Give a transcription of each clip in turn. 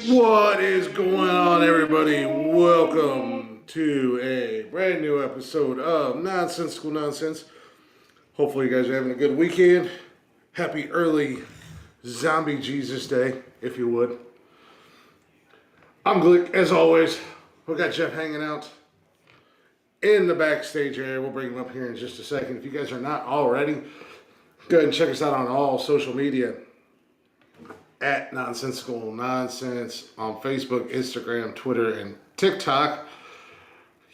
What is going on, everybody? Welcome to a brand new episode of Nonsensical Nonsense. Hopefully, you guys are having a good weekend. Happy early Zombie Jesus Day, if you would. I'm Glick, as always. We got Jeff hanging out in the backstage area. We'll bring him up here in just a second. If you guys are not already, go ahead and check us out on all social media at Nonsensical Nonsense on Facebook, Instagram, Twitter, and TikTok.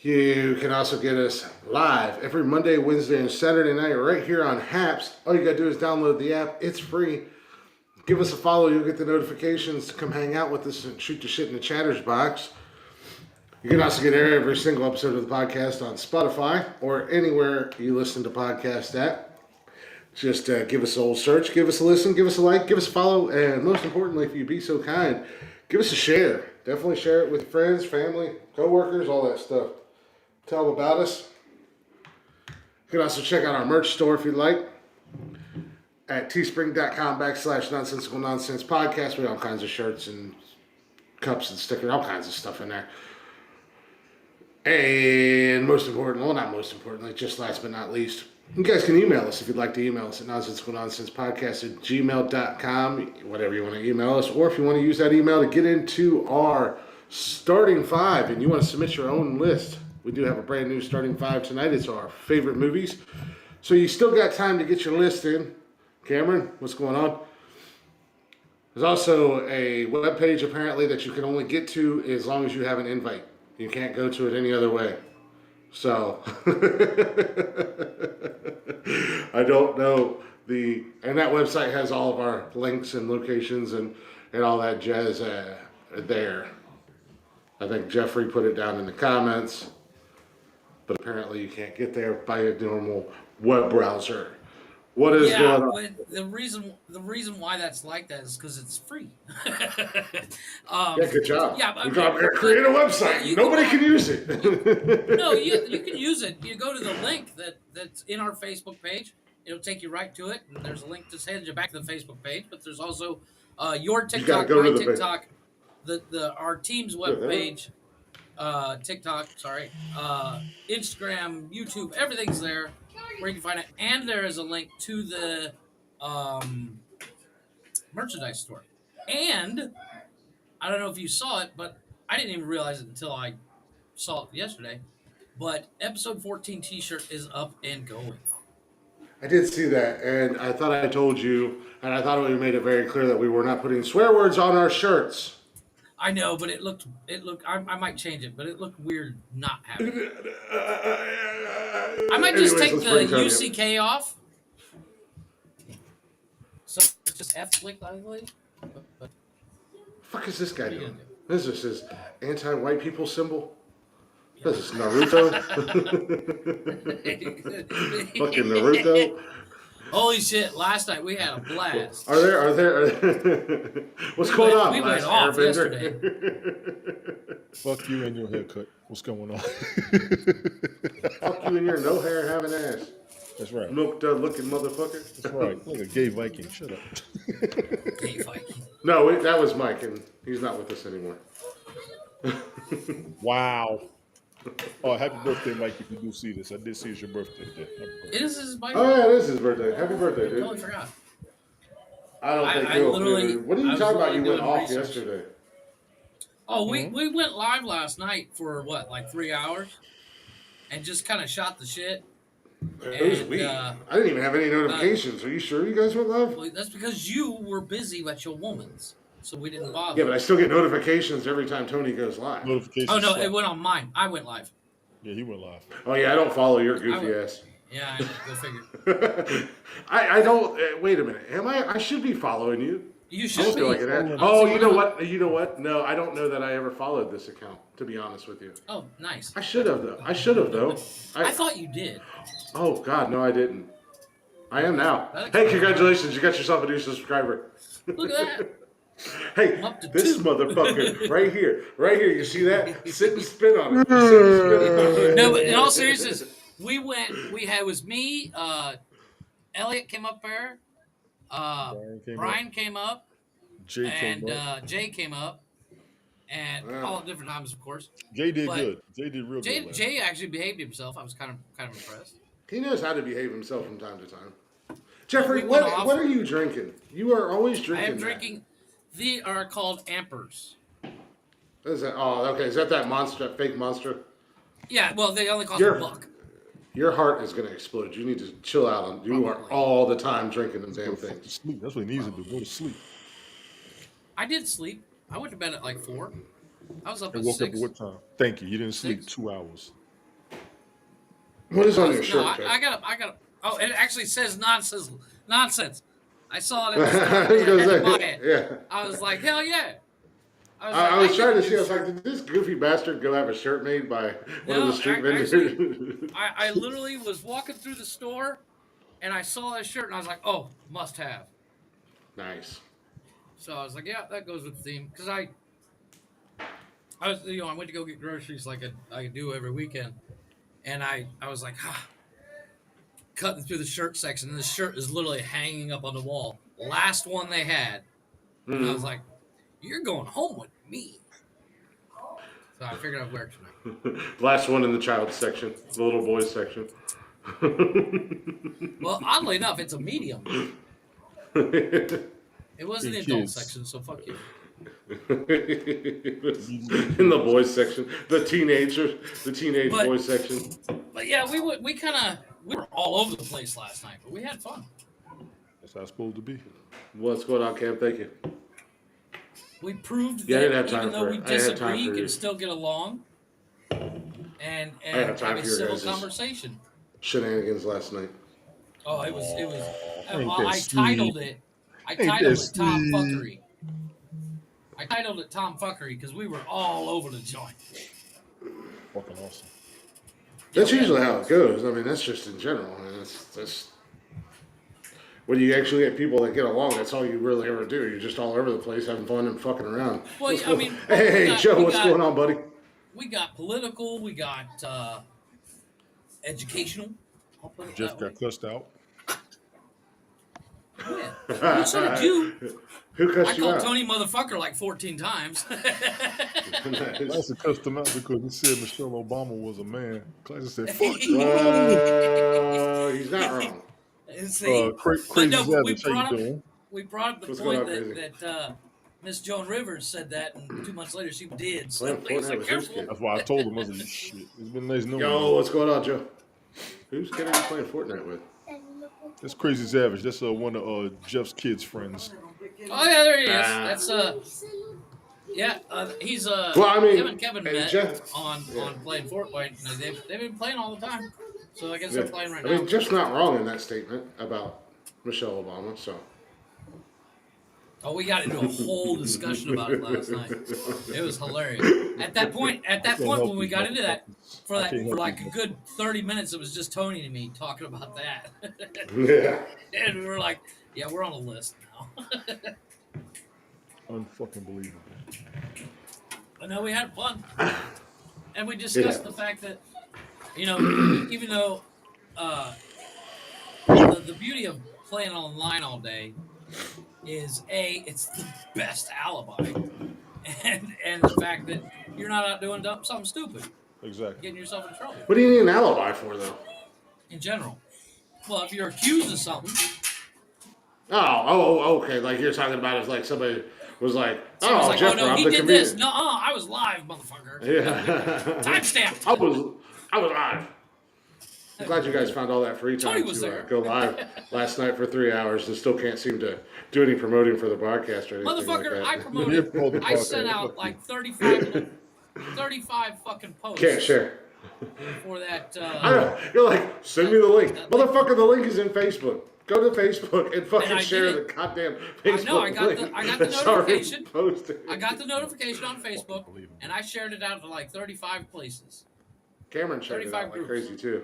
You can also get us live every Monday, Wednesday, and Saturday night right here on Haps. All you got to do is download the app. It's free. Give us a follow. You'll get the notifications to come hang out with us and shoot the shit in the chatters box. You can also get every single episode of the podcast on Spotify or anywhere you listen to podcasts at. Just give us a little search, give us a listen, give us a like, give us a follow, and most importantly, if you'd be so kind, give us a share. Definitely share it with friends, family, co-workers, all that stuff. Tell them about us. You can also check out our merch store if you'd like at teespring.com/nonsensical nonsense podcast. We have all kinds of shirts and cups and stickers, all kinds of stuff in there. And most important, well, not most importantly, just last but not least, you guys can email us if you'd like to email us at nonsensicalnonsensepodcast@gmail.com, whatever you want to email us, or if you want to use that email to get into our starting five and you want to submit your own list. We do have a brand new starting five tonight. It's our favorite movies. So you still got time to get your list in. Cameron, what's going on? There's also a webpage apparently that you can only get to as long as you have an invite. You can't go to it any other way. So, I don't know and that website has all of our links and locations and all that jazz there. I think Jeffrey put it down in the comments, but apparently you can't get there by a normal web browser. What is going on? But the reason why that's like that is because it's free. Good job. Yeah, create a website. Nobody can use it. No, you can use it. You go to the link that's in our Facebook page. It'll take you right to it. And there's a link to send you back to the Facebook page. But there's also your TikTok, my TikTok, our team's webpage, TikTok, Instagram, YouTube, everything's there where you can find it. And there is a link to the merchandise store. And I don't know if you saw it, but I didn't even realize it until I saw it yesterday. But episode 14 t-shirt is up and going. I did see that, and I thought I told you, and I thought we made it very clear that we were not putting swear words on our shirts. I know, but it looked. I might change it, but it looked weird not having it. I might just take the UCK off. So it's just F Flick, I believe. But fuck is this guy doing? This is his anti-white people symbol. This is Naruto. Fucking Naruto. Holy shit! Last night we had a blast. Are there? What's going on? We went off yesterday. Fuck you and your haircut. What's going on? Fuck you and your no hair having ass. That's right. Milk dud looking motherfucker. That's right. Like a gay Viking. Shut up. Gay Viking. No, that was Mike, and he's not with us anymore. Wow. Oh, happy birthday, Mike, if you do see this. I did see it's your birthday today. It is his birthday. Oh, yeah, it is his birthday. Happy birthday, dude. I totally forgot. I don't think he'll. What are you talking about? You went off yesterday. Oh, we went live last night for what, like 3 hours, and just kind of shot the shit. It was weak. I didn't even have any notifications. Are you sure you guys went live? Well, that's because you were busy at your woman's, so we didn't bother. Yeah, but I still get notifications every time Tony goes live. Notifications. Oh no, it went on mine. I went live. Yeah, he went live. Oh yeah, I don't follow your goofy ass. Yeah, I know. Go figure. I don't. Wait a minute. Am I? I should be following you. You I should don't be. feel like it. Oh, you know what? You know what? No, I don't know that I ever followed this account. To be honest with you. Oh, nice. I should have though. I should have though. I thought you did. Oh God, no, I didn't. I am now. Hey, congratulations! You got yourself a new subscriber. Look at that. Hey, this motherfucker right here. You see that? Sit and spin on it. No, but in all seriousness, we had, it was me, Elliot came up there, Brian came up, Jay came up, and all at different times, of course. Jay did good. Jay did real good. Jay actually behaved himself. I was kind of impressed. He knows how to behave himself from time to time. Jeffrey, what are you drinking? You are always drinking. I am drinking. They are called Ampers. What is that? Oh, okay. Is that monster, fake monster? Yeah. Well, they only cost $1. Your heart is going to explode. You need to chill out. You are all the time drinking them damn things. Sleep. That's what he needs to do. Go to sleep. I did sleep. I went to bed at like 4. I was up and at woke 6. up at what time? Thank you. You didn't sleep 2 hours. What is on your shirt? I got. Oh, it actually says nonsense. I saw it in the yeah. I was like, hell yeah. I was trying to see. I was like, did this goofy bastard go have a shirt made by one of the street vendors? I literally was walking through the store, and I saw that shirt, and I was like, oh, must have. Nice. So I was like, yeah, that goes with the theme. Because I was, I went to go get groceries like I do every weekend. And I was like, cutting through the shirt section, and the shirt is literally hanging up on the wall. Last one they had. Mm-hmm. And I was like, you're going home with me. So I figured I'd wear it tonight. Last one in the child section, the little boys section. Well, oddly enough, it's a medium. It wasn't the adult section, so fuck you. In the boys section, the teenage boys section. But yeah, we were all over the place last night, but we had fun. That's how it's supposed to be. What's going on, Cam? Thank you. We proved that even though we disagree, you can still get along and have a civil conversation. Shenanigans last night. Oh, it was. I titled it Tom Fuckery. I titled it Tom Fuckery because we were all over the joint. Fucking awesome. That's usually how it goes. I mean, that's just in general. I mean, that's when you actually get people that get along. That's all you really ever do. You're just all over the place having fun and fucking around. Well, I mean, hey, Joe, what's going on, buddy? We got political. We got educational. Jeff got cussed out. Yeah. So did you? Who cussed you out? I called Tony motherfucker like 14 times. I also cussed him out because he said Michelle Obama was a man. Clay said, fuck he's not wrong. Crazy Savage, how you doing? We brought up the point that Miss Joan Rivers said that, and 2 months later she did. So that's why I told him, I was like, shit. It's been nice knowing Yo, what's going on, Joe? Who's kid are you playing Fortnite with? That's Crazy Savage. That's one of Jeff's kids' friends. Oh yeah, there he is. That's he's Kevin met on playing Fortnite. They've been playing all the time, so I guess they're playing right now. I mean, Jeff's not wrong in that statement about Michelle Obama. So. Oh, we got into a whole discussion about it last night. It was hilarious. At that point when we got into that, for like a good 30 minutes, it was just Tony and me talking about that. Yeah. And we were like, yeah, we're on a list now. Unfucking believable. But no, we had fun. And we discussed the fact that, even though the beauty of playing online all day is it's the best alibi, and the fact that you're not out doing something stupid. Exactly. Getting yourself in trouble. What do you need an alibi for, though? In general. Well, if you're accused of something. Oh, okay. Like you're talking about is like somebody was like, So oh, like, Jeff oh no, Robb, he the did comedian. this. No, I was live, motherfucker. Yeah. Timestamp. I was live. I'm glad you guys found all that free time to go live last night for 3 hours and still can't seem to do any promoting for the podcast or anything like Motherfucker, that. I promoted. I sent out like 35 fucking posts. Can't share. For that. I know. You're like, send me the link. Motherfucker, the link is in Facebook. Go to Facebook and fucking share the goddamn Facebook link. I got the notification. I got the notification on Facebook, and I shared it out to like 35 places. Cameron shared it out like crazy too.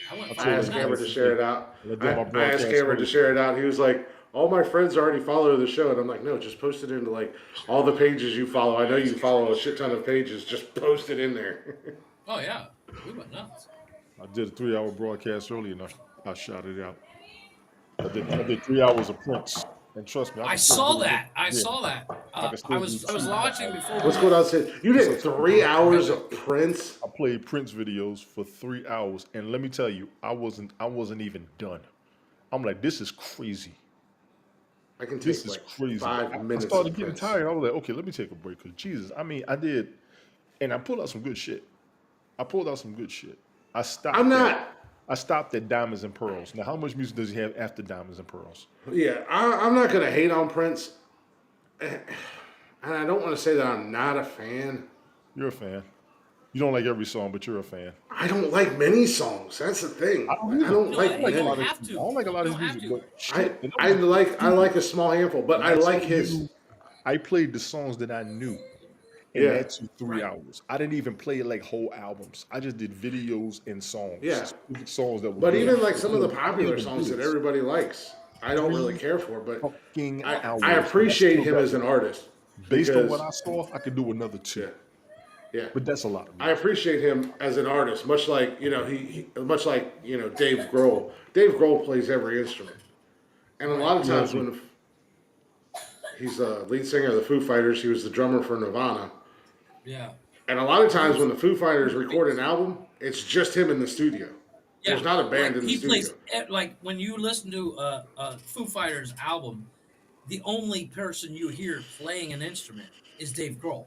I asked Cameron to share it out. I asked Cameron to share it out. He was like, all my friends already follow the show. And I'm like, no, just post it into like all the pages you follow. I know you follow a shit ton of pages. Just post it in there. Oh, yeah. We went nuts. I did a 3-hour broadcast earlier and I shot it out. I did 3 hours of Prince. And trust me, I saw that. I was watching before. What's going on, Sid? You did 3 hours of Prince? I played Prince videos for 3 hours, and let me tell you, I wasn't even done. I'm like, this is crazy. I can take crazy. 5 minutes. I started getting tired. I was like, okay, let me take a break. Because Jesus, I mean, I did, and I pulled out some good shit. I stopped at Diamonds and Pearls. Now, how much music does he have after Diamonds and Pearls? Yeah, I'm not going to hate on Prince. And I don't want to say that I'm not a fan. You're a fan. You don't like every song, but you're a fan. I don't like many songs. That's the thing. I don't like many. I don't like a lot of his music, but I like a small handful, but I like his. I played the songs that I knew. And that's 3 hours. I didn't even play like whole albums. I just did videos and songs. Yeah. Songs that were But even like some of the popular songs that everybody likes, I don't really care for. But I appreciate him as an artist. Based on what I saw, I could do another 2. Yeah. But that's a lot of music. I appreciate him as an artist, much like, Dave Grohl. Dave Grohl plays every instrument. And a lot of times when he's the lead singer of the Foo Fighters, he was the drummer for Nirvana. Yeah. And a lot of times when the Foo Fighters record an album, it's just him in the studio. Yeah. There's not a band in the studio. He plays, like when you listen to a Foo Fighters album, the only person you hear playing an instrument is Dave Grohl.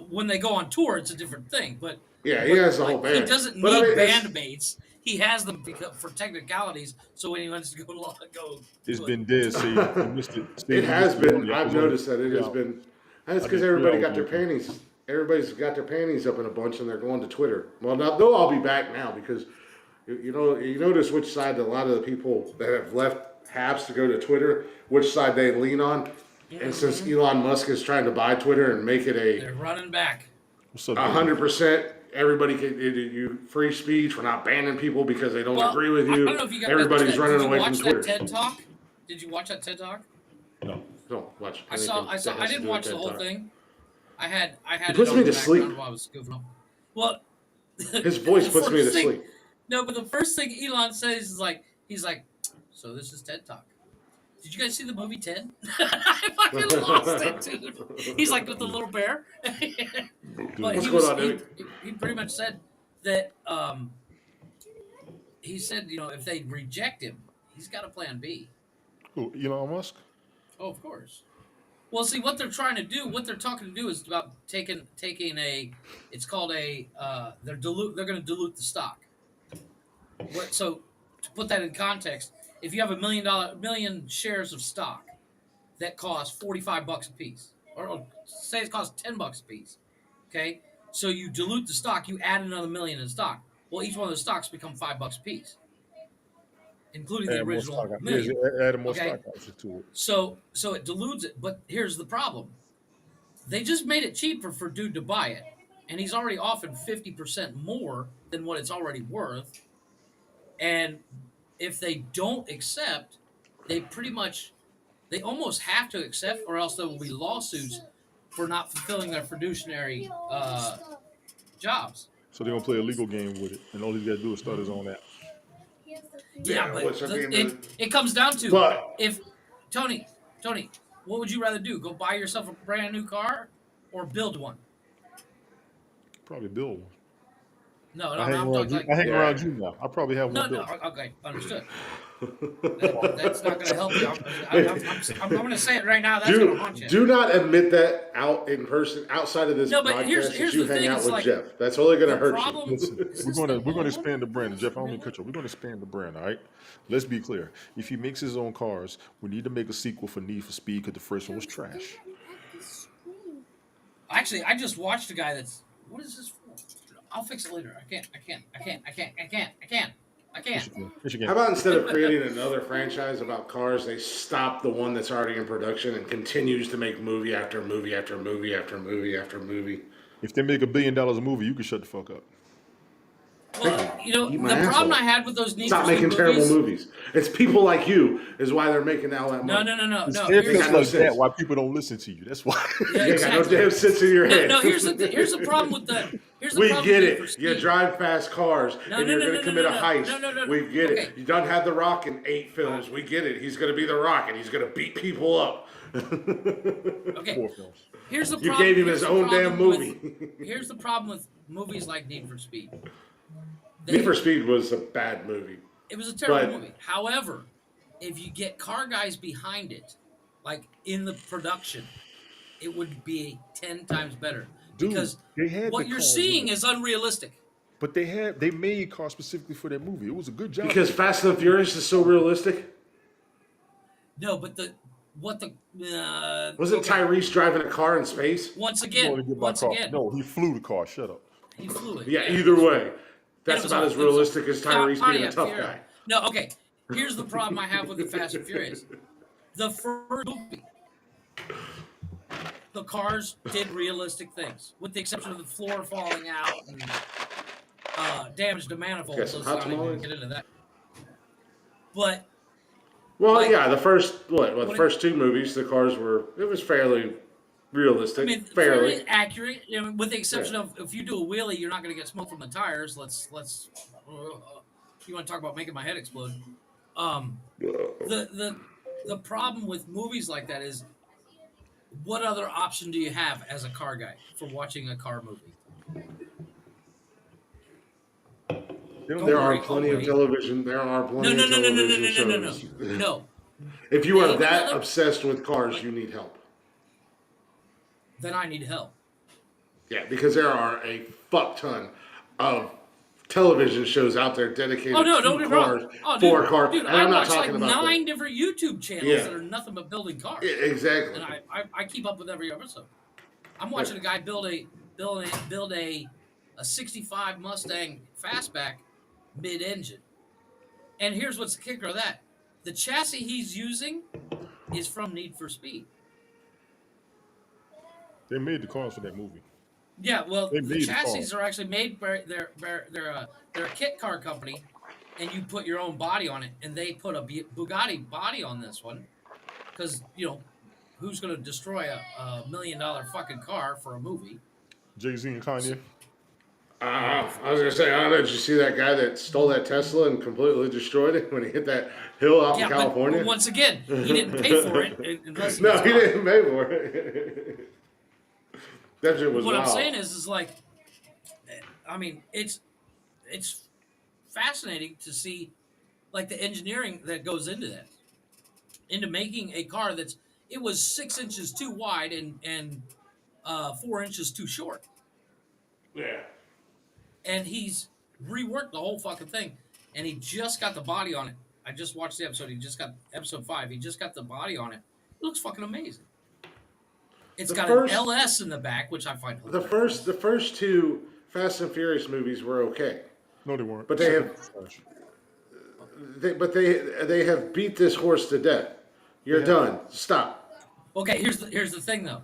When they go on tour, it's a different thing. But he has the whole band. He doesn't need bandmates. He has them for technicalities. So when he wants to go, it's been dead. See, you missed it. It has been. I've noticed that it has been. That's because everybody got their panties. Everybody's got their panties up in a bunch, and they're going to Twitter. Well, now they'll all be back now because you notice which side a lot of the people that have left Habs to go to Twitter, which side they lean on. Mm-hmm. And since Elon Musk is trying to buy Twitter and make it they're running back 100%. Everybody can you free speech. We're not banning people because they don't agree with you. I don't know if you Everybody's running away from Twitter. TED Talk? Did you watch that TED Talk? No. Don't watch. I didn't watch the whole thing. I had. It puts me to sleep. While I was goofing off. Well, his voice puts me to sleep. No, but the first thing Elon says is he's like, so this is TED Talk. Did you guys see the movie TED? I fucking lost it, dude. He's like with the little bear. But he pretty much said that he said, if they reject him, he's got a plan B. Who, Elon Musk? Oh, of course. Well, see, what they're trying to do, what they're talking to do is about taking it's called they're going to dilute the stock. So to put that in context, if you have $1 million shares of stock that cost $45 a piece, or say it costs $10 a piece, okay? So you dilute the stock, you add another $1 million in stock. Well, each one of the stocks become $5 a piece, including the original $1 million. Add more stock options to it. So it dilutes it. But here's the problem: they just made it cheaper for dude to buy it, and he's already offered 50% more than what it's already worth. And if they don't accept, they almost have to accept, or else there will be lawsuits for not fulfilling their fiduciary jobs. So they're going to play a legal game with it, and all he's got to do is start his own app. Yeah, but it comes down to if Tony, what would you rather do? Go buy yourself a brand new car or build one? Probably build one. No, I hang around you now. I probably have one built. No, okay, understood. That's not going to help you. I'm going to say it right now. That's going to haunt you. Do not admit that out in person outside of this No, but podcast here's that you the hang thing. out It's with like Jeff. That's only going to the hurt problem. you. Listen, we're gonna expand the brand, Jeff. I don't mean cut you. We're gonna expand the brand. All right. Let's be clear. If he makes his own cars, we need to make a sequel for Need for Speed because the first one was trash. Actually, I just watched a guy that's. What is this for? I'll fix it later. I can't. Yes, you How can. about instead of creating another franchise about cars, they stop the one that's already in production and continues to make movie after movie after movie after movie after movie? If they make $1 billion a movie, you can shut the fuck up. Well, Eat my the problem asshole. I had with those Need Stop for Speed making terrible movies. movies. It's people like you is why they're making all that No, money. It's no. haircuts got no like sense. that why people don't listen to you. That's why. Yeah, You got no exactly. damn sense in your head. No, here's the problem with the. Here's the We problem get with Need for it. Speed. You drive fast cars No, and no, you're no, going no, to no, commit no, a no. heist. No. We get Okay. it. You done had The Rock in 8 films. We get it. He's going to be The Rock and he's going to beat people up. Okay. 4 films. Here's the You problem. gave him here's his the own damn problem movie. Here's the problem with movies like Need for Speed. Need for Speed was a bad movie. It was a terrible But- movie. However, if you get car guys behind it, like in the production, it would be 10 times better. Dude, Because they had what the you're cars seeing in it. is unrealistic. But they made cars specifically for that movie. It was a good job. Because Fast and Furious is so realistic. No, but wasn't Tyrese driving a car in space? Once You wanna again, get my once car. again, No, he flew the car. Shut up. he flew it. Yeah, either way. That's It was about a- as it was a- realistic as Tyrese Oh, being yeah, a tough Fury. guy. No, okay. Here's the problem I have with the Fast and Furious. The first movie, the cars did realistic things, with the exception of the floor falling out and damage to manifolds. Got some Let's hot not even tamales? get into that. But Well, Like- yeah, the first What- first 2 movies, the cars it was fairly realistic. I mean, fairly. fairly accurate, with the exception of if you do a wheelie, you're not going to get smoke from the tires. You want to talk about making my head explode? The problem with movies like that is, what other option do you have as a car guy for watching a car movie? They don't There worry, are plenty I'll of wait. television. There are plenty No, of no, no, no, no, no, television no, no, no, shows. no, no. If you are Name that another- obsessed with cars, you need help. Then I need help. Yeah, because there are a fuck ton of television shows out there dedicated Oh no, to don't get me cars, wrong. Oh, for cars. dude, And I I'm not watch like talking about 9 different YouTube channels Yeah. that are nothing but building cars. Exactly. And I keep up with every episode. I'm watching a guy build a 65 Mustang fastback mid-engine. And here's what's the kicker of that: the chassis he's using is from Need for Speed. They made the cars for that movie. Yeah, well, They the made the chassis car. are actually made by they're a kit car company, and you put your own body on it, and they put a Bugatti body on this one, because who's going to destroy a $1 million fucking car for a movie? Jay-Z and Kanye. I was gonna say, I don't know. Did you see that guy that stole that Tesla and completely destroyed it when he hit that hill out in California? But once again, he didn't pay for it unless No, was he caught. didn't pay for it. That shit was What wild. I'm saying is like, I mean, it's fascinating to see like the engineering that goes into that, into making a car it was 6 inches too wide and 4 inches too short, Yeah. and he's reworked the whole fucking thing, and he just got the body on it. I just watched the episode. He just got episode 5. He just got the body on it. It looks fucking amazing. It's got an LS in the back, which I find hilarious. The first 2 Fast and Furious movies were okay, No, they weren't. but they have beat this horse to death. You're done. Stop. Okay, here's the thing though.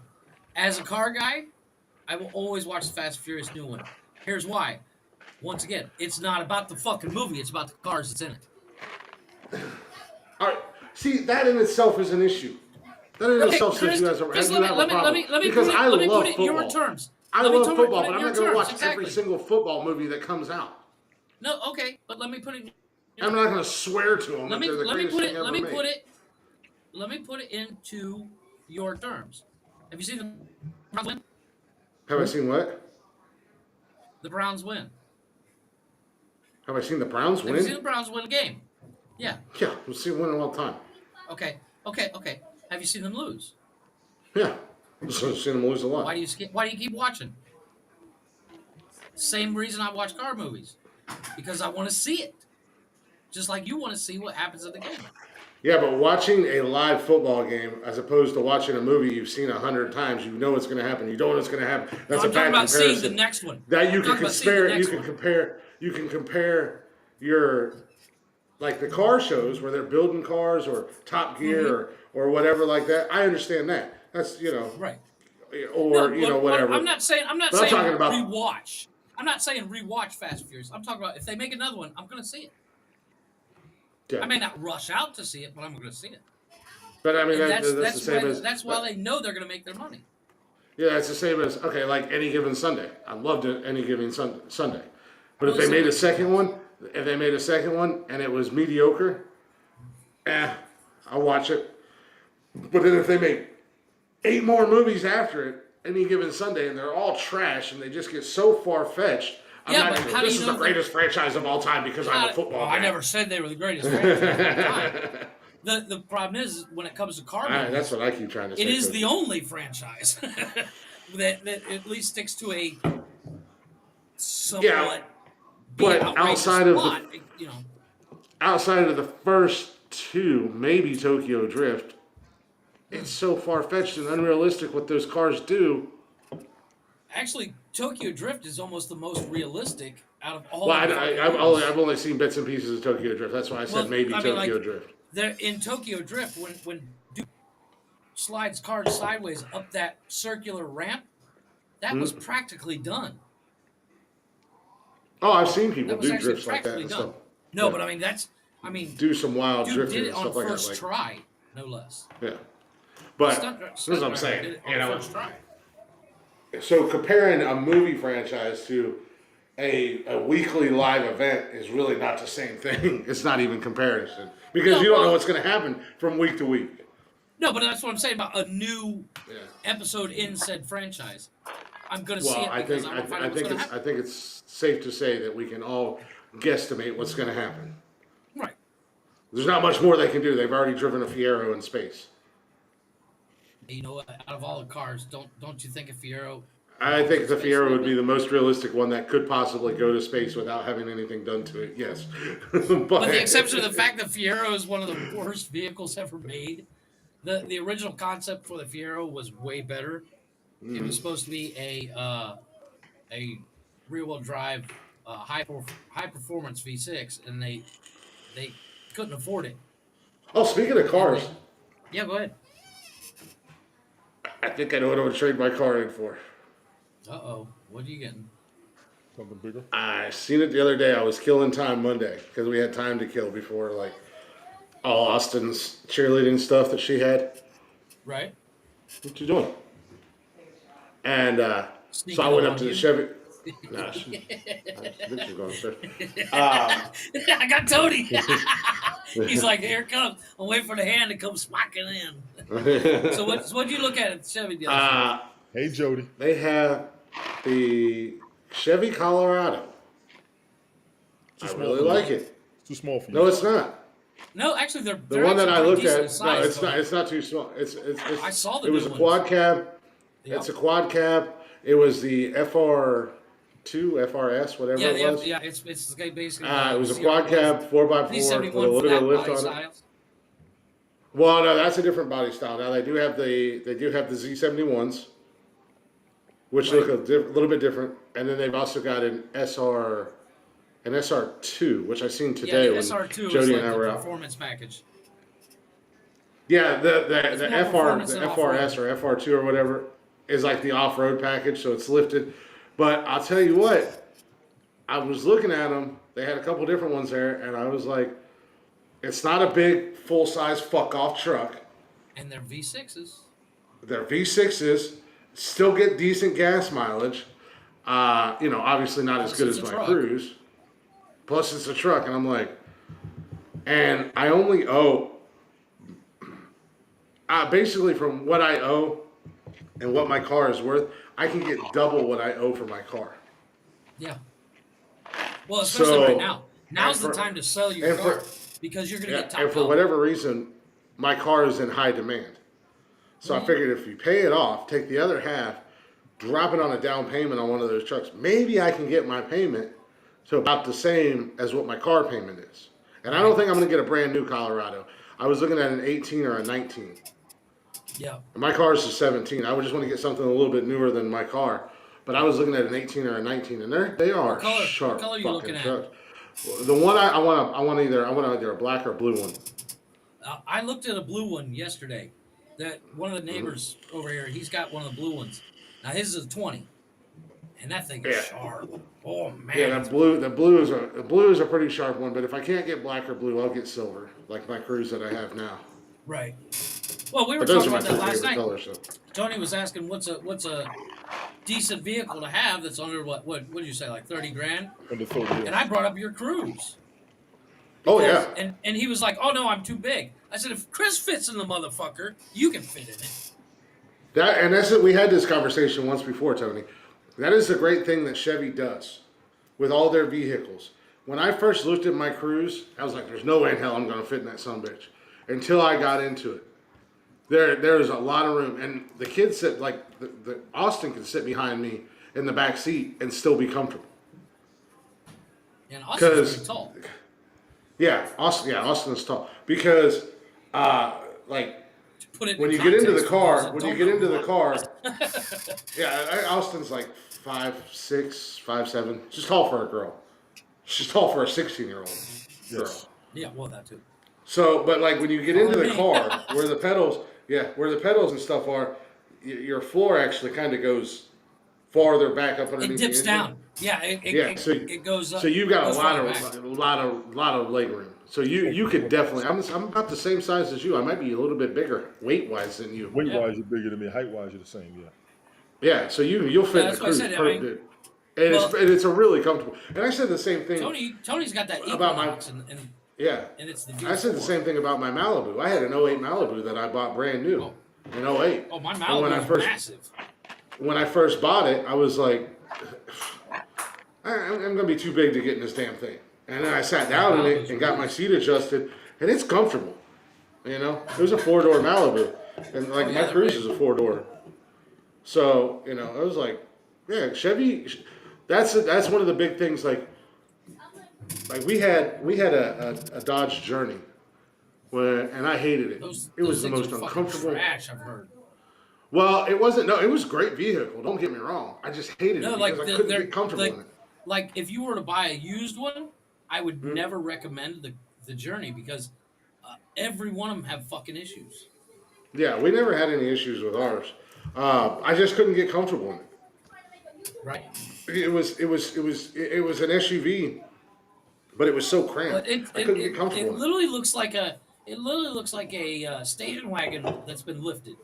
As a car guy, I will always watch the Fast and Furious new one. Here's why. Once again, it's not about the fucking movie. It's about the cars that's in it. All right. See, that in itself is an issue. That in itself says you guys are Chris, you have a problem. Because let I me love put it in your football. terms. I Let me love put it football, in but I'm your not going to terms, watch exactly. every single football movie that comes out. No, okay, but let me put it in I'm not going to swear to them that they're the greatest thing ever made. let me put it into your terms. Have you seen the Browns win? Have I seen what? The Browns win. Have I seen the Browns Have you seen win? the Browns win a game? Yeah. Yeah, we see them win all the time. Okay. Have you seen them lose? Yeah, I've seen them lose a lot. Why do you keep watching? Same reason I watch car movies, because I want to see it, just like you want to see what happens at the game. Yeah, but watching a live football game as opposed to watching a movie you've seen 100 times, you know what's going to happen. You don't know what's going to happen. That's No, a I'm talking bad about comparison. seeing the next one. That you I'm can talking about seeing the compare. You next can one. compare. You can compare your like the car shows where they're building cars or Top Gear or whatever like that. I understand that. That's Right. or No, whatever. I'm not saying But I'm talking about rewatch. I'm not saying rewatch Fast and Furious. I'm talking about if they make another one, I'm going to see it. yeah. I may not rush out to see it, but I'm going to see it. But I mean And that's the same as that's why they know they're going to make their money. yeah, it's the same as okay, like Any Given Sunday. I loved it Any Given Sunday. But if Well, they made a second one, and it was mediocre, I'll watch it. But then if they make 8 more movies after it, Any Given Sunday, and they're all trash, and they just get so far fetched, I'm Yeah, not but going to how go, do this you is know the greatest franchise of all time because I'm a football I guy. never said they were the greatest franchise of all time. The problem is when it comes to car movies, That's what I keep trying to say. it is Coach. the only franchise that at least sticks to a somewhat Yeah, but outrageous plot. outside of the first 2, maybe Tokyo Drift, it's so far fetched and unrealistic what those cars do. Actually, Tokyo Drift is almost the most realistic out of all. Well, of the I've only seen bits and pieces of Tokyo Drift. That's why I said maybe Tokyo Drift. There in Tokyo Drift, when Duke slides cars sideways up that circular ramp, that was practically done. Oh, I've seen people That was do actually drifts like that and practically stuff. done. No, Yeah. but I mean, Do some wild Duke drifting did it and on stuff like that. first try, no less. Yeah, but Stunt this is what I'm driver saying. did it on first try. So comparing a movie franchise to a weekly live event is really not the same thing. It's not even comparison because No, you don't know well- what's going to happen from week to week. No, but that's what I'm saying about a new episode in said franchise. I'm going to see it because I want to find out what's going to happen. I think it's safe to say that we can all guesstimate what's going to happen. Right. There's not much more they can do. They've already driven a Fiero in space. You know what? Out of all the cars, don't you think a Fiero? I think the Fiero would be the most realistic one that could possibly go to space without having anything done to it. Yes, but With the exception of the fact that Fiero is one of the worst vehicles ever made. The original concept for the Fiero was way better. It was supposed to be a rear wheel drive high performance V6, and they couldn't afford it. Oh, speaking of cars, Yeah, go ahead. I think I know what I would trade my car in for. What are you getting? Something bigger. I seen it the other day. I was killing time Monday because we had time to kill before like all Austin's cheerleading stuff that she had. Right. What you doing? And so I went up to the Chevy. Nah, I think she's going upstairs. I got Tony. He's like, here it comes. I'm waiting for the hand to come smacking in. So what'd you look at the Chevy dealership? Hey, Jody. They have the Chevy Colorado. I really like it. It's too small for you. No, it's not. No, actually, they're The one that I actually looked pretty at, decent no, size, it's though. not. It's not too small. It's I saw the It was new a ones. quad cab. Yep. It's a quad cab. It was the FR2, FRS, whatever it was. Yeah, it's basically. It was a quad cab, 4x4 with a little bit of lift on it. Well, no, that's a different body style. Now they do have the Z71s, which look a little bit different, and then they've also got an SR2, which I seen today Yeah, the when SR2 Jody is like and I the were out. performance package. Yeah, the more performance than FRS or FR2 or whatever is like the off-road package, so it's lifted. But I'll tell you what, I was looking at them. They had a couple different ones there, and I was like, it's not a big full-size fuck-off truck. And they're V6s. They're V6s, still get decent gas mileage. Obviously not as good as my Cruise. Plus it's a truck, and I'm like, and I only owe, basically from what I owe and what my car is worth, I can get double what I owe for my car. Yeah. Well, especially right now. Now's the time to sell your car. because you're going to Yeah, get top and for dollar. whatever reason, my car is in high demand. So I figured if you pay it off, take the other half, drop it on a down payment on one of those trucks, maybe I can get my payment to about the same as what my car payment is. And I don't think I'm going to get a brand new Colorado. I was looking at an 18 or a 19. Yeah. And my car is a 17. I would just want to get something a little bit newer than my car. But I was looking at an 18 or a 19, and they are What color sharp are you fucking looking at? trucks. The one I want either a black or blue one. I looked at a blue one yesterday. That one of the neighbors over here, he's got one of the blue ones. Now his is a 20, and that thing is Yeah. sharp. Oh man, Yeah, it's the blue is a pretty sharp one. But if I can't get black or blue, I'll get silver, like my Cruise that I have now. right. Well, we were But those talking are my about two that last favorite night. colors. So. Tony was asking what's a decent vehicle to have that's under what did you say, like 30 grand? Under 30. And I brought up your Cruise. Oh yeah. And he was like, "Oh no, I'm too big." I said, "If Chris fits in the motherfucker, you can fit in it." That's it. We had this conversation once before, Tony. That is the great thing that Chevy does with all their vehicles. When I first looked at my Cruise, I was like, "There's no way in hell I'm going to fit in that sumbitch." Until I got into it, there's a lot of room, and the kids sit like the Austin can sit behind me in the back seat and still be comfortable. And Austin's pretty tall. Yeah, Austin is tall because, like. Put it When in you get into the context car, for those that don't know. yeah, Austin's like 5'6", 5'7", she's tall for a girl. She's tall for a 16-year-old girl. Yes. Yeah, well, that too. So, but like when you get into the me. car, where the pedals and stuff are, your floor actually kind of goes farther back up It underneath. dips the engine. down. Yeah, it goes up. So you've got goes a farther back. lot of leg room. So you could definitely. I'm about the same size as you. I might be a little bit bigger weight wise than you. Weight wise, you're bigger than me. Height wise, you're the same. Yeah. Yeah. So you'll fit in the That's what I Cruise said. perfect. And it's a really comfortable. And I said the same thing. Tony's got that about Equinox, my and yeah. and it's the. I said the same thing about my Malibu. I had an '08 Malibu that I bought brand new in '08. Oh, my And Malibu is massive. When I first bought it, I was like, I'm going to be too big to get in this damn thing. And then I sat down in it and got my seat adjusted, and it's comfortable. You know, it was a 4-door Malibu, and like my Cruise is a 4-door. So I was like, yeah, Chevy. That's one of the big things. Like we had a Dodge Journey, and I hated it. It was the most uncomfortable. Trash, I've heard. Well, it wasn't. No, it was a great vehicle. Don't get me wrong. I just hated it because I couldn't get comfortable in it. Like if you were to buy a used one, I would never recommend the Journey because every one of them have fucking issues. Yeah, we never had any issues with ours. I just couldn't get comfortable in it. Right. It was an SUV, but it was so cramped. I couldn't get comfortable. It literally looks like a station wagon that's been lifted.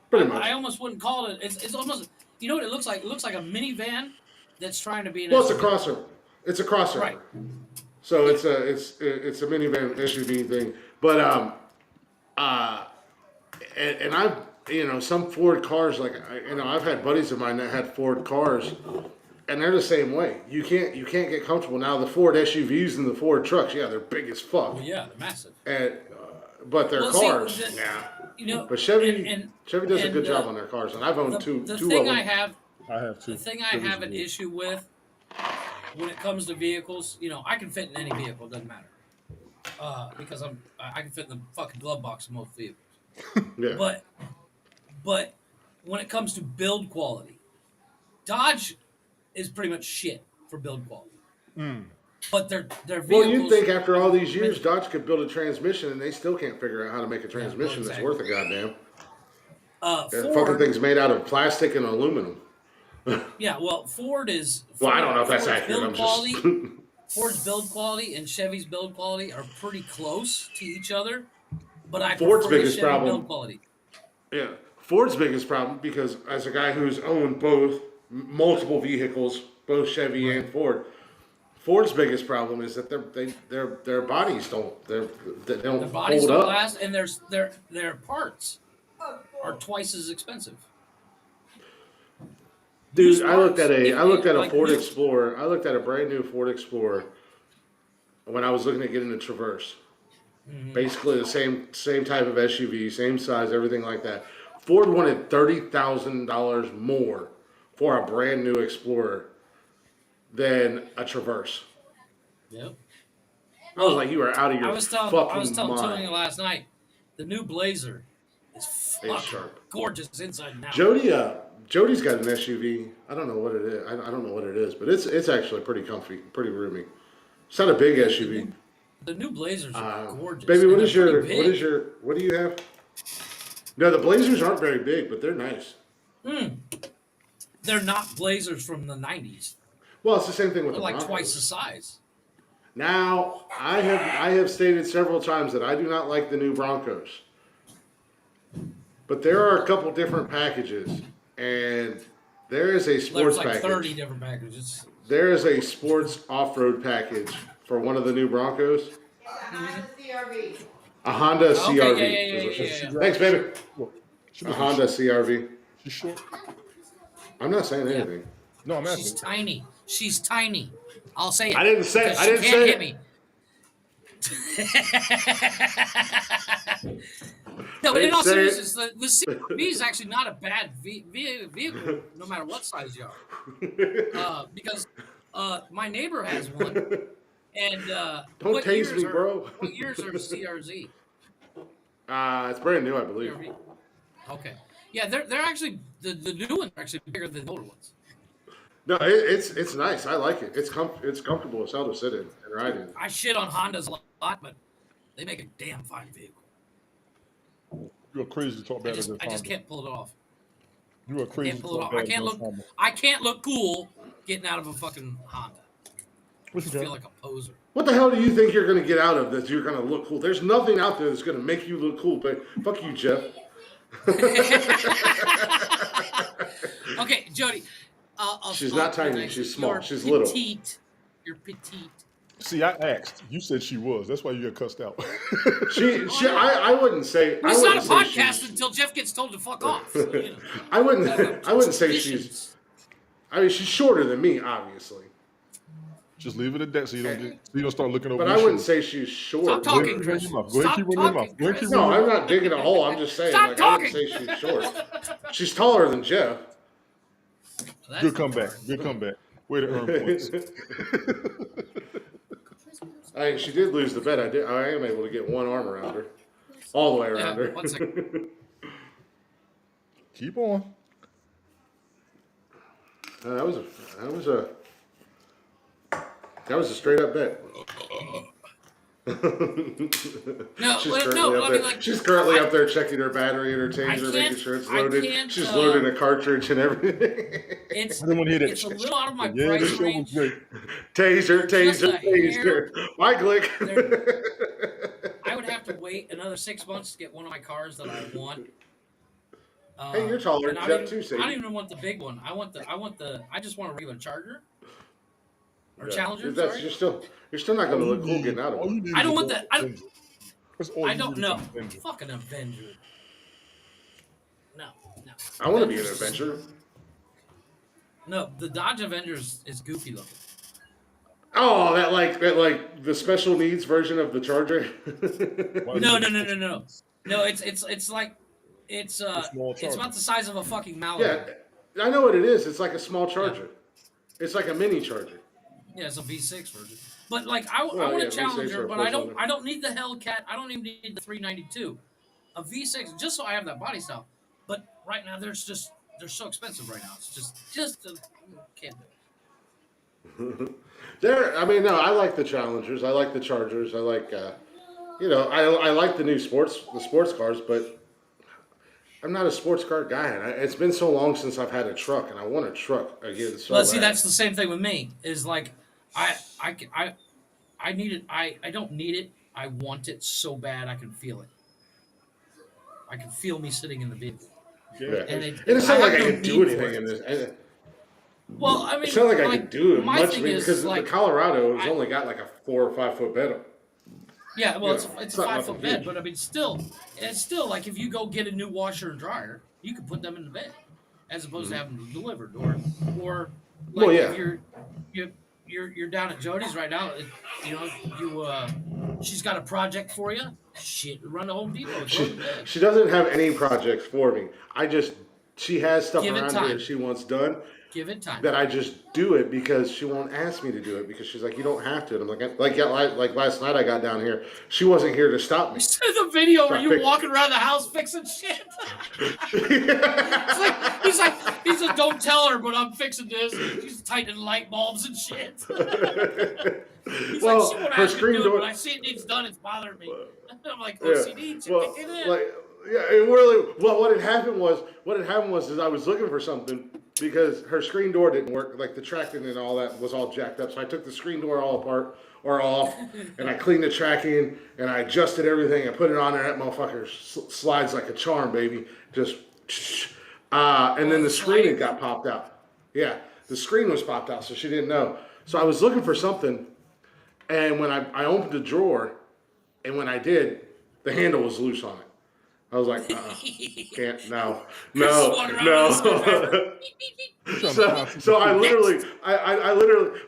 Pretty much. I almost wouldn't call it. It's almost. You know what it looks like? It looks like a minivan that's trying to be an SUV. Well, it's a crossover. It's a crossover. Right. So it's a minivan SUV thing, but and I've some Ford cars I've had buddies of mine that had Ford cars, and they're the same way. You can't get comfortable now. The Ford SUVs and the Ford trucks, yeah, they're big as fuck. Well, yeah, they're massive. And but their cars, But Chevy does a good job on their cars, and I've owned two of them. I have two. The thing I have an issue with when it comes to vehicles, I can fit in any vehicle, it doesn't matter. Because I can fit in the fucking glove box of most vehicles. Yeah. But when it comes to build quality, Dodge is pretty much shit for build quality. But their vehicles. Well, you'd think after all these years, Dodge could build a transmission, and they still can't figure out how to make a transmission that's worth a goddamn. Ford, fucking thing's made out of plastic and aluminum. Yeah, well, Ford is. Well, I don't know if that's accurate. Ford's build quality and Chevy's build quality are pretty close to each other, but I Ford's prefer biggest Chevy problem. build quality. Yeah, Ford's biggest problem, because as a guy who's owned both multiple vehicles, both Chevy and Ford, Ford's biggest problem is that their bodies don't Their bodies hold don't up. last, and their parts are twice as expensive. Dude, I looked at a Ford new- Explorer. I looked at a brand new Ford Explorer when I was looking at getting a Traverse. Mm-hmm. Basically the same type of SUV, same size, everything like that. Ford wanted $30,000 more for a brand new Explorer than a Traverse. Yep. I was Well, like, you are out of I your was telling fucking Tony mind. last night, the new Blazer is It's fucking sharp. gorgeous inside and out. Jody's got an SUV. I don't know what it is. I don't know what it is, but it's actually pretty comfy, pretty roomy. It's not a big Yeah, SUV. the new Blazers are gorgeous. Baby, And they're pretty big. what do you have? No, the Blazers aren't very big, but they're nice. They're not Blazers from the 90s. Well, it's the same thing with They're the like Broncos. twice the size. Now, I have stated several times that I do not like the new Broncos. But there are a couple different packages, and there is a sports There's like package. 30 different packages. There is a sports off-road package for one of the new Broncos. A Honda CRV. Okay, yeah. Thanks, baby. She A was Honda CRV. She's short. I'm not saying anything. No, I'm asking. She's tiny. She's tiny. I'll say it. I didn't say. because I she didn't can't say hit it. me. No, but in all seriousness, the CRV is actually not a bad vehicle, no matter what size you are. Because my neighbor has one, and Don't tase me, bro. What years are CRZ? It's brand new, I believe. CRV? Okay, yeah, they're actually the new ones are actually bigger than the older ones. No, it's nice. I like it. It's comfortable as hell to sit in and ride in. I shit on Hondas a lot, but they make a damn fine vehicle. You're crazy to talk bad against I just Honda. can't pull it off. You are crazy Can't to pull it talk off. bad against Honda. I can't look cool getting out of a fucking Honda. What I you feel got? like a poser. What the hell do you think you're going to get out of this? You're going to look cool. There's nothing out there that's going to make you look cool. But fuck you, Jeff. Okay, Jody. She's not tiny. She's small. She's little. You're petite. See, I asked. You said she was. That's why you got cussed out. I wouldn't say. But it's not a podcast until Jeff gets told to fuck off. So, you know. I wouldn't say she's. I mean, she's shorter than me, obviously. Just leave it at that, so you don't start looking over. But I wouldn't say she's short. Stop talking, Chris. Go ahead, keep running your mouth. No, I'm not digging a hole. I'm just saying. Stop I wouldn't say she's short. She's taller than Jeff. Good comeback. Good comeback. Way to earn points. She did lose the bet. I am able to get one arm around her, all the way around her. 1 second. Keep on. That was a straight up bet. She's currently up there checking her battery and her taser, making sure it's loaded. She's loading a cartridge and everything. I didn't want to hear that. It's a little out of my Yeah, price this show was range. great. Taser. My click. I would have to wait another 6 months to get one of my cars that I want. Hey, you're taller and than Jeff too, Sadie. I don't even want the big one. I just want a regular Charger. Or Challenger, sorry. You're still not going to look cool getting out of it. I don't want that. I don't know. Avenger. Fucking Avenger. No. I want to be an Avenger. No, the Dodge Avenger is goofy looking. Oh, that like the special needs version of the Charger. No. No, it's like it's about the size of a fucking Malibu. Yeah, I know what it is. It's like a small Charger. Yeah. It's like a mini Charger. Yeah, it's a V6 version. But like I want a Challenger, but I don't need the Hellcat. I don't even need the 392. A V6 just so I have that body style. But right now they're so expensive right now. It's just can't do it. I like the Challengers. I like the Chargers. I like I like the new sports cars, but I'm not a sports car guy. It's been so long since I've had a truck, and I want a truck again. Well, see, that's the same thing with me. Is like, I need it. I don't need it. I want it so bad I can feel it. I can feel me sitting in the vehicle. Yeah. And it's not like I can do anything in this. Well, I mean, it's not like I can do it much because like, the Colorado has only got like a 4 or 5 foot bed. Yeah, well, it's a 5 foot bed, but I mean, it's still like if you go get a new washer and dryer, you can put them in the bed, as opposed to having them delivered, or like if you're down at Jody's right now. She's got a project for you. Shit, run to Home Depot, throw it in bed. She doesn't have any projects for me. She has stuff Give it around here time. that she wants done. Give it time. That I just do it because she won't ask me to do it because she's like, you don't have to. And I'm like last night I got down here, she wasn't here to stop me. You said the video where you walking around the house fixing shit. He's like, don't tell her, but I'm fixing this. He's tightening light bulbs and shit. He's like, she won't ask me to do it, but I see it needs done. It's bothering me. I'm like, OCD. Kick it in. It really. Well, what had happened was is I was looking for something because her screen door didn't work. Like the tracking and all that was all jacked up. So I took the screen door all apart or off, and I cleaned the tracking and I adjusted everything. I put it on there. That motherfucker slides like a charm, baby. Just. And then the screen had got popped out. Yeah, the screen was popped out, so she didn't know. So I was looking for something, and when I opened the drawer, and when I did, the handle was loose on it. I was like, can't, no. So I literally,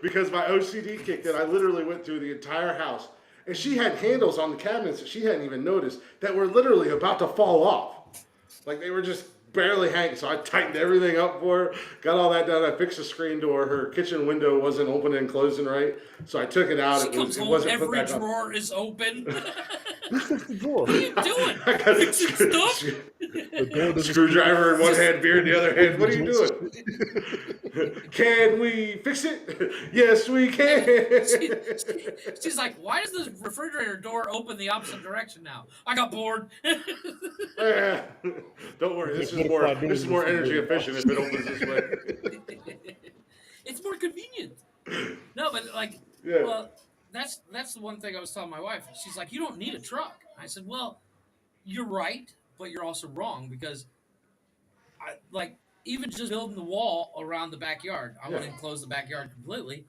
because my OCD kicked in, I literally went through the entire house. And she had handles on the cabinets that she hadn't even noticed that were literally about to fall off. Like they were just barely hanging. So I tightened everything up for her, got all that done. I fixed the screen door. Her kitchen window wasn't opening and closing right. So I took it out. It wasn't every put back drawer up. Is open. What are you doing? Fixing stuff? Screwdriver in one hand, beer in the other hand. What are you doing? Can we fix it? Yes, we can. She's like, why does the refrigerator door open the opposite direction now? I got bored. Don't worry, this is more energy efficient if it opens this way. It's more convenient. No, but well, that's the one thing I was telling my wife. She's like, you don't need a truck. I said, well, you're right, but you're also wrong because even just building the wall around the backyard, I want to enclose the backyard completely.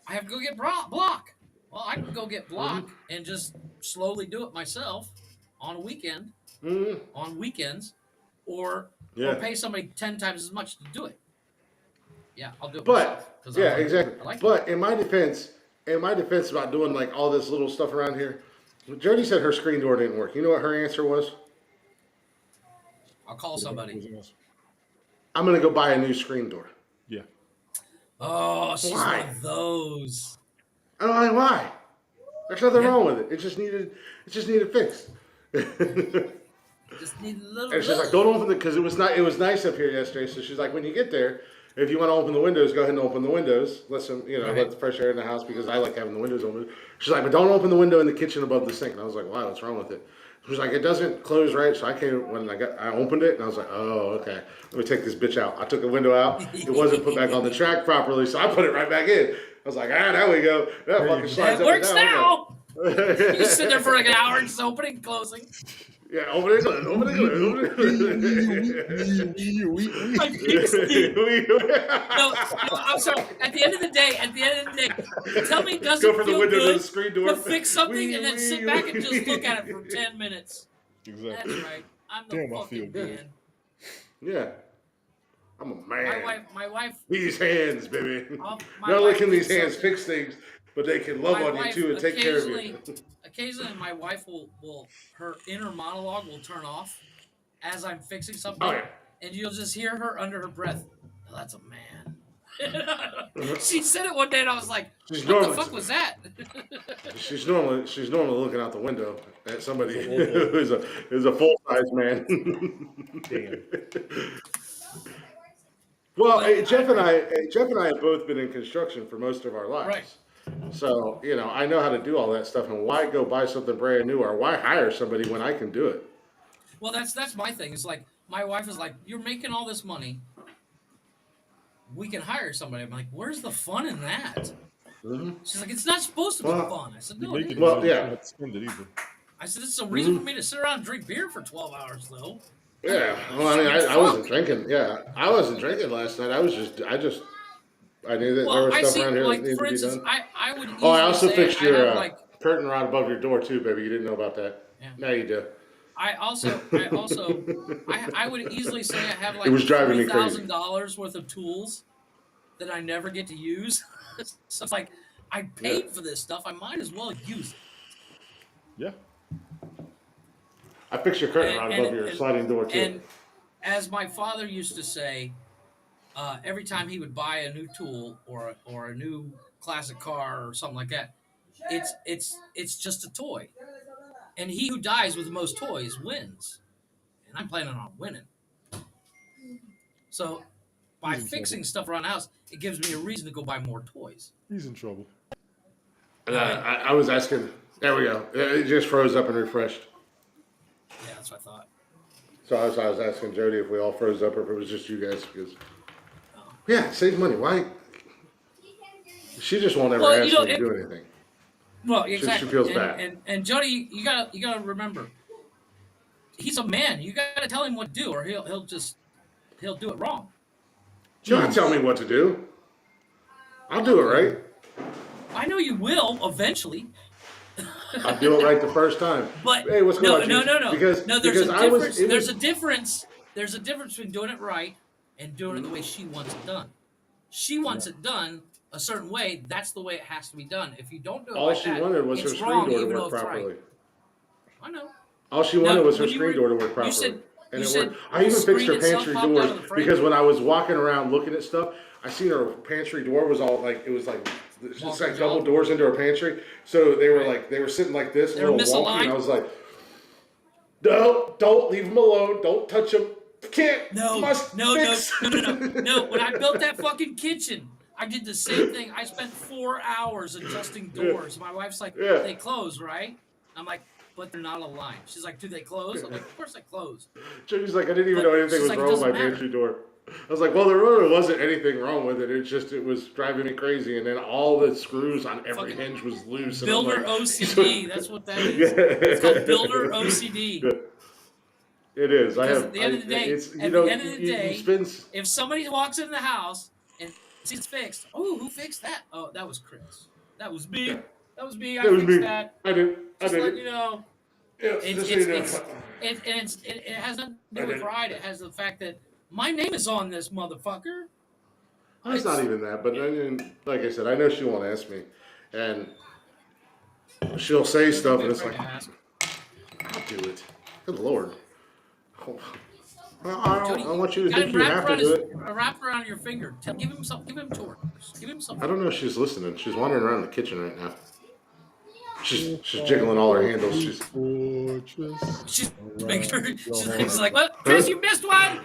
I have to go get block. Well, I can go get block and just slowly do it myself on a weekend, on weekends, or pay somebody 10 times as much to do it. Yeah, I'll do it myself. Exactly. But in my defense about doing like all this little stuff around here, Jody said her screen door didn't work. You know what her answer was? I'll call somebody. I'm going to go buy a new screen door. Yeah. Oh, she's one of those. I don't know why. There's nothing wrong with it. It just needed fixed. Just need a little. And she's like, don't open it because it was nice up here yesterday. So she's like, when you get there, if you want to open the windows, go ahead and open the windows. Let the fresh air in the house because I like having the windows open. She's like, but don't open the window in the kitchen above the sink. And I was like, wow, what's wrong with it? She was like, it doesn't close right. So I opened it and I was like, oh, okay. Let me take this bitch out. I took the window out. It wasn't put back on the track properly. So I put it right back in. I was like, there we go. That fucking slides up and down. It works now. You just sit there for like an hour and just opening and closing. Yeah, open it. I fixed it. No, I'm sorry. At the end of the day, tell me it doesn't go from feel the window good to the screen door to fix something and then sit back and just look at it for 10 minutes. Exactly. That's right. I'm the fucking man. Yeah. I'm a man. My wife. These hands, baby. Not only can these hands fix things, but they can love on you too and take care of you. Occasionally, my wife will her inner monologue will turn off as I'm fixing something, and you'll just hear her under her breath. Oh, that's a man. She said it one day, and I was like, "What the fuck was that?" She's normally looking out the window at somebody who's a full size man. Damn. Well, Jeff and I have both been in construction for most of our lives. Right. So, I know how to do all that stuff, and why go buy something brand new or why hire somebody when I can do it? Well, that's my thing. It's like, my wife is like, you're making all this money. We can hire somebody. I'm like, where's the fun in that? Mm-hmm. She's like, it's not supposed to be fun. I said, no, it is. Well, yeah. I said, it's a reason for me to sit around and drink beer for 12 hours, though. Yeah. Well, I mean, I wasn't drinking. Yeah. I wasn't drinking last night. I knew that there was stuff around here that needed to be done. I would I also fixed your curtain rod above your door too, baby. You didn't know about that. Yeah. Now you do. I would easily say I have like $3,000 worth of tools that I never get to use. So it's like I paid for this stuff. I might as well use it. Yeah. I fixed your curtain And rod and above your and, sliding door too. and as my father used to say, every time he would buy a new tool or a new classic car or something like that, it's just a toy, and he who dies with the most toys wins. And I'm planning on winning. So by He's in trouble. fixing stuff around the house, it gives me a reason to go buy more toys. He's in trouble. And I was asking. There we go. It just froze up and refreshed. Yeah, that's what I thought. So I was asking Jody if we all froze up or if it was just you guys because Oh. yeah, save money. Why? She just won't ever Well, ask me to do anything. Well, exactly. She feels bad. And Jody, you gotta remember, he's a man. You gotta tell him what to do, or he'll do it wrong. She'll not tell me what to do. I'll do it right. I know you will eventually. I'll do it right the first time. But hey, what's going on? No. Because There's a I difference. was. There's a difference. There's a difference between doing it right and doing it the way she wants it done. She wants it done a certain way. That's the way it has to be done. If you don't do it All like she that, wanted was her it's screen wrong, door to even though work it's properly. right. I know. All she wanted was her when you screen were- door to work properly. You said and it said worked. I the even fixed screen her itself pantry popped out doors of the frame? because when I was walking around looking at stuff, I seen her pantry door was all like it was like it's like double doors into her pantry. So they were like they were sitting like this, a They were little wonky. misaligned? And I was like, no, don't leave them alone. Don't touch them. Can't. No. Must fix. No. When I built that fucking kitchen, I did the same thing. I spent 4 hours adjusting doors. My wife's like, they close, right? I'm like, but they're not aligned. She's like, do they close? I'm like, of course they close. She's like, I didn't even know anything was like, wrong with my "Doesn't matter." pantry door. I was like, well, there really wasn't anything wrong with it. It was driving me crazy. And then all the screws on every Fucking hinge was loose. And Builder I'm like, OCD. That's what that is. It's called Builder OCD. It is. Because at the end of the day, if somebody walks in the house and sees it's fixed, oh, who fixed that? Oh, that was Chris. That was me. Yeah. That was me. I That was fixed me. that. I did. Just let you know. Yeah, It has nothing to do with pride. It has the fact that my name is on this motherfucker. It's not even that, but I mean, like I said, I know she won't ask me, and she'll say stuff, and it's like, I'll do it. Good Lord. I want you to think you have to do it. Wrap around your finger. Give him some. Give him tours. Give him something. I don't know if she's listening. She's wandering around the kitchen right now. She's jiggling all her handles. She's making sure. She's like, "What, Chris? You missed one."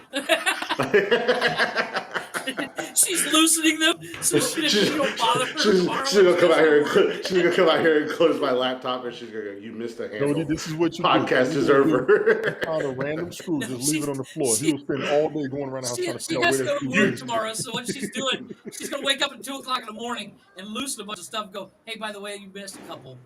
She's loosening them so she don't bother her. She's gonna come out here and she's gonna come out here and close my laptop, and she's gonna go, "You missed a handle." Jody, this is what you Podcast do. is over. Find a random screw, just leave it on the floor. He will spend all day going around the house trying to She figure out has to where go that to screw work is. tomorrow, so what she's doing, she's gonna wake up at 2:00 in the morning and loosen a bunch of stuff. And go, hey, by the way, you missed a couple.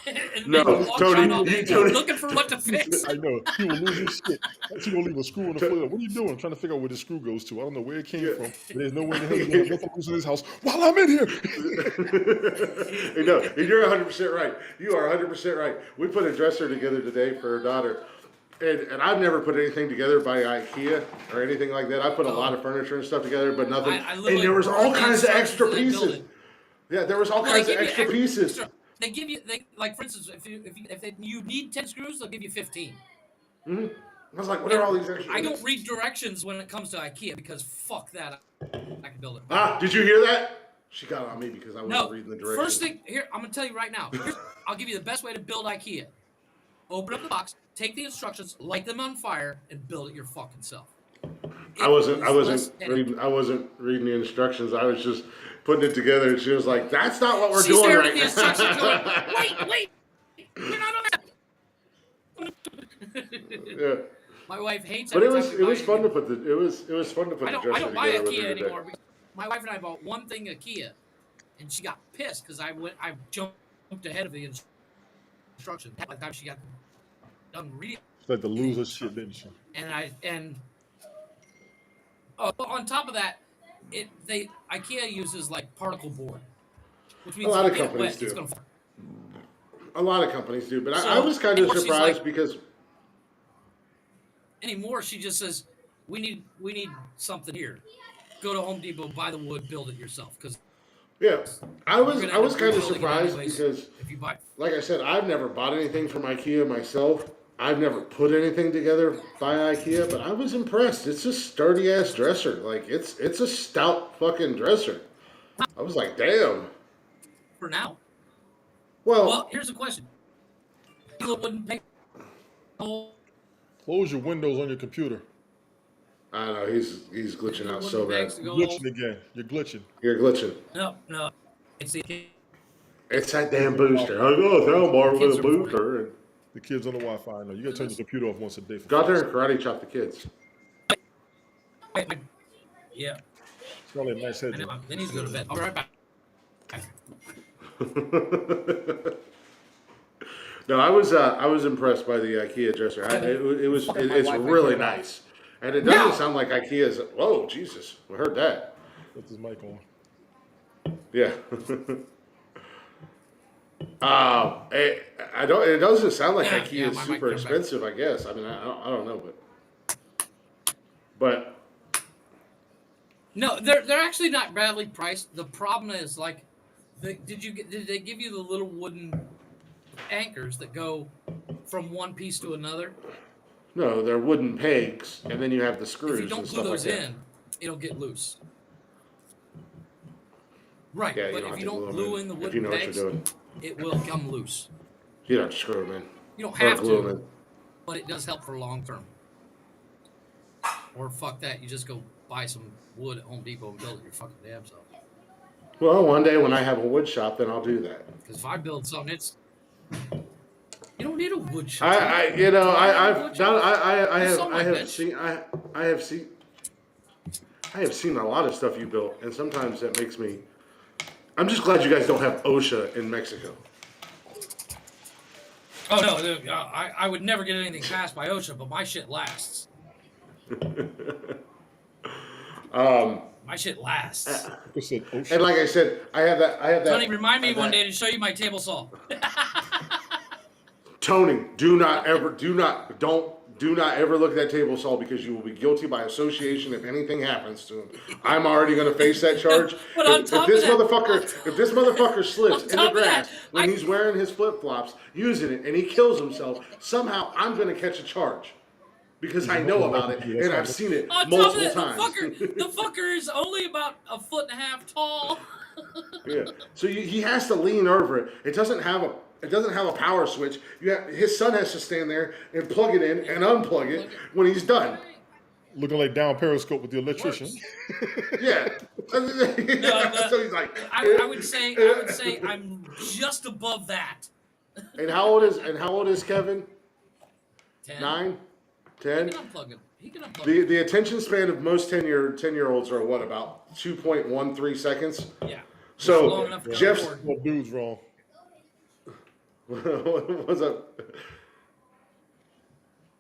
And No, then walk Tony, around all day Tony. looking for what to fix. I know. He will lose his shit. He's going to leave a screw on the floor. What are you doing? I'm trying to figure out where the screw goes to. I don't know where it came from. But there's no way in the hell you're going to get loose in his house while I'm in here. No, you're 100% right. You are 100% right. We put a dresser together today for her daughter. And I've never put anything together by IKEA or anything like that. I put a lot of furniture and stuff together, but nothing. And there was all kinds of extra pieces. Yeah, there was all kinds of extra pieces. They give you, like, for instance, if you need 10 screws, they'll give you 15. Mm-hmm. I was like, what are all these extra? I don't read directions when it comes to IKEA because fuck that. I can build it. Did you hear that? She got on me because I wasn't reading the directions. First thing, here, I'm going to tell you right now. I'll give you the best way to build IKEA. Open up the box, take the instructions, light them on fire, and build it your fucking self. I wasn't reading the instructions. I was just putting it together, and she was like, "That's not what we're doing right now." Wait, you're not on that. Yeah. My wife hates it. But it was fun to put the dresser together. I don't buy IKEA anymore. My wife and I bought one thing IKEA, and she got pissed because I jumped ahead of the instructions. By the time she got done reading, It's like the loser shit, didn't she? And on top of that, IKEA uses like particle board, which means a lot of companies do. A lot of companies do, but I was kind of surprised because anymore she just says we need something here. go to Home Depot, buy the wood, build it yourself. Because Yeah, I you're was gonna I end was up kind of rebuilding it surprised anyways because, if you buy. like I said, I've never bought anything from IKEA myself. I've never put anything together by IKEA, but I was impressed. It's a sturdy ass dresser. Like it's a stout fucking dresser. I was like, damn. For now. Well, Well, here's the question: People wouldn't pay. Close your windows on your computer. I don't know. He's glitching The out wooden so bad. pegs to You're go. glitching again. You're glitching. You're glitching. No, it's the It's that Kids damn on the booster. I Wi-Fi. go soundbar with kids a are before. booster. And The kids on the Wi-Fi. No, you gotta turn your computer off once a day for go out there fuck's and sake. karate chop the kids. Yeah, It's probably a nice I know. headset. They need to go to bed. I'll be right back. No, I was impressed by the IKEA dresser. It's really nice, and it doesn't sound like IKEA's. Whoa, Jesus! I heard that. Put this mic on. Yeah. I don't. It doesn't sound like IKEA Yeah, is my mic super turned back. expensive. I guess. I mean, I don't know, but No, they're actually not badly priced. The problem is like, did they give you the little wooden anchors that go from one piece to another? no, they're wooden pegs, and then you have the If screws you don't and glue stuff like those that. in, it'll get loose. Right, Yeah, but don't if have you to don't glue glue them in the if you wooden know what pegs, you're doing. it will come loose. You don't have to screw them in. You don't Or have glue them to, in. but it does help for long term. Or fuck that, you just go buy some wood at Home Depot and build it your fucking damn self. Well, one day when I have a wood shop, then I'll do that. Because if I build something, you don't need a wood shop. I've done. I have seen a lot of stuff you built, and sometimes that makes me. I'm just glad you guys don't have OSHA in Mexico. Oh no, I would never get anything passed by OSHA, but my shit lasts. My shit lasts. I said, oh And shit. like I said, I have that. Tony, remind me one day to show you my table saw. Tony, do not ever look at that table saw because you will be guilty by association if anything happens to him. I'm already going to face that charge. But on top of that- If this motherfucker slips in the top of grass that, when he's wearing his flip flops, using it, and he kills himself, somehow I'm going to catch a charge because I know about it and I've seen it On top of multiple that, times. the fucker is only about 1.5 feet tall. Yeah. So he has to lean over it. It doesn't have a power switch. His son has to stand there and plug it in and unplug it when he's done. Looking like down Periscope with the electrician. Yeah. No, So he's like, I would say I'm just above that. And how old is Kevin? 10. 9? He 10? can unplug it. He can unplug it. The attention span of most 10-year-olds are what, about 2.13 seconds? Yeah. So Long enough to go Jeff's forward. Well, dude's wrong. what's up?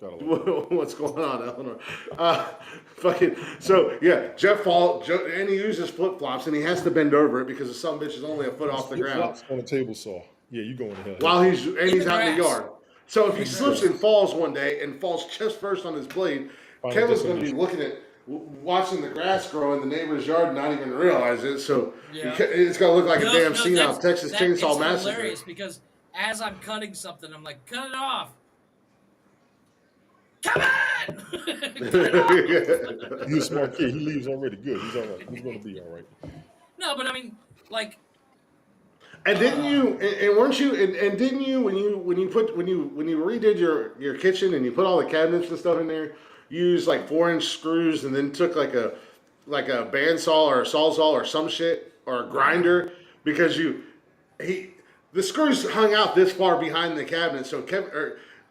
What's going on, Eleanor? So yeah, Jeff and he uses flip flops and he has to bend over it because the son of a bitch is only a foot off the ground Flip-flops on a table saw. Yeah, you going to hell. while he's out in the grass. yard. So if he slips and falls one day and falls chest first on his blade, Final Kevin's going to be destination. watching the grass grow in the neighbor's yard and not even realize it. So Yeah. it's going to look like a damn No, scene out of Texas Chainsaw it's Massacre. hilarious because as I'm cutting something, I'm like, cut it off. Come on! Cut it off. He's a smart kid. He leaves already. Good. He's all right. He's going to be all right. No, but I mean, like, And didn't you? And weren't you? And didn't you when you redid your kitchen and you put all the cabinets and stuff in there? You used like 4-inch screws and then took like a bandsaw or a sawzall or some shit or a grinder because the screws hung out this far behind the cabinet. So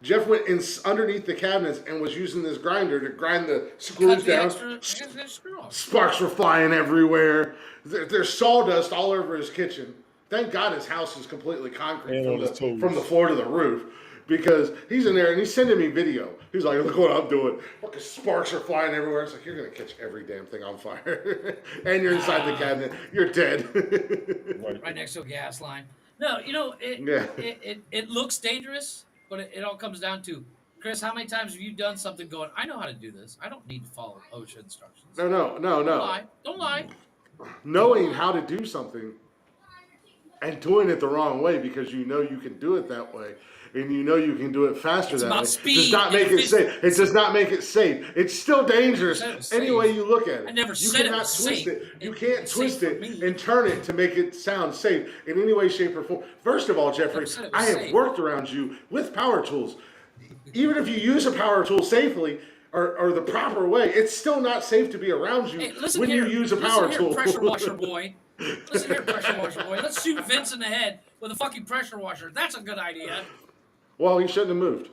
Jeff went underneath the cabinets and was using this grinder to grind the screws cut the down. extra screw off. Sparks were flying everywhere. There's sawdust all over his kitchen. Thank God his house is completely concrete And on his toes. from the floor to the roof. Because he's in there and he's sending me video. He's like, look what I'm doing. Fucking sparks are flying everywhere. It's like, you're going to catch every damn thing on fire. And you're inside the cabinet. You're dead. Right next to a gas line. No, Yeah. it looks dangerous, but it all comes down to Chris, how many times have you done something going, I know how to do this. I don't need to follow OSHA instructions. No. Don't lie. Don't lie. Knowing how to do something and doing it the wrong way because you know you can do it that way and you know you can do it faster that way speed does not make it safe. It does not make it safe. It's still dangerous any way you look at it. I never you said cannot it was twist safe. it. You can't twist it me. and turn it to make it sound safe in any way, shape, or form. First of all, Jeffrey, I have worked around you with power tools. Even if you use a power tool safely or the proper way, it's still not safe to be around you when you use a power tool. Pressure washer boy. Listen here, pressure washer boy. Let's shoot Vince in the head with a fucking pressure washer. That's a good idea. Well, he shouldn't have moved.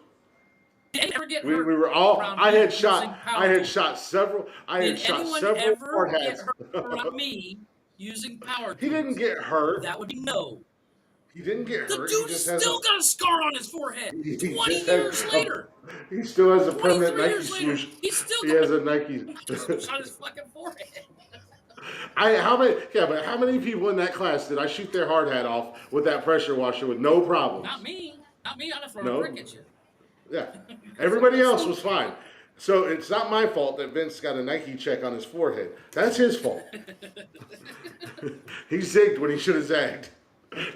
Did he ever get We hurt? were all. I had shot several. Did anyone ever hard get hats. hurt from me using power tools? He didn't get hurt. That would be no. He didn't get The hurt. dude still got a scar on his forehead. 20 years later. He still has a permanent Nike swoosh. He still has a Nike swoosh on his fucking forehead. How many people in that class did I shoot their hard hat off with that pressure washer with no problem? Not me. Not me. I'd have thrown a brick at you. Yeah. Everybody else was fine. So it's not my fault that Vince got a Nike check on his forehead. That's his fault. He zigged when he should have zagged.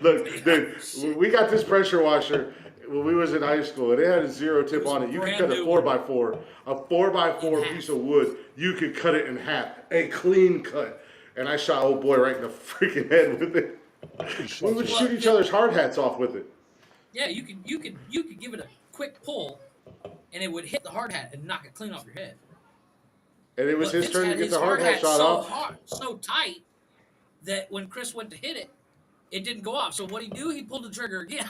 Look, dude, we got this pressure washer when we was in high school, and it had a zero tip on it. You could cut a 4x4, a 4x4 piece of wood. You could cut it in half, a clean cut. And I shot old boy right in the freaking head with it. We would shoot each other's hard hats off with it. Yeah, you could give it a quick pull, and it would hit the hard hat and knock it clean off your head. And it was his turn to get the hard hat shot off. So tight that when Chris went to hit it, it didn't go off. So what he do? He pulled the trigger again.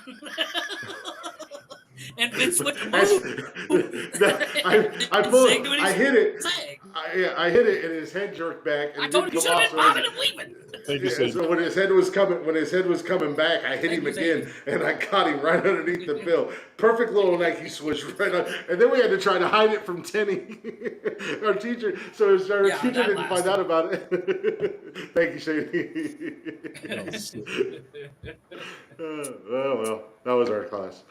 And Vince went to move. I hit it. I hit it, and his head jerked back. And I told him you should have been bobbing and weaving. So when his head was coming back, I hit him again, and I caught him right underneath the bill. Perfect little Nike swoosh right on. And then we had to try to hide it from Tenny, our teacher. So our teacher didn't find out about it. Thank you, Shane. Well, that was our class.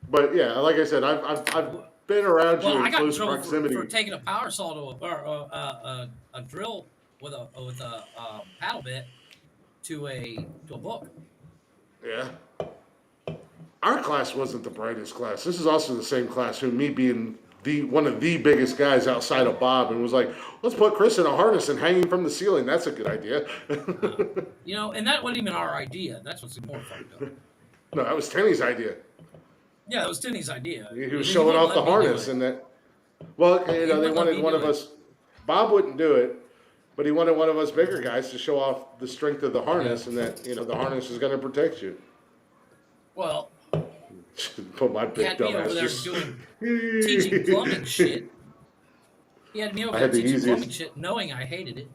But yeah, like I said, I've been around you in close proximity. For taking a power saw to a drill with a paddle bit to a book. Yeah. Our class wasn't the brightest class. This is also the same class who me being one of the biggest guys outside of Bob, and was like, let's put Chris in a harness and hang him from the ceiling. That's a good idea. And that wasn't even our idea. That's what's more fun though. No, that was Tenny's idea. Yeah, it was Tenny's idea. He was showing off the harness and that. Well, they wanted one of us. Bob wouldn't do it, but he wanted one of us bigger guys to show off the strength of the harness and that the harness is going to protect you. Well, put my big dumb ass just teaching plumbing shit. He had me over there teaching plumbing shit, knowing I hated it.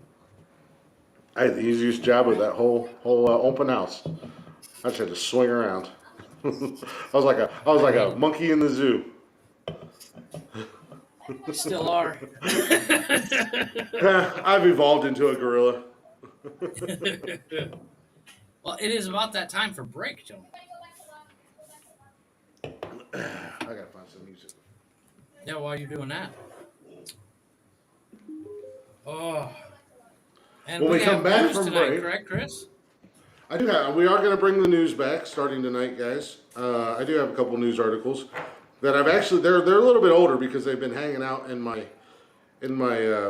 I had the easiest job of that whole open house. I just had to swing around. I was like a monkey in the zoo. Still are. I've evolved into a gorilla. Well, it is about that time for break, Joe. I gotta find some music. Yeah, while you're doing that. Oh. And when we come back from tonight, break, correct, Chris? I do have. We are going to bring the news back starting tonight, guys. I do have a couple news articles that I've actually. They're a little bit older because they've been hanging out in my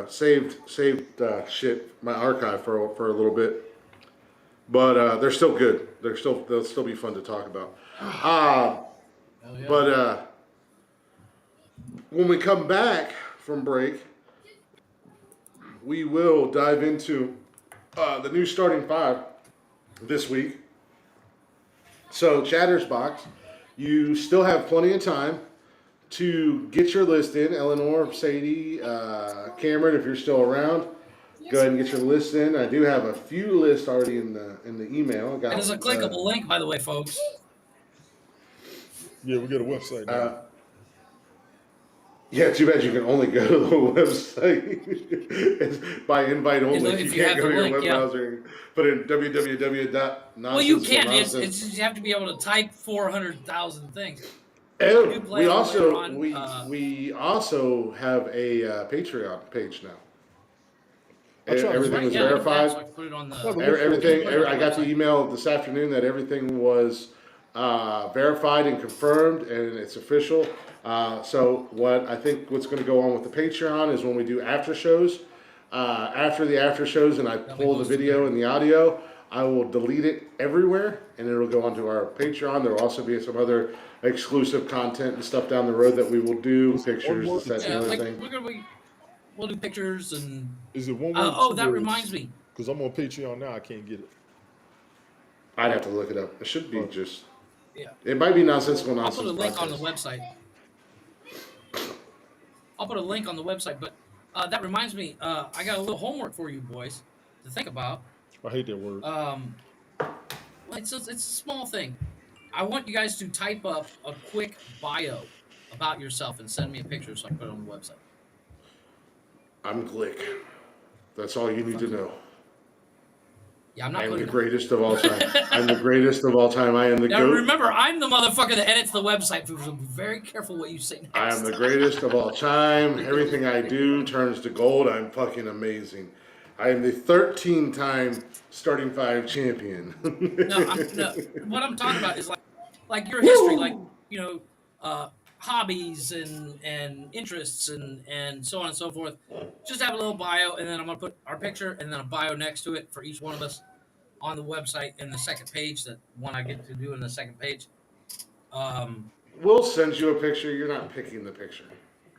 saved shit, my archive for a little bit. But they're still good. They'll still be fun to talk about. Yeah. But when we come back from break, we will dive into the new starting five this week. So, Chatter's Box, you still have plenty of time to get your list in. Eleanor, Sadie, Cameron, if you're still around, go ahead and get your list in. I do have a few lists already in the email. It is a clickable link, by the way, folks. Yeah, we got a website now. Yeah, too bad you can only go to the website. It's by invite only. You can't go to your web browser. Put in www.nonsensical. Well, you can't. You have to be able to type 400,000 things. Oh, play on later on. we also have a Patreon page now. I tried to That's look Everything right. was for Yeah, it. look at that. verified. So I can put it on I tried to the. look for it. You can Everything. put it on I the got the website. email this afternoon that everything was verified and confirmed, and it's official. So what's going to go on with the Patreon is when we do after shows. After the after shows, and I That'll be pull the posted video there. and the audio, I will delete it everywhere, and it'll go onto our Patreon. There will also be some other exclusive content and stuff down the road that we will do, Is it one pictures, word this, or that, and two the Yeah, other words? like thing. we'll do pictures and. Is it one word or Oh, two that words? reminds me. Because I'm on Patreon now. I can't get it. I'd have to look it up. It should be Uh, just. Yeah, It might be Nonsensical I'll put a Nonsense link on the podcast. website. I'll put a link on the website. But that reminds me. I got a little homework for you boys to think about. I hate that word. Well, it's a small thing. I want you guys to type up a quick bio about yourself and send me a picture so I can put it on the website. I'm Glick. That's all you need to Fuck you. know. Yeah, I'm I not am the putting greatest of all time. I'm the greatest of all time. I am the Now GOAT. remember, I'm the motherfucker that edits the website. So be very careful what you say I am next. the greatest of all time. Everything I do turns to gold. I'm fucking amazing. I am the 13-time starting five champion. No. What I'm talking about is like your history, like Woo! you know, hobbies and interests and so on and so forth. Just have a little bio, and then I'm gonna put our picture and then a bio next to it for each one of us on the website in the second page. That one I get to do in the second page. Um, We'll send you a picture. You're not picking the picture.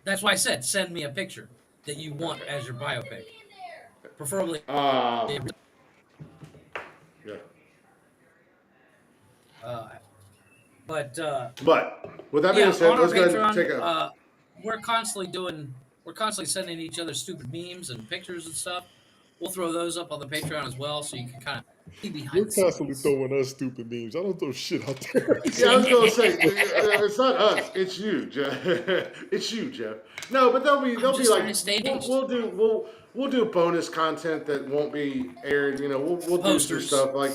that's why I said send me a picture that you want as your biopic, preferably. Um, yeah. Uh, but But with that being yeah, said, on our let's go ahead and take Patreon, a. we're constantly sending each other stupid memes and pictures and stuff. We'll throw those up on the Patreon as well, so you can kind of see You're behind the constantly scenes. throwing us stupid memes. I don't throw shit out there. Yeah, I was gonna say it's not us. It's you, Jeff. It's you, Jeff. No, but I'm they'll be just like trying to stay we'll, engaged. we'll do we'll we'll do bonus content that won't be aired. We'll do some Posters. stuff like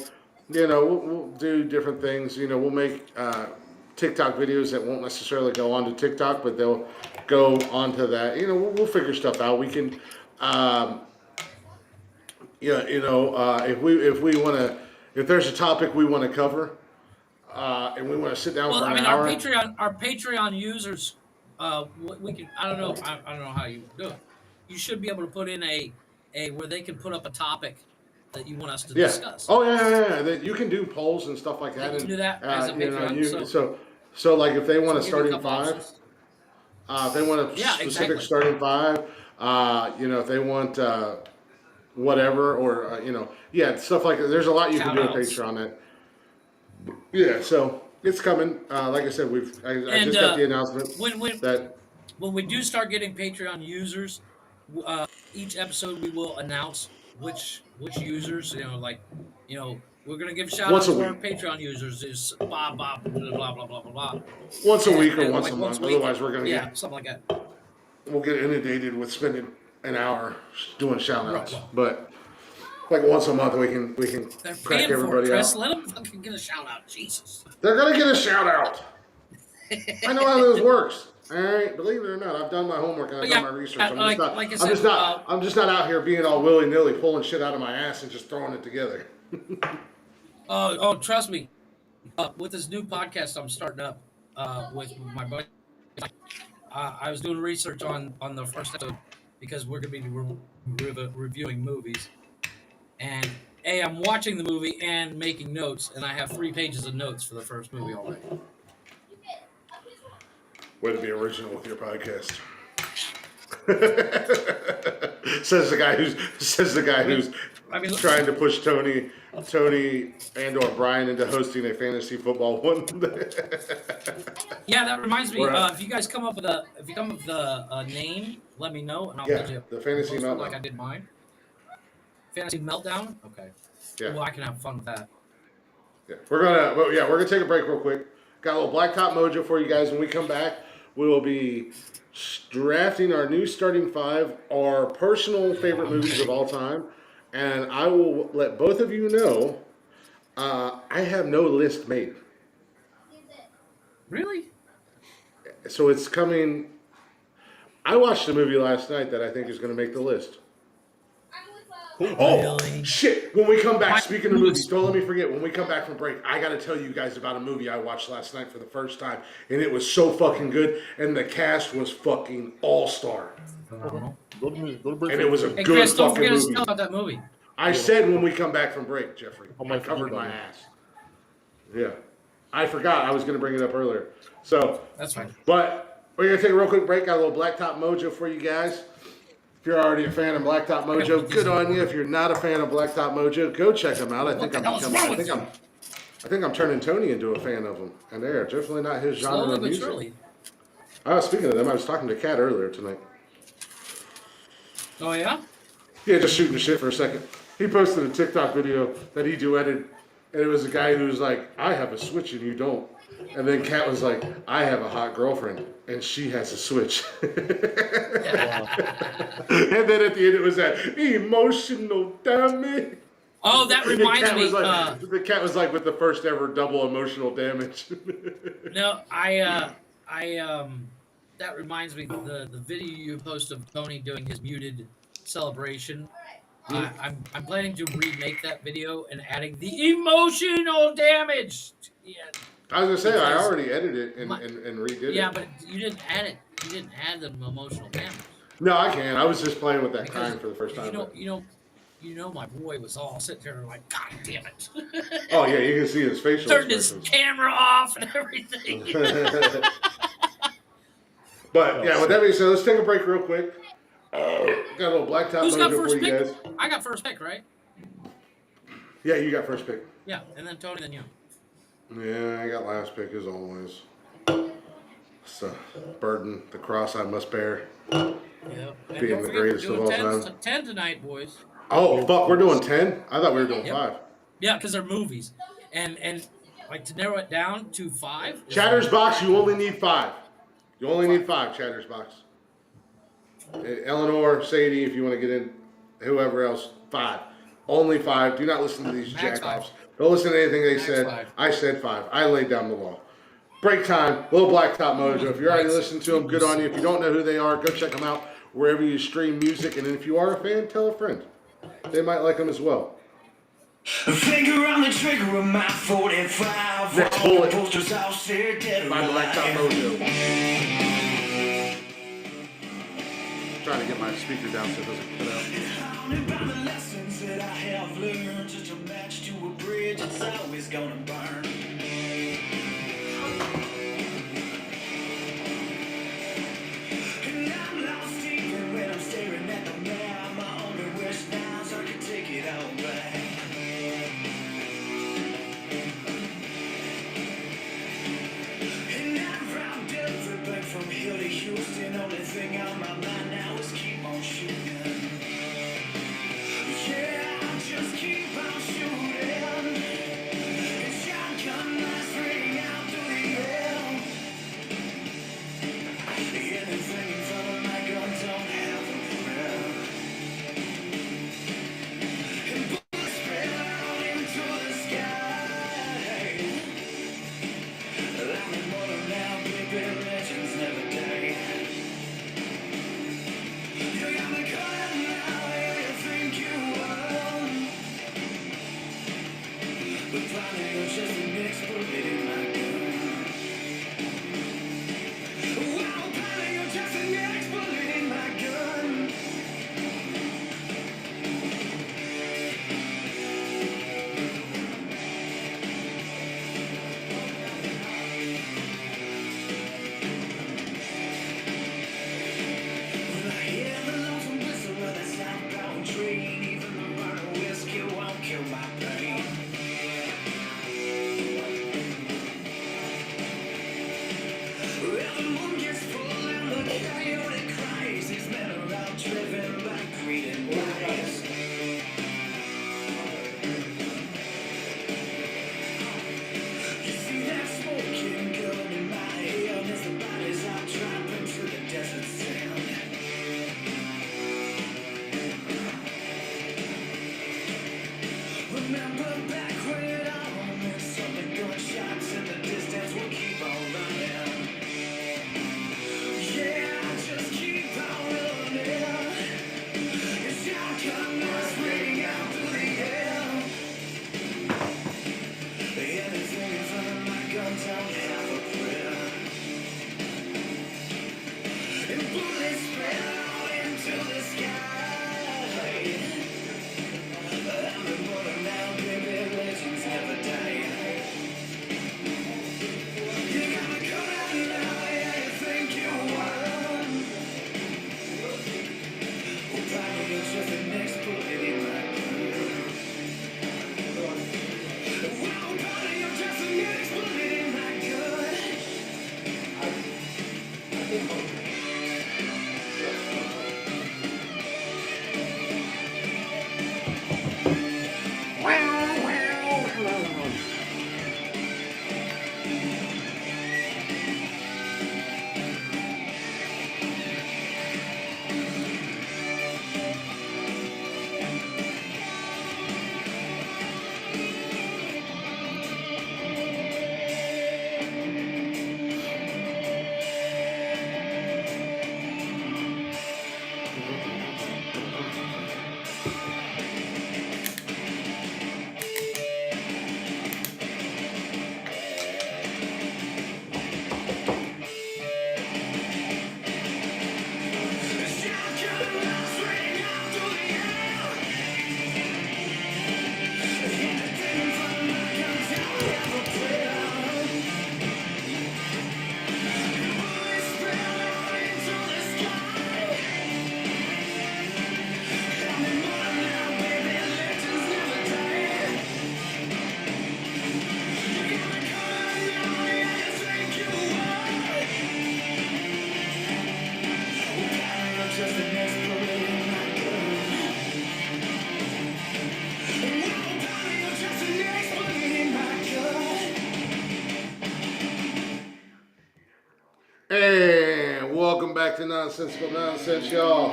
we'll do different things. We'll make TikTok videos that won't necessarily go onto TikTok, but they'll go onto that. We'll figure stuff out. We can. Um, if we want to, if there's a topic we want to cover, and we want to sit down Well, for I an mean, hour. Our Patreon users, we can. I don't know. I don't know how you do it. You should be able to put in a where they can put up a topic that you want us to Yeah. discuss. Oh yeah. You can do polls and stuff like They that, can and do that as a Patreon. so like if they want So a we'll give you a starting couple five, options. if they want a Yeah, specific exactly. starting five, if they want whatever or yeah, stuff like that. There's a lot you can Shout do with outs. Patreon. Yeah, so it's coming. Like I said, I And just got the announcement when that when we do start getting Patreon users, each episode we will announce which users. We're gonna give shout once outs a to our week, Patreon users. Is blah blah blah blah blah blah blah blah. once a week or And once like a once month. a week, Otherwise, yeah, something like that. we'll get inundated with spending an hour doing shout Right. outs. Well, But like once a month, we can they're crack paying for it, everybody Chris. out. Let them fucking get a shout out. Jesus. They're gonna get a shout out. I know how this works. All right, believe it or not, I've done my homework and I've But done yeah, my research. like I said, I'm just not out here being all willy nilly pulling shit out of my ass and just throwing it together. trust me. With this new podcast I'm starting up with my buddy, I was doing research on the first episode because we're going to be reviewing movies. And I'm watching the movie and making notes, and I have 3 pages of notes for the first movie already. Way to be original with your podcast. says the guy who's I mean, trying to push Tony and or Brian into hosting a fantasy football one. yeah, that reminds me. Right. If you guys come up with a name, let me know, and I'll Yeah, build you the a fantasy poster like meltdown. I did mine. Fantasy meltdown. Okay. Yeah. Well, I can have fun with that. Yeah, we're gonna take a break real quick. Got a little blacktop mojo for you guys. When we come back, we will be drafting our new starting five, our personal favorite movies of all time, and I will let both of you know. I have no list made. Really? So it's coming. I watched a movie last night that I think is going to make the list. Oh, shit. When we come back, speaking of movies, don't let me forget, when we come back from break, I got to tell you guys about a movie I watched last night for the first time, and it was so fucking good, and the cast was fucking all-star. Go to break. And it was a good Chris, don't fucking forget us movie. about that movie. I said when we come back from break, Jeffrey. I covered my forget ass. Yeah. I forgot I was going to bring it up earlier. So, That's fine. but we're going to take a real quick break. Got a little Blacktop Mojo for you guys. If you're already a fan of Blacktop Mojo, good on you. If you're not a fan of Blacktop Mojo, go check them out. I think I'm turning Tony into a fan of them, and they're definitely not his genre Slowly of but music. surely. Speaking of them, I was talking to Kat earlier tonight. Oh yeah? Yeah, just shooting the shit for a second. He posted a TikTok video that he duetted, and it was a guy who was like, "I have a Switch and you don't." And then Kat was like, "I have a hot girlfriend and she has a Switch." And then at the end it was that emotional damage. Oh, that reminds me. The cat was like with the first ever double emotional damage. No, that reminds me the video you post of Tony doing his muted celebration. I'm planning to remake that video and adding the emotional damage. Yeah, I was gonna say I already edited it and redid it. Yeah, but you didn't add it. You didn't add the emotional damage. No, I can't. I was just playing with that kind for the first time. You know, my boy was all sitting there like, God damn it! Oh yeah, you can see his facial Turned his camera off and everything. But yeah, with that being said, let's take a break real quick. Got a little Blacktop Who's got Mojo first for you pick? guys. I got first pick, right? Yeah, you got first pick. Yeah, and then Tony, then you. Yeah, I got last pick as always. It's a burden, the cross I must bear. Yeah. Being the greatest of all time. 10 tonight, boys. Oh, fuck, we're doing 10? I thought we were doing 5. Yeah, because they're movies. And like to narrow it down to 5. Chatter's Box, you only need 5. You only need 5, Chatter's Box. Eleanor, Sadie, if you want to get in, whoever else, 5. Only 5. Do not listen to these jackoffs. Don't listen to anything they said. 5. I said 5. I laid down the law. Break time, little Blacktop Mojo. If you're already listening to them, good on you. If you don't know who they are, go check them out wherever you stream music. And if you are a fan, tell a friend. They might like them as well. Finger on the trigger of my 45. Next bullet posters all said dead by Blacktop Mojo. Trying to get my speaker down so it doesn't cut out. Haunted by the lessons that I have learned. Just a match to a bridge, it's always gonna burn. And I'm lost even when I'm staring at the map. My only wish now is I could take it all back. And I've robbed every bank from here to Houston. Only thing on my mind now is keep on shooting. Yeah, I'll just keep on shooting. And shotgun lights ring out through the air. Anything in front of my gun don't have a prayer. And bullets spit out into the sky. I'm immortal now, baby, legends never die. You got me caught now, yeah, you think you won. But finally you're just an expert in my gun. Wow, finally you're just an expert in my gun. When I hear the lonesome whistle of that southbound train, even the burn of whiskey won't kill my pain. Well, the moon gets full and the coyote cries. These men are out driven by greed and lies. You see that smoking gun in my hand as the bodies are dropping to the desert sand. Remember back when it all meant something, gunshots in the distance will keep on running. And welcome back to Nonsensical Nonsense, y'all.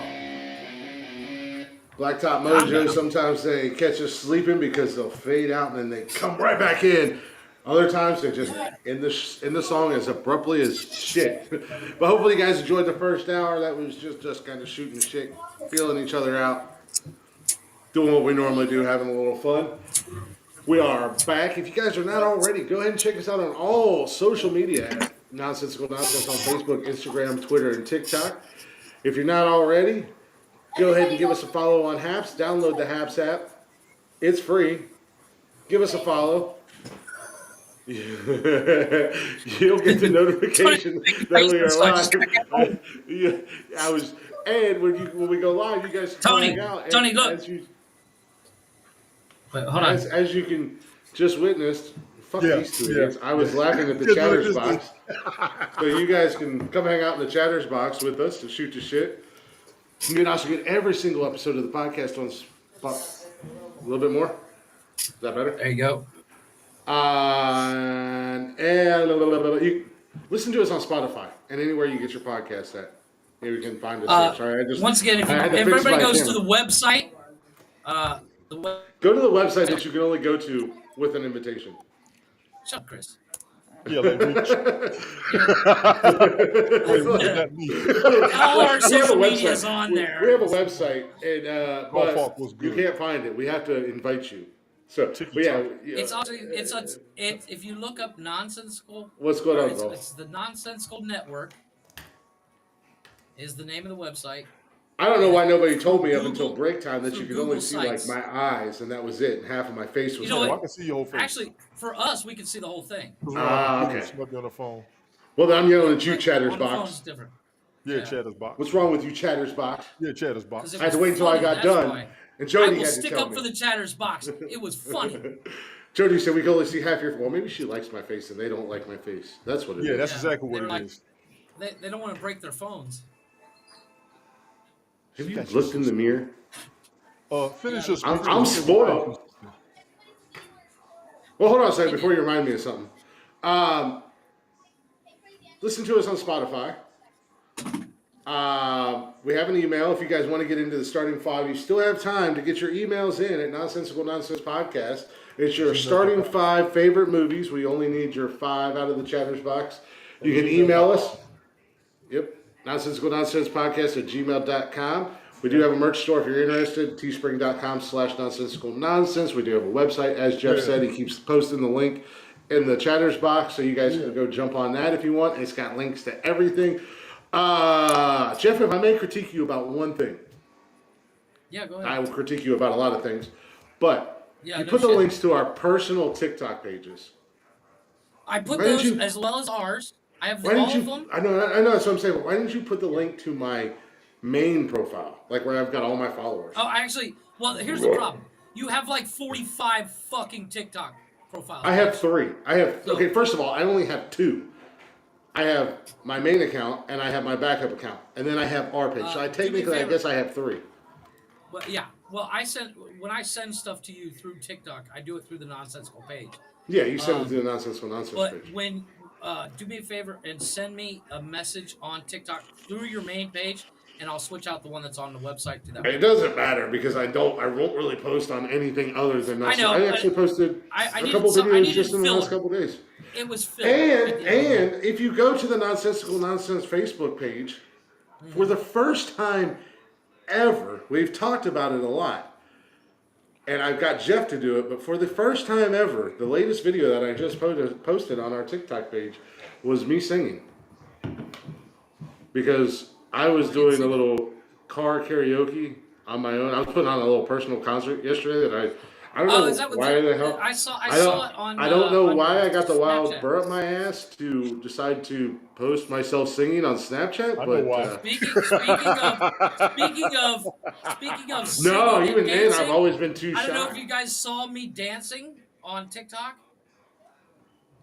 Blacktop Mojo, sometimes they catch us sleeping because they'll fade out and then they come right back in. Other times they're just in the song as abruptly as shit. But hopefully you guys enjoyed the first hour. That was just kind of shooting shit, feeling each other out, doing what we normally do, having a little fun. We are back. If you guys are not already, go ahead and check us out on all social media at Nonsensical Nonsense on Facebook, Instagram, Twitter, and TikTok. If you're not already, go ahead and give us a follow on Haps. Download the Haps app. It's free. Give us a follow. You'll get the notification that we are live. And when we go live, you guys can hang out. Tony, look. Wait, hold on. As you can just witness, these two idiots. I was laughing at the chatters box. So you guys can come hang out in the chatters box with us to shoot the shit. You can also get every single episode of the podcast on a little bit more. Is that better? There you go. And you listen to us on Spotify and anywhere you get your podcast at. Here you can find us. Sorry, once again, if everybody goes to the website, go to the website that you can only go to with an invitation. Shut up, Chris. Yeah, like all our social media is on there. We have a website, and but you can't find it. We have to invite you. So, but yeah, if you look up Nonsensical. What's going on, it's the Nonsensical Network. Is the name of the website. I don't know why nobody told me up until break time that you could only see like my eyes, and that was it. And half of my face was. I can see your whole face. Actually, for us, we can see the whole thing. Okay. On the phone. Well, then I'm yelling at you, Chatters Box. Phone's different. Yeah, Chatters Box. What's wrong with you, Chatters Box? Yeah, Chatters Box. I had to wait until I got done. And Jody had to stick up for the Chatters Box. It was funny. Jody said we can only see half your. Well, maybe she likes my face and they don't like my face. That's what it is. Yeah, that's exactly what it is. They don't want to break their phones. Have you looked in the mirror? Finish your speech. I'm spoiled. Well, hold on a second before you remind me of something. Listen to us on Spotify. We have an email. If you guys want to get into the starting five, you still have time to get your emails in at Nonsensical Nonsense Podcast. It's your starting 5 favorite movies. We only need your 5 out of the chatters box. You can email us. Yep. Nonsensical Nonsense Podcast at gmail.com. We do have a merch store if you're interested. teespring.com/nonsensical nonsense. We do have a website. As Jeff said, he keeps posting the link in the chatters box, so you guys can go jump on that if you want. It's got links to everything. Jeff, if I may critique you about one thing. Yeah, go ahead. I will critique you about a lot of things. But you put the links to our personal TikTok pages. I put those as well as ours. I have all of them. I know that's what I'm saying. But why didn't you put the link to my main profile, like where I've got all my followers? Oh, actually, well, here's the problem. You have like 45 fucking TikTok profiles. I have 3. Okay, first of all, I only have 2. I have my main account and I have my backup account, and then I have our page. So I guess I have 3. Well, yeah. Well, when I send stuff to you through TikTok, I do it through the Nonsensical page. Yeah, you send it to the Nonsensical Nonsense page. But when do me a favor and send me a message on TikTok through your main page, and I'll switch out the one that's on the website to that. It doesn't matter because I won't really post on anything other than that. I know. I actually posted a couple videos just in the last couple days. It was filled. And if you go to the Nonsensical Nonsense Facebook page, for the first time ever, we've talked about it a lot, and I've got Jeff to do it, but for the first time ever, the latest video that I just posted on our TikTok page was me singing. Because I was doing a little car karaoke on my own. I was putting on a little personal concert yesterday that I don't know why the hell. I saw it on. I don't know why I got the wild burr up my ass to decide to post myself singing on Snapchat. I know why. Speaking of no, even dancing, then I've always been too shy. I don't know if you guys saw me dancing on TikTok.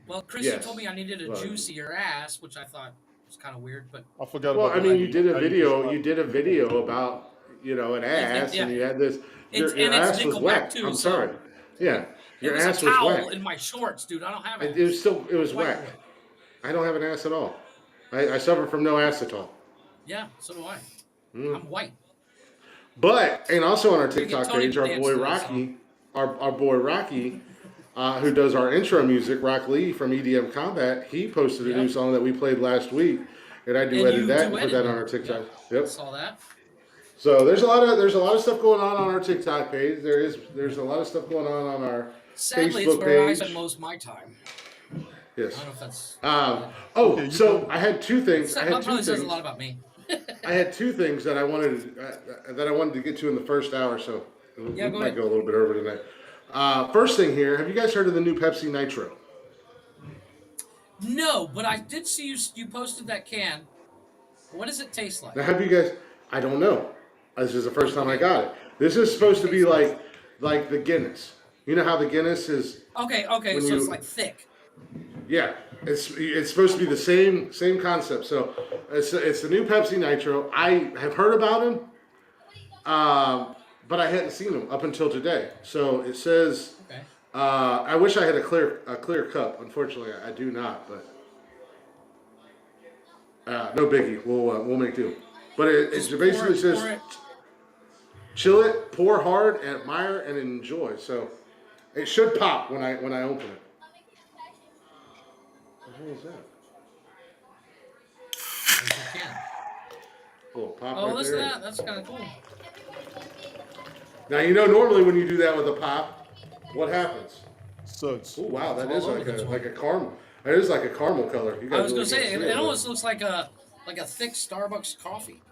Well, Chrissy told me I needed a juicier ass, which I thought was kind of weird, but I forgot. Well, I mean, you did a video. You did a video about an ass, and you had this. Your ass was wet. I'm sorry. Yeah, your ass was wet. It was a towel in my shorts, dude. I don't have it. It was wet. I don't have an ass at all. I suffer from no acetol. Yeah, so do I. Mm. I'm white. But and also on our We're gonna get TikTok Tony page, to our dance boy to that song. Rocky, our boy Rocky, who does our intro music, Rock Lee from EDM Combat, he posted a new Yep. song that we played last week, and I And duetted you that and put that duetted on it. our TikTok. Yep. I Yep. saw that. So there's a lot of stuff going on our TikTok page. There's a lot of stuff going on our Sadly, it's Facebook where I spend page. most of my time. I Yes. don't know if that's Um, good. Okay, oh, you so know, I had two things. I had That two probably says a things. lot about me. I had two things that I wanted to get to in the first hour. So Yeah, we go might ahead. go a little bit over tonight. First thing here. Have you guys heard of the new Pepsi Nitro? No, but I did see you posted that can. What does it taste like? Now, have you guys? I don't know. This is the first time I Okay. got it. This is Have supposed you to be tasted it? like the Guinness. You know how the Guinness is Okay, when so it's you like thick. yeah, it's supposed to be the same concept. So it's the new Pepsi Nitro. I have heard about him, but I hadn't seen him up until today. So it says Okay. I wish I had a clear cup. Unfortunately, I do not. But no biggie. We'll make do. But Just it basically pour says it. chill it, pour hard, admire, and enjoy. So it should pop when I open it. What the hell is that? There's your can. A little pop Oh, right listen to there. that. That's kind of cool. Now normally when you do that with a pop, what happens? sucks. Oh wow, that It's is all over this like one. a caramel. That is like a caramel color. You I guys was really gonna can't say see it it, but almost looks like a thick Starbucks coffee.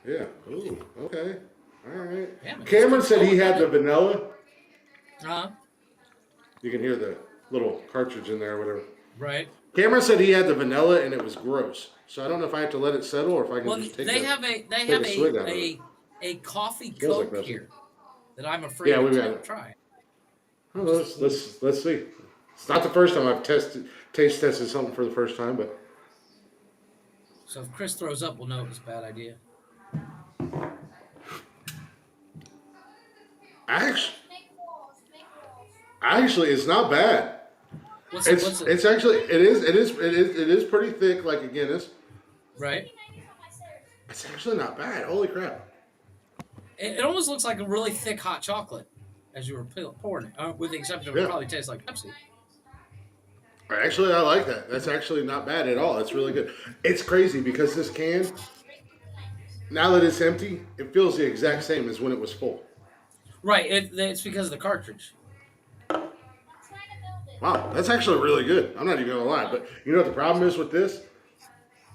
yeah. Ooh, okay. All right. Damn it. Cameron Just keep said he going, had the doesn't it? vanilla. Uh-huh. You can hear the little cartridge in there, or whatever. Right. Cameron said he had the vanilla and it was gross. So I don't know if I have to let it settle or if I can Well, just take they a have a they take have a swig out of it. a coffee Smells like Coke Pepsi. here that I'm afraid Yeah, to we got it. try. Oh, let's see. It's not the first time I've taste tested something for the first time, but So if Chris throws up, we'll know it was a bad idea. actually, actually it's not bad. What's it? It's actually it is pretty thick like a Guinness. Right. It's actually not bad. Holy crap! It almost looks like a really thick hot chocolate as you were pouring it, with the exception of it Yeah. probably tastes like Pepsi. Actually, I like that. That's actually not bad at all. It's really good. It's crazy because this can, now that it's empty, it feels the exact same as when it was full. Right. It's because of the cartridge. Wow, that's actually really good. I'm not even gonna lie, but you know what the problem is with this?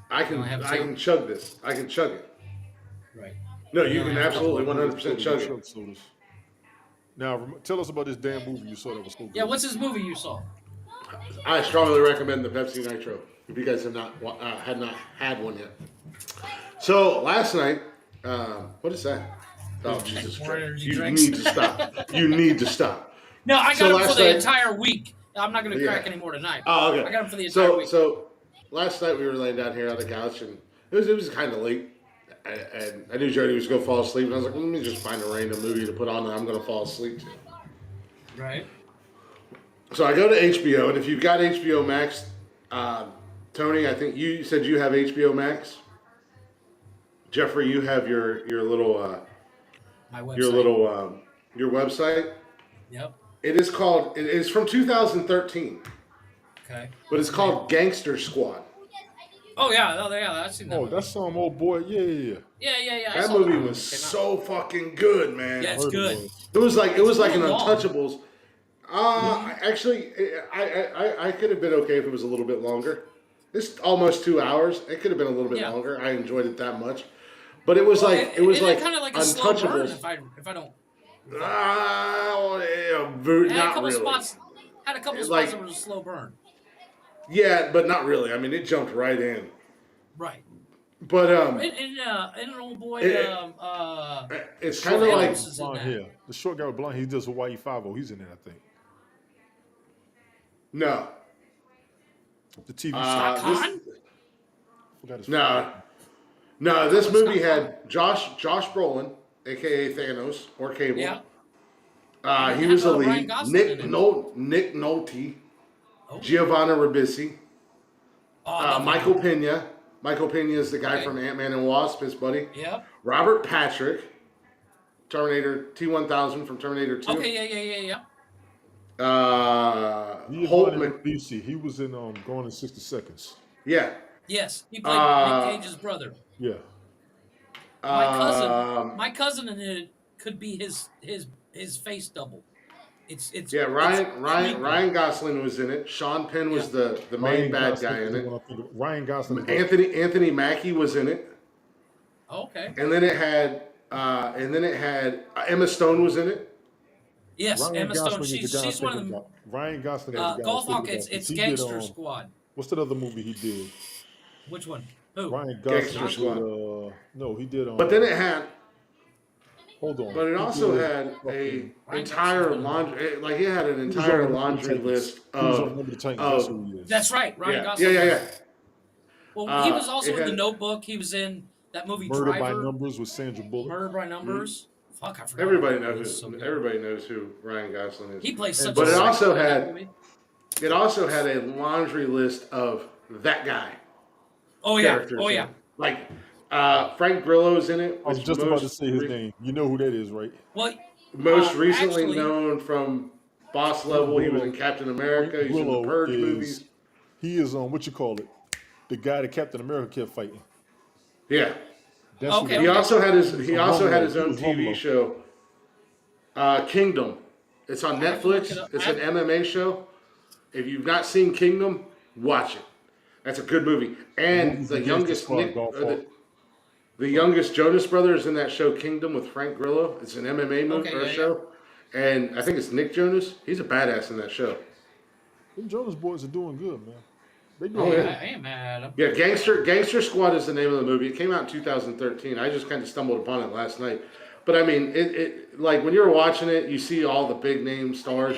You only have I two. can chug this. I can chug it. Right. No, You you only can have absolutely Like 100% chug it. chug sodas. Now, tell us about this damn movie you saw that was so good. Yeah. What's this movie you saw? I strongly recommend the Pepsi Nitro if you guys have not had not had one yet. So last night, what is that? Oh Jesus More Christ! energy You drinks. need to stop. You need to stop. No, I got So them for last the night- entire week. I'm not going to Yeah. crack any more tonight. Oh, okay. I got them for the entire So week. so last night we were laying down here on the couch and it was kind of late. And I knew Jody was going to fall asleep, and I was like, well, let me just find a random movie to put on that I'm going to fall asleep to. Right. So I go to HBO, and if you've got HBO Max, Tony, I think you said you have HBO Max. Jeffrey, you have your little My website. your website. Yep. It is called. It is from 2013, Okay. but it's called Gangster Squad. Oh yeah. I've seen that. Oh, movie. that's some old boy. Yeah. Yeah. I That saw movie when was it came out. so fucking good, man. Yeah, it's Heard it good. was. It was like an a little long. Untouchables. Actually, I could have been okay if it was a little bit longer. It's almost 2 hours. It could have been a little bit Yeah. longer. I enjoyed it that much, but it was like kind of like a slow burn. Untouchables. If I don't, Yeah, it had a not couple really. spots. Had a couple It's spots like- that was a slow burn. Yeah, but not really. I mean, it jumped right in. Right. But And an old boy. it's kind of Short like hair. Is in Blonde that. hair. The short guy with blonde hair, he does Hawaii 5-0. He's in there, I think. no. The TV show. Khan? Forgot his No. This movie Scott had Josh Brolin, aka Thanos or Cable. Yeah. He It was had, the Ryan lead. Gosling in it. Nick Nolte, Oh. Giovanna Ribisi, Oh, I love Michael him. Pena, Michael Pena is the guy from Ant-Man and Wasp, his buddy. Yep. Robert Patrick, Terminator T-1000 from Terminator 2. Okay, yeah. Holt Giovanni Ribisi, he was in Gone in 60 Seconds. Yeah. Yes, he played Nick Cage's brother. Yeah. My cousin in it could be his face double. It's Ryan Gosling was in it. Sean Penn was the main bad guy in it. Ryan Gosling. Anthony Mackie was in it. Okay. And then it had Emma Stone was in it. Yes, Ryan Emma Stone. Gosling she's one of them. Ryan Gosling. Golf Hawk. It's Gangster Squad. What's that other movie he did? Which one? Who? Ryan Gosling. Gangster Squad. No, he did. But then it had. Hold on. But it also had a entire laundry. Like it had an entire laundry list of. That's right, Ryan Gosling. Yeah. Well, he was also in The Notebook. He was in that movie Murder Driver. by Numbers with Sandra Bullock. Murder by Numbers. Mm-hmm. Fuck, I forgot. Everybody knows who Ryan Gosling is. He plays such. But it also had a laundry list of that guy. Oh yeah. Like Frank Grillo's in it. I was just about to say his name. You know who that is, right? Well, most recently known from Boss Level, he was in Captain America. He's in the Purge movies. He is on what you call it, the guy that Captain America kept fighting. Yeah. Okay. He also had his own TV show, Kingdom. It's on Netflix. It's an MMA show. If you've not seen Kingdom, watch it. That's a good movie. And the youngest Jonas brother is in that show Kingdom with Frank Grillo. It's an MMA movie show. And I think it's Nick Jonas. He's a badass in that show. Them Jonas boys are doing good, man. They doing good. I ain't mad at them. Yeah, Gangster Squad is the name of the movie. It came out in 2013. I just kind of stumbled upon it last night. But I mean, it like when you're watching it, you see all the big name stars,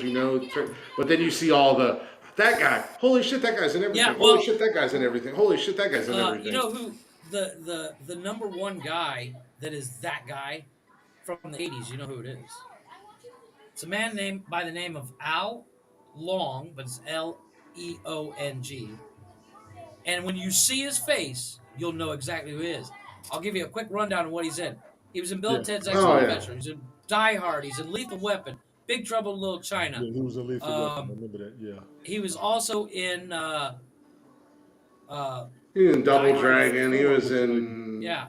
but then you see all that guy. Holy shit, that guy's in everything. Yeah, well, holy shit, that guy's in everything. Holy shit, that guy's in everything. You know who the number one guy that is that guy from the 80s? You know who it is? It's a man named by the name of Al Long, but it's Leong. And when you see his face, you'll know exactly who he is. I'll give you a quick rundown of what he's in. He was in Bill and Ted's Excellent Adventure. He's in Die Hard. He's in Lethal Weapon. Big Trouble in Little China. Yeah, he was in Lethal Weapon. I remember that. Yeah. He was also in. He was in Double Dragon. He was in. Yeah.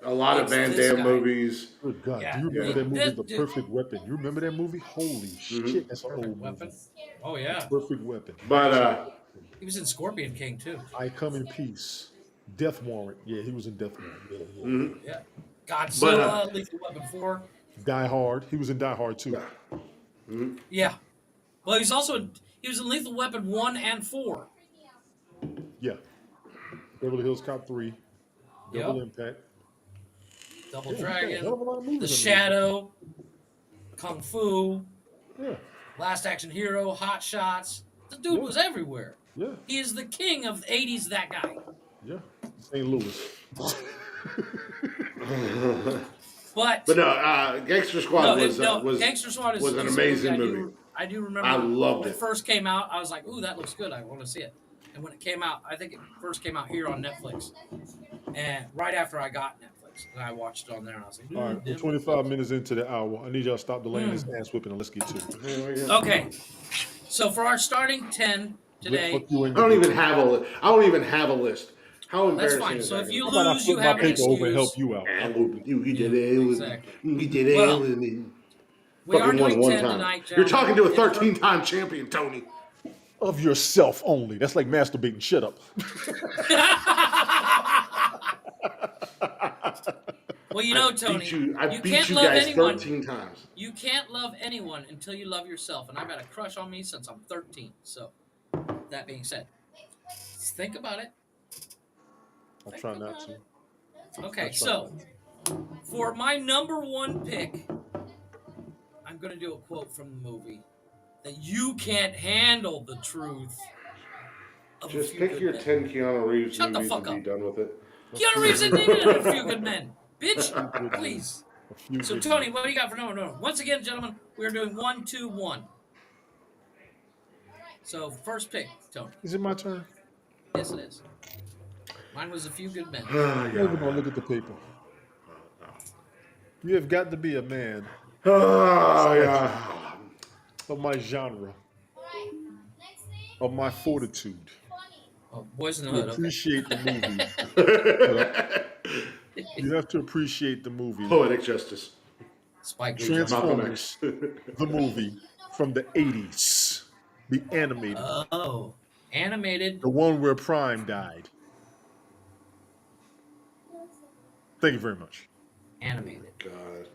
A lot of Van Damme movies. Good God. Do you remember that movie, The Perfect Weapon? You remember that movie? Holy shit, that's an old Weapon. movie. Oh, yeah. The Perfect Weapon. But he was in Scorpion King, too. I Come in Peace. Death Warrant. Yeah, he was in Death Warrant. Mm-hmm. Yeah. Godzilla, Lethal Weapon 4. Die Hard. He was in Die Hard, too. Mm-hmm. Yeah. Well, he was in Lethal Weapon 1 and 4. Yeah. Beverly Hills Cop 3. Double Impact. Double Dragon, The Shadow, Kung Fu, Last Action Hero, Hot Shots. The dude was everywhere. Yeah. He is the king of the 80s, that guy. Yeah. St. Louis. But no, Gangster Squad Gangster Squad was an amazing movie. I do remember I loved when it first came out, I was like, ooh, that looks good. I want to see it. And when it came out, I think it first came out here on Netflix. And right after I got Netflix. And I watched it on there, and I was like, all right, we're 25 minutes into the hour. I need y'all to stop delaying this ass whipping and let's get to it. Okay. So for our starting 10 today. I don't even have a list. How embarrassing. That's fine. Is so that if you lose, you have an excuse. Over and help you out. You did it. Exactly. You did it. Well, we are doing 10 tonight, You're talking to a 13-time champion, Tony. Of yourself only. That's like masturbating. Shut up. Well, you know, Tony, I beat you guys 13 times. You can't love anyone until you love yourself, and I've had a crush on me since I'm 13. So, that being said, think about it. I'll try not to. Okay, so for my number one pick, I'm going to do a quote from the movie that you can't handle the truth. Just pick your 10 Keanu Reeves Shut movies the fuck and be up. done with it. Keanu Reeves isn't in A Few Good Men. Bitch, please. So, Tony, what do you got for number one? Once again, gentlemen, we're doing 1, 2, 1. So, first pick, Tony. Is it my turn? Yes, it is. Mine was A Few Good Men. Oh, I'm not even gonna look at the paper. You have got to be a man Oh, yeah. of my genre, of my fortitude, Oh, Boys in the to Hood. Okay. appreciate the movie. Hold up. You have to appreciate the movie Poetic justice. Spike Lee joint. Malcolm Transformers, X. the movie from the 80s, the animated, Oh, animated. the one where Prime died. Thank you very much. Animated. God.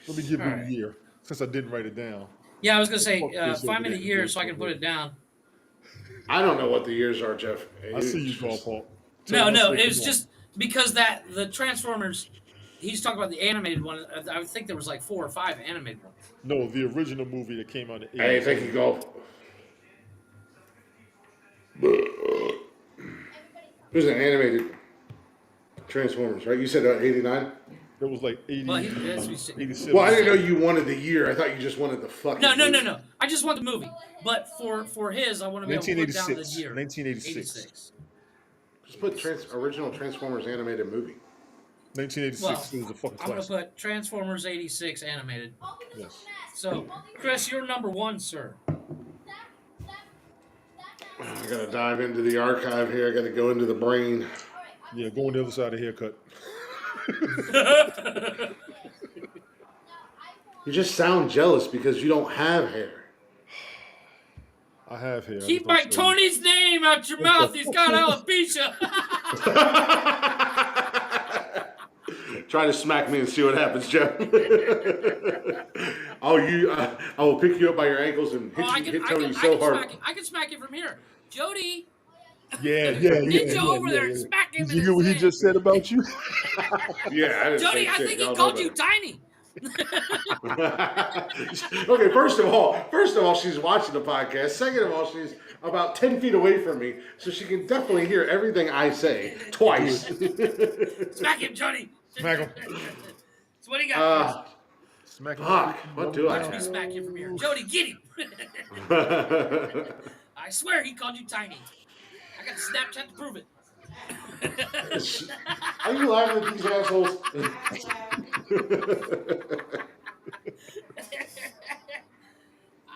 Let me give All you the right. year, since I didn't write it down. Yeah, I was gonna say, Fuck this find over me the there and year go so I can put somewhere. it down. I don't know what the years are, Jeff. I see you, It's Paul just- Paul. Tell No, him I no, said it come was on. just because that the Transformers. He's talking about the animated one. I think there was like 4 or 5 animated ones. No, the original movie that came out in the Hey, 80s. thank you, Golf. Who's an animated Transformers, right? You said 89? It was like 80, Well, as we said, 87. Well, I didn't know you wanted the year. I thought you just wanted the fucking no. movie. I just want the movie, but for his, I want to be able to put down the 1986. year. 1986. 86. Just put original Transformers animated movie. 1986 Well, is a fucking I'm gonna classic. put Transformers 86 animated. Yes. So, Chris, you're number 1, sir. I gotta dive into the archive here. I gotta go into the brain. Yeah, go on the other side of the haircut. You just sound jealous because you don't have hair. I have hair. I Keep just don't my show you. Tony's name out your mouth. He's got alopecia. Try to smack me and see what happens, Jeff. I will pick you up by your ankles and hit Tony so hard. I can smack you from here. Jody, Yeah. get you over there and smack him Did in you hear what he his just said about you? Yeah, I didn't Jody, say I shit. think he Y'all called know you tiny. Okay, first of all, she's watching the podcast. Second of all, she's about 10 feet away from me, so she can definitely hear everything I say twice. Smack him, Jody. Smack him. So what do you got, Smack him. Fuck, what do I Chris? Watch me have? smack you from here. Jody, get him. I swear he called you tiny. I got the Snapchat to prove it. Are you laughing at these assholes?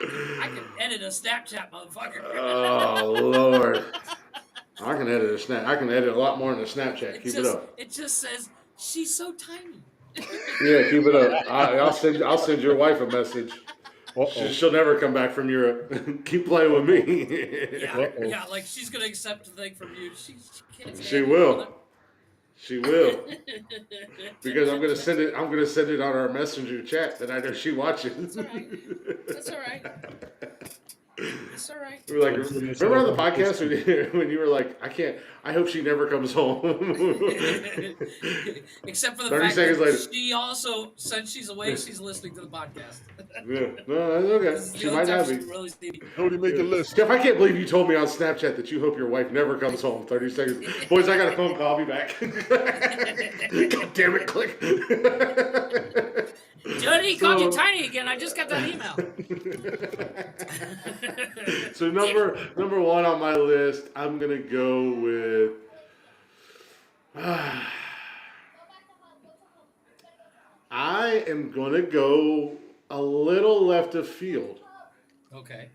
I can edit a Snapchat, motherfucker. Oh Lord! I can edit a snap. I can edit a lot more than a Snapchat. Keep it up. It just says she's so tiny. Yeah, keep it up. I'll send your wife a message. Uh-oh. She'll never come back from Europe. Keep playing with me. Yeah, like she's gonna accept a thing from you. She can't. She will. She will. Because I'm gonna send it. I'm gonna send it on our messenger chat that I know she watches. That's all right. It's all right. We were like, remember on the podcast when you were like, I hope she never comes home. Except for the 30 fact seconds that later. she also, since she's away, she's listening to the podcast. Yeah, no, that's okay. This is She the might only not time be. she really see me. Jody, make a list. Jeff, I can't believe you told me on Snapchat that you hope your wife never comes home. 30 seconds. Boys, I got a phone call. I'll be back. God damn it, click. Jody called you tiny again. I just got that email. So number one on my list, I'm gonna go with. I am gonna go a little left of field, Okay.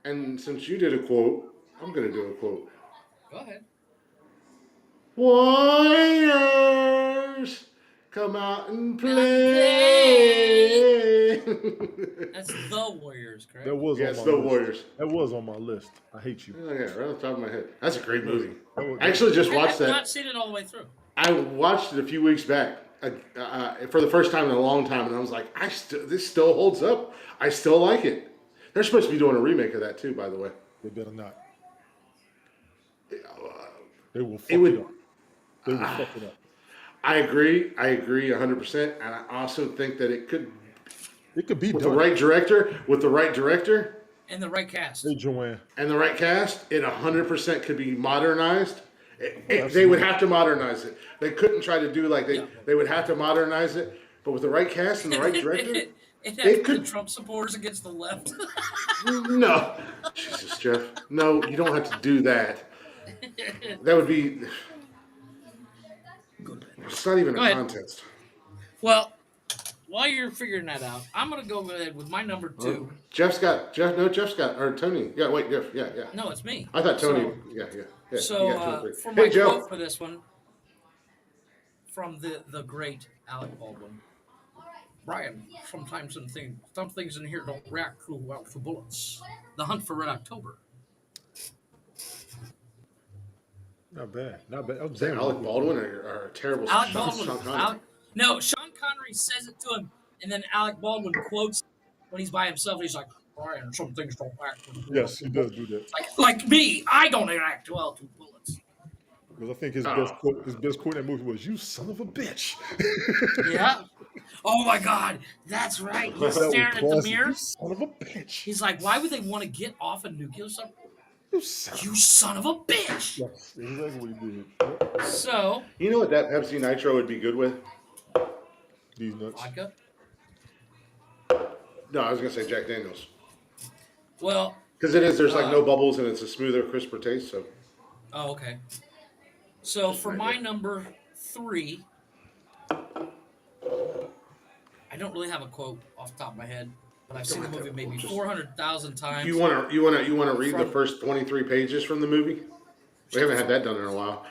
and since you did a quote, I'm gonna do a quote. Go ahead. Warriors, come out and play. That's the Warriors, correct? That was Yes, on my the list. Warriors. That was on my list. I hate you. Oh, yeah, right on the top of my head. That's a great movie. That was- I actually just I've watched that. not seen it all the way through. I watched it a few weeks back for the first time in a long time, and I was like, this still holds up. I still like it. They're supposed to be doing a remake of that too, by the way. They better not. They will fuck It would- it up. They will fuck it up. I agree 100%, and I also think that it could, It could be with done. the right director, And the right cast. Hey, Joanne. and the right cast, it 100% could be modernized. They would have to modernize it. They couldn't try to do like they would have to modernize it, but with the right cast and the right director, It It had the could. Trump supporters against the left. No. Jesus, Jeff. No, you don't have to do that. That would be. It's not even a Go ahead. contest. Well, while you're figuring that out, I'm gonna go ahead with my number 2. Jeff's got Jeff. No, Jeff's got or Tony. Yeah, wait, Jeff. Yeah, yeah. No, it's me. I thought Tony. So, Yeah. You so got two and three. for Hey, my Joe. quote for this one, from the great Alec Baldwin. Brian, sometimes some things in here don't react too well to bullets. The Hunt for Red October. Not bad. Not bad. Oh, Is that damn. Alec Baldwin or a terrible Alec Sean Baldwin. Connery? No, Sean Connery says it to him, and then Alec Baldwin quotes when he's by himself. He's like, Brian, some things don't react to bullets. Yes, he does do that. Like me, I don't react well to bullets. Because I think his best quote in that movie was, "You son of a bitch." Yeah. Oh my God, that's right. He's That was staring at the classic. mirror. You son of a bitch. He's like, why would they want to get off a nuclear submarine? You You son of a bitch. Yes, exactly what he did. Yep. So, You know what that Pepsi Nitro would be good with? These nuts. vodka. No, I was gonna say Jack Daniels Well, because there's like no bubbles and it's a smoother, crisper taste. So oh, okay. So Just for an my idea. number 3, I don't really have a quote off the top of my head, but I've seen the have to movie have a maybe quote, just- 400,000 times. you wanna read the From- first 23 pages from the movie? We haven't had that done in a while.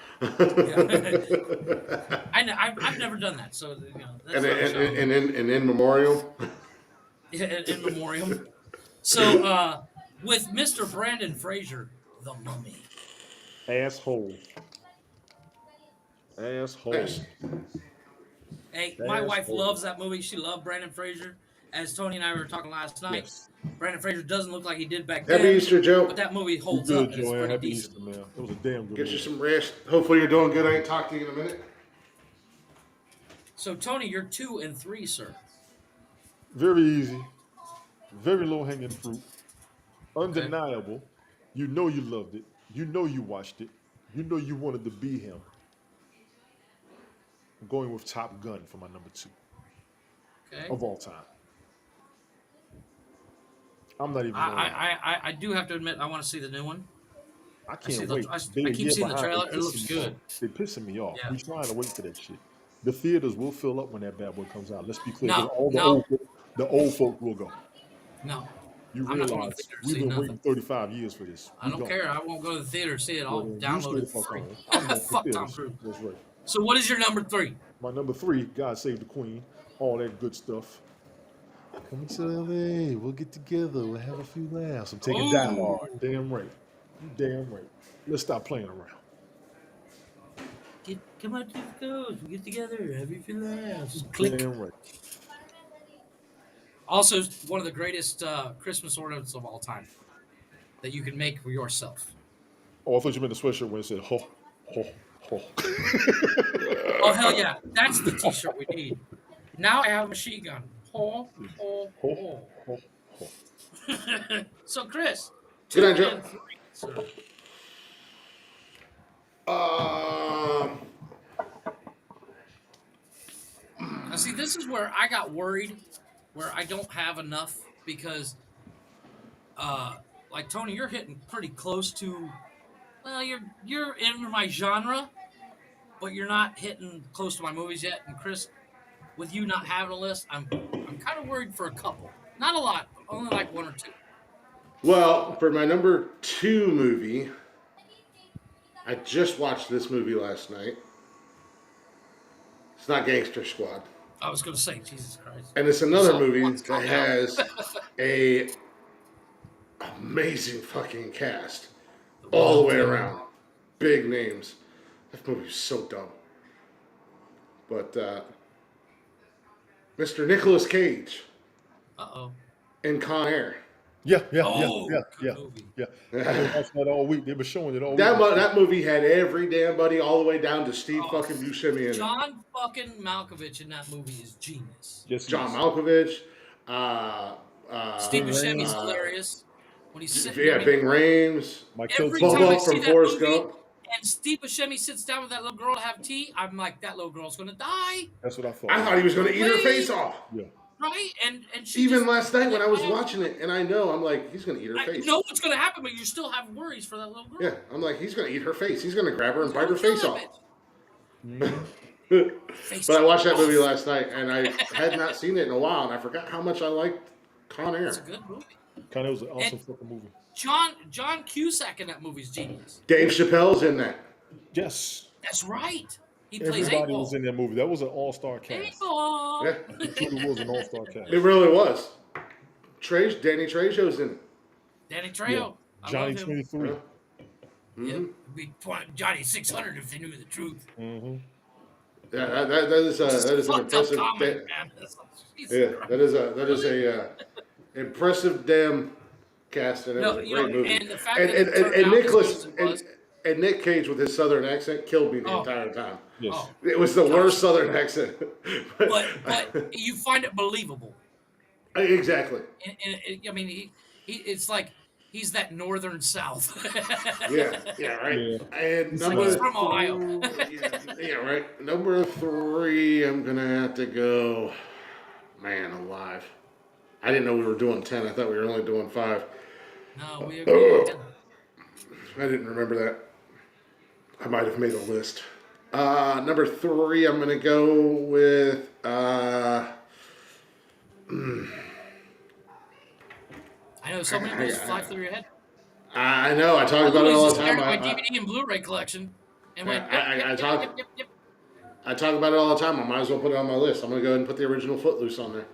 I've never done that, so that's and, not a shock. and in memoriam. in memoriam. So with Mr. Brandon Fraser, The Mummy. Asshole. Asshole. Nice. Hey, my wife Asshole. loves that movie. She loved Brandon Fraser. As Tony and I were talking last night, Yes. Brandon Fraser doesn't look like he did back Happy then. Easter, Joe. But that movie You holds good, up. And it's Joanne. pretty Happy decent. Easter, man. It was a damn good Get you movie. some rest. Hopefully you're doing good. I ain't talked to you in a minute. So Tony, you're 2 and 3, sir. Very easy. Very low hanging fruit. Undeniable. You know you loved it. You know you watched it. You know you wanted to be him. I'm going with Top Gun for my number 2 Okay. of all time. I'm not even. I do have to admit I want to see the new one. I see can't the- wait. I They a keep year seeing the behind. trailer. They It looks pissing me good. off. They're pissing me off. Yeah. We're trying to wait for that shit. The theaters will fill up when that bad boy comes out. Let's be clear. No, 'Cause all no. the old folk will go. No, You I'm not going to realize the theater to we've see been nothing. waiting 35 years for this. I don't care. I won't go to the theater to see it. I'll Well, then you download stay it the for fuck free. home. I'm going to Fuck Tom theaters. Cruise. That's right. So what is your number 3? My number 3, God Save the Queen, all that good stuff. Come to LA, we'll get together, we'll have a few laughs. I'm taking Ooh. dialogue. Damn right. You damn right. Let's stop playing around. Come out to the coast. We get together. Have you feel laughs. Click. Damn right. Also, one of the greatest Christmas ornaments of all time that you can make for yourself. Oh, I thought you meant the sweatshirt when it said ho, ho, ho. Oh hell yeah, that's the T-shirt we need. Now I have a machine gun. Ho, ho, Ho, ho. ho, ho. So Chris, Good 2 night, Joe. and 3, sir. Now see, this is where I got worried, where I don't have enough because, like Tony, you're hitting pretty close to. Well, you're in my genre, but you're not hitting close to my movies yet. And Chris, with you not having a list, I'm kind of worried for a couple. Not a lot, but only like 1 or 2. Well, for my number 2 movie, I just watched this movie last night. It's not Gangster Squad. I was gonna say, Jesus Christ. And it's another So, movie once that calm down. has a amazing fucking cast all the way around. Big names. That movie's so dumb. But Mr. Nicolas Cage Uh-oh. in Con Air. Yeah. Oh, good movie. I've been watching that all week. They've been showing it all That week. that movie had every damn buddy all the way down to Steve fucking Buscemi in it. John fucking Malkovich in that movie is genius. Yes, John yes. Malkovich. Steve Buscemi's uh, hilarious. When he's sitting Yeah, there. Bing Rames. Mike Every Kilton. time I Bubba see from that Forrest movie, Gump. and Steve Buscemi sits down with that little girl to have tea, I'm like, that little girl's gonna die. That's what I thought. I thought he was going to eat her Wait. face off. Yeah. right? And she Even just, last night and when then I was I was watching it, and I know I'm like, he's gonna eat her I face. know what's going to happen, but you still have worries for that little girl. Yeah, I'm like, he's gonna eat her face. He's gonna grab her and He's bite going her to kill face that off. bitch. Face But I watched that movie off. last night, and I had not seen it in a while, and I forgot how much I liked Con It's a Air. good movie. Kind of was an And awesome fucking movie. John Cusack in that movie is genius. Dave Chappelle's in that. Yes, That's right. He plays eight everybody was ball. in that movie. That was an all-star Eight cast. ball. Yeah, It truly was an all-star it cast. really was. Danny Trejo's in it. Danny Yeah, Trejo. I love Johnny him. 23. Yeah. Yep. It'd be Johnny 600 if they knew the truth. Mm-hmm. Yeah, that is an Fucked up impressive. comedy, man. Jesus Yeah, Christ. that is a impressive damn cast, and it was No, a great movie. and the fact And that and, it and, turned and out as good Nicholas as it was. and Nick Cage with his southern accent killed me the Oh, entire time. Yes. oh, It was the gosh. worst southern accent. But you find it believable. Exactly. I mean, it's like he's that northern South. Yeah, right. Yeah. And It's like number he's from Ohio. yeah, right. Number 3, I'm gonna have to go. Man, alive. I didn't know we were doing 10. I thought we were only doing 5. No, we agreed. I didn't remember that. I might have made a list. Number 3, I'm gonna go with. I know so many movies fly through your head. I know. I talk I about it literally all just the stared time. at my DVD and Blu-ray collection and went, I talk. yep. I talk about it all the time. I might as well put it on my list. I'm gonna go ahead and put the original Footloose on there.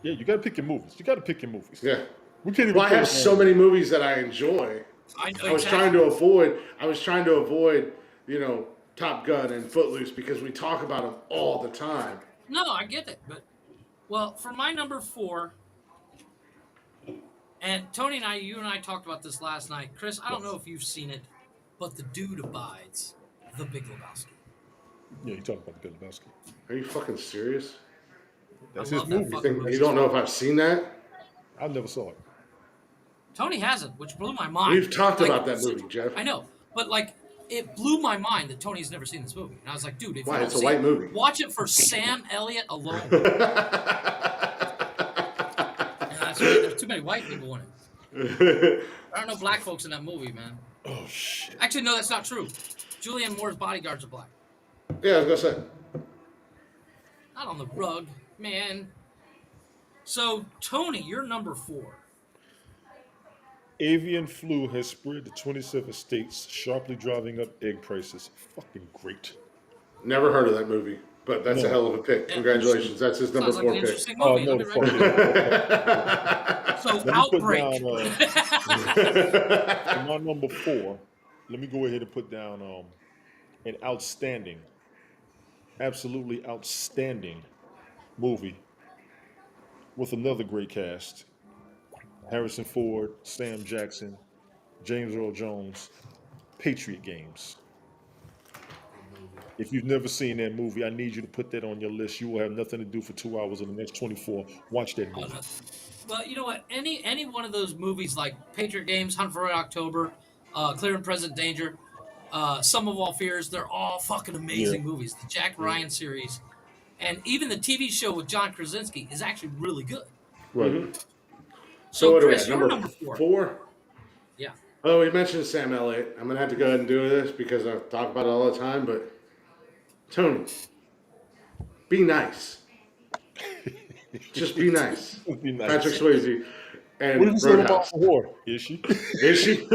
Yeah, you got to pick your movies. You got to pick your movies. Yeah. We can't even. Well, I put have it so on. many movies that I enjoy. I know I was trying to avoid. Top Gun and Footloose because we talk about them all the time. No, I get it, but well, for my number 4, and Tony and you and I talked about this last night. Chris, I don't know if you've seen it, but The Dude Abides, The Big Lebowski. Yeah, you talk about the Big Lebowski. Are you fucking serious? That's I his love that movie. fucking movie. You don't know if I've seen that? I never saw it. Tony hasn't, which blew my mind. We've talked about that movie, Jeff. I know, but like it blew my mind that Tony's never seen this movie, and I was like, dude, if Why? you don't It's a see white it, movie. watch it for Sam Elliott alone. And that's right. There's too many white people in it. There are no black folks in that movie, man. Oh shit. Actually, no, that's not true. Julianne Moore's bodyguards are black. Yeah, I was gonna say. Not on the rug, man. So, Tony, you're number 4. Avian flu has spread to 27 states, sharply driving up egg prices. Fucking great. Never heard of that movie, but that's a No. hell of a pick. Congratulations. That's his number Sounds like 4 an pick. interesting Oh movie. no, I'll the be fuck right back. yeah. So, Let me put Outbreak. down for my number 4. Let me go ahead and put down an outstanding, absolutely outstanding movie with another great cast: Harrison Ford, Sam Jackson, James Earl Jones, Patriot Games. If you've never seen that movie, I need you to put that on your list. You will have nothing to do for 2 hours in the next 24. Watch that movie. Well, you know what? Any one of those movies like Patriot Games, Hunt for Red October, Clear and Present Danger, Sum of All Fears, they're all fucking amazing Yeah. movies. The Jack Ryan series. And even the TV show with John Krasinski is actually really good. Right. So So, what are we Chris, at? you're Number number 4. 4? Yeah. Oh, we mentioned Sam Elliott. I'm gonna have to go ahead and do this because I talk about it all the time. But Tony, be nice. Just be nice. Be nice. Patrick Swayze and What did you say about Roadhouse. war? Is she? Is she?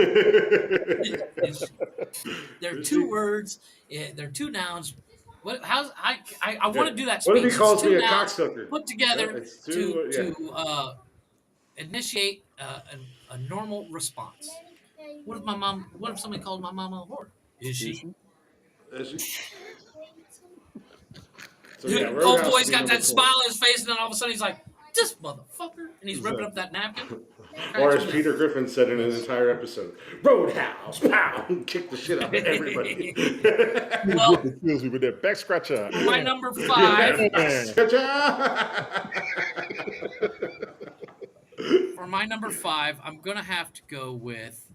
They're 2 words. They're 2 nouns. What? How's I want to do that What speech. if he calls It's me 2 a nouns cocksucker? put together Yeah, it's 2, to initiate a normal response. What if my mom? What if somebody called my mama a whore? Is she? Is she? So yeah, Old Roadhouse boy's would be got number that 4. smile on his face, and then all of a sudden he's like, "This motherfucker," and he's ripping up that napkin. Or as Peter Griffin said in an entire episode, Roadhouse, pow, kick the shit out of everybody. Well, It kills me with that back scratcher. my number 5. For my number 5, I'm gonna have to go with.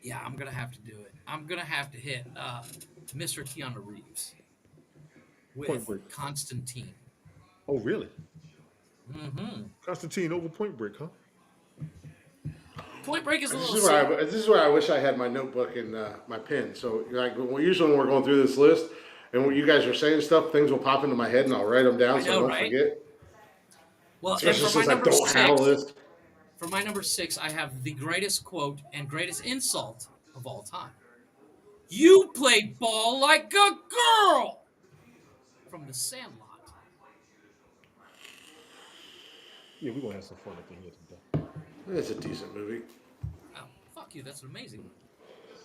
Yeah, I'm gonna have to do it. I'm gonna have to hit Mr. Keanu Reeves. Point with Break. Constantine. Oh, really? Mm-hmm. Constantine over Point Break, huh? Point Break is a This little is where silly. this is where I wish I had my notebook and my pen. So like usually when we're going through this list and when you guys are saying stuff, things will pop into my head and I'll write them down I so I know, don't right? forget. Well, and Especially since I don't have a list. for my number 6, I have the greatest quote and greatest insult of all time. You played ball like a girl from The Sandlot. Yeah, we're gonna have some fun at the end today. It's a decent movie. Oh, fuck you. That's an amazing movie.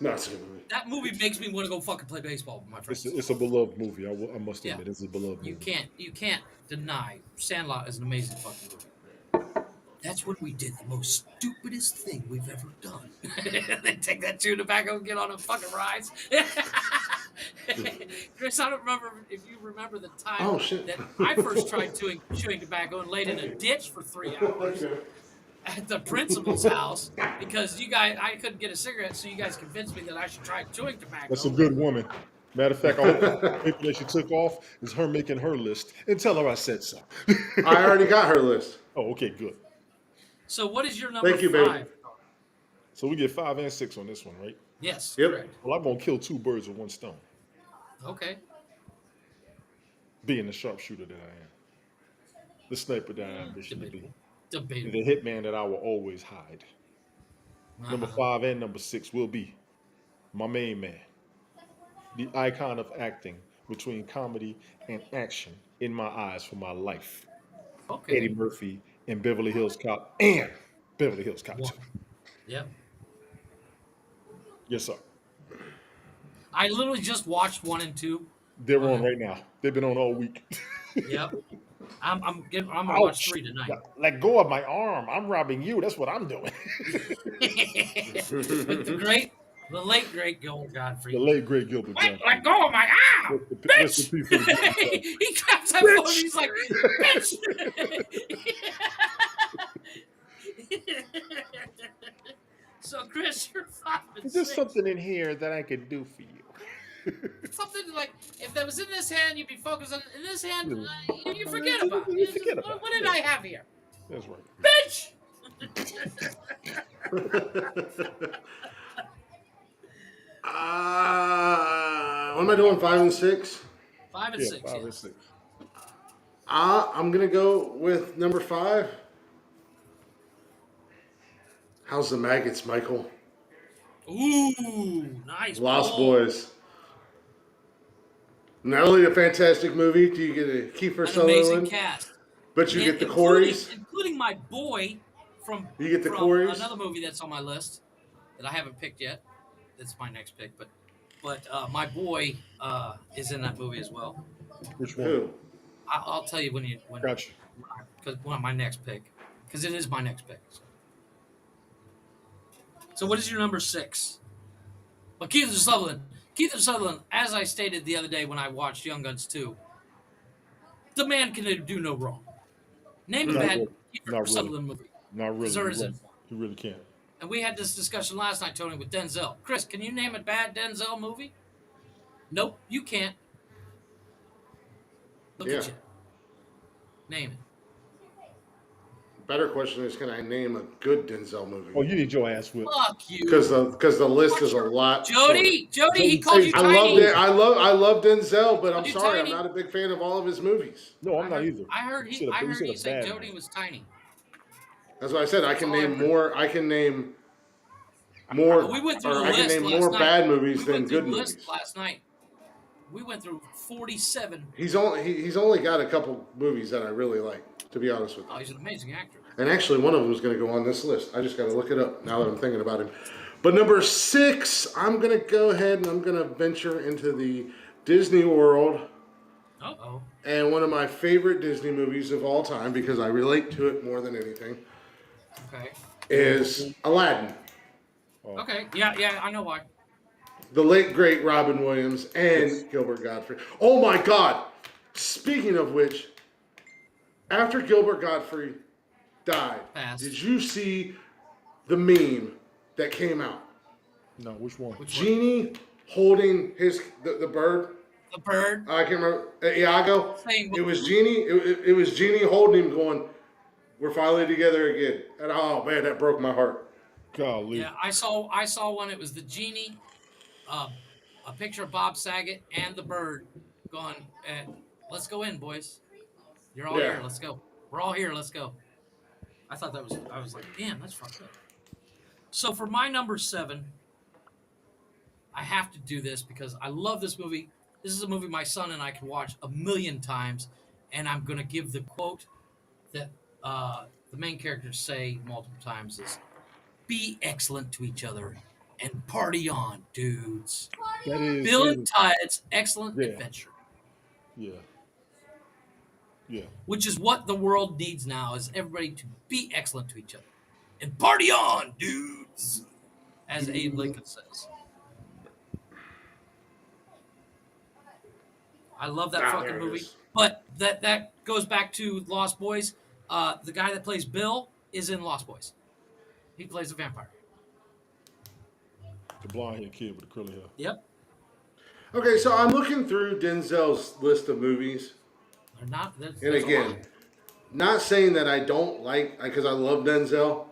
No, it's a good movie. That movie makes me want to go fucking play baseball with my friends. It's a beloved movie. I must Yeah. admit, it's a beloved You movie. can't deny Sandlot is an amazing fucking movie. That's when we did the most stupidest thing we've ever done. They take that chewing tobacco and get on a fucking ride. Chris, I don't remember if you remember the time Oh shit! that I first tried chewing tobacco and laid in a ditch for 3 hours at the principal's house because I couldn't get a cigarette, so you guys convinced me that I should try chewing tobacco. That's a good woman. Matter of fact, I hope the paper that she took off is her making her list. And tell her I said so. I already got her list. Oh, okay, good. So what is your number Thank you, 5? baby. So we get 5 and 6 on this one, right? Yes, Yep. correct. Well, I'm gonna kill 2 birds with 1 stone, Okay. being the sharpshooter that I am, the sniper that I ambition to be, Debatable. the hitman that I will always hide. Number 5 and number 6 will be my main man, the icon of acting between comedy and action in my eyes for my life. Okay. Eddie Murphy in Beverly Hills Cop and Beverly Hills Cop 2. One. Yep. Yes, sir. I literally just watched 1 and 2. They're on right now. They've been on all week. Yep. I'm gonna watch 3 tonight. Let go of my arm. I'm robbing you. That's what I'm doing. With the late great Gilbert Godfrey. The late great Gilbert Godfrey. Let go of my arm, Rest in bitch! peace to the Gilbert He grabs that phone and he's like, bitch! So, Chris, you're 5 and Is there 6. something in here that I could do for you? Something like, if that was in this hand, you'd be focused on in this hand, you forget about You it. forget about What it. did I have here? That's right. Bitch! What am I doing? 5 and 6. 5 and Yeah, 6. 5 Yeah. and 6. I'm gonna go with number 5. How's the maggots, Michael? Ooh, nice. Lost pull. Boys. Not only a fantastic movie, do you get a Kiefer An amazing Sutherland, cast. but you And get the Coreys. including my boy from You get the from Coreys. another movie that's on my list that I haven't picked yet. That's my next pick, but my boy is in that movie as well. Which one? Who? I'll tell you when Gotcha. because my next pick because it is my next pick. So what is your number 6? Well, Keith Sutherland. Keith Sutherland, as I stated the other day when I watched Young Guns 2, the man can do no wrong. Name a Not bad really. Keith Not really. Sutherland movie. Not really. There You're isn't. right. You really can't. And we had this discussion last night, Tony, with Denzel. Chris, can you name a bad Denzel movie? Nope, you can't. Look at you. Name it. Better question is, can I name a good Denzel movie? Oh, you need your ass whipped. Fuck you. Because the list is a lot. Jody, he called you I tiny. love it. I love Denzel, but I'm You sorry, tiny? I'm not a big fan of all of his movies. No, I'm not either. I heard You said you a say bad Jody one. was tiny. That's what I said. I can That's all I name heard. more. I can name more. We went through or the I can list name last more night. bad movies We than went through good the movies. list last night. We went through 47. He's only got a couple movies that I really like, to be honest with you. Oh, he's an amazing actor. And actually, one of them is going to go on this list. I just got to look it up now that I'm thinking about him. But number 6, I'm going to go ahead and I'm going to venture into the Disney world. Uh-oh. And one of my favorite Disney movies of all time, because I relate to it more than anything, Okay. is Aladdin. Okay. Yeah, I know why. The late, great Robin Williams and Gilbert Godfrey. Oh my God! Speaking of which, after Gilbert Godfrey died, Passed. did you see the meme that came out? No, which one? Genie holding the bird The bird I can't remember. Iago. saying, It was Genie. It was Genie holding him, going, "We're finally together again." And oh man, that broke my heart. Golly. yeah, I saw one. It was the genie, uh, a picture of Bob Saget and the bird going, let's go in, boys. You're all Yeah. here. Let's go. We're all here. Let's go. I was like, damn, that's fucked up. So for my number 7, I have to do this because I love this movie. This is a movie my son and I can watch a million times, and I'm gonna give the quote that the main characters say multiple times is "Be excellent to each other and party on, dudes." Bill That and is, Ted's Excellent yeah, Adventure, yeah, yeah. which is what the world needs now, is everybody to be excellent to each other and party on, dudes, as Abe Lincoln says. I love that Ah, fucking there it movie. is. But that goes back to Lost Boys. The guy that plays Bill is in Lost Boys. He plays a vampire. The blonde haired kid with the curly hair. Yep. Okay, so I'm looking through Denzel's list of movies, They're not. There's, and there's a lot. again, not saying that I don't like, because I love Denzel,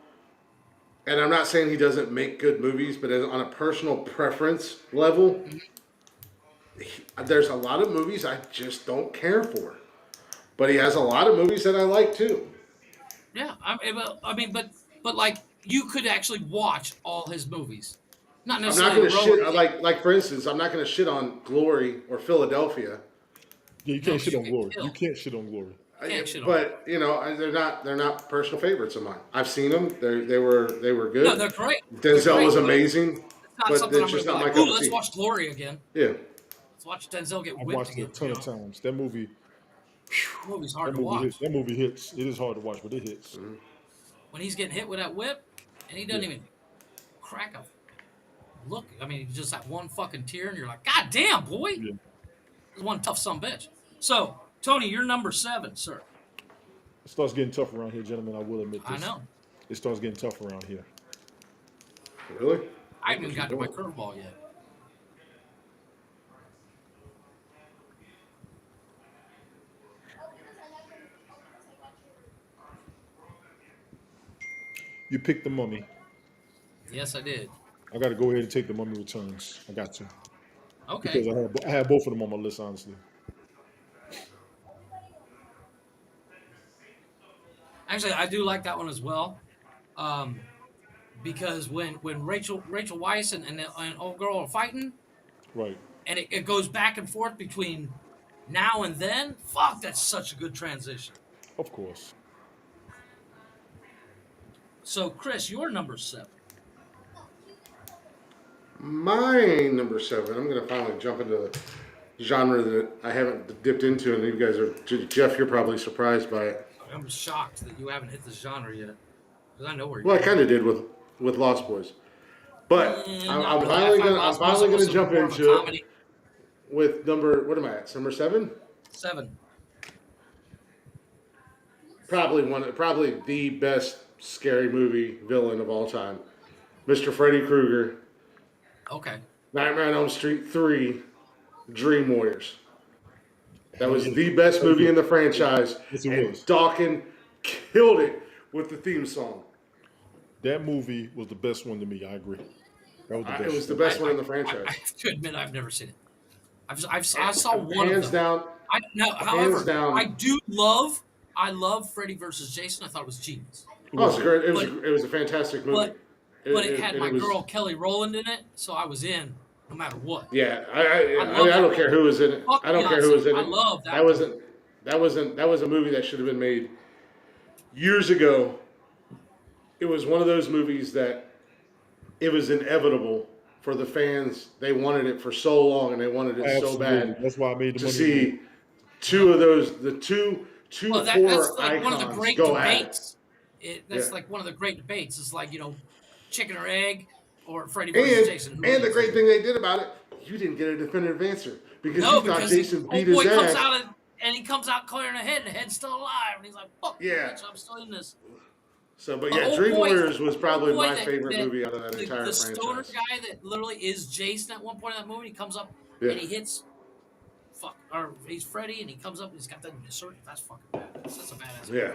and I'm not saying he doesn't make good movies, but on a personal preference level, there's a lot of movies I just don't care for. But he has a lot of movies that I like too. Yeah. I mean, but like you could actually watch all his movies, not I'm not necessarily going to shit. heroically. Like for instance, I'm not going to shit on Glory or Philadelphia. Yeah, you No, can't because shit you on get Glory. You killed. can't shit on Glory. Can't shit on. But you know, they're not personal favorites of mine. I've seen them. They were No, good. they're great. They're Denzel great, was but amazing, it's not but something it's I'm going just to be not my like, cup ooh, of let's tea. watch Glory again. Yeah. Let's watch Denzel get I've whipped watched it a again. ton of times. That movie, The movie's hard that to movie hits. watch. That movie hits. It is hard to watch, but it hits. When he's getting hit with that whip, and he doesn't Yeah, even crack a look. I mean, just that one fucking tear, and you're like, God damn, boy, this yeah. is one tough son of a bitch. So, Tony, you're number 7, sir. It starts getting tough around here, gentlemen. I will admit I this. know. It starts getting tough around here. Really? I haven't Okay, even keep got to my going. curveball yet. You picked the Mummy. Yes, I did. I got to go ahead and take the Mummy Returns. I got to Okay. because I had both of them on my list, honestly. Actually, I do like that one as well. Um, because when Rachel Weisz and old girl are fighting, Right. and it goes back and forth between now and then, fuck, that's such a good transition. Of course. So, Chris, you're number 7. My number 7. I'm going to finally jump into the genre that I haven't dipped into, and you guys are. Jeff, you're probably surprised by it. I'm shocked that you haven't hit the genre yet, because I know where Well, you're I going. kind of did with Lost Boys, but Not really. I find I'm Lost Boys finally almost gonna jump more of a into it comedy. with number. What am I at? Number 7? 7. Probably the best scary movie villain of all time, Mr. Freddy Krueger, Okay. Nightmare on Elm Street 3, Dream Warriors. That Hell was yeah. the best Hell movie yeah. in the franchise, Yes, it and was. Dawkins killed it with the theme song. That movie was the best one to me. I agree. That was the It was best. the I, best one I, in the I franchise. have to admit, I've never seen it. I saw one of Hands them. down, Now, hands however, down. I love Freddy versus Jason. I thought it was genius. It Oh, was it's great. But It was a fantastic movie. but but it had And my it was. girl Kelly Rowland in it, so I was in no matter what. Yeah, I I love mean, I that don't care movie. who was in it. Fuck I don't care who Beyonce. was in I it. love That that movie. wasn't. That was a movie that should have been made years ago. It was one of those movies that it was inevitable for the fans. They wanted it for so long, and they wanted it so absolutely. bad That's why I made the to money. see two of those, the two Well, that's horror like one of the icons great go at it. debates. That's Yeah. like one of the great debates. It's like, chicken or egg or Freddy versus Jason. Who And the wins? great thing they did about it, you didn't get a definitive answer because No, you thought because Jason beat old his boy comes ass. out and he comes out clearing the head, and the head's still alive, and he's like, "Fuck, you, Yeah. bitch, I'm still in this." So, but But yeah, old Dream boy, Warriors was probably old boy my favorite movie out of that entire the stoner franchise. guy that literally is Jason at one point in that movie. He comes up Yeah. and he hits or he's Freddy, and he comes up and he's got that shirt. That's fucking badass. That's a badass movie. Yeah.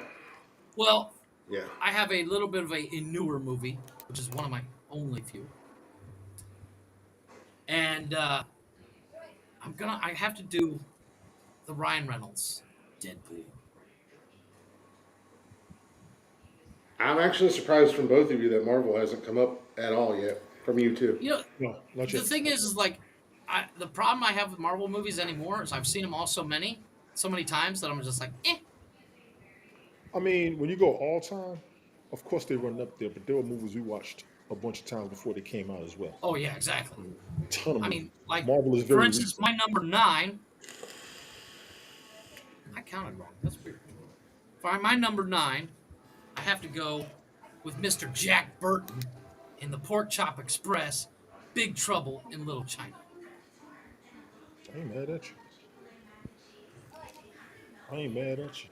Well, Yeah. I have a little bit of a newer movie, which is one of my only few, and I have to do the Ryan Reynolds Deadpool. I'm actually surprised from both of you that Marvel hasn't come up at all yet. From you too. You know, No, not the yet. thing is like, the problem I have with Marvel movies anymore is I've seen them all so many times that I'm just like, eh. I mean, when you go all time, of course they run up there, but there were movies we watched a bunch of times before they came out as well. Oh yeah, exactly. A ton of I movies. mean, like Marvel is for very instance, recent. my number 9. I counted wrong. That's weird. For my number 9, I have to go with Mr. Jack Burton in the Pork Chop Express, Big Trouble in Little China. I ain't mad at you. I ain't mad at you.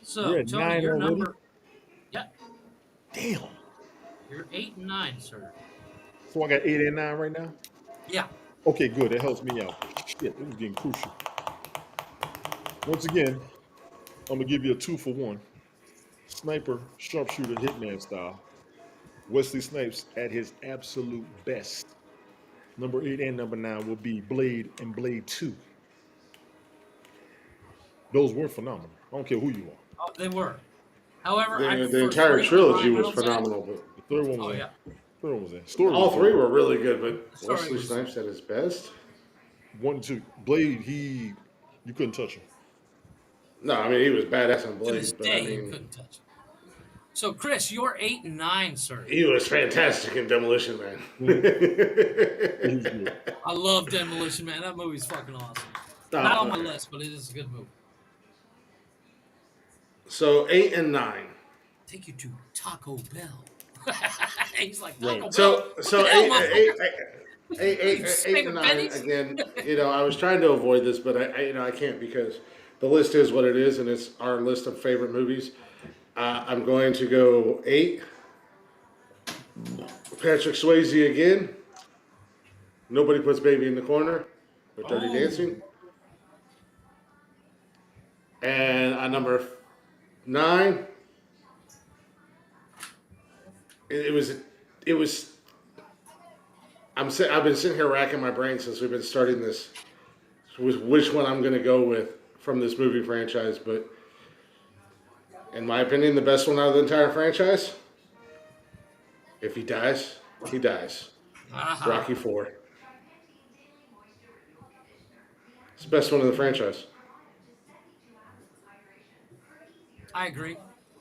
We're So, at Tony, 9 your already. number, yeah, Damn. you're 8 and 9, sir. So I got 8 and 9 right now. Yeah. Okay, good. That helps me out. Shit, it was getting crucial. Once again, I'm gonna give you a 2-for-1. Sniper, sharpshooter, hitman style. Wesley Snipes at his absolute best. Number 8 and number 9 will be Blade and Blade 2. Those were phenomenal. I don't care who you are. Oh, they were. However, I The prefer entire 3 with trilogy Ryan was Reynolds in it. phenomenal, but The third one was Oh in. yeah. Third one was in. Story all was three good. were really good. But Story Wesley was- Snipes at his best. 1, 2. Blade, you couldn't touch him. No, I mean he was badass on To Blade, this but day, I you mean couldn't touch it. So, Chris, you're 8 and 9, sir. he was fantastic in Demolition Man. He was good. I love Demolition Man. That movie's fucking awesome. Oh, Not on my okay. list, but it is a good movie. So 8 and 9. Take you to Taco Bell. He's like, Right. Taco Bell? So What so the hell, eight, motherfucker? eight, eight, You eight, eight saving and 9 pennies? again. I was trying to avoid this, but I can't because the list is what it is, and it's our list of favorite movies. I'm going to go 8. Patrick Swayze again. Nobody puts Baby in the Corner with Dirty Oh. Dancing. And number 9. It was. I've been sitting here racking my brain since we've been starting this, with which one I'm going to go with from this movie franchise. But in my opinion, the best one out of the entire franchise. If he dies, he dies. Uh-huh. Rocky 4. It's the best one of the franchise. I agree.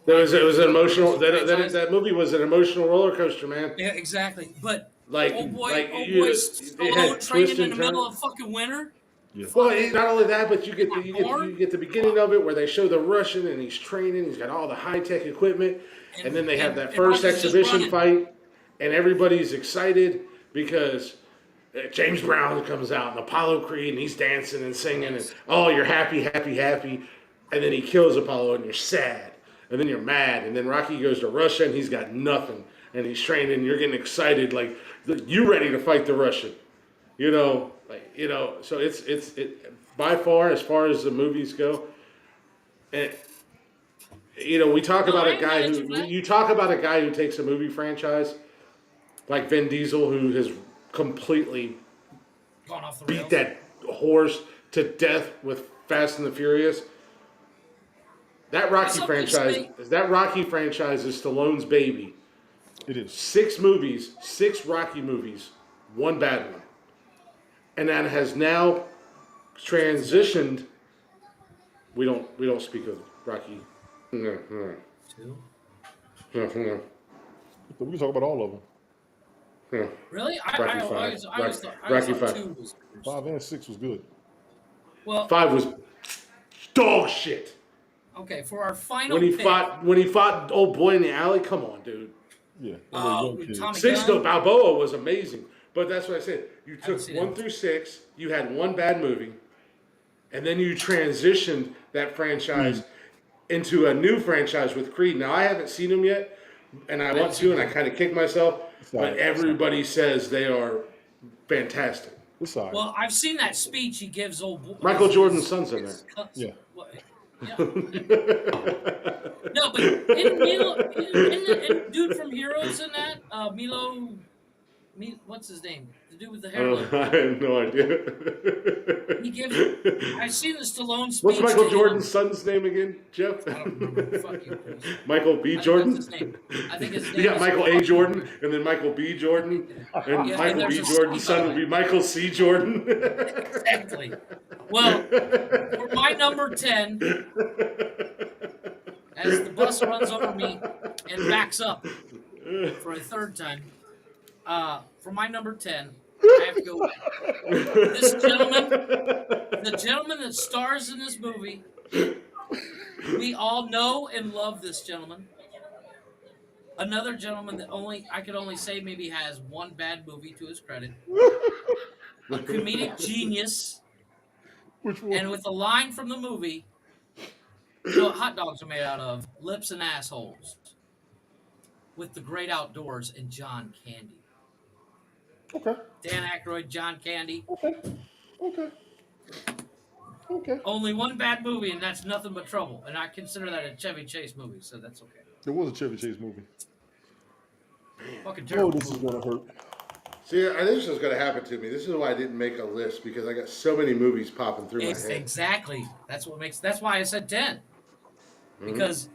It was an emotional. Franchise. That movie was an emotional roller coaster, man. Yeah, exactly. But Like, old boy it had Stallone twists training in and the middle turns. of fucking winter. Yeah. Well, not only that, but you get Born? the beginning of it where they show the Russian and he's training. He's got all the high tech equipment, and then they have that first Rocky's just exhibition running. fight, and everybody's excited because James Brown comes out and Apollo Creed and he's dancing and singing and oh, you're happy, happy, happy, and then he kills Apollo and you're sad, and then you're mad, and then Rocky goes to Russia and he's got nothing and he's training. And you're getting excited like you ready to fight the Russian. So it's by far as the movies go. And we talk about I a ain't guy mad at you for who that. you talk about a guy who takes a movie franchise like Vin Diesel, who has completely Gone off the beat rails. that horse to death with Fast and the Furious. That Rocky Some franchise, say- that Rocky franchise is Stallone's baby. It is. 6 movies, 6 Rocky movies, 1 bad one. And that has now transitioned. We don't speak of Rocky. No. 2. We can talk about all of them. Really? I Rocky always five. thought Rocky 5. 2 was. 5 and 6 was good. Well, 5 was dog shit. okay. For our final When he pick, fought old boy in the alley, come on, dude. Yeah. They were young with kids. Tommy 6 Gunn. no Balboa was amazing, but that's what I said. You took seen 1 it. through 6. You had 1 bad movie, and then you transitioned that franchise into a new franchise with Creed. Now I haven't seen them yet, and I want to, and I kind of kick myself, but Sorry. everybody says they are fantastic. It's all right. Well, I've seen that speech he gives Michael Jordan's son's in there. Yeah. Yeah. No, but isn't Milo, isn't dude from Heroes in that? What's his name? The dude with the hair. I have no idea. He gives. I've seen the Stallone speech. What's Michael to Jordan's him. son's name again, Jeff? I don't remember. Fuck you, Chris. Michael B. I think Jordan? that's his name. I think his name You got is Michael A. Jordan, and then Michael B. Jordan, and Yeah, Michael and B. there's a Jordan's C, son by the would be way. Michael C. Jordan. Exactly. Well, for my number 10, as the bus runs over me and backs up for a third time, for my number 10, I have to go with this gentleman, the gentleman that stars in this movie. We all know and love this gentleman. Another gentleman that I could only say maybe has one bad movie to his credit. A comedic genius. Which one? And with a line from the movie, you know what hot dogs are made out of? Lips and assholes. With the great outdoors and John Candy. Okay. Dan Aykroyd, John Candy. Okay. Only one bad movie, and that's Nothing But Trouble. And I consider that a Chevy Chase movie, so that's okay. There was a Chevy Chase movie. Fucking Oh, terrible. this is gonna hurt. See, I think this is going to happen to me. This is why I didn't make a list, because I got so many movies popping through my head. Exactly. That's why I said 10. Because,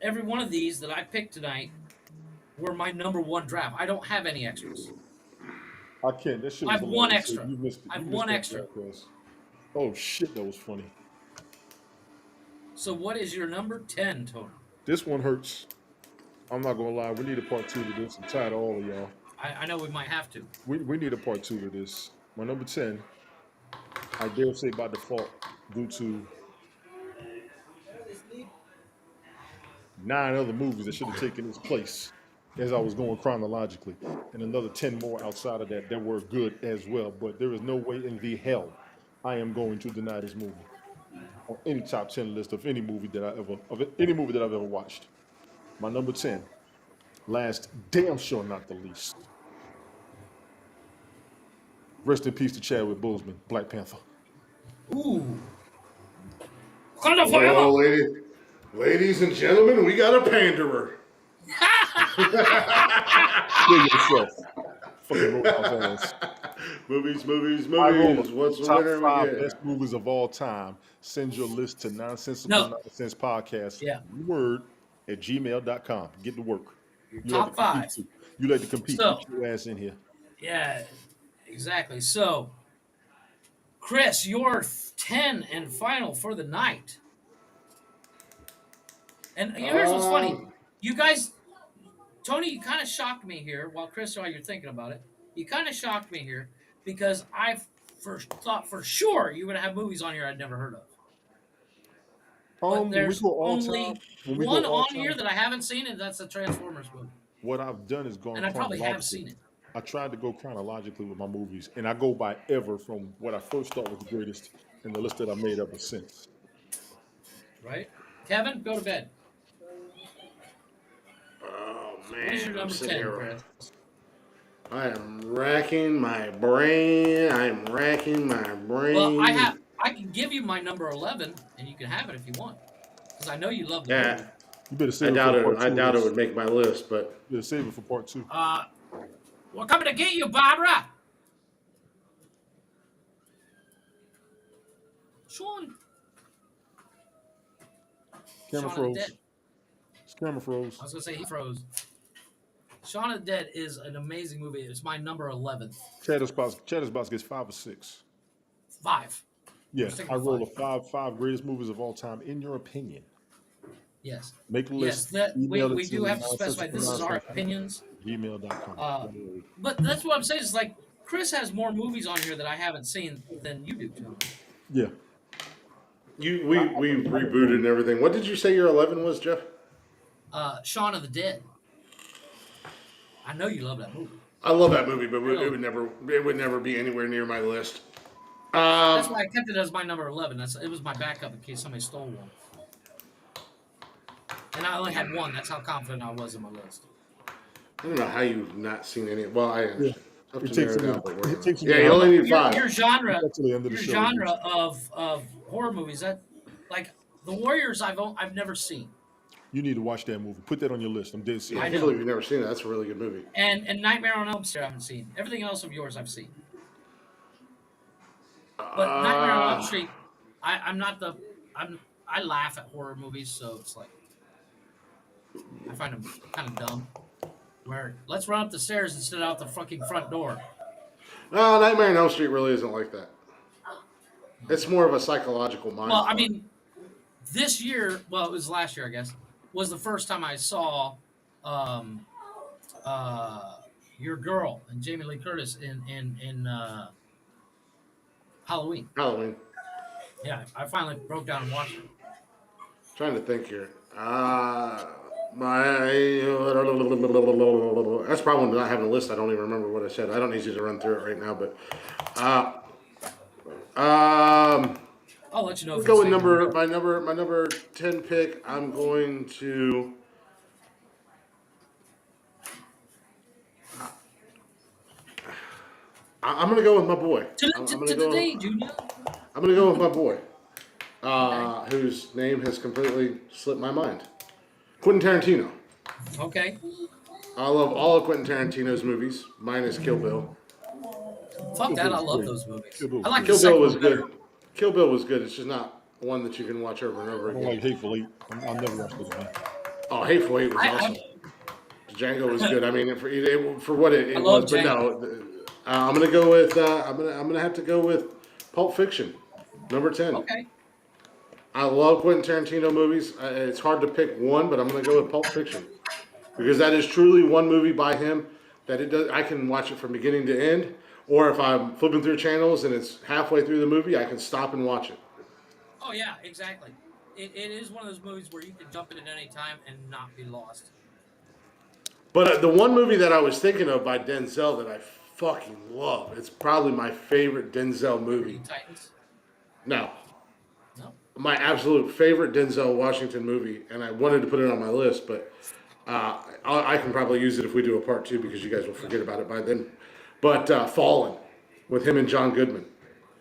every one of these that I picked tonight were my number one draft. I don't have any extras. I can't. That shit I was have one hilarious. extra. You missed it. I have You missed one that extra. podcast. Oh shit, that was funny. So what is your number 10, Tony? This one hurts. I'm not gonna lie. We need a part 2 to this. I'm tired of all of y'all. I know we might have to. We need a part 2 to this. My number 10, I dare say by default, due to 9 other movies that should have taken its place as I was going chronologically, and another 10 more outside of that were good as well. But there is no way in the hell I am going to deny this movie on any top 10 list of any movie that I've ever watched. My number 10, last damn sure not the least. Rest in peace to Chadwick Boseman, Black Panther. Ooh. Wakanda Oh, forever. ladies and gentlemen, we got a panderer. Kill yourself. Fucking Roadhouse ass. Movies. What's the Top winner 5 we get? best movies of all time. Send your list to Nonsensical Nonsense Podcast. Yeah. Word at gmail.com. Get to work. Top 5. You like to compete. So, Get your ass in here. Yeah, exactly. So, Chris, your 10 and final for the night. And here's what's funny. You guys, Tony, you kind of shocked me here. While Chris, while you're thinking about it, you kind of shocked me here because I thought for sure you would have movies on here I'd never heard of. But there's only one on here that I haven't seen, and that's a Transformers movie. What I've done is gone. And I probably have seen it. I tried to go chronologically with my movies, and I go by ever from what I first thought was the greatest, and the list that I made ever since. Right, Kevin, go to bed. Oh What is your man, I'm number sitting 10, here. Chris? I am racking my brain. Well, I can give you my number 11, and you can have it if you want, because I know you love the movie. You better I save it doubt for it. part 2. I doubt it would make my list, but You better save it for part 2. We're coming to get you, Barbara. Sean. Camera Shaun of the froze. Dead. Camera froze. I was gonna say he froze. Shaun of the Dead is an amazing movie. It's my number 11. Chattersbox gets 5 or 6. 5. Yeah, Sticking I with roll a five greatest movies of all time. In your opinion, Yes. make a list. Yes. email it We do to have to specify this is our nonsensical opinions. gmail.com. But that's what I'm saying. Is like Chris has more movies on here that I haven't seen than you do, Tony. Yeah, we rebooted and everything. What did you say your 11 was, Jeff? Shaun of the Dead. I know you love that movie. I love that movie, but it would never be anywhere near my list. That's why I kept it as my number 11. It was my backup in case somebody stole one. And I only had one. That's how confident I was in my list. I don't know how you've not seen any. Well, I Yeah. understand. Tough It to takes narrow a down, minute. but It working on it. takes a Yeah, minute. you Well, only need your 5. your genre, Until the end of the your show. genre of horror movies that like the Warriors I've never seen. You need to watch that movie. Put that on your list. I'm dead Yeah, I I serious. can't know. believe you've never seen it. That's a really good movie. And Nightmare on Elm Street I haven't seen. Everything else of yours I've seen. But Nightmare on Elm Uh, Street, I'm not the I'm I laugh at horror movies, so it's like I find them kind of dumb. Where let's run up the stairs instead of out the fucking front door. no, Nightmare on Elm Street really isn't like that. It's more of a psychological mind Well, I fuck. mean, this year, well, it was last year, I guess, was the first time I saw um, uh, your girl and Jamie Lee Curtis in Halloween. Halloween. Yeah, I finally broke down and watched it. Trying to think here. My that's probably not having a list. I don't even remember what I said. I don't need you to run through it right now, but uh, um, I'll let you know we if go it's with taken. my number 10 pick. I'm going to. I'm going to go with my boy. I'm going to go. Today, Junior. I'm going to go with my boy, Okay. whose name has completely slipped my mind. Quentin Tarantino. Okay. I love all of Quentin Tarantino's movies, minus Kill Bill. Fuck Kill that. I Bill's love great. those movies. Kill Bill's I like great. the Kill Bill second was one better. good. Kill Bill was good. It's just not one that you can watch over and over I don't again. like Hateful Eight. I'll never watch it again. Oh, Hateful Eight was I, awesome. I, Django was good. I mean, for what I it was, love but Django. no. I'm gonna go with. I'm gonna have to go with Pulp Fiction, number 10. Okay. I love Quentin Tarantino movies. It's hard to pick one, but I'm gonna go with Pulp Fiction because that is truly one movie by him that it does. I can watch it from beginning to end, or if I'm flipping through channels and it's halfway through the movie, I can stop and watch it. Oh yeah, exactly. It is one of those movies where you can jump in at any time and not be lost. But the one movie that I was thinking of by Denzel that I fucking love, it's probably my favorite Denzel movie. Teen Titans. No, No. my absolute favorite Denzel Washington movie, and I wanted to put it on my list, but I can probably use it if we do a part 2 because you guys will forget about it by then. But Fallen, with him and John Goodman.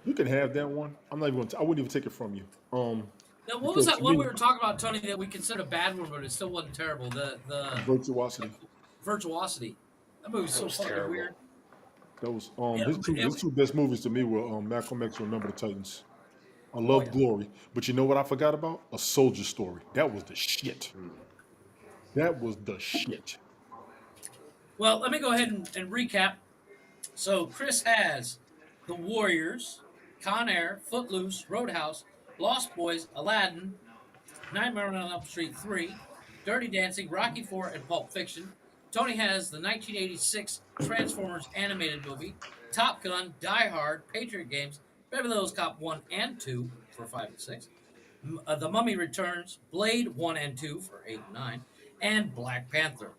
You can have that one. I'm not even going to. I wouldn't even take it from you. Now, what was Because that to one me, we were talking about, Tony? That we considered a bad one, but it still wasn't terrible. The Virtuosity. Virtuosity. That movie's so was fucking terrible. weird. That was Yeah, his two best movies to me were Malcolm X and Remember the Titans. I oh love yeah. Glory, but you know what I forgot about? A Soldier Story. That was the shit. That was the shit. Well, let me go ahead and recap. So Chris has The Warriors, Con Air, Footloose, Roadhouse, Lost Boys, Aladdin, Nightmare on Elm Street 3, Dirty Dancing, Rocky 4, and Pulp Fiction. Tony has the 1986 Transformers animated movie, Top Gun, Die Hard, Patriot Games, Beverly Hills Cop 1 and 2 for 5 and 6, The Mummy Returns, Blade 1 and 2 for 8 and 9, and Black Panther.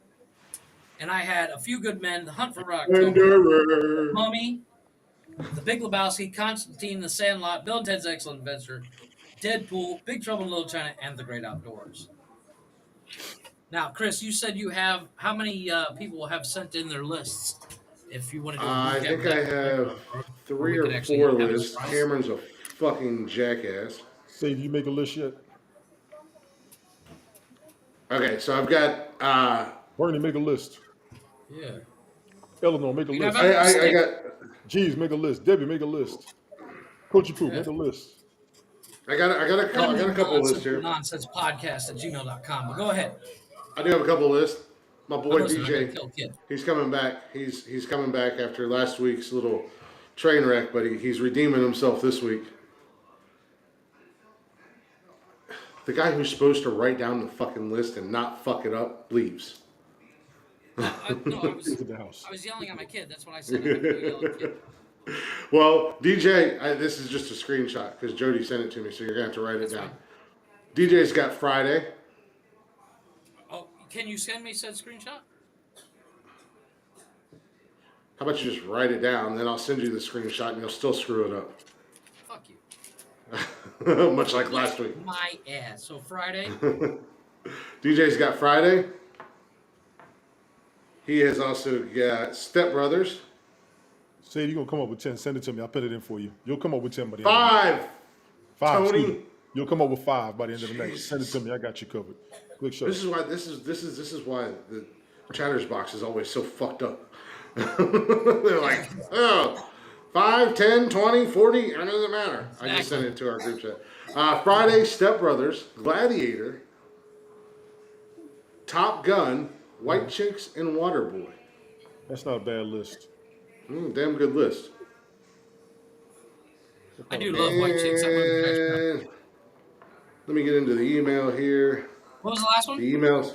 And I had A Few Good Men, The Hunt for Red October, Wanderer. Mummy, The Big Lebowski, Constantine, The Sandlot, Bill and Ted's Excellent Adventure, Deadpool, Big Trouble in Little China, and The Great Outdoors. Now, Chris, you said you have how many people have sent in their lists? If you want to do a I recap think of that I real quick, have or we 3 or could actually 4 have a lists. surprise. Cameron's a fucking jackass. Say, do you make a list yet? Okay, so I've got Bernie, make a list. Yeah. Eleanor, make a You have list. I got Jeez, make a list. Debbie, make a list. Coachy Poo, Yeah. make a list. I got a couple lists here. Nonsense podcast at gmail.com. But go ahead. I do have a couple lists. My I'm boy listening. I gotta DJ, kill a kid. he's coming back. He's coming back after last week's little train wreck, but he's redeeming himself this week. The guy who's supposed to write down the fucking list and not fuck it up leaves. No, I Into the house. was yelling at my kid. That's what I said. I'm gonna yell at the kid. Well, DJ, this is just a screenshot because Jody sent it to me, so you're gonna have to write it down. fine. DJ's got Friday. Oh, can you send me said screenshot? How about you just write it down, then I'll send you the screenshot and you'll still screw it Fuck you. up. Much like last week. My ass. So Friday. DJ's got Friday. He has also got Step Brothers. Say you're gonna come up with 10. Send it to me. I'll put it in for you. You'll come up with 10 by the end. 5. Five. Tony. Excuse me. You'll come up with 5 by the end of the night. Send it to me. I got you covered. Quick show. This is why this is why the Chatter's box is always so fucked up. They're like, oh, 5, 10, 20, 40, it doesn't matter. I just sent it to our group chat. Friday, Step Brothers, Gladiator, Top Gun, White Chicks, and Waterboy. That's not a bad list. Damn good list. I do love White Chicks. I love the trash. Let me get into the email here. What was the last one? The emails.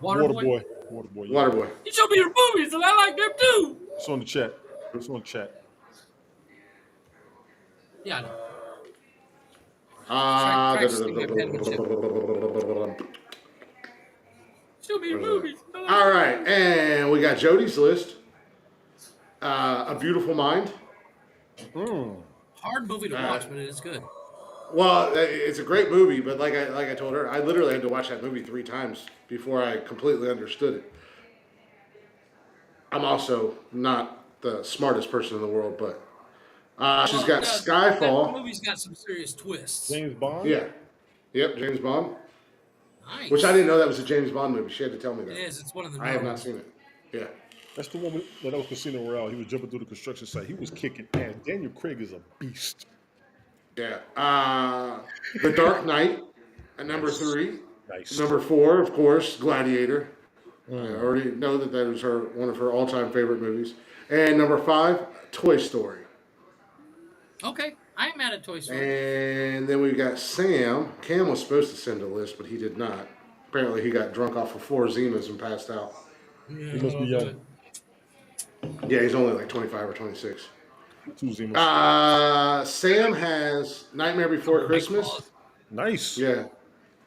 Waterboy. Yeah. Waterboy. You showed me your movies, and I like them too. It's on the chat. It's on the chat. Yeah, I know. Show me your movies. All right, and we got Jody's list. A Beautiful Mind. Hard movie to watch, but it is good. Well, it's a great movie, but like I told her, I literally had to watch that movie 3 times before I completely understood it. I'm also not the smartest person in the world, but she's got Skyfall. That movie's got some serious twists. James Bond? Yeah. Yep, James Bond. Nice. Which I didn't know that was a James Bond movie. She had to tell me that. It is. It's one of the. I have not seen it. Yeah. That's the one that was Casino Royale. He was jumping through the construction site. He was kicking ass. Daniel Craig is a beast. Yeah. The Dark Knight at number 3. Nice. Number 4, of course, Gladiator. I already know that is one of her all-time favorite movies. And number 5, Toy Story. Okay, I ain't mad at Toy Story. And then we've got Sam. Cam was supposed to send a list, but he did not. Apparently, he got drunk off of 4 Zimas and passed out. Yeah, He must be young. Yeah, he's only like 25 or 26. 2 Zimas. Sam has Nightmare Before Christmas. Nice. Yeah.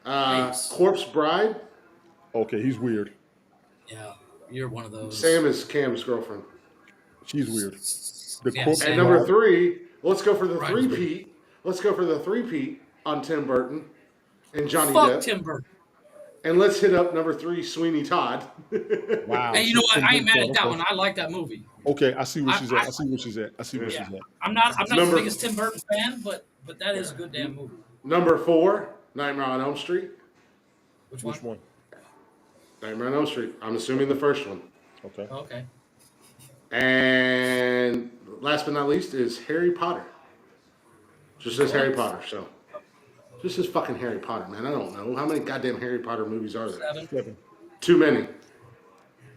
Nice. Corpse Bride. Okay, he's weird. Yeah, you're one of those. Sam is Cam's girlfriend. She's weird. The Yeah, corpse And Sam. number 3, let's go for the Right. three-peat. Let's go for the three-peat on Tim Burton and Johnny Fuck Depp. Tim Burton. And let's hit up number 3, Sweeney Todd. Wow. Hey, you know what? I ain't mad at that one. I like that movie. Okay, I see where she's at. I see where she's at. Yeah, I'm not the Number- biggest Tim Burton fan, but that is a good damn movie. Number 4, Nightmare on Elm Street. Which one? Which one? Nightmare on Elm Street. I'm assuming the first one. Okay. Okay. And last but not least is Harry Potter. Just says Harry Potter, so. Just says fucking Harry Potter, man. I don't know. How many goddamn Harry Potter movies are there? 7. Too many.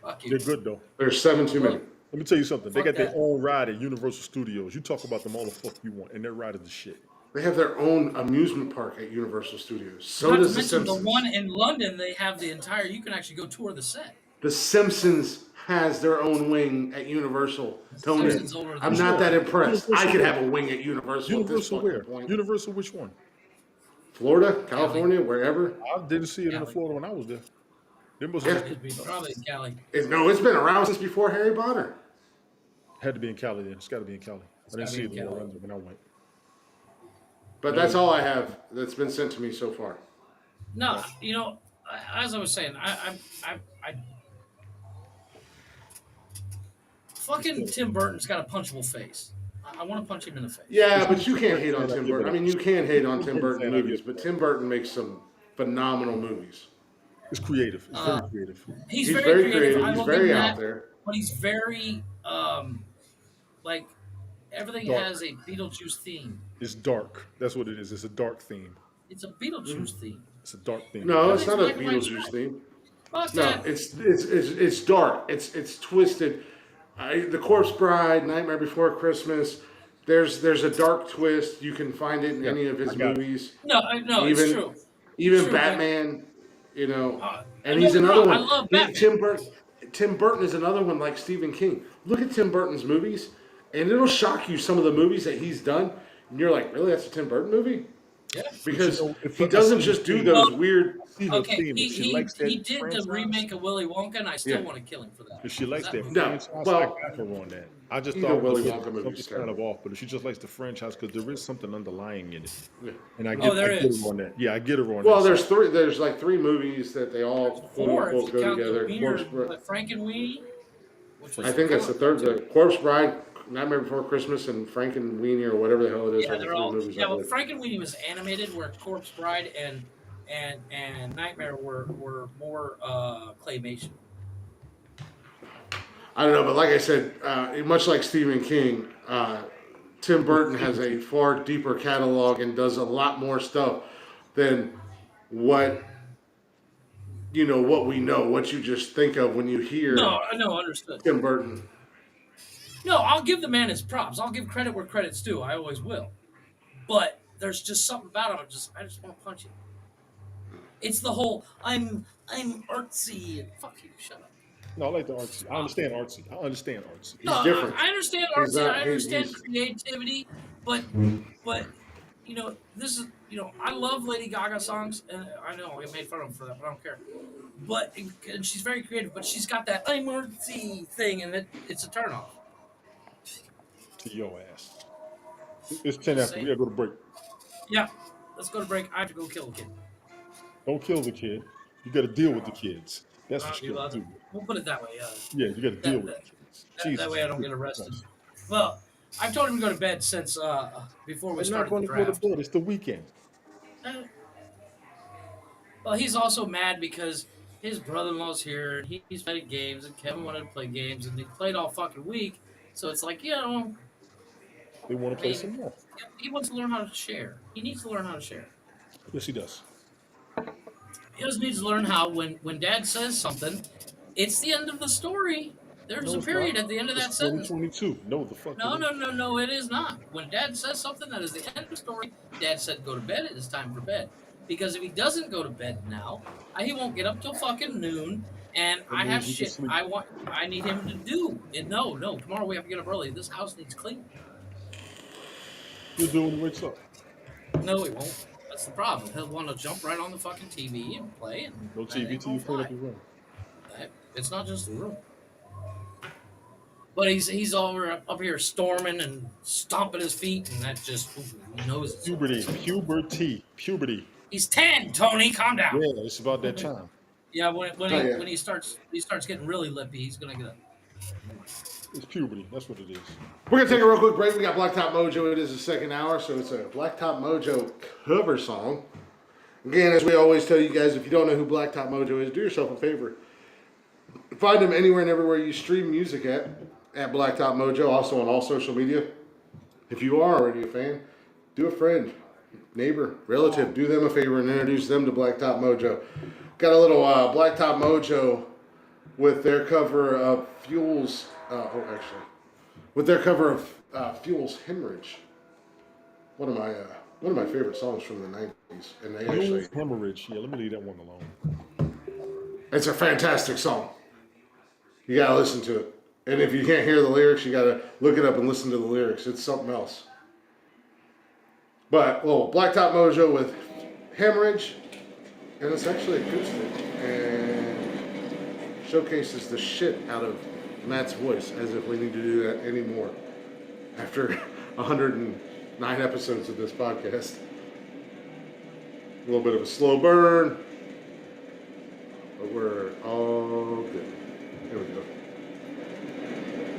Fuck you. They're good though. There's 7 too many. Let me tell you something. They Fuck got their that. own ride at Universal Studios. You talk about them all the fuck you want, and their ride is the shit. They have their own amusement park at Universal Studios. So Not to does The mention the Simpsons. one in London, they have the entire. You can actually go tour the set. The Simpsons has their own wing at Universal. Tony, Simpsons over the I'm not that impressed. I could have a wing at Universal at this Universal fucking where? point. Universal which one? Florida, California, wherever. I didn't see it in Cali. Florida when I was there. There must Yeah. It'd be probably in Cali. No, it's been around since before Harry Potter. had to be in Cali then. It's got to be in Cali. I didn't gotta see be it in in Cali. Orlando when I went. But that's all I have that's been sent to me so far. No, you know, as I was saying, I fucking Tim Burton's got a punchable face. I want to punch him in the face. Yeah, but you can't hate on Tim Burton. I mean, you can hate on Tim Burton movies, but Tim Burton makes some phenomenal movies. It's creative. It's very creative. He's He's very very creative. I He's love very him out that, there. but he's very like everything Dark. has a Beetlejuice theme. It's dark. That's what it is. It's a dark theme. It's a Beetlejuice theme. It's a dark theme. No, it's not a Everything's black and Beetlejuice white. theme. Fuck No, that. it's dark. It's twisted. The Corpse Bride, Nightmare Before Christmas. There's a dark twist. You can find it in any of his I got it. movies. No, it's Even- true. Even True, but- Batman, you know. And don't he's get me another wrong, one. I love Batman. Tim Burton is another one like Stephen King. Look at Tim Burton's movies, and it'll shock you some of the movies that he's done, and you're like, really, that's a Tim Burton movie? Yeah. Because You know, if he I doesn't see just the do theme- those weird. See her Okay, theme. If she likes that he did franchise, the remake of Willy Wonka, and I still Yeah. want to kill him for that. If she likes that movie- No, franchise, well- I got her on that. I just either thought Willy there Wonka was movie something is kind of terrible. off, but if she just likes the franchise, because there is something underlying in it, Yeah. and Oh, I there get her is. on that. Yeah, I get her on Well, that. there's three. There's like three movies that they all quote Four if unquote you go count the together. Wiener, what, Frank and Weenie, which I was think that's the third. cartoon. The Corpse Bride, Nightmare Before Christmas, and Frank and Weenie or whatever the hell it is Yeah, are the they're three all. movies I Yeah, well, believe. Frank and Weenie was animated, where Corpse Bride and Nightmare were more claymation. I don't know, but like I said, much like Stephen King, Tim Burton has a far deeper catalog and does a lot more stuff than what what we know, what you just think of when you No, hear no, understood. Tim Burton. No, I'll give the man his props. I'll give credit where credit's due. I always will. But there's just something about him. I just want to punch him. It's the whole I'm artsy and fuck you. Shut up. No, I like the artsy. I Stop. understand artsy. I understand artsy. No, He's different. I understand He's artsy. not. I understand He's creativity, but but this is I love Lady Gaga songs, and I know we made fun of him for that, but I don't care. But and she's very creative, but she's got that I'm artsy thing, and it's a turnoff. To your ass. It's 10 Just after. We say, gotta go to break. yeah, let's go to break. I have to go kill a kid. Don't kill the kid. You gotta deal with the kids. That's what you We'll gotta do. put it that way. Yeah, you gotta deal That, with that, the kids. that Jesus. way I don't get arrested. Well, I've told him to go to bed since before we I'm not started the going to go to draft. bed. It's the weekend. Uh, Well, he's also mad because his brother-in-law's here and he's playing games and Kevin wanted to play games and they played all fucking week. So it's like, They want I to play mean, some more. he wants to learn how to share. He needs to learn how to share. Yes, he does. He just needs to learn how when dad says something, it's the end of the story. There's No, a it's period not. at the end of It's that sentence. 2022. No, the fuck it No, is. no, no, no, it is not. When dad says something, that is the end of the story. Dad said go to bed, it is time for bed. Because if he doesn't go to bed now, he won't get up till fucking noon, and That I have means you can shit sleep. I need him to do. And no, tomorrow we have to get up early. This house needs cleaning. He'll do it when he wakes up. No, he won't. That's the problem. He'll want to jump right on the fucking TV and play, and No that TV ain't till gonna you clean fly. up your room. It's not just the room. But he's over up here storming and stomping his feet, and that just he knows it's Puberty. Puberty. He's 10, Tony. Calm down. Yeah, it's about that time. Yeah, when Oh, yeah. when he starts getting really lippy, he's gonna get up. It's puberty. That's what it is. We're gonna take a real quick break. We got Blacktop Mojo. It is the second hour, so it's a Blacktop Mojo cover song. Again, as we always tell you guys, if you don't know who Blacktop Mojo is, do yourself a favor. Find them anywhere and everywhere you stream music at Blacktop Mojo. Also on all social media. If you are already a fan, do a friend, neighbor, relative, do them a favor and introduce them to Blacktop Mojo. Got a little Blacktop Mojo with their cover of Fuel's. With their cover of Fuel's "Hemorrhage." One of my favorite songs from the '90s, and they actually. Hemorrhage. Yeah, let me leave that one alone. It's a fantastic song. You gotta listen to it, and if you can't hear the lyrics, you gotta look it up and listen to the lyrics. It's something else. But Blacktop Mojo with "Hemorrhage," and it's actually acoustic and showcases the shit out of Matt's voice, as if we need to do that anymore after 109 episodes of this podcast. A little bit of a slow burn, but we're all good. Here we go.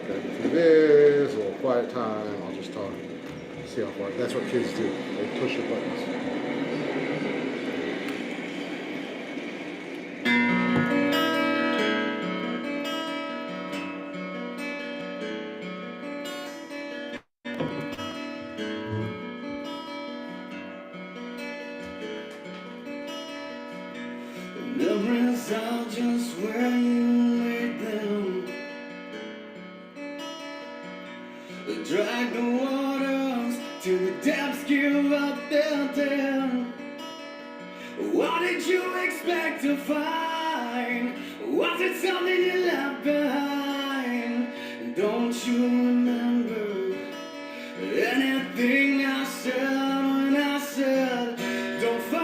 Gotta get through this, a little quiet time. I'll just talk. See how far. That's what kids do. They push your buttons. Memories are just where you laid them. Drag the waters till the depths give up their dead. What did you expect to find? Was it something you left behind? Don't you remember anything I said when I said don't fall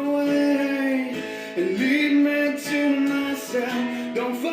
away and lead me to myself? Don't fall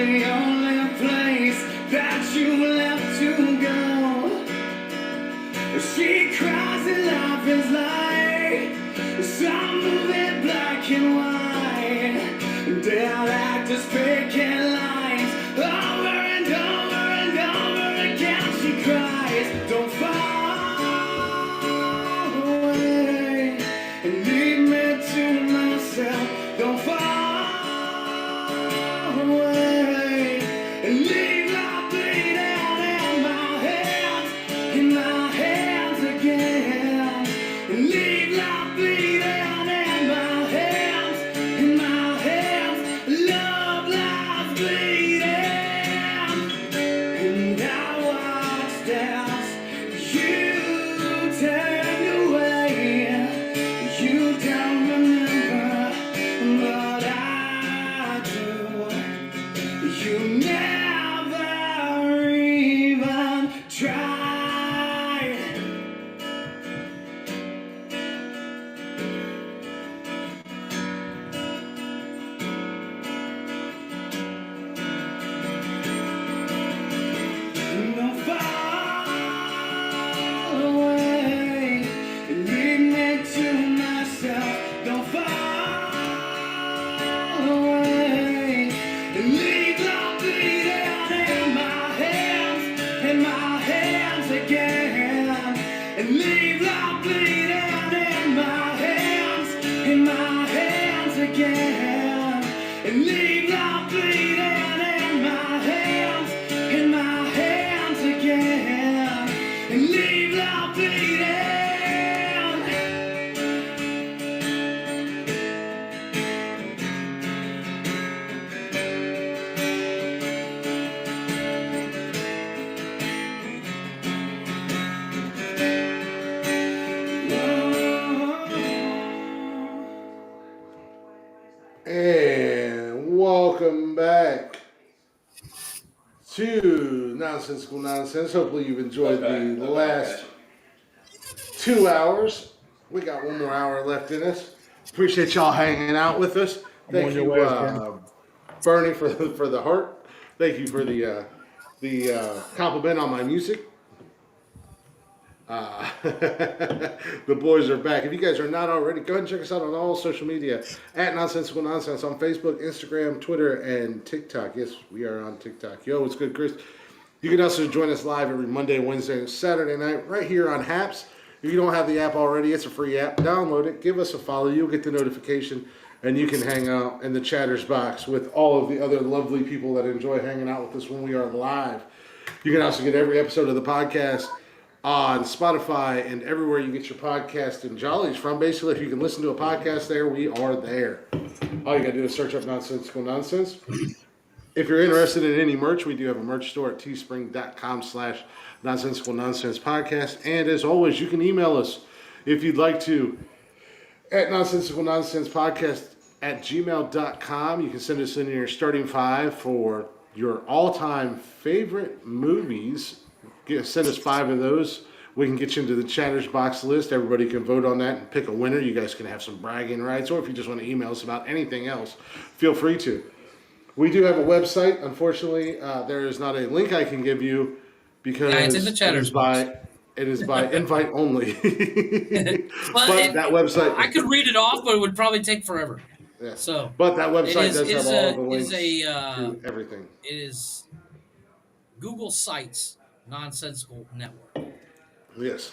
the only place that you left to go. She cries and life is like some movie black and white. Dead actors picking lines over and over and over again. She cries, don't fall away and leave me to myself. Don't fall away and leave my bleeding in my hands again. And leave my bleeding in my hands. Love lies bleeding. And I watched as you turned away. You don't remember, but I do. You never even tried. Don't fall away and leave me to myself. Don't fall away and leave the bleeding in my hands again. And leave the bleeding in my hands again. And leave the bleeding in my hands again. And leave the bleeding. And welcome back to Nonsensical Nonsense. Hopefully you've enjoyed the last 2 hours. We got one more hour left in us. Appreciate y'all hanging out with us. Thank you, Bernie, for the heart. Thank you for the compliment on my music. The boys are back. If you guys are not already, go ahead and check us out on all social media at Nonsensical Nonsense on Facebook, Instagram, Twitter, and TikTok. Yes, we are on TikTok. Yo, what's good, Chris? You can also join us live every Monday, Wednesday, and Saturday night right here on Haps. If you don't have the app already, it's a free app. Download it. Give us a follow. You'll get the notification, and you can hang out in the chatters box with all of the other lovely people that enjoy hanging out with us when we are live. You can also get every episode of the podcast on Spotify and everywhere you get your podcast and jollies from. Basically, if you can listen to a podcast there, we are there. All you got to do is search up Nonsensical Nonsense. If you're interested in any merch, we do have a merch store at teespring.com/Nonsensical Nonsense Podcast. And as always, you can email us if you'd like to at Nonsensical Nonsense Podcast at gmail.com. You can send us in your starting five for your all-time favorite movies. Send us 5 of those. We can get you into the chatters box list. Everybody can vote on that and pick a winner. You guys can have some bragging rights. Or if you just want to email us about anything else, feel free to. We do have a website. Unfortunately, there is not a link I can give you because it's in the chatters box. It is by invite only. but that website, I could read it off, but it would probably take forever. Yeah. So, but that website does have all the links to everything. It is Google Sites Nonsensical Network. Yes.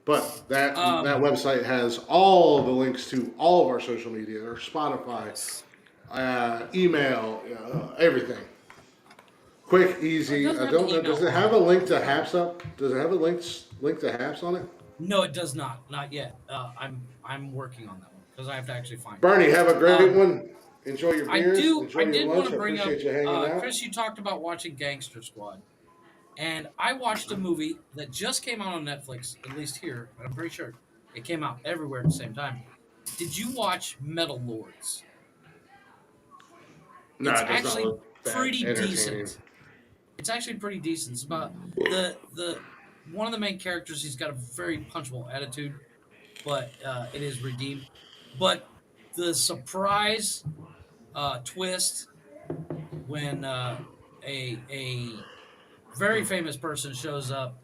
But that website has all the links to all of our social media, or Spotify, email, everything. Quick, easy. I don't know. Does it have a link to Haps up? Does it have a link to Haps on it? No, it does not. Not yet. I'm working on that one because I have to actually find it. Bernie, have a great one. Enjoy your beers. I did want to bring up, you Chris, you talked about watching Gangster Squad. And I watched a movie that just came out on Netflix, at least here, but I'm pretty sure it came out everywhere at the same time. Did you watch Metal Lords? No, it's actually pretty decent. It's actually pretty decent. It's about the one of the main characters. He's got a very punchable attitude, but it is redeemed. But the surprise twist when a very famous person shows up,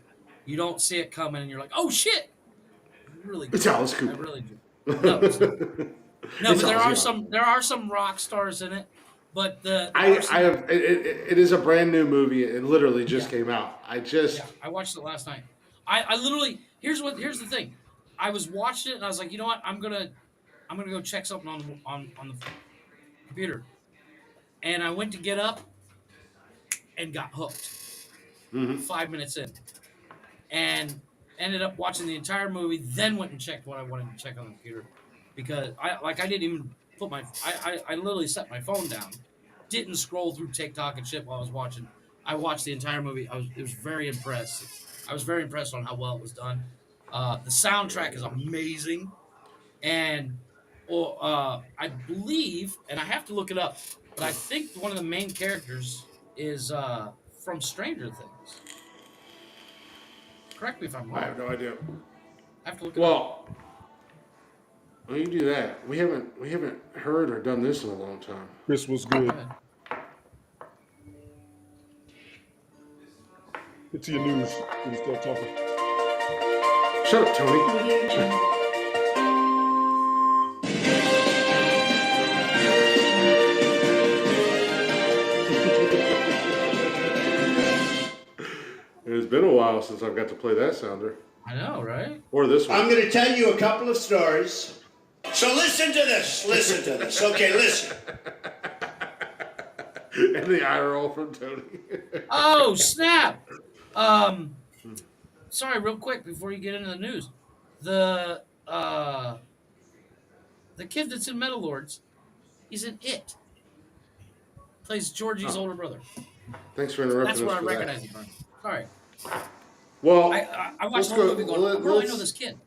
you don't see it coming, and you're like, "Oh shit!" Really It's good. Alice I Cooper. really do. No, it's not. No, It's but there Ozzy are Osbourne. some rock stars in it. But the I person, have it is a brand new movie. It literally just yeah, came out. I just yeah, I watched it last night. I literally here's the thing. I was watching it and I was like, you know what? I'm gonna go check something on the computer. And I went to get up and got hooked mhm. 5 minutes in, and ended up watching the entire movie. Then went and checked what I wanted to check on the computer because I didn't even put my I literally set my phone down, didn't scroll through TikTok and shit while I was watching. I watched the entire movie. It was very impressed. I was very impressed on how well it was done. The soundtrack is amazing, and I believe, and I have to look it up, but I think one of the main characters is from Stranger Things. Correct me if I'm I have wrong. no idea. I have to look it up. Well, when you do that, we haven't heard or done this in a long time. Chris was Go good. ahead. Get to your news when you start talking. Shut up, Tony. It's been a while since I've got to play that sounder I know, right? or this I'm one. going to tell you a couple of stories. So listen to this. Listen to this. Okay, listen. And the eye roll from Tony. Oh snap! Sorry, real quick before you get into the news, the uh, the kid that's in Metal Lords, he's in It. Plays Georgie's Oh, older brother. thanks for That's interrupting us where I for that. recognize him from. Sorry, Well, I watched let's the whole go. movie going, bro, I know this kid.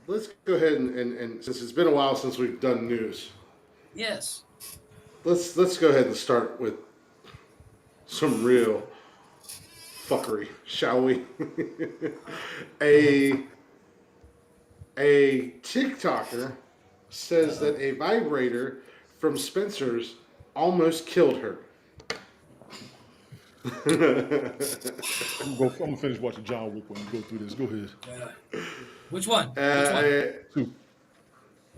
Let's go ahead and since it's been a while since we've done news, Yes. let's go ahead and start with some real fuckery, shall we? a a TikToker says that a vibrator from Spencer's almost killed her. I'm gonna finish watching John Wick when you go through this. Go ahead. Which one? Which one? Two.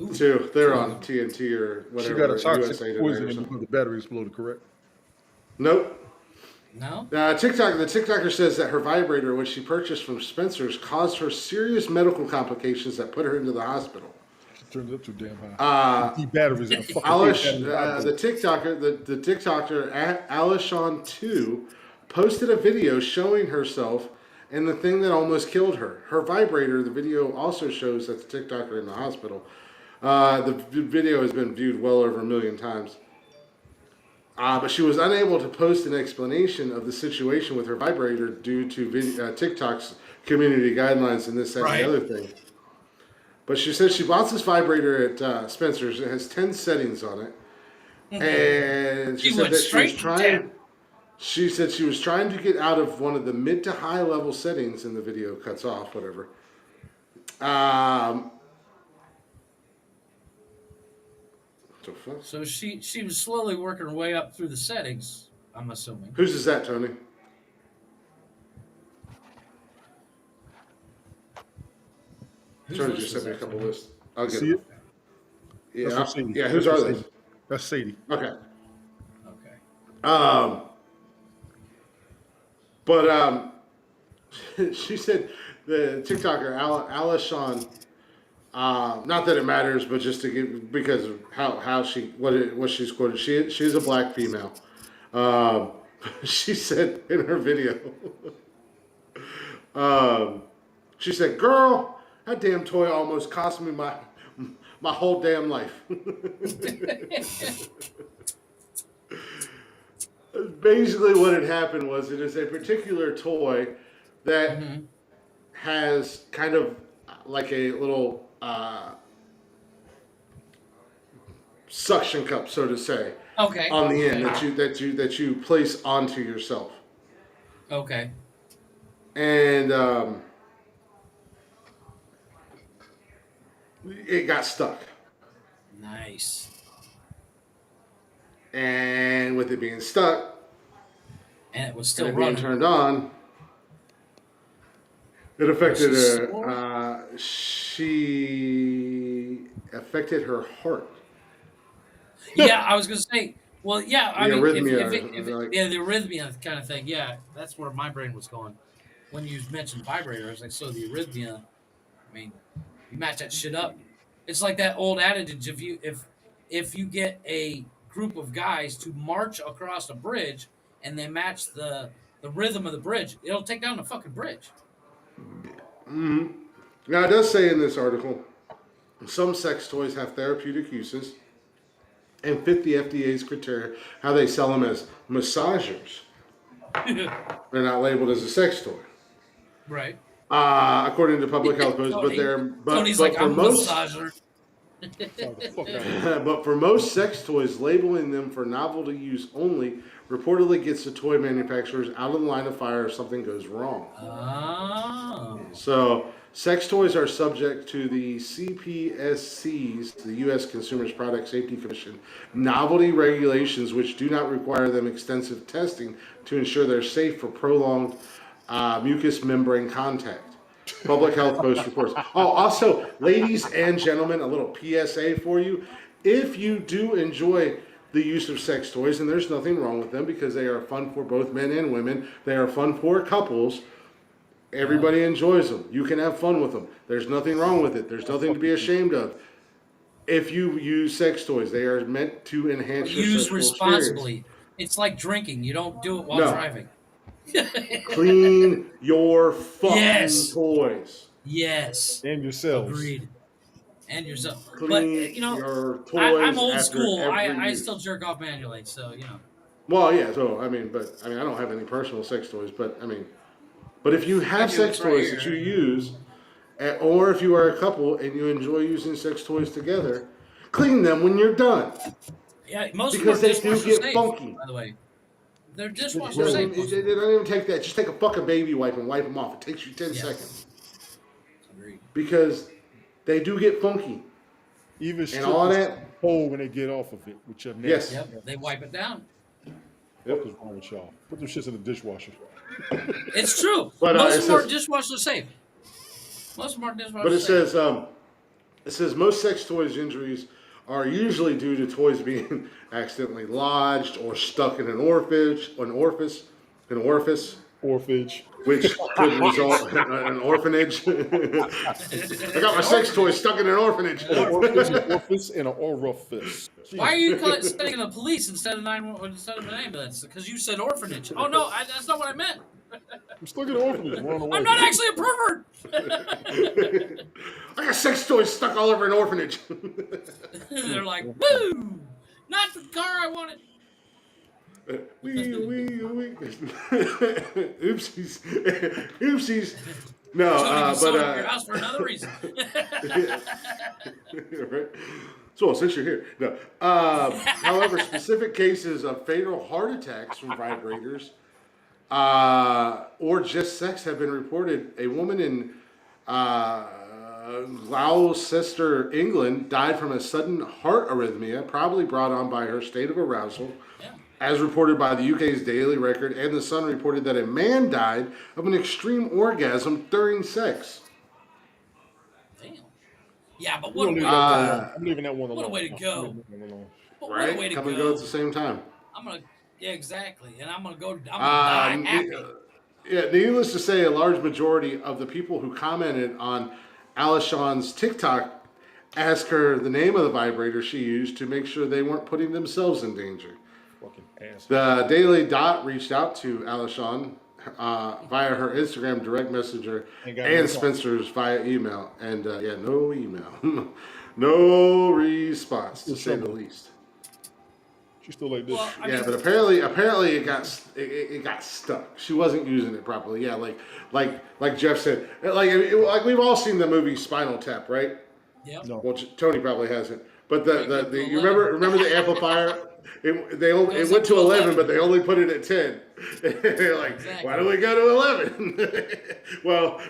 Ooh. Two. They're on TNT or She got whatever, a toxic USA Tonight poison or in something. because the battery exploded, correct? Nope. No. The TikToker says that her vibrator, which she purchased from Spencer's, caused her serious medical complications that put her into the hospital. She turned it up too damn high. The batteries in a fucking The TikToker, Alishon2, posted a video showing herself and the thing that almost killed her. Her vibrator. The video also shows that the TikToker in the hospital. The video has been viewed well over 1 million times. But she was unable to post an explanation of the situation with her vibrator due to TikTok's community guidelines and this, that, and the other thing. But she said she bought this vibrator at Spencer's. It has 10 settings on it. And she said that she said she was trying to get out of one of the mid to high level settings, and the video cuts off, whatever. So she was slowly working her way up through the settings, I'm assuming. Whose is that, Tony? Tony just sent me a couple lists. I'll get See it? Yeah, That's Sadie. yeah. Whose That's are those? That's Sadie. Okay. Okay. But she said the TikToker Alishon. Not that it matters, but just to give because of how she what she's quoted. She's a black female. She said in her video. She said, "Girl, that damn toy almost cost me my whole damn life." Basically, what had happened was it is a particular toy that has kind of like a little suction cup, so to say, Okay. on the end that you place onto yourself, Okay. and it got stuck. Nice. And with it being stuck and it was still and it being running. turned on, it affected Was she her. She affected her heart. Yeah, I was gonna say. Well, yeah, I The mean, arrhythmia, or something like. yeah, the arrhythmia kind of thing. Yeah, that's where my brain was going when you mentioned vibrator. I was like, so the arrhythmia. I mean, you match that shit up. It's like that old adage: if you get a group of guys to march across a bridge and they match the rhythm of the bridge, it'll take down the fucking bridge. Now, it does say in this article, some sex toys have therapeutic uses and fit the FDA's criteria. How they sell them as massagers. They're not labeled as a sex toy. Right. According to Public Health Post, Tony's but like, for I'm a most massager. but for most sex toys, labeling them for novelty use only reportedly gets the toy manufacturers out of the line of fire if something goes wrong. Oh. So, sex toys are subject to the CPSC's, the U.S. Consumer Product Safety Commission, novelty regulations, which do not require them extensive testing to ensure they're safe for prolonged mucous membrane contact. Public Health Post reports. Oh, also, ladies and gentlemen, a little PSA for you. If you do enjoy the use of sex toys, and there's nothing wrong with them because they are fun for both men and women, they are fun for couples. Everybody enjoys them. You can have fun with them. There's nothing wrong with it. There's nothing to be ashamed of. If you use sex toys, they are meant to enhance your Use sexual responsibly. experience. It's like drinking. You don't do it while No. driving. Clean your fucking Yes. toys. Yes. And yourselves. Agreed. And yourself. But, Clean you know, your toys I'm old after school. every I use. still jerk off manually, so, you know. Well, yeah. So I mean, I don't have any personal sex toys, but but if you have do, sex it's right toys that you here. use, or if you are a couple and you enjoy using sex toys together, clean them when you're done Yeah, most because of them they are do dishwasher get safe, funky. by the way. They're It dishwasher doesn't safe. even, they don't even take that. Just take a fucking baby wipe and wipe them off. It takes you 10 Yeah. seconds Agreed. because they do get funky. Even And all strippers that. hold when they get off of it with your Yes. Yep, they wipe it down. What is wrong with y'all? Put them shits in the dishwasher. It's true. But, Most it of them are says- dishwasher safe. Most of them are dishwasher But it safe. says most sex toys injuries are usually due to toys being accidentally lodged or stuck in an orifice, Orphanage. which could result in an orphanage. I got my sex toy stuck in an orphanage. Orifice and an orifice. Why are you saying the police instead of an ambulance? Because you said orphanage. Oh no, that's not what I meant. I'm stuck in an orphanage. Run away. I'm not actually a pervert. I got sex toys stuck all over an orphanage. They're like, woo! Not the car I wanted. Oopsies. Oopsies. No, So you can sell it at your but house for another reason. right. So since you're here, no. However, specific cases of fatal heart attacks from vibrators or just sex have been reported. A woman in Gloucester, England, died from a sudden heart arrhythmia, probably brought on by her state of arousal. Yeah. As reported by the UK's Daily Record, and The Sun reported that a man died of an extreme orgasm during sex. Damn. Yeah, but what a way to go. I'm leaving that one alone. What a way to go. I'm leaving that one alone. But what a way Right? to Come go. and go at the same time. Yeah, exactly. And I'm gonna die happy. Yeah, needless to say, a large majority of the people who commented on Alishon's TikTok asked her the name of the vibrator she used to make sure they weren't putting themselves in danger. Fucking ass. The Daily Dot reached out to Alishon via her Instagram direct messenger and Spencer's via email. And no email. No response, to say the least. She's still like this. Well, I Yeah, mean, but apparently it got stuck. She wasn't using it properly. Yeah, like Jeff said, like we've all seen the movie Spinal Tap, right? yeah. No. Well, Tony probably hasn't. But the you remember the amplifier? It went to 11, but they only put it at 10. They're like, Exactly. why do we go to 11? Well,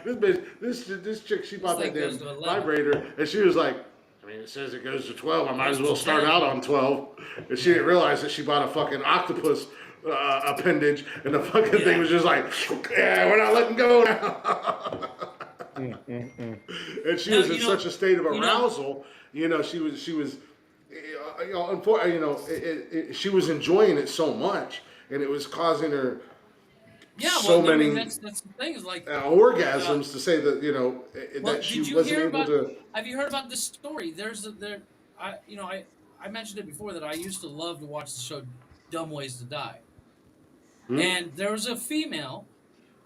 this chick, she bought that thing damn goes to 11. vibrator, and she was like, I mean, it says it goes to 12. I might as well start out on 12. And she didn't realize that she bought a fucking octopus appendage, and the fucking thing was just like, yeah, we're not letting go now. And she was in such a state of arousal. She was. She was enjoying it so much, and it was causing her many. That's the thing is like orgasms to say that that she wasn't able to. Have you heard about this story? I mentioned it before that I used to love to watch the show Dumb Ways to Die, and there was a female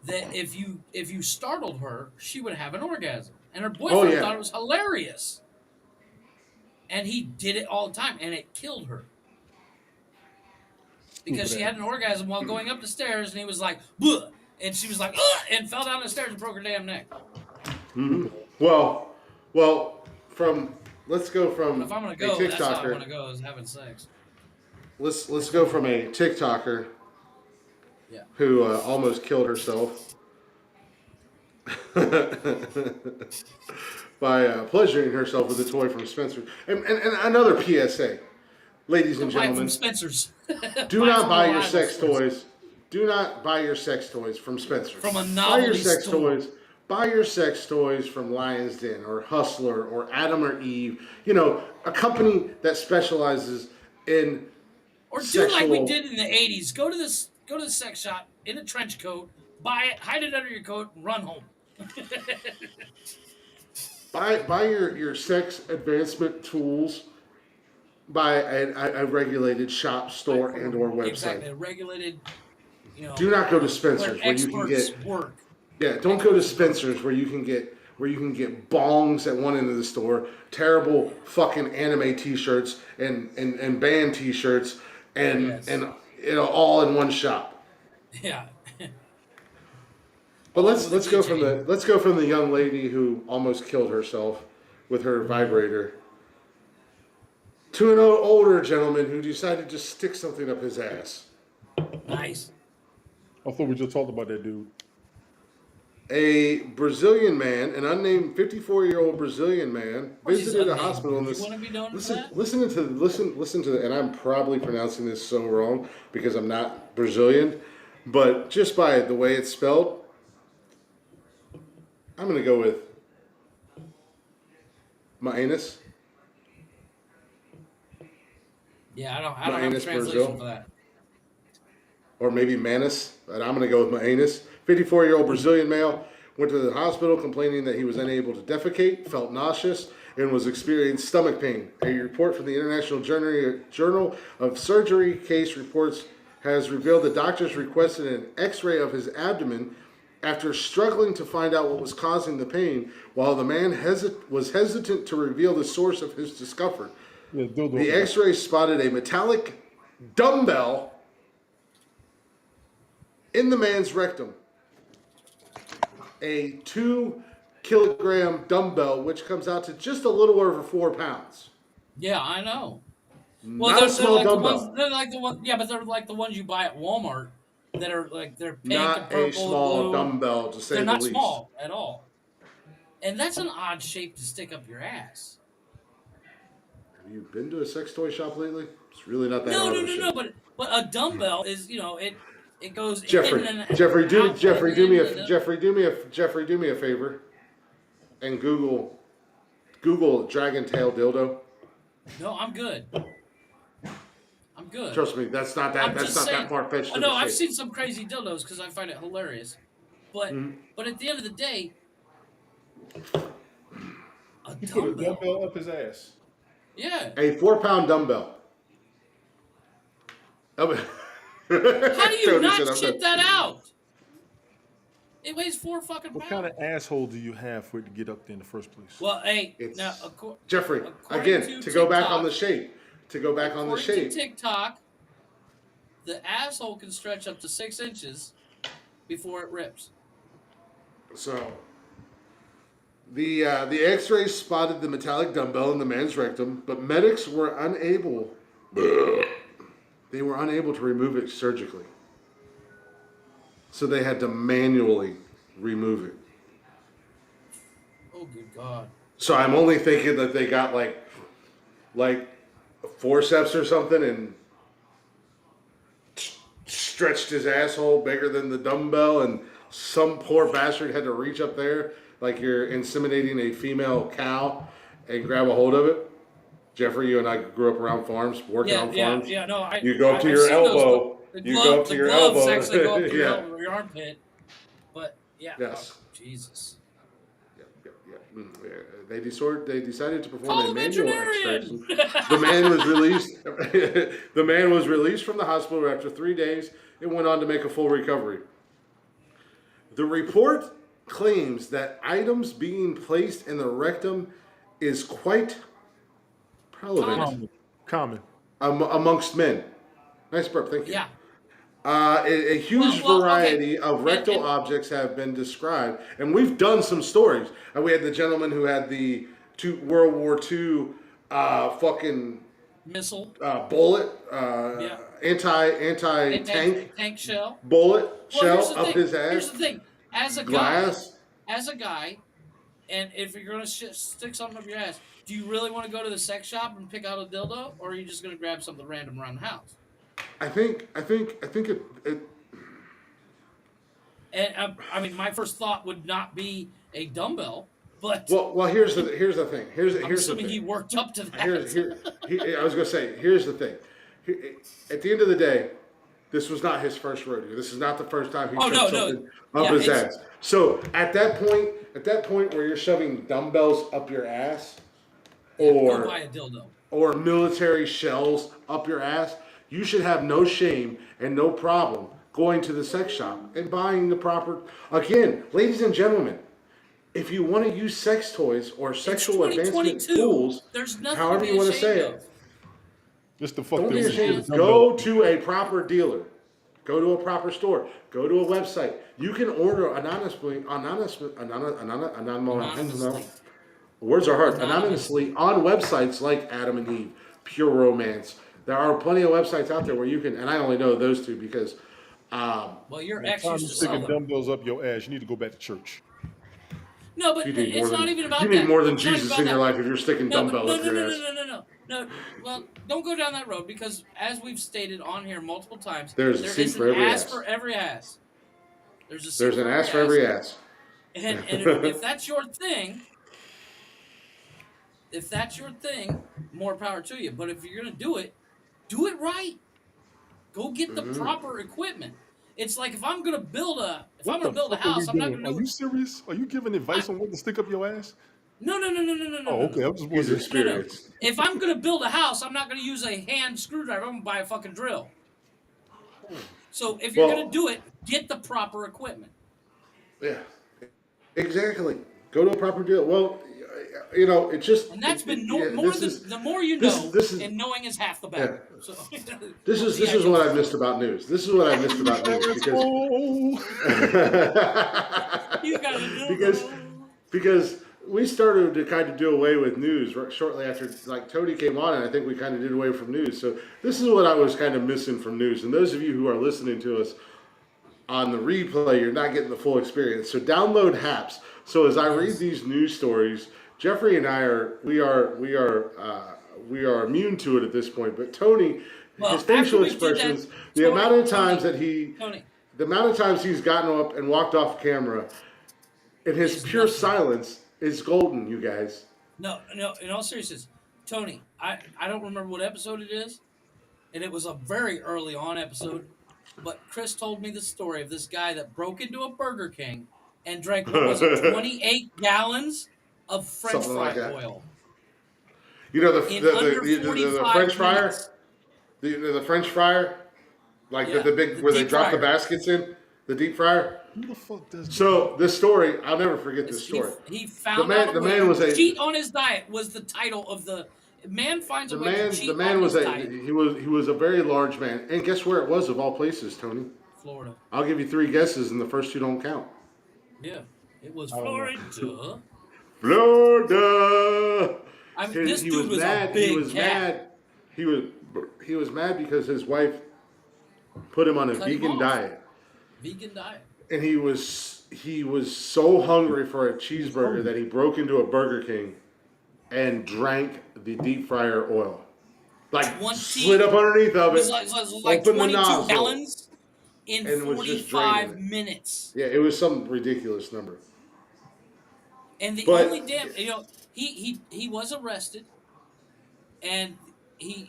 that if you startled her, she would have an orgasm, and her boyfriend thought it was hilarious, and he did it all the time, and it killed her. Because she had an orgasm while going up the stairs, and he was like, "Bleh," and she was like, "Ugh," and fell down the stairs and broke her damn neck. Mm-hmm. Well, let's go from if I'm gonna go, a TikToker. That's how I'm gonna go is having sex. Let's go from a TikToker, who almost killed herself by pleasuring herself with a toy from Spencer. And another PSA. Ladies and gentlemen, from Spencer's. Do not buy your sex toys. Do not buy your sex toys from Spencer. From a novelty store. Buy your sex toys from Lion's Den or Hustler or Adam or Eve. A company that specializes in do like we did in the 80s. Go to the sex shop in a trench coat, buy it, hide it under your coat, and run home. buy your sex advancement tools by a regulated shop, store, and or website. Exactly, a regulated. Do not go to Spencer's where you can get work. Yeah, don't go to Spencer's where you can get bongs at one end of the store, terrible fucking anime T-shirts and band T-shirts, and all in one shop. Yeah. But let's go from the young lady who almost killed herself with her vibrator to an older gentleman who decided to stick something up his ass. Nice. I thought we just talked about that dude. A Brazilian man, an unnamed 54-year-old Brazilian man, visited a hospital. Listen to that, and I'm probably pronouncing this so wrong because I'm not Brazilian, but just by the way it's spelled, I'm going to go with Manus. Yeah, I don't have a translation for that. Or maybe Manus, but I'm going to go with Manus. 54-year-old Brazilian male went to the hospital complaining that he was unable to defecate, felt nauseous, and was experiencing stomach pain. A report from the International Journal of Surgery case reports has revealed the doctors requested an X-ray of his abdomen after struggling to find out what was causing the pain, while the man was hesitant to reveal the source of his discomfort. The X-ray spotted a metallic dumbbell in the man's rectum. A 2-kilogram dumbbell, which comes out to just a little over 4 pounds. Yeah, I know. Not a small dumbbell. They're like the ones. Yeah, but they're like the ones you buy at Walmart that are like they're pink not and purple a small and blue. dumbbell, to say the least. They're not small at all. And that's an odd shape to stick up your ass. Have you been to a sex toy shop lately? It's really not that No, hard. No. But a dumbbell is, it goes. Jeffrey, do me a favor, and Google dragon tail dildo. No, I'm good. Trust me, that's not that far fetched. No, I've seen some crazy dildos because I find it hilarious, but at the end of the day, a dumbbell up his ass. Yeah. A 4-pound dumbbell. How do you not shit that out? It weighs 4 fucking pounds. What kind of asshole do you have for it to get up there in the first place? Well, hey, Jeffrey, again, to go back on the shape. According to TikTok, the asshole can stretch up to 6 inches before it rips. So, the X-ray spotted the metallic dumbbell in the man's rectum, but medics were unable. They were unable to remove it surgically, so they had to manually remove it. Oh, good God! So I'm only thinking that they got like like a forceps or something and stretched his asshole bigger than the dumbbell, and some poor bastard had to reach up there like you're inseminating a female cow and grab a hold of it. Jeffrey, you and I grew up around farms, working on farms. No, You go up to I've your seen those. elbow. You go up to The your gloves elbow. actually go up to Yeah. your armpit. But yeah, Yes. oh, Jesus. They decided to perform Call a a manual veterinarian! extraction. The man was released. The man was released from the hospital after 3 days and went on to make a full recovery. The report claims that items being placed in the rectum is quite prevalent Common. amongst men. Nice burp, thank you. Yeah. A huge Well, variety okay. of rectal objects have been described, and we've done some stories. And we had the gentleman who had the World War II fucking Missile. bullet, Yeah. anti-tank Tank shell. bullet Well, shell up his ass. Here's the thing. As a guy, and if you're gonna stick something up your ass, do you really want to go to the sex shop and pick out a dildo, or are you just gonna grab something random around the house? I think it. And I mean, my first thought would not be a dumbbell, but Well, here's the thing. Here's I'm the assuming thing. he worked up to that. I was gonna say, here's the thing. At the end of the day, this was not his first rodeo. This is not the first time he shoved something up his ass. So at that point where you're shoving dumbbells up your ass, Go buy a dildo. or military shells up your ass, you should have no shame and no problem going to the sex shop and buying the proper. Again, ladies and gentlemen, if you want to use sex toys or sexual advancement tools, there's nothing however to be you want to say ashamed it, Just the fuck don't be that ashamed. Go to a proper dealer. Go to a proper store. Go to a website. You can order anonymously. Words are hard. Anonymously on websites like Adam and Eve, Pure Romance. There are plenty of websites out there where you can, and I only know those two because. Well, your ex Time used you to sell sticking them. dumbbells up your ass, you need to go back to church. No, but it's not even about that. You need more than It's not even Jesus about in your that. life if you're sticking dumbbells up your ass. No. Well, don't go down that road because, as we've stated on here multiple times, There's a seat for every ass. for every ass. There's an ass for every ass. And if that's your thing, more power to you. But if you're gonna do it right. Go get the proper equipment. It's like if I'm gonna build a house, I'm not gonna do it. Are you serious? Are you giving advice on what to stick up your ass? No. Oh, okay. I'm just He's wondering. experienced. If I'm gonna build a house, I'm not gonna use a hand screwdriver. I'm gonna buy a fucking drill. So if you're gonna do it, get the proper equipment. Yeah, exactly. Go to a proper deal. Well, you know, it's just. And that's been the more you know, and knowing is half the battle. Yeah. So, this is what I missed about news. This is what I missed about news because we started to kind of do away with news shortly after, like, Tony came on, and I think we kind of did away from news. So this is what I was kind of missing from news. And those of you who are listening to us on the replay, you're not getting the full experience. So download Haps. So as I read these news stories, Jeffrey and I are immune to it at this point. But Tony, his facial expressions, the amount of times he's gotten up and walked off camera, and his pure silence is golden, you guys. No. In all seriousness, Tony, I don't remember what episode it is, and it was a very early on episode. But Chris told me the story of this guy that broke into a Burger King and drank 28 gallons of French fry oil. You know the French fryer, the French fryer, like the big where they drop the baskets in, the deep fryer. Who the fuck does that? So this story, I'll never forget this story. He found out a way to cheat on his diet was the title of the man finds a way to cheat on his diet. He was a very large man, and guess where it was of all places, Tony? Florida. I'll give you 3 guesses, and the first 2 don't count. Yeah, it was Florida. Florida. I mean, this dude was mad. He was mad. He was mad because his wife put him on a vegan diet. Vegan diet. And he was so hungry for a cheeseburger that he broke into a Burger King and drank the deep fryer oil. Like 20 slid up underneath it of was it, like opened the 22 nozzle, gallons in and was just draining 45 it. minutes. Yeah, it was some ridiculous number. And the only But damn, he was arrested and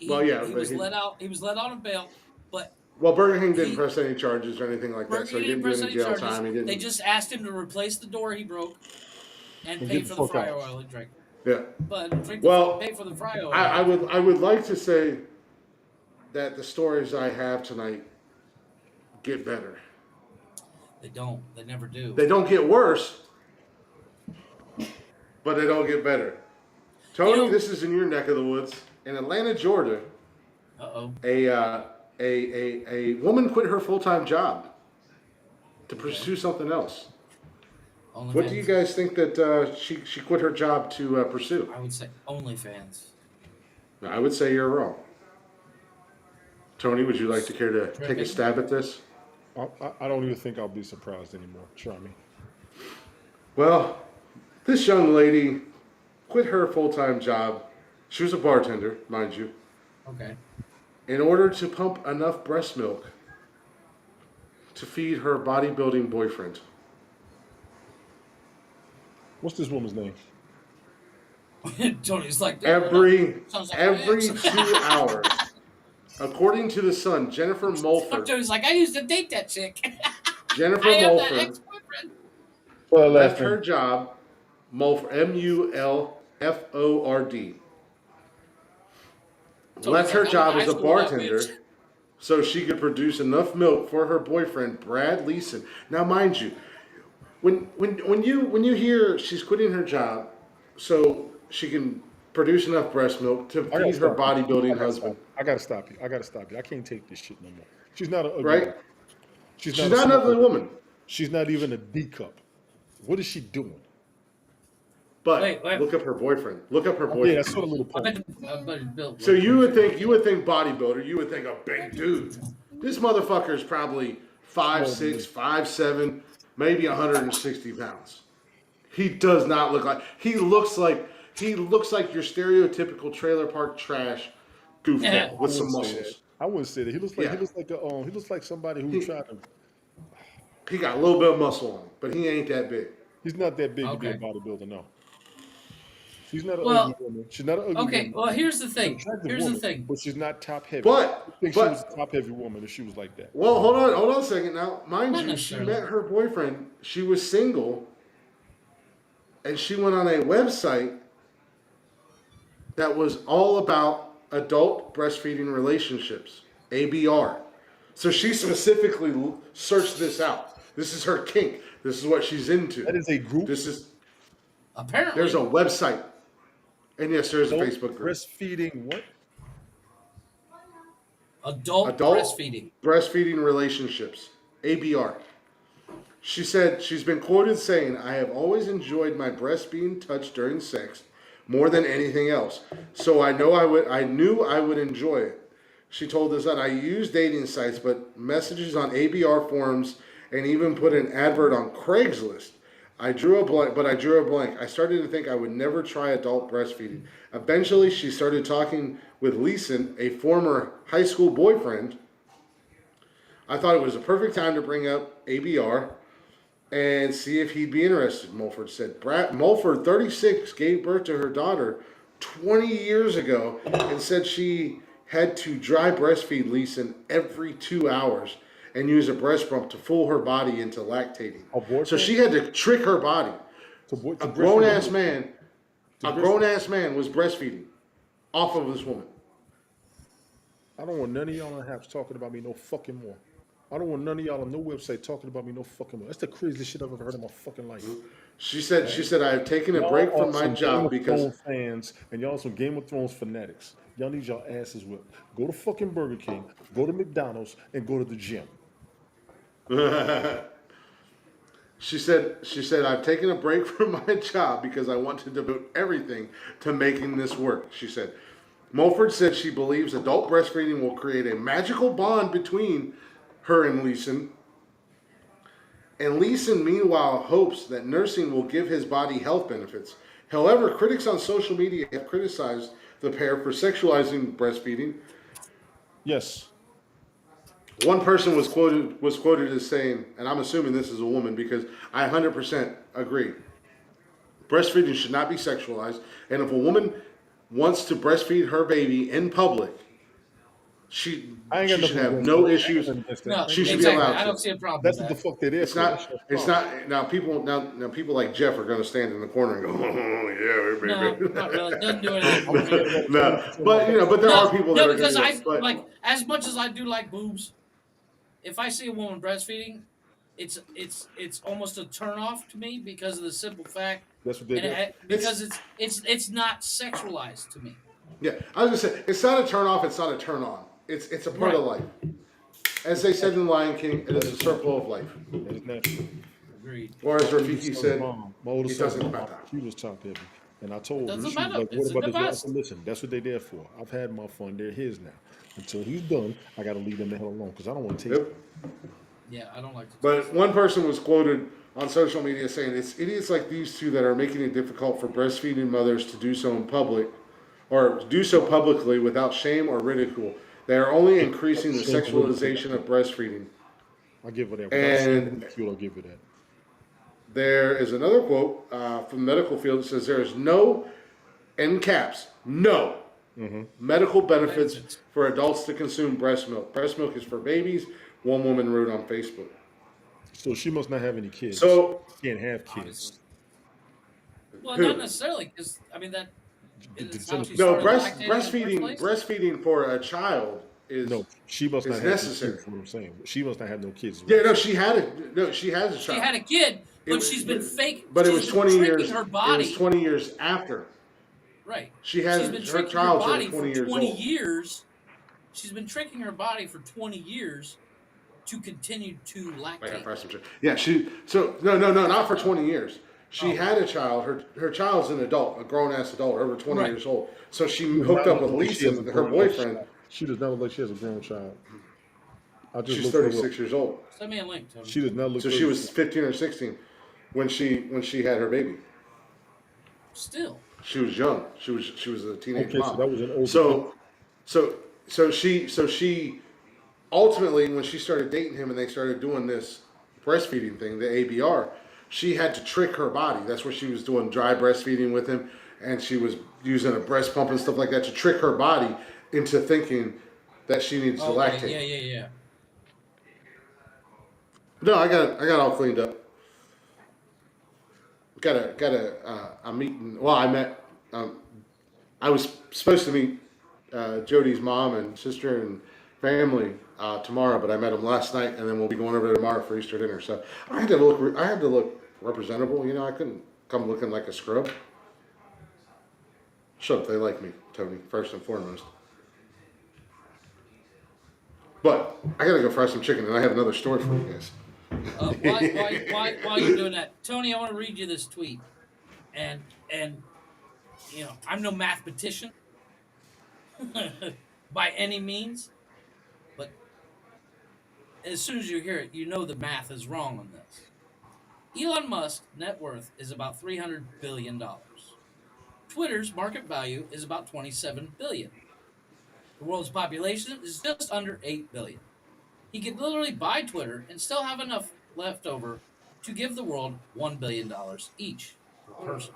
well, yeah, he but was let out. He was let out on bail, but Burger King didn't he press any charges or anything like that, Burger so King he didn't didn't do press any any jail charges. time. He They didn't. just asked him to replace the door he broke and And pay get the for the fuck fryer out. oil he drank. Yeah. But Well, pay for the fryer oil I, he I drank. would I would like to say that the stories I have tonight get better. They don't. They never do. They don't get worse, but they don't get better. You Tony, know. this is in your neck of the woods. In Atlanta, Georgia, Uh-oh. a woman quit her full-time job to pursue something else. What do you OnlyFans. guys think that she quit her job to pursue? I would say OnlyFans. I would say you're wrong. Tony, would you like to care to take a Stripping. stab at this? I don't even think I'll be surprised anymore. Try me. Well, this young lady quit her full-time job. She was a bartender, mind you, Okay. in order to pump enough breast milk to feed her bodybuilding boyfriend. What's this woman's name? Tony's like Every sounds like every my ex. 2 hours, according to the Sun, Jennifer Mulford. Tony's like, I used to date that chick. Jennifer I am that Mulford ex-boyfriend. Well, left her job. Mulford, Mulford, left her Like, I went job to high as a school with that bartender bitch. so she could produce enough milk for her boyfriend Brad Leeson. Now, mind you, when you hear she's quitting her job so she can produce enough breast milk to I gotta feed her stop you. bodybuilding husband, I gotta stop you. I gotta stop you. I can't take this shit no more. She's not an ugly right? woman. She's She's not a not an small ugly woman. woman, She's not even a D cup. What is she doing? Wait. but look up her boyfriend. Look up her Yeah, I boyfriend. saw the little I poem. bet Bill. So you would think bodybuilder, you would think a big dude. This motherfucker is probably 5'6", 5'7", maybe 160 pounds. He does not look like he looks like your stereotypical trailer park trash Yeah. goofball with some wouldn't say that. muscles. I wouldn't say that. He looks like Yeah. he looks like somebody who He- tried to. He got a little bit of muscle on him, but he ain't that big. He's not that big to be a Okay. bodybuilder. No, she's not an Well, ugly woman. She's not an ugly okay. woman. Well, here's the She's an thing. attractive Here's the woman, thing. but she's not top heavy. But I think she was a top heavy woman if she was like that. well, hold on a second now. Mind Not you, she necessarily. met her boyfriend. She was single, and she went on a website that was all about adult breastfeeding relationships, ABR. So she specifically searched this out. This is her kink. This is what she's into. That is a group. Apparently, There's a website, and yes, there's a Adult Facebook group. breastfeeding. What? adult Adult breastfeeding. relationships, ABR. She said she's been quoted saying, "I have always enjoyed my breast being touched during sex more than anything else. So I knew I would enjoy it." She told us that I use dating sites, but messages on ABR forums, and even put an advert on Craigslist. I drew a blank. I started to think I would never try adult breastfeeding. Eventually, she started talking with Leeson, a former high school boyfriend. I thought it was a perfect time to bring up ABR and see if he'd be interested, Mulford said. Mulford, 36, gave birth to her daughter 20 years ago and said she had to dry breastfeed Leeson every 2 hours and use a breast pump to fool her body into lactating. So she had to trick her body. A grown-ass man was breastfeeding off of this woman. I don't want none of y'all on apps talking about me no fucking more. I don't want none of y'all on no website talking about me no fucking more. That's the craziest shit I've ever heard in my fucking life. She said I have taken a break from my job because Game of Thrones fans and y'all some Game of Thrones fanatics. Y'all need y'all asses whipped. Go to fucking Burger King, go to McDonald's, and go to the gym. She said I've taken a break from my job because I want to devote everything to making this work. She said Mulford said she believes adult breastfeeding will create a magical bond between her and Leeson. And Leeson, meanwhile, hopes that nursing will give his body health benefits. However, critics on social media have criticized the pair for sexualizing breastfeeding. Yes. One person was quoted as saying, and I'm assuming this is a woman because I 100% agree. Breastfeeding should not be sexualized, and if a woman wants to breastfeed her baby in public, she I ain't got she should nothing have against that. no I ain't got issues. nothing against that. No, I ain't She got should be nothing- exactly. allowed I don't to. see a problem That's with what the that. fuck they're there It's for. not. That's your It's problem. not. Now people like Jeff are going to stand in the corner and go, "Oh No, yeah, baby." not really. It doesn't do anything for me. No, but but there are No, people that no, are going because to I go. But like as much as I do like boobs. If I see a woman breastfeeding, it's almost a turnoff to me because of the simple fact, That's what they're and there for. because it's not sexualized to me. yeah, I was going to say it's not a turn off. It's not a turn on. It's a part Right. of life. As they said in The Lion King, it is a circle of life. That is natural. Agreed. Or as My Rafiki said, older it son, doesn't matter. she was top heavy. And I told her, Doesn't she was matter. like, what It's about in this? the I past. said, listen, that's what they're there for. I've had my fun. They're his now. Until he's done, I got to leave them the hell alone because I don't want to take Yep. Yeah, I don't like to. But one person was quoted on social media saying, "It's idiots like these two that are making it difficult for breastfeeding mothers to do so in public, or do so publicly without shame or ridicule. They are only increasing the Shame and ridicule. sexualization of breastfeeding." I give her that. Without shame and And ridicule, I'll give her that. there is another quote from the medical field that says, "There is no, in caps, no medical benefits for adults to consume breast milk. Breast milk is for babies." One woman wrote on Facebook. So she must not have any kids. So She can't have kids. Well, Who? not necessarily, because I mean that is how she No, started lactating in the first place. breastfeeding for a child is No, she must not is have necessary. no kids. What I'm saying, she must not have no kids. Yeah, no, she had it. No, she has a She child. had a kid, but It- she's been fake. But it she's was been 20 tricking years. her It body. was 20 years after. Right. She had She's been her tricking her child's over body 20 for years 20 old. years. She's been tricking her body for 20 years to continue to I gotta lactate. fry some chicken. Yeah, no, not for 20 years. She had a child. Her child's an adult, a grown ass adult, over 20 Right. years old. So she She does hooked not up with look like she has Lisa, a her grown boyfriend. child. She does not look like she has a grown child. I just She's looked her 36 up. years old. Send me a link, Tony. She does not look. So she was 15 or 16 when she had her baby. Still. She was young. She was a teenage Okay, so mom. that was an older. So she ultimately, when she started dating him and they started doing this breastfeeding thing, the ABR, she had to trick her body. That's where she was doing dry breastfeeding with him, and she was using a breast pump and stuff like that to trick her body into thinking that she needs to Okay, lactate. yeah. No, I got all cleaned up. I'm meeting. Well, I met. I was supposed to meet Jody's mom and sister and family tomorrow, but I met them last night, and then we'll be going over there tomorrow for Easter dinner. So I had to look. I had to look representable. You know, I couldn't come looking like a scrub. Shut up. They like me, Tony. First and foremost. But I gotta go fry some chicken, and I have another story for you guys. While you're doing that, Tony, I want to read you this tweet, and you know I'm no mathematician by any means, but as soon as you hear it, you know the math is wrong on this. Elon Musk's net worth is about $300 billion. Twitter's market value is about $27 billion. The world's population is just under 8 billion. He could literally buy Twitter and still have enough left over to give the world $1 billion each per person.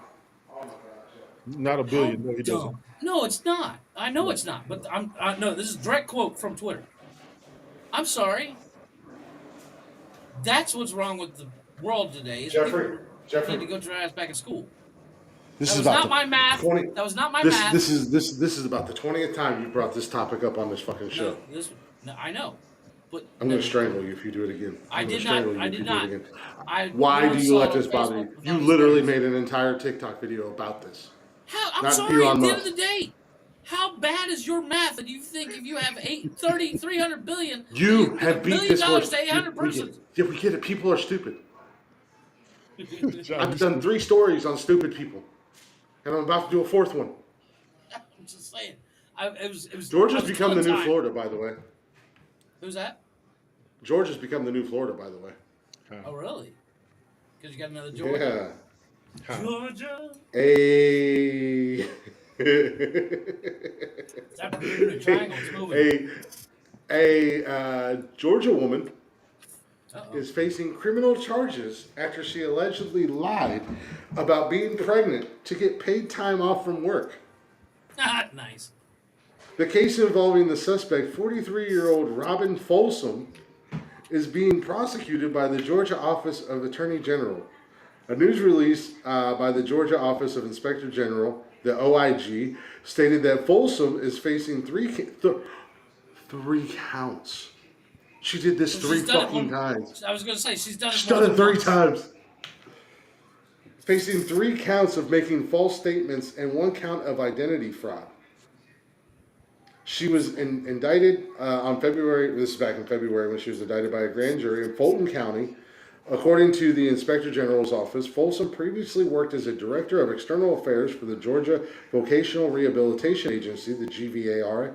Not a billion. No, he doesn't. Dumb. No, it's not. I know it's not. But no. This is a direct quote from Twitter. I'm sorry. That's what's wrong with the world today. Is Jeffrey, people need to go to their ass back in school. This That is was about not the my math. 20 That was not my math. This is about the 20th time you brought this topic up on this fucking show. No, I know. But I'm going to strangle you if you do it again. I I'm did gonna not. strangle you I if did you not. do it again. I Why never do you saw let it on this bother you? Facebook You without literally experience. made an entire TikTok video about this. How? I'm Not sorry. Elon At the end Musk. of the day, how bad is your math that you think if you have 300 billion, You have $1 beat billion this horse. to 800 We get persons? it. Yeah, we get it. People are stupid. John, I've done 3 stories on stupid people, and I'm about to do a 4th one. I'm just saying. It was. Georgia's I was become the new killing time. Florida, by the way. Who's that? Georgia's become the new Florida, by the way. Oh, really? Because you got another Georgia. Yeah. How? Georgia. A It's after the Bermuda Triangle. It's moving. a Georgia woman Uh-oh. is facing criminal charges after she allegedly lied about being pregnant to get paid time off from work. Nice. The case involving the suspect, 43-year-old Robin Folsom, is being prosecuted by the Georgia Office of Attorney General. A news release by the Georgia Office of Inspector General, the OIG, stated that Folsom is facing three counts. She did this So three she's done it fucking one. times. I was gonna say she's done it She's more done than it three once. times. Facing 3 counts of making false statements and 1 count of identity fraud. She was indicted on February, this is back in February when she was indicted by a grand jury in Fulton County. According to the Inspector General's office, Folsom previously worked as a director of external affairs for the Georgia Vocational Rehabilitation Agency, the GVRA.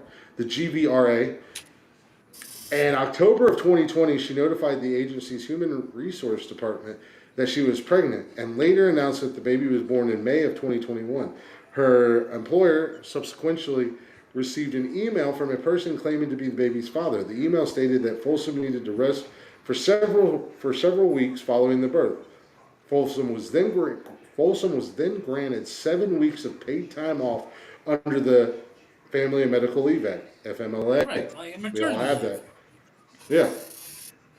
In October of 2020, she notified the agency's Human Resource Department that she was pregnant and later announced that the baby was born in May of 2021. Her employer subsequently received an email from a person claiming to be the baby's father. The email stated that Folsom needed to rest for several weeks following the birth. Folsom was then granted 7 weeks of paid time off under the Family and Medical Leave Act, FMLA. Right, like a We all maternity have leave. that. Yeah.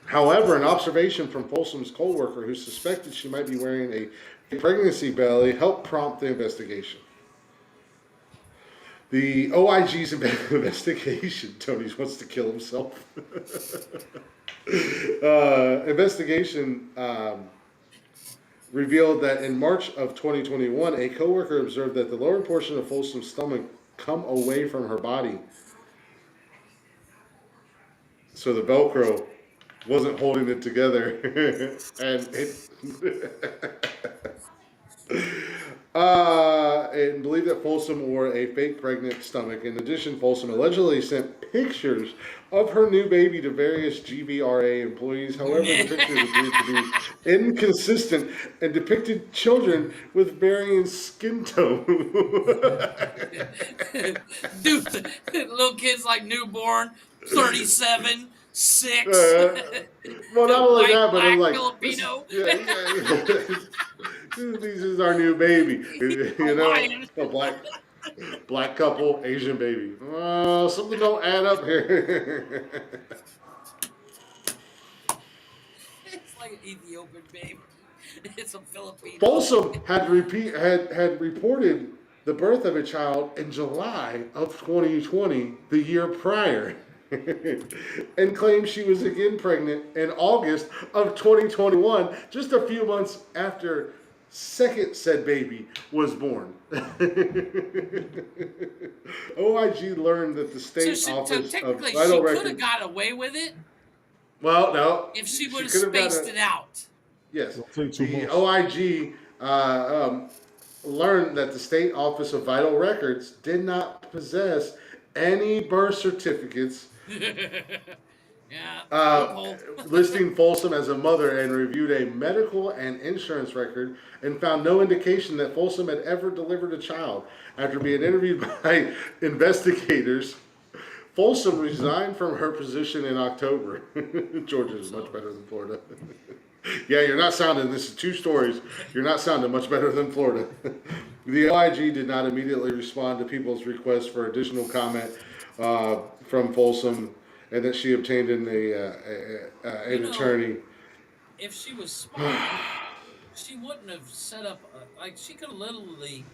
However, an observation from Folsom's co-worker who suspected she might be wearing a pregnancy belly helped prompt the investigation. The OIG's investigation, Tony wants to kill himself. Investigation revealed that in March of 2021, a coworker observed that the lower portion of Folsom's stomach come away from her body. So the Velcro wasn't holding it together. And and believed that Folsom wore a fake pregnant stomach. In addition, Folsom allegedly sent pictures of her new baby to various GVRA employees. However, the pictures appeared to be inconsistent and depicted children with varying skin tone. Dude, little kids like newborn, 37, 6. Well, not only White, that, but I'm black, like, Filipino. this is our new baby. You know, Hawaiian. a black couple, Asian baby. Something don't add up here. It's like an Ethiopian baby. It's a Filipino. Folsom had reported the birth of a child in July of 2020, the year prior, and claimed she was again pregnant in August of 2021, just a few months after second said baby was born. OIG learned that the state So office of technically, vital she could records. have got away with it Well, no, if she would have could gotten spaced it out. Yes, It'll take 2 the months. OIG learned that the State Office of Vital Records did not possess any birth certificates Yeah. loophole. listing Folsom as a mother and reviewed a medical and insurance record and found no indication that Folsom had ever delivered a child. After being interviewed by investigators, Folsom resigned from her position in October. Georgia is much better than Florida. Yeah, you're not sounding, this is 2 stories. You're not sounding much better than Florida. The OIG did not immediately respond to people's requests for additional comment from Folsom, and that she obtained an attorney. If she was smart, she wouldn't have set up like she could have literally.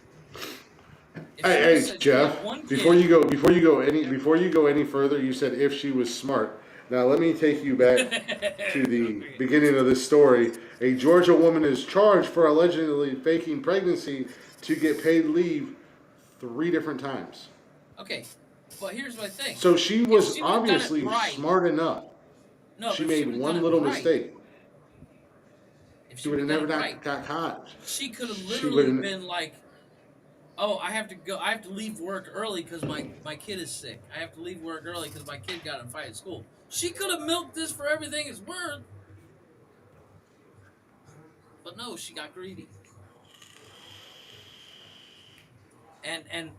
Hey, Jeff. Before you go any further, you said if she was smart. Now let me take you back to the beginning of this story. A Georgia woman is charged for allegedly faking pregnancy to get paid leave 3 different times. Okay, but here's my thing. So she was she would've done it obviously right- smart enough. No, She but if made would've one done it little right- mistake. If She would have would've never done it right, got caught. she could have She literally wouldn't- been like, "Oh, I have to leave work early because my kid is sick. I have to leave work early because my kid got in a fight at school." She could have milked this for everything it's worth, but no, she got greedy. and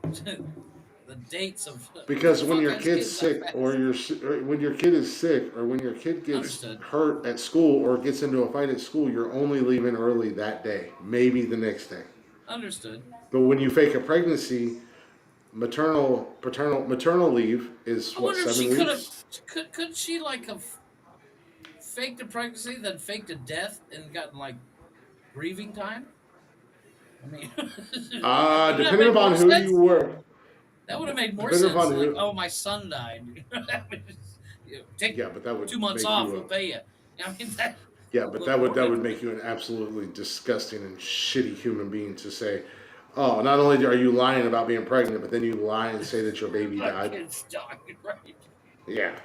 the dates of Because the when fuck your has kid's kids that sick, fast. or when your kid is sick, or when your kid gets Understood. hurt at school or gets into a fight at school, you're only leaving early that day, maybe the next day. Understood. But when you fake a pregnancy, maternal leave is I what, wonder if she 7 weeks? could she like have faked a pregnancy, then faked a death, and gotten like grieving time? I mean, wouldn't that Depending make more upon who you sense? were, That would have made more depending sense. upon Like, who, oh, my son died. Take yeah, but that would 2 months make off. you We'll pay you. I mean, that yeah, but look more that would different. make you an absolutely disgusting and shitty human being to say, oh, not only are you lying about being pregnant, but then you lie and say that your baby My died. kids died, right? Yeah.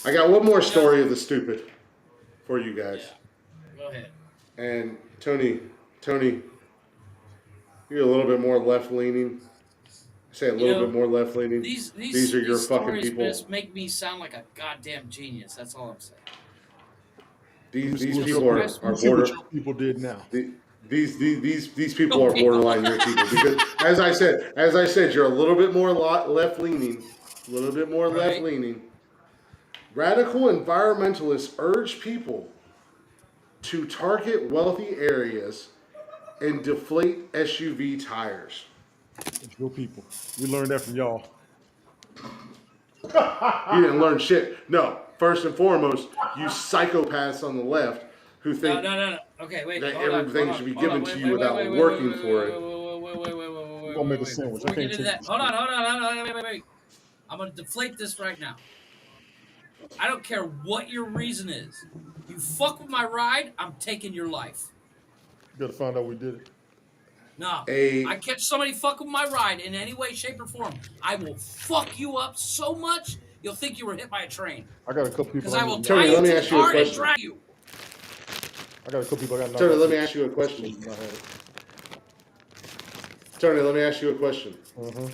I got one more No. story of the stupid for you guys. Yeah. Go ahead. And Tony, you're a little bit more left leaning. Say a You little bit know, more left leaning. These are your these fucking stories people. just make me sound like a goddamn genius. That's all I'm saying. Let me see These what your Just people people. rest. Let me are see what border. your people did now. These people No are people. borderline your people because as I said, you're a little bit more left leaning, a little bit more left Right? leaning. Radical environmentalists urge people to target wealthy areas and deflate SUV tires. It's your people. We learned that from y'all. You didn't learn shit. No, first and foremost, you psychopaths on the left who No, think no, no, no. Okay, wait. that Hold on. Hold everything on. should be Hold on. given Wait, to wait, you wait, without wait, wait, wait, working wait, wait, for wait, it. wait, wait, wait, wait, wait, We're wait, gonna wait, make a wait. sandwich. Before I we get can't into take that, this. hold on, hold on, hold on, wait. I'm gonna deflate this right now. I don't care what your reason is. You fuck with my ride, I'm taking your life. You gotta find out we did it. No. I A catch somebody fuck with my ride in any way, shape, or form. I will fuck you up so much you'll think you were hit by a train. I got a couple Because people I I need will to tie Tony, knock you let out. me to the ask you a car and question. drag you. I got a couple people I got to knock Tony, out. let me ask you a question. Tony, let me ask you a question. Uh-huh.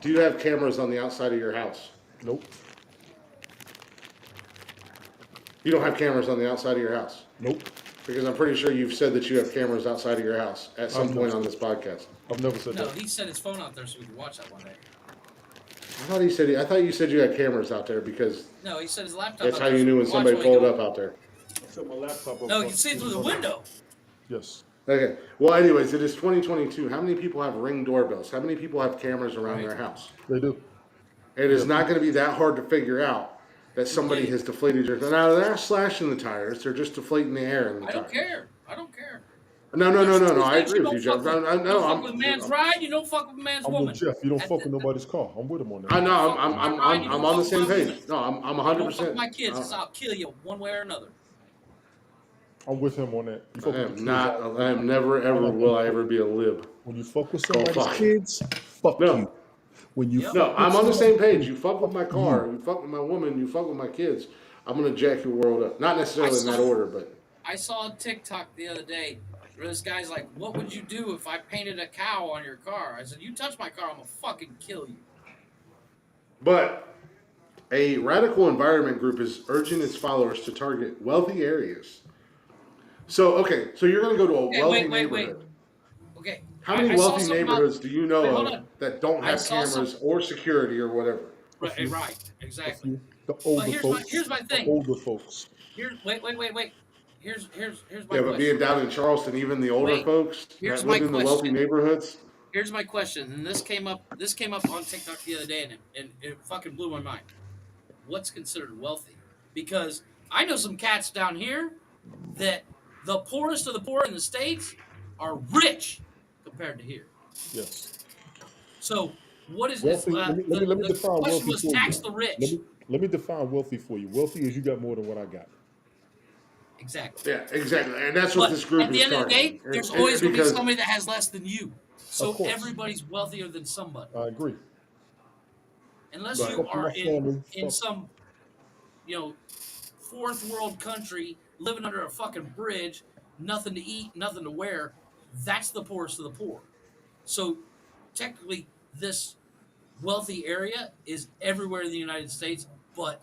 Do you have cameras on the outside of your house? Nope. You don't have cameras on the outside of your house? Nope. Because I'm pretty sure you've said that you have cameras outside of your house at some I've never point on said this podcast. I've never said No, that. he set his phone out there so we could watch that one day. I thought you said you had cameras out there because No, he set his laptop that's out how there you so we knew when could watch somebody while he pulled go. up out there. I set my laptop up. No, you can see it through the window. Yes. Okay. Well, anyways, it is 2022. How many people have Ring doorbells? How many people have cameras around Right. their house? They do. It is not going to be that hard to figure out that We somebody get it. has deflated your. Now they're not slashing the tires; they're just deflating the air in the I don't tires. care. I don't care. No. There's two I things agree you with you, don't Jeff. fuck with. You No, don't fuck with a man's ride. You don't fuck with a man's I'm with woman. Jeff. You don't At fuck the, with nobody's car. I'm with him on that. I you know. don't fuck with my ride. You I'm don't on the fuck with same my page. woman. No, I'm You 100. don't fuck with percent my kids, because I'll kill you one way or another. I'm with him on that. You I fuck with the am kids. not. I am never ever will I ever be a lib. When you fuck with Oh somebody's fuck. kids, fuck you. No, When you Yep. fuck with I'm on the somebody's same page. kids, You fuck with fuck my you. car. You fuck with my woman. You fuck with my kids. I'm gonna jack your world up. Not I necessarily in saw that order, but I saw a TikTok the other day where this guy's like, "What would you do if I painted a cow on your car?" I said, "You touch my car, I'm gonna fucking kill you." but a radical environment group is urging its followers to target wealthy areas. So okay, so you're gonna go to a Okay, wealthy wait. neighborhood. Okay, How many I saw wealthy something about. neighborhoods do you know Wait, hold of on. that don't I have saw some. cameras or security or whatever? A few. Right, A exactly. few. The But older here's folks. my The thing. older folks. Here's wait. Here's my Yeah, but being question. down in Charleston, even the older Wait, folks here's that my live in the wealthy question. neighborhoods, Here's my question, and this came up. This came up on TikTok the other day, and it fucking blew my mind. What's considered wealthy? Because I know some cats down here that the poorest of the poor in the states are rich compared to here. Yes. So what is Wealthy. Let me the define question wealthy was for tax you. the Let rich. me let me define wealthy for you. Wealthy is you got more than what I got. Exactly. yeah, exactly, and that's what But this group at the is end of the targeting. day, there's always going to be Because somebody that has less than you. Of So course. everybody's wealthier than somebody, I agree. unless you but Fuck are my family. in Fuck. some you know fourth world country living under a fucking bridge, nothing to eat, nothing to wear. That's the poorest of the poor. So technically, this wealthy area is everywhere in the United States, but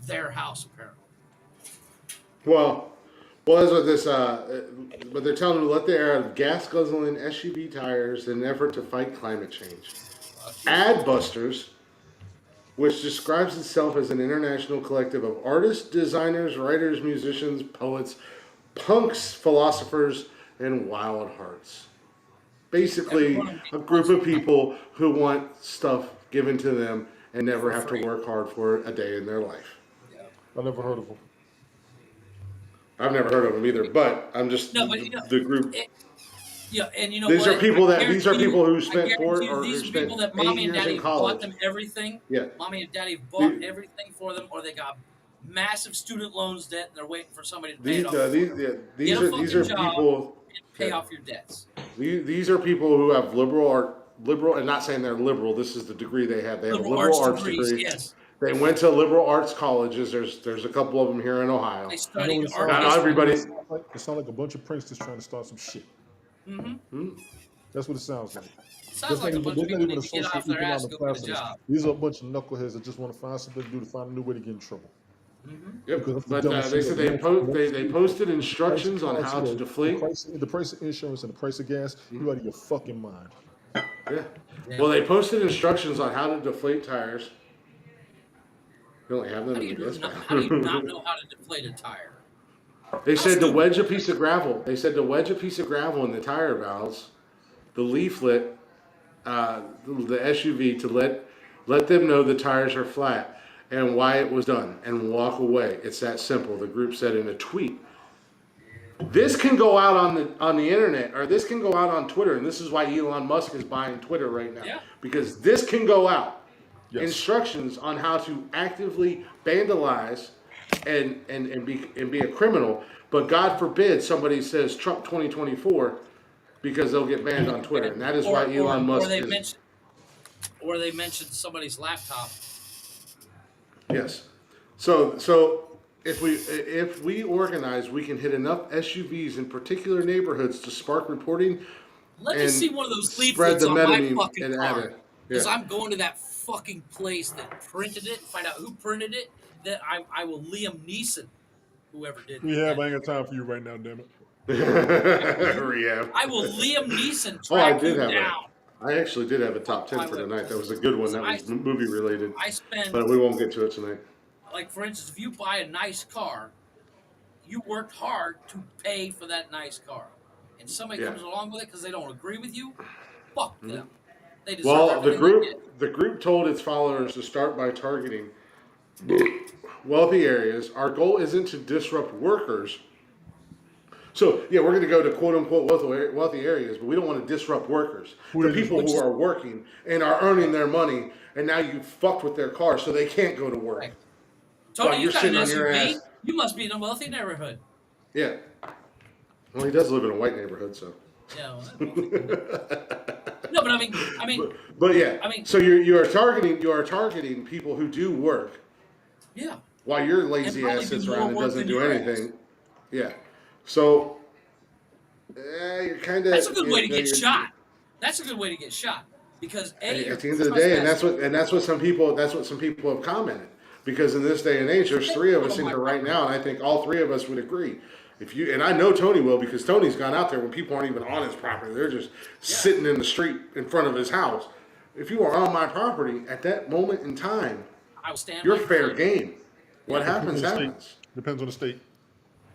their house apparently. well, Well, that's what this. But they're telling them to let the air out of gas-guzzling SUV tires in an effort to fight climate change. Adbusters, which describes itself as an international collective of artists, designers, writers, musicians, poets, punks, philosophers, and wild hearts. Basically, a group of people who want stuff given to them and never have to work hard for a day in their life. Yeah. I never heard of them. I've never heard of them either, but I'm just No, but the group. Yeah, and you know These what? are people I that these are guarantee people who I spent guarantee you, who these are spent people that 8 mommy and years daddy in bought college. them everything. Yeah. Mommy and daddy bought everything for them, or they got massive student loans debt and they're waiting for somebody to pay it off. These are people. And pay off your debts. These are people who have liberal, and not saying they're liberal. This is the degree they have. They have a liberal arts degrees, degree. yes. They went to liberal arts colleges. There's a couple of them here in Ohio. They You know studied what it art sounds Not like? everybody. It sounds like a bunch of pranksters trying to start some shit. Mm-hmm. That's what it sounds like. Sounds like a bunch of people need to get off their ass and go get a job. These are a bunch of knuckleheads that just want to find something to do to find a new way to get in trouble. Yep. Because that's the But dumbest they shit said ever. they posted instructions on how to deflate. The price of insurance and the price of gas, you out of your fucking mind. Yeah. Well, they posted instructions on how to deflate tires. You only have them How in do the you gas not, bag. how do you not know how to deflate a tire? They said to wedge a piece of gravel. They said to wedge a piece of gravel in the tire valves, the leaflet, the SUV to let them know the tires are flat and why it was done and walk away. It's that simple. The group said in a tweet. This can go out on the internet, or this can go out on Twitter, and this is why Elon Musk is buying Twitter right now. Yeah. Because this can go out. Yes. Instructions on how to actively vandalize and be a criminal. But God forbid somebody says Trump 2024 because they'll get banned on Twitter. And that is why Elon Musk is. Or they mentioned somebody's laptop. Yes. So if we organize, we can hit enough SUVs in particular neighborhoods to spark reporting. Let me see one of those spread leaflets the on my meme fucking and car. add it. Because Yeah. I'm going to that fucking place that printed it, find out who printed it, that I will Liam Neeson whoever did Yeah, I ain't got time for you right now, damn it. Rehab. I will Liam Neeson Oh, I track you did have down. I actually did have a top 10 for tonight. That was a good one. That was movie related. I spend, But we won't get to it tonight. like, for instance, if you buy a nice car, you worked hard to pay for that nice car. And somebody comes along with it because they don't agree with you, fuck them. They deserve Well, the everything they get. group told its followers to start by targeting wealthy areas. Our goal isn't to disrupt workers. So, yeah, we're going to go to quote-unquote wealthy areas, but we don't want to disrupt workers. The people who are working and are earning their money, and now you fucked with their car so they can't go to work. Right. Tony, While you you're got an sitting on your SUV. ass. You must be in a wealthy neighborhood. Yeah. Well, he does live in a white neighborhood, so. Yeah. Well, no, but I mean, But yeah. I mean, so you are targeting people who do work. yeah. While your lazy probably ass do sits more around and work doesn't than do your anything. Yeah. So you're kind of. That's a good way to get shot. That's a good way to get shot because At the end of the day, and that's what some people have commented. Because in this day and age, there's three of us in here right now, and I think all three of us would agree. If you and I know Tony will, because Tony's gone out there when people aren't even on his property; they're just sitting in the street in front of his house. If you are on my property at that moment in time, I will stand. you're fair game. What happens happens. Depends on the state.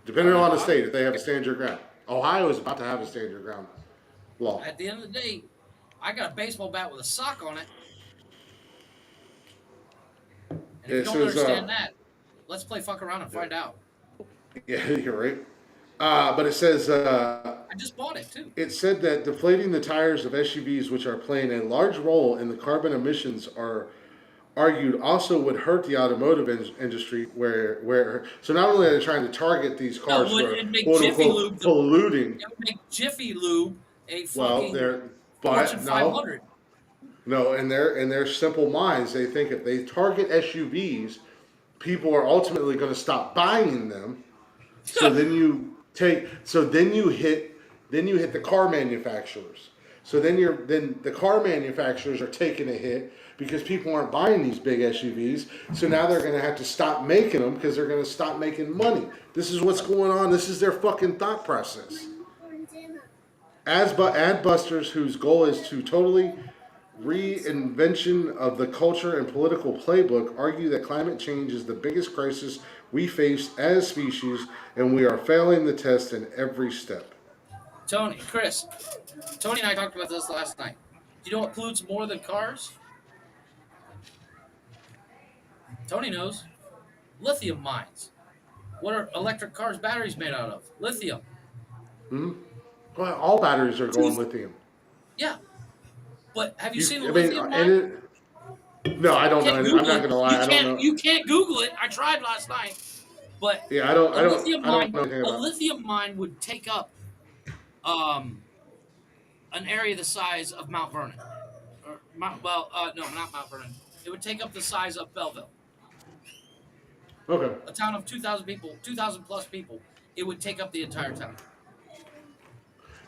Depending on the state, if they have a stand your ground. Ohio is about to have a stand your ground law. At the end of the day, I got a baseball bat with a sock on it. And if you don't understand that, let's play fuck around and find out. Yeah, you're right. But it says I just bought it too. it said that deflating the tires of SUVs, which are playing a large role in the carbon emissions, are argued also would hurt the automotive industry. Where so not only are they trying to target these cars who are quote unquote polluting. It would make Jiffy Lube a Well, fucking they're Fortune but 500. no, in their simple minds, they think if they target SUVs, people are ultimately going to stop buying them. So then you hit the car manufacturers. So then the car manufacturers are taking a hit because people aren't buying these big SUVs. So now they're going to have to stop making them because they're going to stop making money. This is what's going on. This is their fucking thought process. Adbusters, whose goal is to totally reinvention of the culture and political playbook, argue that climate change is the biggest crisis we face as species, and we are failing the test in every step. Tony and I talked about this last night. Do you know what pollutes more than cars? Tony knows. Lithium mines. What are electric cars' batteries made out of? Lithium. Well, all batteries are going lithium. Yeah. But have you seen a I mean, lithium mine? no, I don't know. I'm not gonna lie. I don't know. You can't Google it. I tried last night. But Yeah, I don't know anything a about it. lithium mine would take up an area the size of Mount Vernon. Or no, not Mount Vernon. It would take up the size of Belleville. Okay. A town of 2,000 people, 2,000 plus people. It would take up the entire town.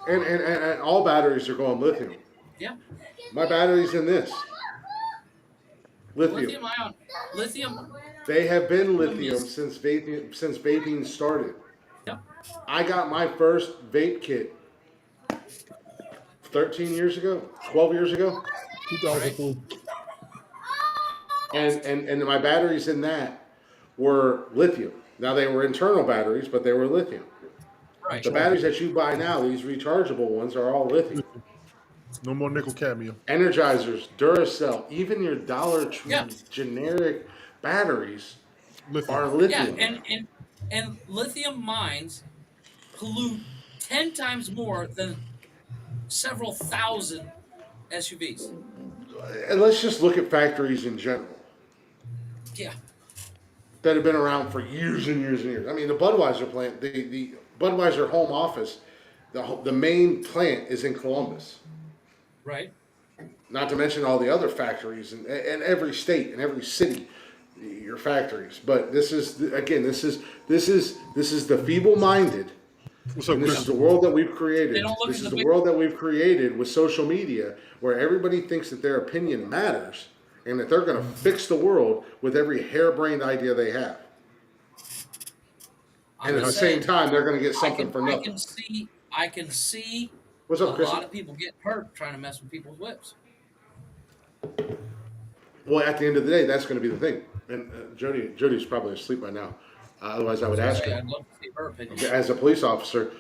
And all batteries are going lithium. Yeah. My battery's in this. Lithium. Lithium ion. Lithium. They have been lithium since vaping started. Yep. I got my first vape kit 13 years ago, 12 years ago. 2004. And my batteries in that were lithium. Now they were internal batteries, but they were lithium. Right. The batteries that you buy now, these rechargeable ones, are all lithium. No more nickel cadmium. Energizers, Duracell, even your Dollar Tree generic batteries are lithium. Yeah, and lithium mines pollute 10 times more than several thousand SUVs. And let's just look at factories in general. Yeah. That have been around for years and years and years. I mean, the Budweiser plant, the Budweiser home office, the main plant is in Columbus. Right. Not to mention all the other factories in every state and every city, your factories. But this is the feeble-minded. What's up, And this Chris? is the world that we've created. They don't look This at is the the big- world that we've created with social media, where everybody thinks that their opinion matters and that they're going to fix the world with every harebrained idea they have. And at the same time, they're going to get something for nothing. I can see What's a up, Chris? lot of people getting hurt trying to mess with people's whips. Well, at the end of the day, that's going to be the thing. And Jody's probably asleep by now. Otherwise, I would ask her. I'd love to see her opinion. As a police officer,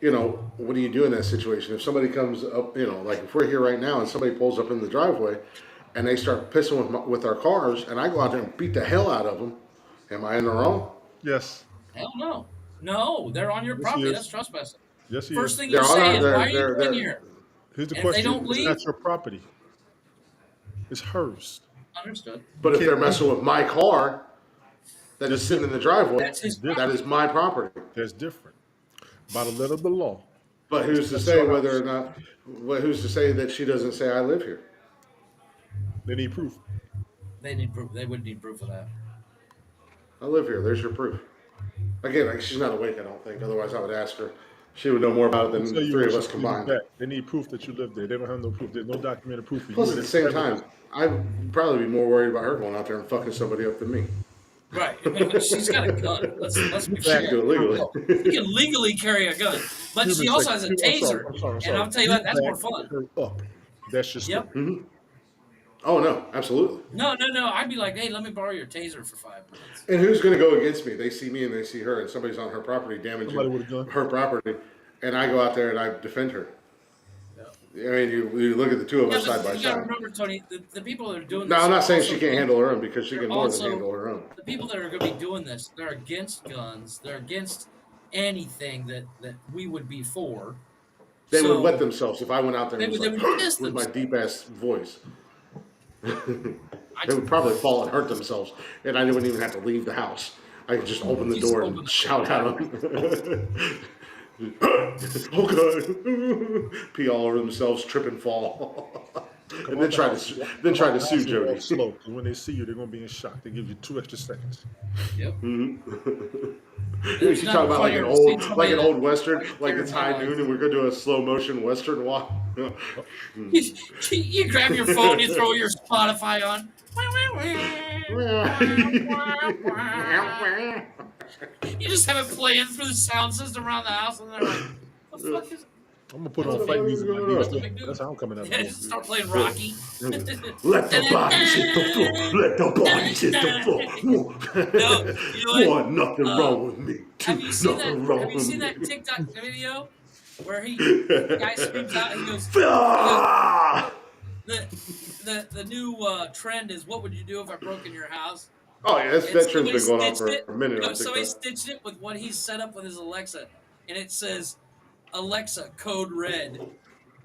what do you do in that situation? If somebody comes up, like if we're here right now and somebody pulls up in the driveway and they start pissing with our cars and I go out there and beat the hell out of them, am I in the wrong? Yes. Hell no. No, they're on your Yes, property. he is. That's trespassing. Yes, he First is. thing They're you on say our- is, they're- why are you they're- in they're- here? Here's the If question. they don't It's leave- not your property. It's hers. Understood. But if they're messing with my car that is sitting in the driveway, That's his that is my property. That's different. By the letter of the law. But who's to say whether or not? Who's to say that she doesn't say I live here? They need proof. They need proof. They would need proof of that. I live here. There's your proof. Again, she's not awake. I don't think. Otherwise, I would ask her. She would know more about it than Tell the you three of what, us combined. They need proof that you live there. They don't have no proof. There's no documented proof for Plus, you. at the same time, I'd probably be more worried about her going out there and fucking somebody up than me. Right. She's got a gun. Let's be She can do it legally. You can legally carry a gun, but she also has a taser. I'm sorry. And I'll tell you what, that's more Back fun. her up. That's just Yep. Oh no, absolutely. No. I'd be like, hey, let me borrow your taser for 5 minutes. And who's going to go against me? They see me and they see her, and somebody's on her property Somebody with a damaging gun. her property, and I go out there and I defend her. Yeah. I mean, you look at the two of us Yeah, side by but you gotta side. remember, Tony, the people that are doing this. No, I'm not saying also- she can't handle her own because she they're can more than also- handle her own. The people that are going to be doing this, they're against guns. They're against anything that we would be for. They So- would wet themselves if I went out there and They was would like, piss with my themselves. deep ass voice. They would probably fall and hurt themselves, and I wouldn't even have to leave the house. I could just open the Just door open and the shout at them. Oh god! Pee all over themselves, trip and fall, and then try to sue Jody. Slow, because when they see you, they're gonna be in shock. They give you 2 extra seconds. Yep. You There's talk about nothing funnier to see somebody like an that- old western, like Right it's there high in my noon and we're gonna do a slow motion western walk. You grab your phone, you throw your Spotify on. You just have it playing through the sound system around the house, and they're like, "The fuck is?" I'm gonna put What on the fight fuck? is music like going these What's on? the two. big deal? That's how I'm coming out the Yeah, door. just start playing Rocky. Let the bodies hit the floor. Let the bodies hit the floor. No, you know what? One, nothing wrong with me. Have Two, you seen that? nothing Have wrong you with seen me. that TikTok video where the guy screams out? He goes, Ah! the the new trend is, what would you do if I broke in your house? Oh yeah, And that trend's somebody been going on stitched for it. a minute on Somebody TikTok. stitched it with what he's set up with his Alexa, and it says, "Alexa, code red,"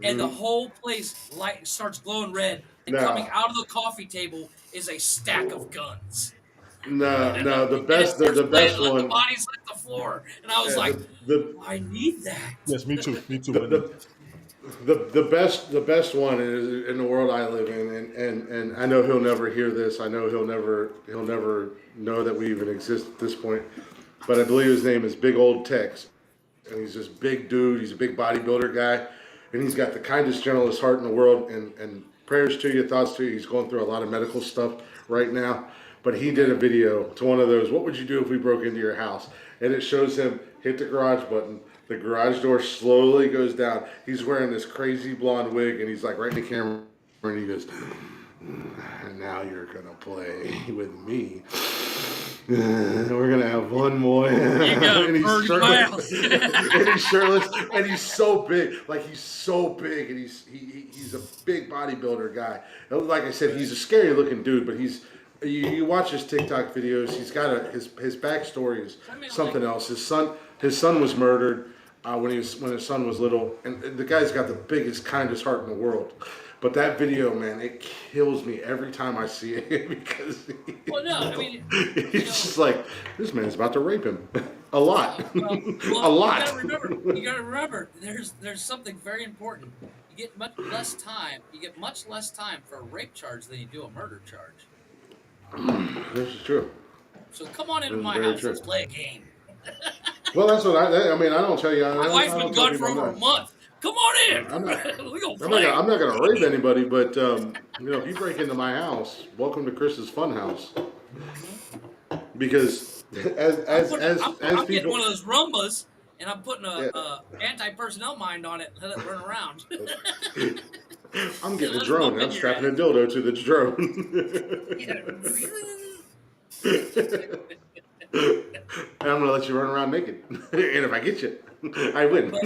and the whole place light starts glowing red, and coming Now, out of the coffee table is a stack of guns. no, the And it best, starts the playing, best "Let the one, bodies hit the floor," and I was like, the I need that. Yes, me too. Me too, the, Wendy. the best one is in the world I live in, and I know he'll never hear this. I know he'll never know that we even exist at this point. But I believe his name is Big Old Tex, and he's this big dude. He's a big bodybuilder guy, and he's got the kindest, gentlest heart in the world. And prayers to you, thoughts to you. He's going through a lot of medical stuff right now. But he did a video to one of those. What would you do if we broke into your house? And it shows him hit the garage button. The garage door slowly goes down. He's wearing this crazy blonde wig, and he's like right in the camera, and he goes, "And now you're gonna play with me. We're gonna have one more." You got And a he's birdie shirtless. mouth. And he's shirtless, and he's so big. Like he's so big, and he's a big bodybuilder guy. Like I said, he's a scary looking dude, but you watch his TikTok videos. He's got his backstory is something else. His son was murdered when his son was little, and the guy's got the biggest, kindest heart in the world. But that video, man, it kills me every time I see it because Well, no, I mean, he's just like, this man's about to rape him. A lot. well, A lot. You gotta remember, there's something very important. You get much less time. You get much less time for a rape charge than you do a murder charge. This is true. So come on into This is my very house. true. Let's play a game. Well, that's what I mean, I don't tell you. My wife's I been don't tell gone for people over a month. Come on in. I'm not. We gonna play. I'm not gonna rape anybody, but if you break into my house, welcome to Chris's Fun House. Because as I'm getting people, one of those Rumbas, and I'm putting yeah, a anti-personnel mind on it and let it run around. I'm getting a Let it drone bump and I'm into your strapping a ass. dildo to the drone. Yeah. And I'm gonna let you run around naked. And if I get you, I win. But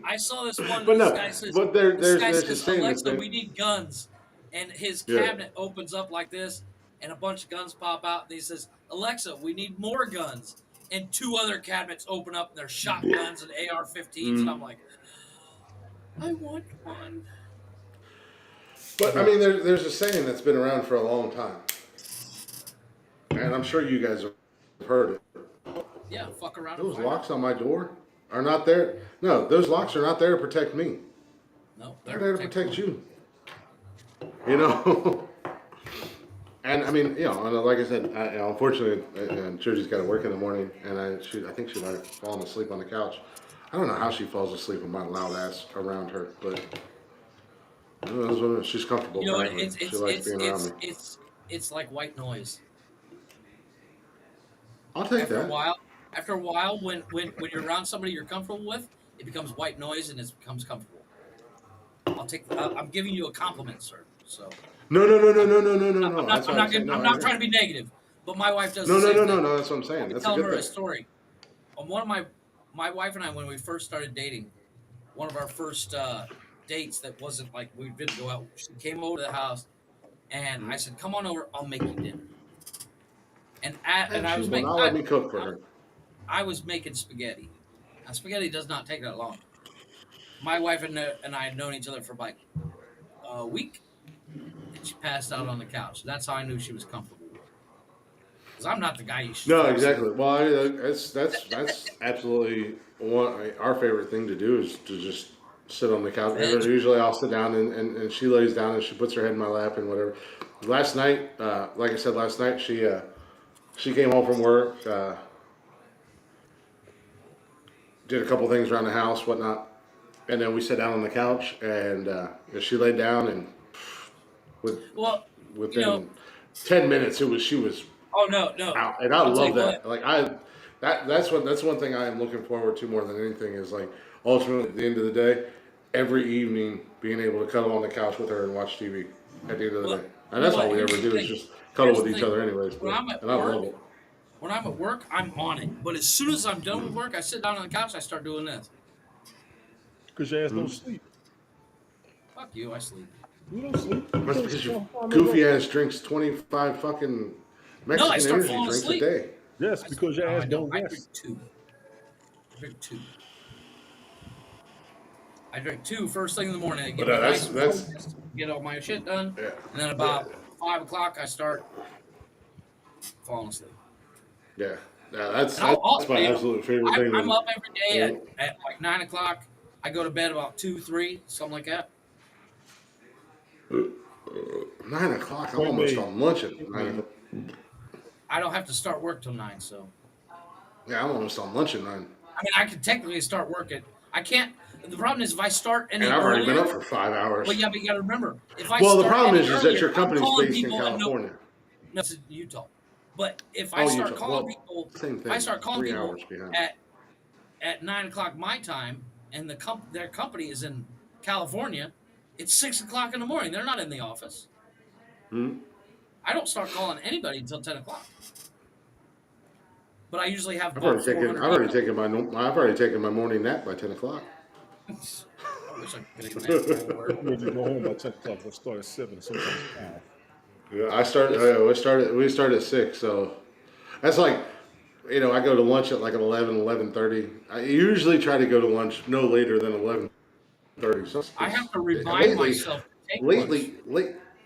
I saw this one. But This no, guy says, but there's a saying that's "Alexa, been we need guns," and his yeah. cabinet opens up like this, and a bunch of guns pop out. And he says, "Alexa, we need more guns," and two other cabinets open up, and there's shotguns and AR-15s, and I'm like, I want one. But I mean, there's a saying that's been around for a long time, and I'm sure you guys have heard it. Yeah, fuck around and Those find locks out. on my door are not there. No, those locks are not there to protect me. No, They're they're there to protect you. You know. And I mean, and like I said, unfortunately, Jersey's got to work in the morning, and I think she might have fallen asleep on the couch. I don't know how she falls asleep with my loud ass around her, but she's comfortable. You know what? Apparently, she likes being around me. It's like white noise. I'll take After a that. while, when you're around somebody you're comfortable with, it becomes white noise and it becomes comfortable. I'm giving you a compliment, sir. So No. That's what I'm saying. No, I'm I not agree. trying to be negative, but my wife does No, the no, same no, thing. no, no. That's what I'm I saying. was That's a telling good her a thing. story. On one of my wife and I, when we first started dating, one of our first dates that wasn't like we didn't go out. She came over to the house, and I said, "Come on over. I'll make you dinner." And And she will not let me cook for her. I was making spaghetti. Now, spaghetti does not take that long. My wife and I had known each other for like a week, and she passed out on the couch. That's how I knew she was comfortable with. Because I'm not the guy you should No, fall asleep exactly. Well, that's absolutely our favorite thing to do is to just sit on the couch. with. Usually, I'll sit down and she lays down and she puts her head in my lap and whatever. Last night, like I said, last night she came home from work, did a couple things around the house, whatnot, And then we sat down on the couch, and she laid down, and with, Well, you know, within 10 minutes, she was oh no. out, and I I'll tell you love what. that. Like that's one thing I am looking forward to more than anything is like ultimately at the end of the day, every evening being able to cuddle on the couch with her and watch TV at the end of the Well, day, you and know that's all what? we Here's ever the do is thing. just cuddle Here's with the each thing. other, anyways. When I'm at And I love work, it. I'm on it. But as soon as I'm done with work, I sit down on the couch. I start doing this. Because your ass don't Mhm. sleep. Fuck you. I sleep. You don't sleep. You That's can't because sleep your on time at work. goofy ass drinks 25 fucking No, I Mexican start energy falling drinks a asleep. day. Yes, because your No, ass I don't. don't I drink rest. two. I drink two. I drink two first thing in the morning. I But get me nice and that's focused, get all my shit done, yeah, and then yeah, about 5 o'clock I start falling asleep. yeah. Yeah, And that's my absolute favorite thing. I'm up every day To, at like 9 o'clock. I go to bed about 2, 3, something like that. 9 o'clock. I'm Point almost made. on lunch at Point 9 o'clock. made. I don't have to start work till 9, so Yeah, I'm almost on lunch at 9. I mean I can technically start work at. I can't. The problem is if I start And any I've already been earlier. up for 5 hours. Well, yeah, but you got to remember if I Well, the start problem any is that earlier, your I'm company's calling based in people and no, California. no, it's in Utah. But if I Oh, start Utah. calling Well, people, same if I thing. start calling 3 hours people behind. at 9 o'clock my time, and their company is in California, it's 6 o'clock in the morning. They're not in the office. Hmm? I don't start calling anybody until 10 o'clock. But I usually have I've about already taken. 400 I've already emails. taken my. I've already taken my morning nap by 10 o'clock. I wish I could take a nap while we work. I'm ready to go home by 10 o'clock. I start at 7, sometimes 5. Yeah, I start. This, We started. We start at 6. So that's like, I go to lunch at like 11, 11:30. I usually try to go to lunch no later than 11:30. So I have to and remind myself to take lunch.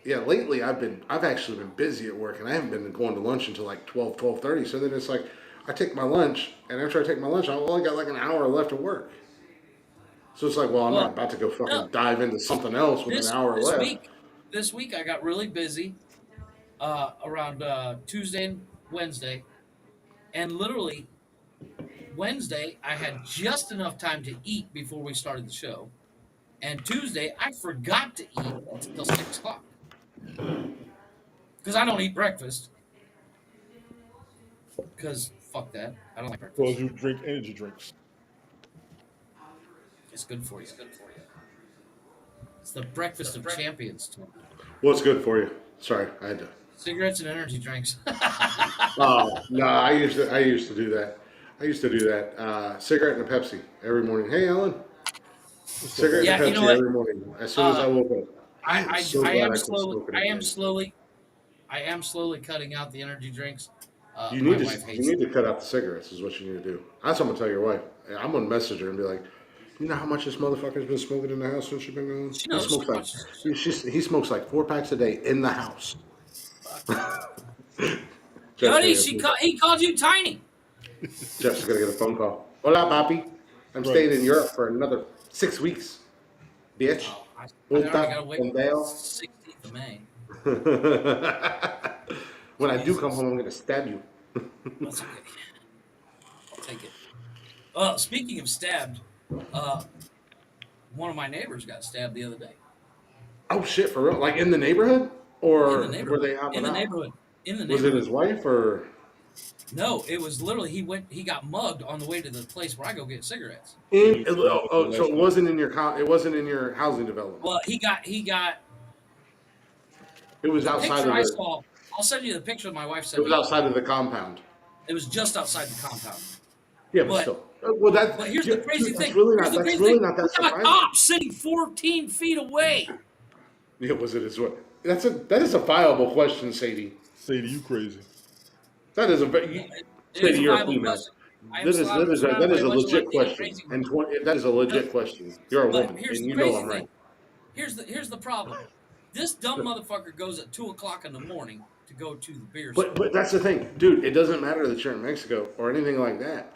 lately I've actually been busy at work and I haven't been going to lunch until like 12, 12:30. So then it's like I take my lunch and after I take my lunch, I've only got like an hour left of work. So it's like, well, I'm not Well, about to go no, fucking dive into something else with an this hour this left. week, this week I got really busy around Tuesday and Wednesday, and literally Wednesday I had just enough time to eat before we started the show, and Tuesday I forgot to eat until 6 o'clock because I don't eat breakfast because fuck that, I don't like Because breakfast. you drink energy drinks. It's good for you. It's the breakfast of champions. Tony. What's good for you? Sorry, I had to. Cigarettes and energy drinks. Oh no, I used to do that. I used to do that. Cigarette and a Pepsi every morning. Hey, Alan. What's up, Cigarette buddy? and Yeah, a you know Pepsi what? every morning as soon as Uh, I woke up. I am I, so I, I glad am I quit slowly smoking I am again. slowly I am slowly cutting out the energy drinks. You My need to wife you hates need it. to cut out the cigarettes. Is what you need to do. That's what I'm gonna tell your wife. I'm gonna message her and be like, you know how much this motherfucker's been smoking in the house since you've been gone? She He knows. smokes She like watches. he smokes like 4 packs a day in the house. Fuck. Jeff's Jody, gonna get he called you tiny. Jeff's gonna get a phone call. Hola, papi. I'm Right. staying in Europe for another 6 weeks, bitch. Oh, I already Puta, got to wait pendejo. 16th of May. When I do come Jesus, home, I'm gonna stab you. that's okay. I'll take it. Speaking of stabbed, uh, one of my neighbors got stabbed the other day Oh shit, for real? Like in the neighborhood, in the or were neighborhood. they out In and the out? neighborhood. In the Was it his neighborhood. wife or? No, it was literally he got mugged on the way to the place where I go get cigarettes. And In, you saw it the so last it night. wasn't in your it wasn't in your housing development. Well, he got It was the outside picture of I the. saw. I'll send you the picture my wife It sent was me. outside of the compound. It was just outside the compound. Yeah, but But still. Well, that but here's yeah, the crazy dude, that's thing. really Here's not. the That's crazy really thing. not We that have a surprising. cop sitting 14 feet away. Yeah, was it his wife? That is a viable question, Sadie. Sadie, you crazy. That is a Well, very. it is Sadie, a you're a viable female. question. I am surrounded That by is a a bunch of legit Latino question, crazy and women. that is a No, legit question. You're a but woman, here's and the you know crazy I'm thing. right. Here's the problem. This dumb motherfucker goes at 2 o'clock in the morning to go to the beer But store. that's the thing, dude. It doesn't matter that you're in Mexico or anything like that.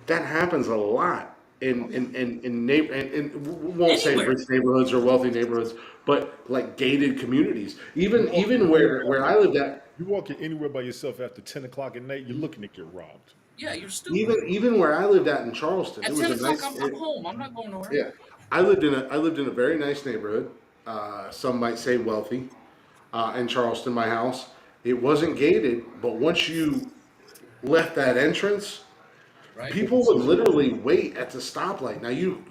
That happens a lot Oh in yeah. neighbor. We won't say Anywhere. rich neighborhoods or wealthy neighborhoods, but like gated communities. You walk Even where I lived at, you walking anywhere by yourself after 10 o'clock at night, you're looking to get robbed. Yeah, you're stupid. even where I lived at in Charleston, it At was 10 a o'clock, nice. I'm home. I'm not going nowhere. Yeah. I lived in a very nice neighborhood. Some might say wealthy. In Charleston, my house. It wasn't gated, but once you left that entrance, Right? people would literally wait at the stoplight. Now you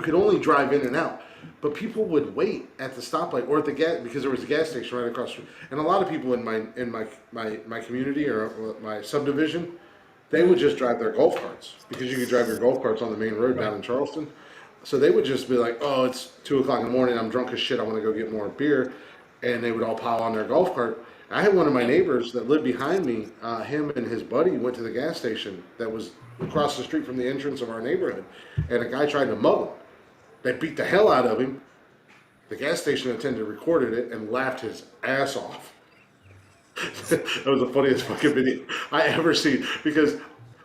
could only drive in and out, but people would wait at the stoplight or at the gas because there was a gas station right across the street. And a lot of people in my community or my subdivision, they would just drive their golf carts because you could drive your golf carts on the main road down in Charleston. So they would just be like, "Oh, it's 2 o'clock in the morning. I'm drunk as shit. I want to go get more beer," and they would all pile on their golf cart. I had one of my neighbors that lived behind me. Him and his buddy went to the gas station that was across the street from the entrance of our neighborhood, and a guy tried to mug him. They beat the hell out of him. The gas station attendant recorded it and laughed his ass off. That was the funniest fucking video I ever seen because,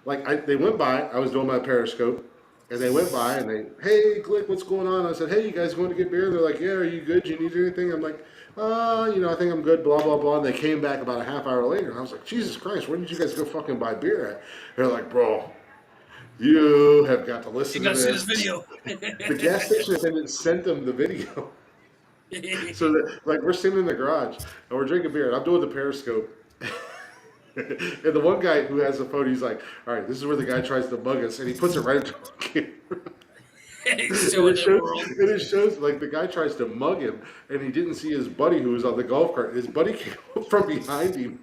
they went by. I was doing my Periscope, and they went by and hey, Glick, what's going on? I said, hey, you guys going to get beer? They're like, yeah, are you good? Do you need anything? I'm like, I think I'm good. Blah blah blah. And they came back about a half hour later, and I was like, Jesus Christ, where did you guys go fucking buy beer at? They're like, bro, you have got to listen You to gotta see this. this video. The gas station attendant sent them the video. So that, we're sitting in the garage and we're drinking beer and I'm doing the Periscope. And the one guy who has the phone, he's like, all right, this is where the guy tries to mug us, and he puts it right into the camera. And it shows like the guy tries to mug him, and he didn't see his buddy who was on the golf cart. His buddy came up from behind him,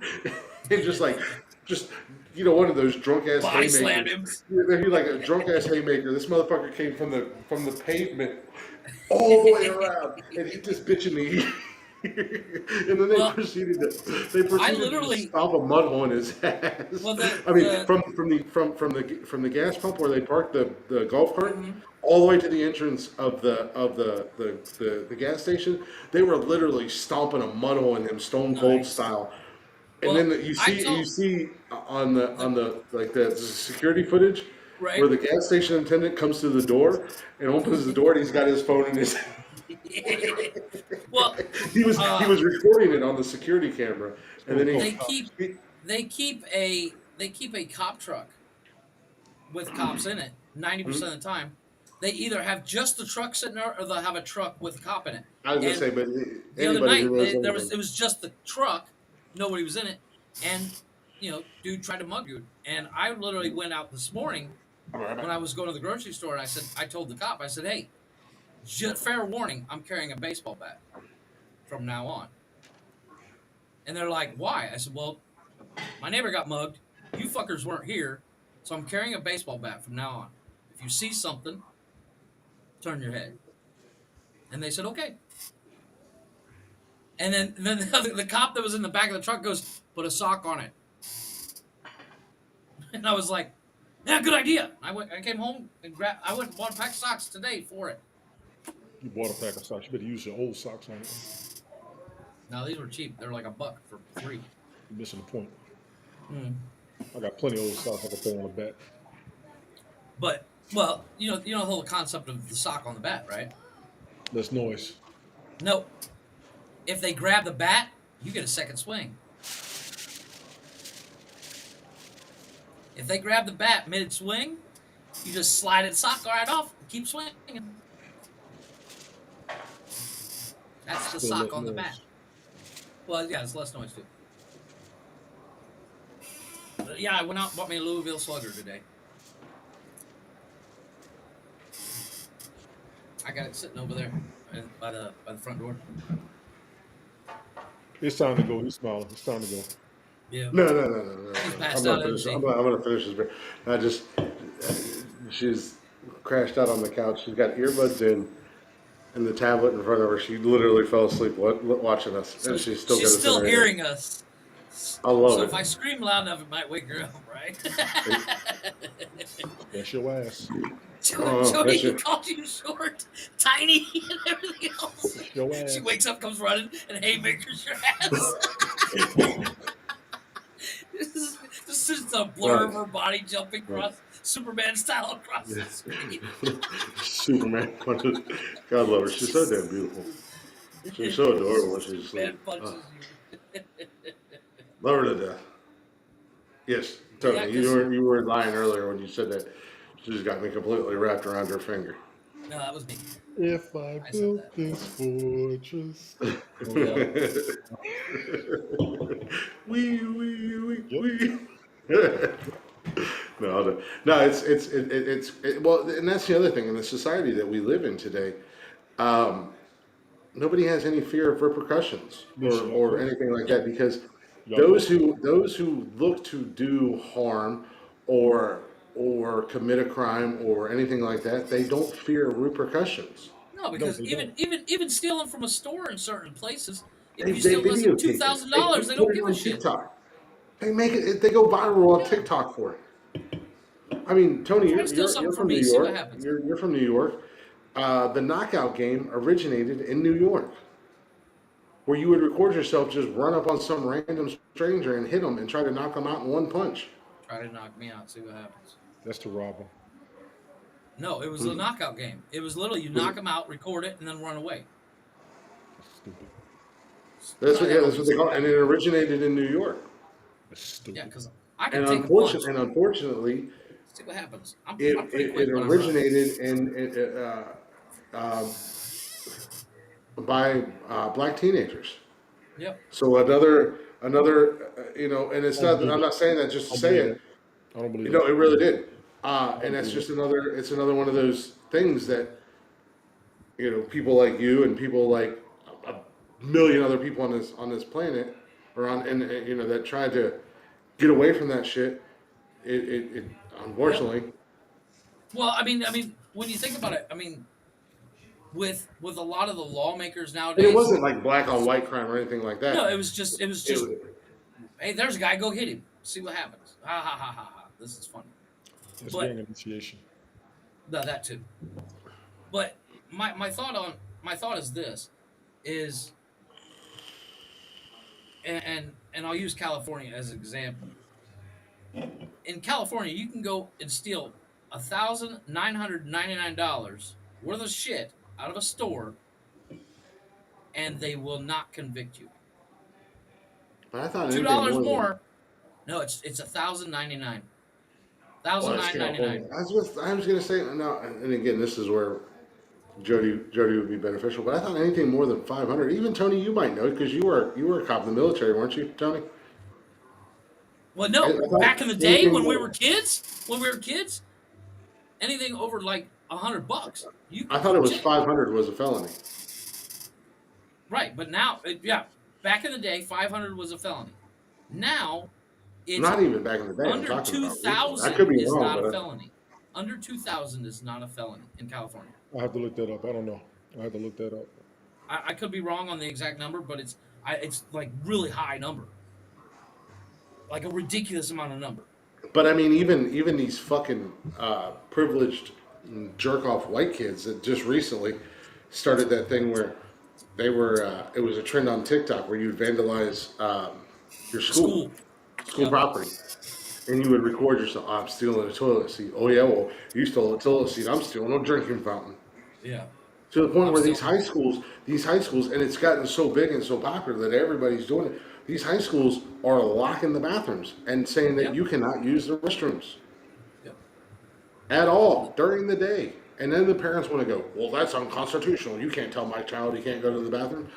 and just one of those drunk ass Body slammed him. haymakers. He like a drunk ass haymaker. This motherfucker came from the pavement all the way around, and he just bitching me. And then they proceeded to stomp a mud hole in his ass. Well, from the gas pump where they parked the golf cart all the way to the entrance of the gas station, they were literally stomping a mud hole in him, Stone Cold style. And then you see on the security footage where the gas station attendant comes to the door and opens the door, and he's got his phone in his. Well, he was recording it on the security camera, and then they keep a cop truck with cops in it 90% of the time. They either have just the truck sitting there, or they'll have a truck with a cop in it. I was gonna say, but the other night it was just the truck, nobody was in it, and dude tried to mug you. And I literally went out this morning when I was going to the grocery store, and I told the cop, I said, hey, fair warning, I'm carrying a baseball bat from now on. And they're like, why? I said, well, my neighbor got mugged. You fuckers weren't here, so I'm carrying a baseball bat from now on. If you see something, turn your head. And they said, okay. And then the cop that was in the back of the truck goes, put a sock on it. And I was like, yeah, good idea. I came home and I went and bought a pack of socks today for it. You bought a pack of socks. You better use your old socks on it. No, these were cheap. They're like $1 for 3. You're missing the point. I got plenty of old socks I can throw on the bat. But, well, the whole concept of the sock on the bat, right? Less noise. No. If they grab the bat, you get a second swing. If they grab the bat mid-swing, you just slide the sock right off and keep swinging. That's the sock on the bat. Well, yeah, it's less noise, too. But yeah, I went out and bought me a Louisville Slugger today. I got it sitting over there by the front door. It's time to go. He's smiling. It's time to go. Yeah. No. He's passed out. I'm gonna finish this beer. She's crashed out on the couch. She's got earbuds in and the tablet in front of her. She literally fell asleep watching us, So and she's still hearing us. I love it. So if I scream loud enough, it might wake her up, right? That's your ass. Jody, he called you short, tiny, and everything else. Your ass. She wakes up, comes running, and haymakers your ass. This is just a blur of her body jumping across Superman style across the screen. Superman punches. God love her. She's so damn beautiful. She's so adorable when she's asleep. Man punches you. Love her to death. Yes, totally. Yeah, you were lying earlier when you said that. She just got me completely wrapped around her finger. No, that was me. If I I said built that. this fortress. Yeah. Yep. We. No. Well, and that's the other thing in the society that we live in today. Um, Nobody has any fear of repercussions Listen, or anything like that because y'all correct. those who look to do harm or commit a crime or anything like that, they don't fear repercussions. No, No, because they don't. even stealing from a store in certain places, if They you steal less than two videotape it. thousand They dollars, they put don't it give a on shit. TikTok. They make it. They go viral on Yeah. TikTok for it. I mean, Tony, Try to steal something you're from from New me. See what York. happens. You're from New York. The knockout game originated in New York, where you would record yourself just run up on some random stranger and hit them and try to knock them out in one punch. Try to knock me out. See what happens. That's to rob them. No, it was a knockout game. It was literally you knock them out, record it, and then run away. That's stupid. That's Try what, that yeah, on that's me. what they See call what it, and it happens. originated in New York. That's Yeah, stupid. because I can And take a punch. unfortunately, See what happens. I'm pretty it quick when I run. originated by black teenagers. Yep. So another, and I it's don't not. believe I'm it. not saying that just I to don't say believe that. it. I don't believe You that. know, it really did. I And don't that's believe just it. another. It's another one of those things that people like you and people like a million other people on this planet, or on and that tried to get away from that shit. It Yep. unfortunately. Well, when you think about it, with a lot of the lawmakers And it nowadays, wasn't like black on white crime or anything like no, that. it was just, It, hey, there's a guy, go hit him, see what happens. Ha ha ha ha ha. This is funny, It's gang but initiation. no, that too. But my thought is this is and I'll use California as an example. In California, you can go and steal $1,999 worth of shit out of a store, and they will not convict you. but I thought Two anything dollars more than more. No, it's 1,099. well, Thousand it's nine ninety nine. California. I was gonna say no, and again, this is where Jody would be beneficial. But I thought anything more than 500. Even Tony, you might know because you were a cop in the military, weren't you, Tony? Well, I no, thought back in the day anything more. when we were kids, anything over like $100, you I could thought go it to was jail. 500 was a felony. Right, but now, yeah, back in the day, 500 was a felony. Now, it's Not even back in the day. I'm under talking two about recently. I thousand could be is wrong, not a but felony. Under 2,000 is not a felony in California. I have to look that up. I don't know. I have to look that up. I could be wrong on the exact number, but it's like really high number, like a ridiculous amount of number. I mean, even these fucking privileged jerk off white kids that just recently started that thing where they were. It was a trend on TikTok where you'd vandalize your The school school. Yep. property. And you would record yourself. I'm stealing a toilet seat. Oh yeah, well you stole a toilet seat. I'm stealing a drinking fountain. Yeah. To the point I'm where still. these high schools, and it's gotten so big and so popular that everybody's doing it. These high schools are locking the bathrooms and saying that Yep. you cannot use the restrooms Yep. at all during the day. And then the parents want to go, well, that's unconstitutional. You can't tell my child he can't go to the bathroom.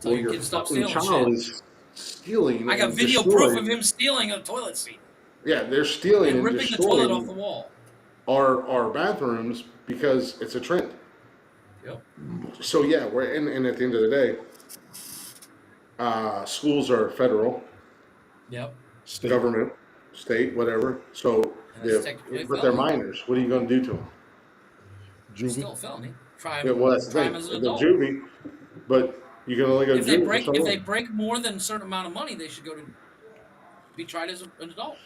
Tell Well, your your kid to stop fucking stealing child shit. is stealing I got and video proof of destroying. him stealing a toilet seat Yeah, they're stealing and and ripping the toilet off destroying the wall. our bathrooms because it's a trend. Yep. So yeah, and at the end of the day, schools are federal, Yep. State. government, state, whatever. So And it's if, technically a but they're felony. minors. What are you going to do to them? It's Juvie. still a felony. Try Yeah, well, that's the try thing. him as an They're adult. juvie, but you can only go to juvie for so If they long. break more than a certain amount of money, they should go to be tried as an adult.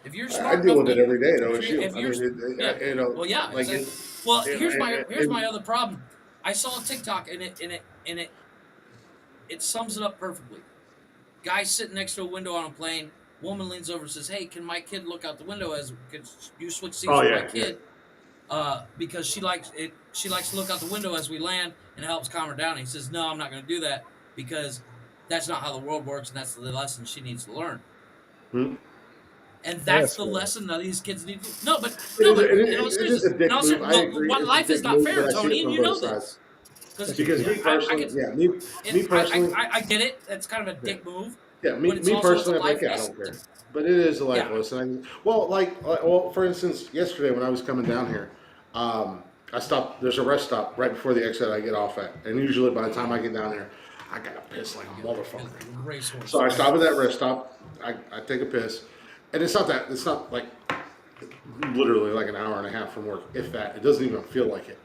If you're I smart deal enough with it to, every day. No if issue. I you're, mean, yeah, well, yeah, like exactly. it. Well, You know, here's my other problem. I saw a TikTok and it sums it up perfectly. Guy sitting next to a window on a plane. Woman leans over and says, "Hey, can my kid look out the window? Could you switch seats Oh with my yeah, yeah. kid? Because she likes it. She likes to look out the window as we land, and it helps calm her down." And he says, "No, I'm not going to do that because that's not how the world works, and that's the lesson she needs to learn." Hmm? And that's the lesson that these kids need to. No, but It is seriously, a dick and move. also, I agree. It's a life is dick not move, fair, but I see it Tony, and from you know both this. sides. Because me I personally, can, me personally, I get it. That's kind of a yeah. dick move, Yeah, but it's me also it's a personally, I'm like, life yeah, I lesson. don't care. But it is a life Yeah, lesson. Well, for instance, yesterday when I was coming down here, I stopped. There's a rest stop right before the exit I get off at, and usually by the time I get down there, I gotta piss like a motherfucker. racehorse. So I stop at that rest stop. I take a piss, and it's not like literally like an hour and a half from work, if that. It doesn't even feel like it.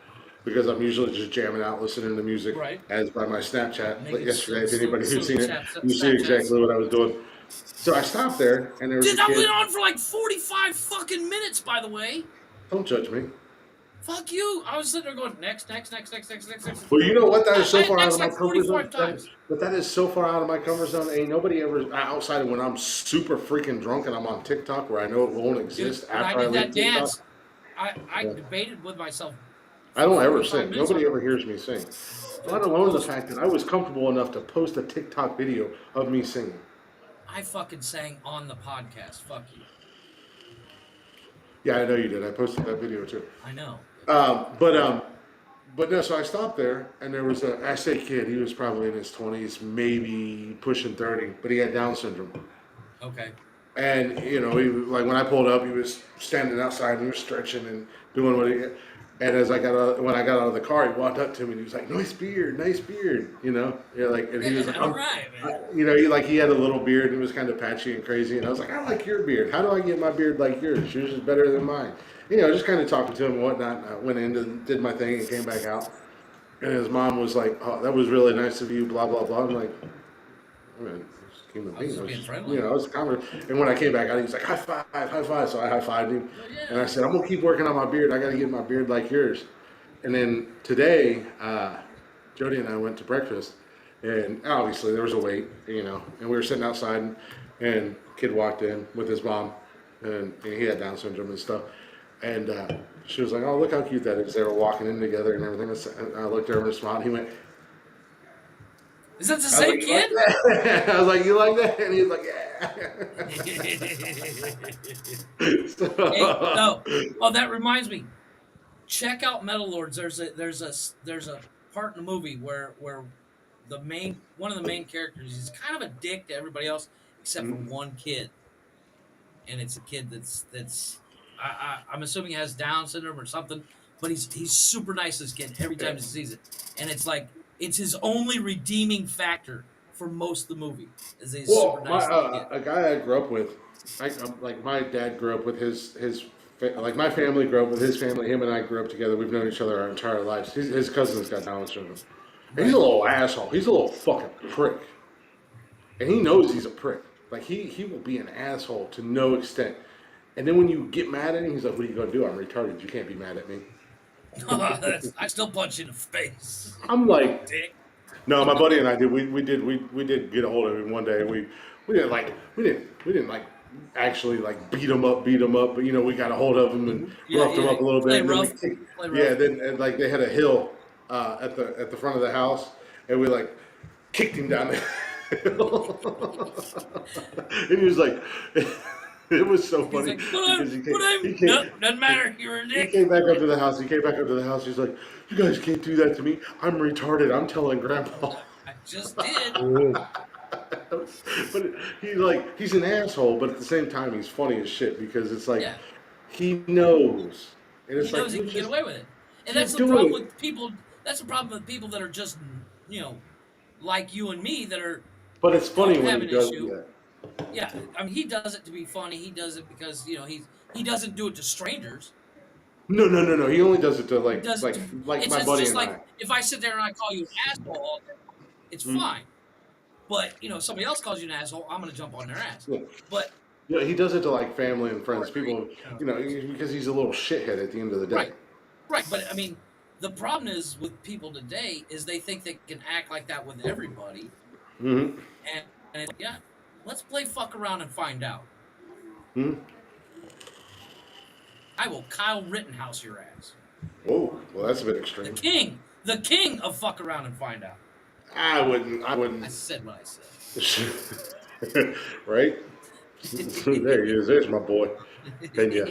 Because I'm usually just jamming out, listening to music, Right. as by my Snapchat. Like Making yesterday, if anybody who's seen it, you see Snapchats. exactly what I was doing. So I stopped there, and there was a Dude, that kid. went on for like 45 fucking minutes, by the way. Don't judge me. Fuck you. I was sitting there going, next. Well, you know what? That is so far out Next of my like comfort 45 zone. times. But that is so far out of my comfort zone. Ain't nobody ever outside of when I'm super freaking drunk and I'm on TikTok, where I know it won't exist Dude, when I after I did leave that TikTok. dance, I Yeah. debated with myself I for don't ever 45 sing. minutes. Nobody ever hears me sing. Let alone the fact that I was comfortable enough to post a TikTok video of me singing. I fucking sang on the podcast. Fuck you. Yeah, I know you did. I posted that video too. I know. But no. So I stopped there, and there was I say kid. He was probably in his 20s, maybe pushing 30, but he had Down syndrome. Okay. And like when I pulled up, he was standing outside and he was stretching and doing what he. And when I got out of the car, he walked up to me and he was like, nice beard," and he was like, All right, man. he had a little beard and it was kind of patchy and crazy. And I was like, I like your beard. How do I get my beard like yours? Yours is better than mine. Just kind of talking to him and whatnot. I went in and did my thing and came back out. And his mom was like, "Oh, that was really nice of you." Blah blah blah. I'm like, I mean, human being. just being friendly. I was and when I came back out, he was like, high five. So I high fived him. Yeah. And I said, I'm going to keep working on my beard. I got to get my beard like yours. And then today, Jody and I went to breakfast. And obviously there was a wait, and we were sitting outside and kid walked in with his mom and he had Down syndrome and stuff. And she was like, oh, look how cute that is. They were walking in together and everything. And I looked over and smiled. And he went, is that the same kid? I was like, you like that? And he was like, yeah. Hey, no. Oh, that reminds me. Check out Metal Lords. There's a part in the movie where one of the main characters is kind of a dick to everybody else except for one kid, and it's a kid that's I'm assuming he has Down syndrome or something, but he's super nice to this kid every time he sees it, and it's like it's his only redeeming factor for most of the movie. Is he's super nice to the kid. A guy I grew up with, like my dad grew up with like my family grew up with his family. Him and I grew up together. We've known each other our entire lives. His cousin's got Down syndrome. And he's a little asshole. He's a little fucking prick. And he knows he's a prick. Like he will be an asshole to no extent. And then when you get mad at him, he's like, what are you going to do? I'm retarded. You can't be mad at me. I still punch you in the face. I'm like, Dick. no, my buddy and I did. We did get a hold of him one day. We didn't like actually like beat him up, but we got a hold of him and roughed him up a little bit. And rough. Then and like they had a hill at the front of the house, and we like kicked him down the hill. And he was like. It was so funny because doesn't matter. You're a dick. He came back up to the house. He's like, "You guys can't do that to me. I'm retarded. I'm telling Grandpa." I just did. But he's an asshole. But at the same time, he's funny as shit because it's like he knows, and it's he knows like he can get away with it. And that's the problem with people. That's the problem with people that are just like you and me that are. But it's funny when he does that. Yeah, I mean, he does it to be funny. He does it because he doesn't do it to strangers. No. He only does it to like it's my buddy just and like I. if I sit there and I call you an asshole all day, it's fine. But somebody else calls you an asshole, I'm gonna jump on their ass. Yeah. But he does it to like family and friends, people. Because he's a little shithead at the end of the day. Right. But I mean, the problem is with people today is they think they can act like that with everybody. Mm-hmm. And let's play fuck around and find out. I will Kyle Rittenhouse your ass. Oh, well, that's a bit extreme. The king of fuck around and find out. I wouldn't. I said what I said. Right? There he is. There's my boy, Pena.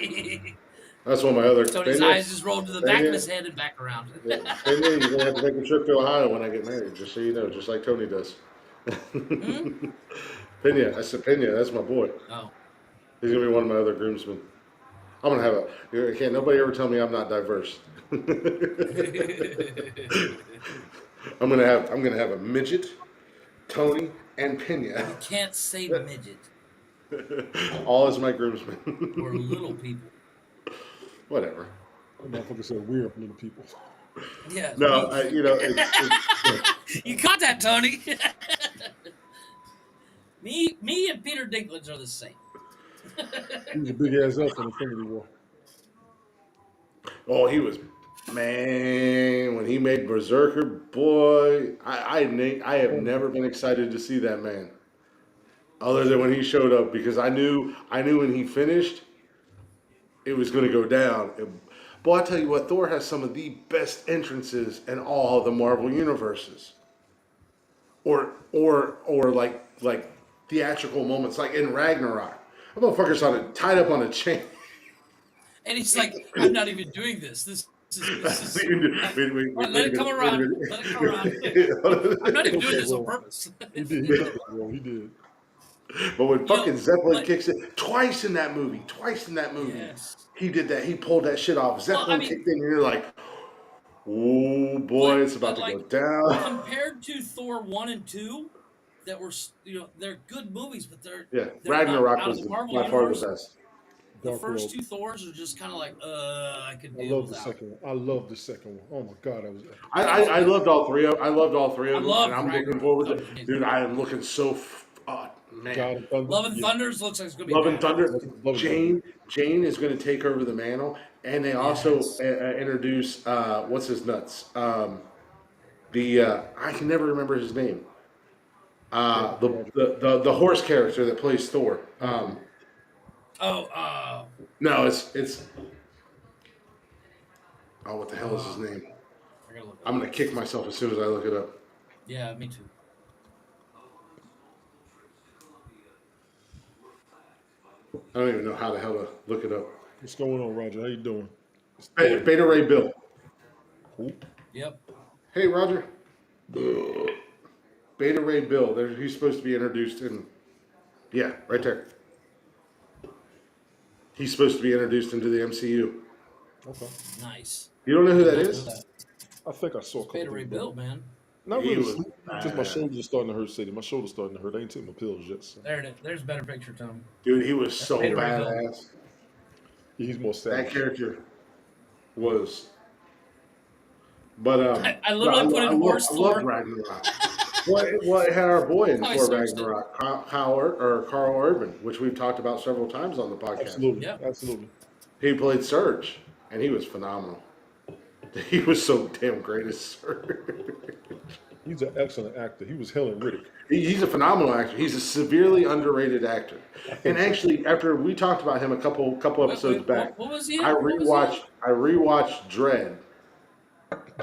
That's one of my other Tony's Pena. eyes just rolled to the back of his head and back around. Pena, you're gonna have to make a trip to Ohio when I get married, just so you know, just like Tony does. Pena, I said Pena. That's my boy. Oh. He's gonna be one of my other groomsmen. I'm gonna have can't nobody ever tell me I'm not diverse. I'm gonna have a midget, Tony, and Pena. You can't say midget. All as my groomsmen. We're little people. Whatever. That motherfucker said we're little people. Yeah. No, You caught that, Tony. me and Peter Dinklage are the same. He was a big ass elf in Infinity War. Oh, he was, man, when he made Berserker, boy, I have never been excited to see that man. Other than when he showed up, because I knew when he finished, it was going to go down. Boy, I tell you what, Thor has some of the best entrances in all of the Marvel universes. Or like theatrical moments, like in Ragnarok. That motherfucker's tied up on a chain. And he's like, I'm not even doing this. This is let it come around. Let it come around. I'm not even doing this on purpose. He did. He did. But when fucking Zeppelin kicks it twice in that movie, Yes. he did that. He pulled that shit off. Zeppelin kicked in, and you're like, oh boy, it's about to go down. Compared to Thor 1 and 2, that were they're good movies, but they're Ragnarok not, was by far the best. The first two Thors are just kind of like, I could deal with the second one. I love the second one. Oh my god, I loved all three of. I loved all three of them, and I'm looking forward to. Dude, I am looking so. Man, Love and Thunders looks like it's gonna be. Love and Thunder. Jane is going to take over the mantle, and they also introduce what's his nuts. I can never remember his name. The horse character that plays Thor. No, it's. Oh, what the hell is his name? I'm gonna kick myself as soon as I look it up. Yeah, me too. I don't even know how the hell to look it up. What's going on, Roger? How you doing? Beta Ray Bill. Who? Yep. Hey, Roger. Beta Ray Bill. He's supposed to be introduced in. Yeah, right there. He's supposed to be introduced into the MCU. Okay. Nice. You don't know who that is? I think I saw a couple. Beta Ray Bill, man. Not really. Just my shoulders are starting to hurt, Sadie. My shoulders starting to hurt. I ain't taking my pills yet. So. There it is. There's a better picture, Tom. Dude, he was so badass. He's more sad. That character was. But I literally put in Horse Thor. I love Ragnarok. Well, it had our boy in Thor Ragnarok, Carl Urban, which we've talked about several times on the podcast. Absolutely, absolutely. He played Surge, and he was phenomenal. He was so damn great as Surge. He's an excellent actor. He was Helen Riddick. He's a phenomenal actor. He's a severely underrated actor. And actually, after we talked about him a couple episodes back, what was he? I rewatched Dredd.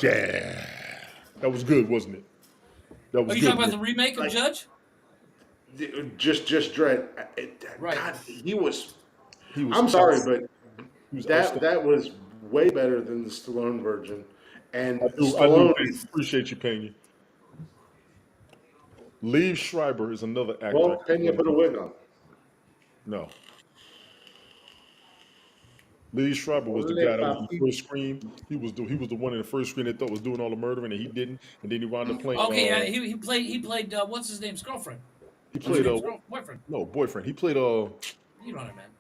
Yeah, that was good, wasn't it? That was. Are you talking about the remake of Judge? Just Dredd. Right. God, he was. I'm sorry, but that was way better than the Stallone version. And I appreciate you, Pena. Liev Schreiber is another actor. Well, Pena put a wig on. No. Liev Schreiber was the guy that was in the first Scream. He was the one in the first Scream they thought was doing all the murdering, and he didn't. And then he wound up playing. Okay, yeah, he played what's his name's girlfriend. He played boyfriend. No, boyfriend. He played You know what I meant.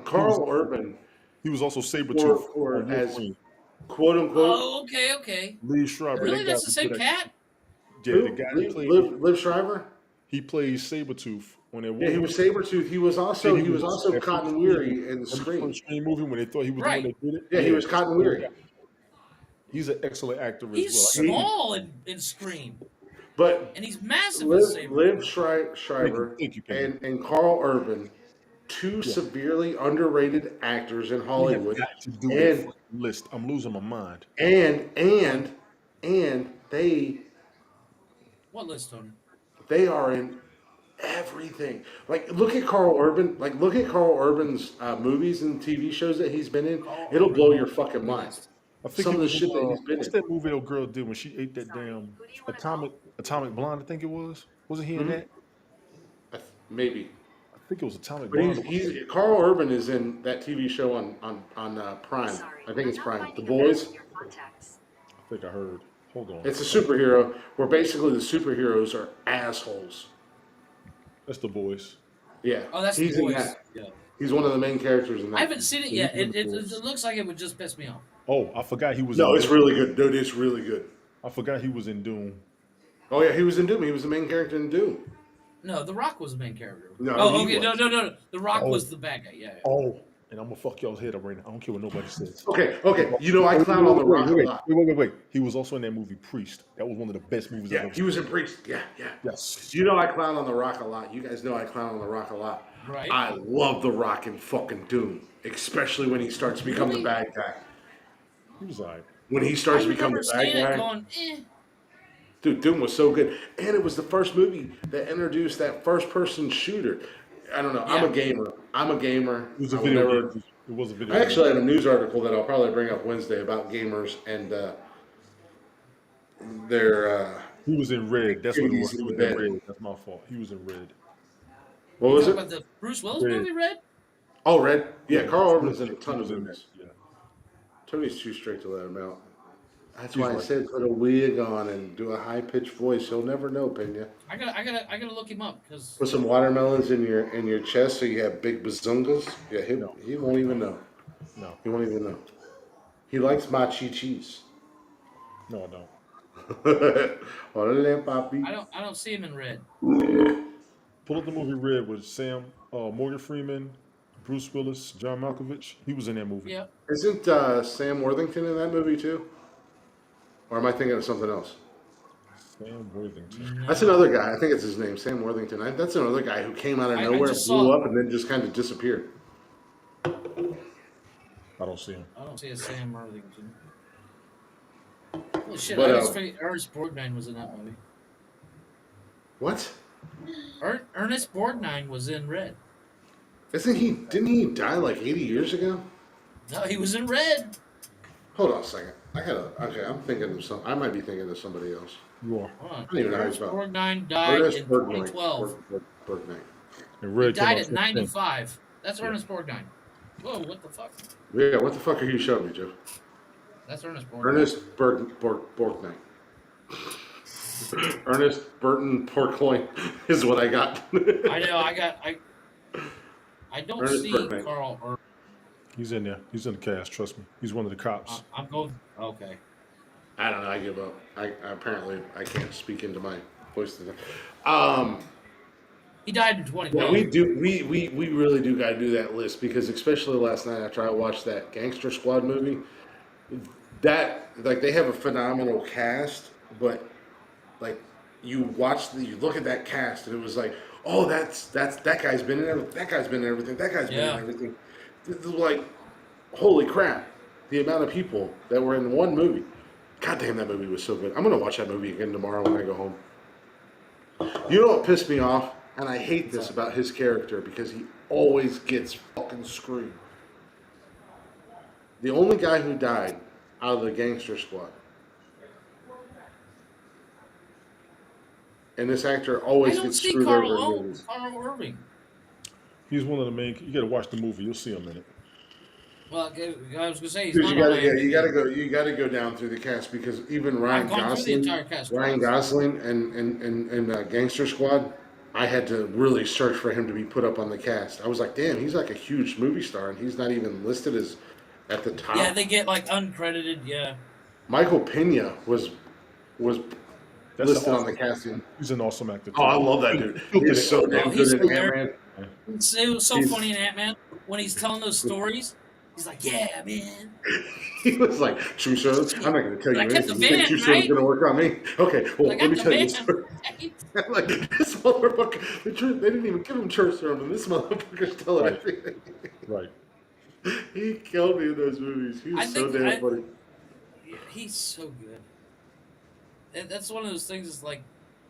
Carl Urban. He was also Sabretooth. Or as quote unquote. Oh, okay. Liev Schreiber. Really, that's the same cat. Yeah, the guy that played Liev Schreiber. He plays Sabretooth on that. Yeah, he was Sabretooth. He was also Cotton Weary in the Scream movie when they thought he was the one that did it. Yeah, he was Cotton Weary. He's an excellent actor as well. He's small in Scream. And he's massive. Liev Schreiber and Carl Urban, two severely underrated actors in Hollywood. List. I'm losing my mind. And they. What list, Tony? They are in everything. Like, look at Carl Urban. Like, look at Carl Urban's movies and TV shows that he's been in. Carl It'll Urban blow your movie on fucking the mind. list. I think Some he of the was in shit that he's been what's in. that movie that girl did when she ate that damn atomic blonde? I think it was. Wasn't he in Hmm. that? Maybe. I think it was Atomic But Blonde. he's Carl Urban is in that TV show on Prime. I think it's Prime. The Boys. I think I heard. Hold on. It's a superhero where basically the superheroes are assholes. That's The Boys. Yeah, Oh, that's he's the in boys. that. Yeah. He's one of the main characters in I that. haven't seen it Yeah, yet. he's in It, The it, Boys. it looks like it would just piss me off. Oh, I forgot he was No, in it's Doom. really good, dude. It's really good. I forgot he was in Doom. Oh yeah, he was in Doom. He was the main character in Doom. No, The Rock was the main character. No, Oh, he okay. was. No. The Rock Oh, was the bad guy. Yeah. oh, and I'm gonna fuck y'all's head up right now. I don't care what nobody says. Okay. You know I clown on The Rock a lot. Wait. He was also in that movie Priest. That was one of the best movies I've Yeah, ever he was in Priest. Yeah. Yes. You know I clown on The Rock a lot. You guys know I clown on The Rock a lot. Right. I love The Rock in fucking Doom, especially when he starts to become the bad guy. He was alright. When he I starts to become remember the bad seeing it guy. going, Dude, Doom was so good. And it was the first movie that introduced that first person shooter. I don't know. I'm Yeah. a gamer. It was a I will video never- game. It was a video I game. actually had a news article that I'll probably bring up Wednesday about gamers and their He was in Red. That's what it was. activities He in was the in bed. Red. That's my fault. He was in Red. What you was talking it? about the Bruce Willis Red. movie, Red? Oh, Red. Yeah, Carl He Urban's was- in a ton he of was in movies. that, yeah. Tony's too straight to let him out. That's He's why I right. said put a wig on and do a high pitched voice. He'll never know, Pena. I gotta look him up because Put some watermelons in your chest so you have big bazungas. Yeah, No. he won't even know. No, He won't even know. He likes machi cheese. no, I don't. Orale, papi. I don't see him in Red. Pull up the movie Red with Sam, Morgan Freeman, Bruce Willis, John Malkovich. He was in that movie. Yeah. Isn't Sam Worthington in that movie too? Or am I thinking of something else? Sam Worthington. That's another guy. I think it's his name, Sam Worthington. That's another guy who came out of I nowhere, just blew saw- up, and then just kind of disappeared. I don't see him. I don't see a Sam Worthington. Well, shit, But, I just figured Ernest Borgnine was in that movie. What? Ernest Borgnine was in Red. Isn't he? Didn't he die like 80 years ago? No, he was in Red. Hold on a second. Okay, I'm thinking of some. I might be thinking of somebody else. You are. Hold on. don't even know how he's Ernest spelled. Borgnine died Ernest in Borgnine. 2012. Borgnine. And He Red came died out at 2010. 95. That's Ernest Borgnine. Whoa, what the fuck? Yeah, what the fuck are you showing me, Joe? That's Ernest Borgnine. Ernest Borgnine. Ernest Burton Porkloin is what I got. I know. I don't Ernest see Borgnine. Carl. Or He's in there. He's in the cast. Trust me. He's one of the cops. I'm going. Okay. I don't know. I give up. I apparently I can't speak into my voice today. He died in Yeah, 2012. we really do gotta do that list because especially last night after I watched that Gangster Squad movie, that like they have a phenomenal cast, but like you look at that cast and it was like, oh that guy's been in everything, that guy's been in everything, that guy's been Yeah. in everything. It's like, holy crap, the amount of people that were in one movie. God damn, that movie was so good. I'm gonna watch that movie again tomorrow when I go home. You know what pissed me off? And I hate this about his character because he always gets fucking screwed. The only guy who died out of the Gangster Squad. And this actor I always don't gets see screwed Carl over in movies. Irving. He's one of the main. You got to watch the movie. You'll see him in it. Well, I was gonna say he's Dude, not you on gotta, IMDb. you gotta go down through the cast because even Ryan I've gone through the Gosling, entire cast. Ryan Gosling and Gangster Squad, I had to really search for him to be put up on the cast. I was like, damn, he's like a huge movie star, and he's not even listed as at the top. Yeah, they get like uncredited. Yeah. Michael Pena was That's listed an on the awesome- casting. He's an awesome actor. Too. Oh, I love that dude. He's so damn he's good in hilarious. Ant-Man. It was so He's- funny in Ant-Man when he's telling those stories. He's like, "Yeah, man." He was like, true sir, I'm not going to tell you I kept anything. the You think van, true sir's right? going to work on me? Okay, well, I let got me the tell you van. this story. I'm like, this motherfucker, they didn't even give him church sermon. This motherfucker's telling Right. everything. Right. He killed me in those movies. He was I so think damn funny. He's so good. And that's one of those things. Is like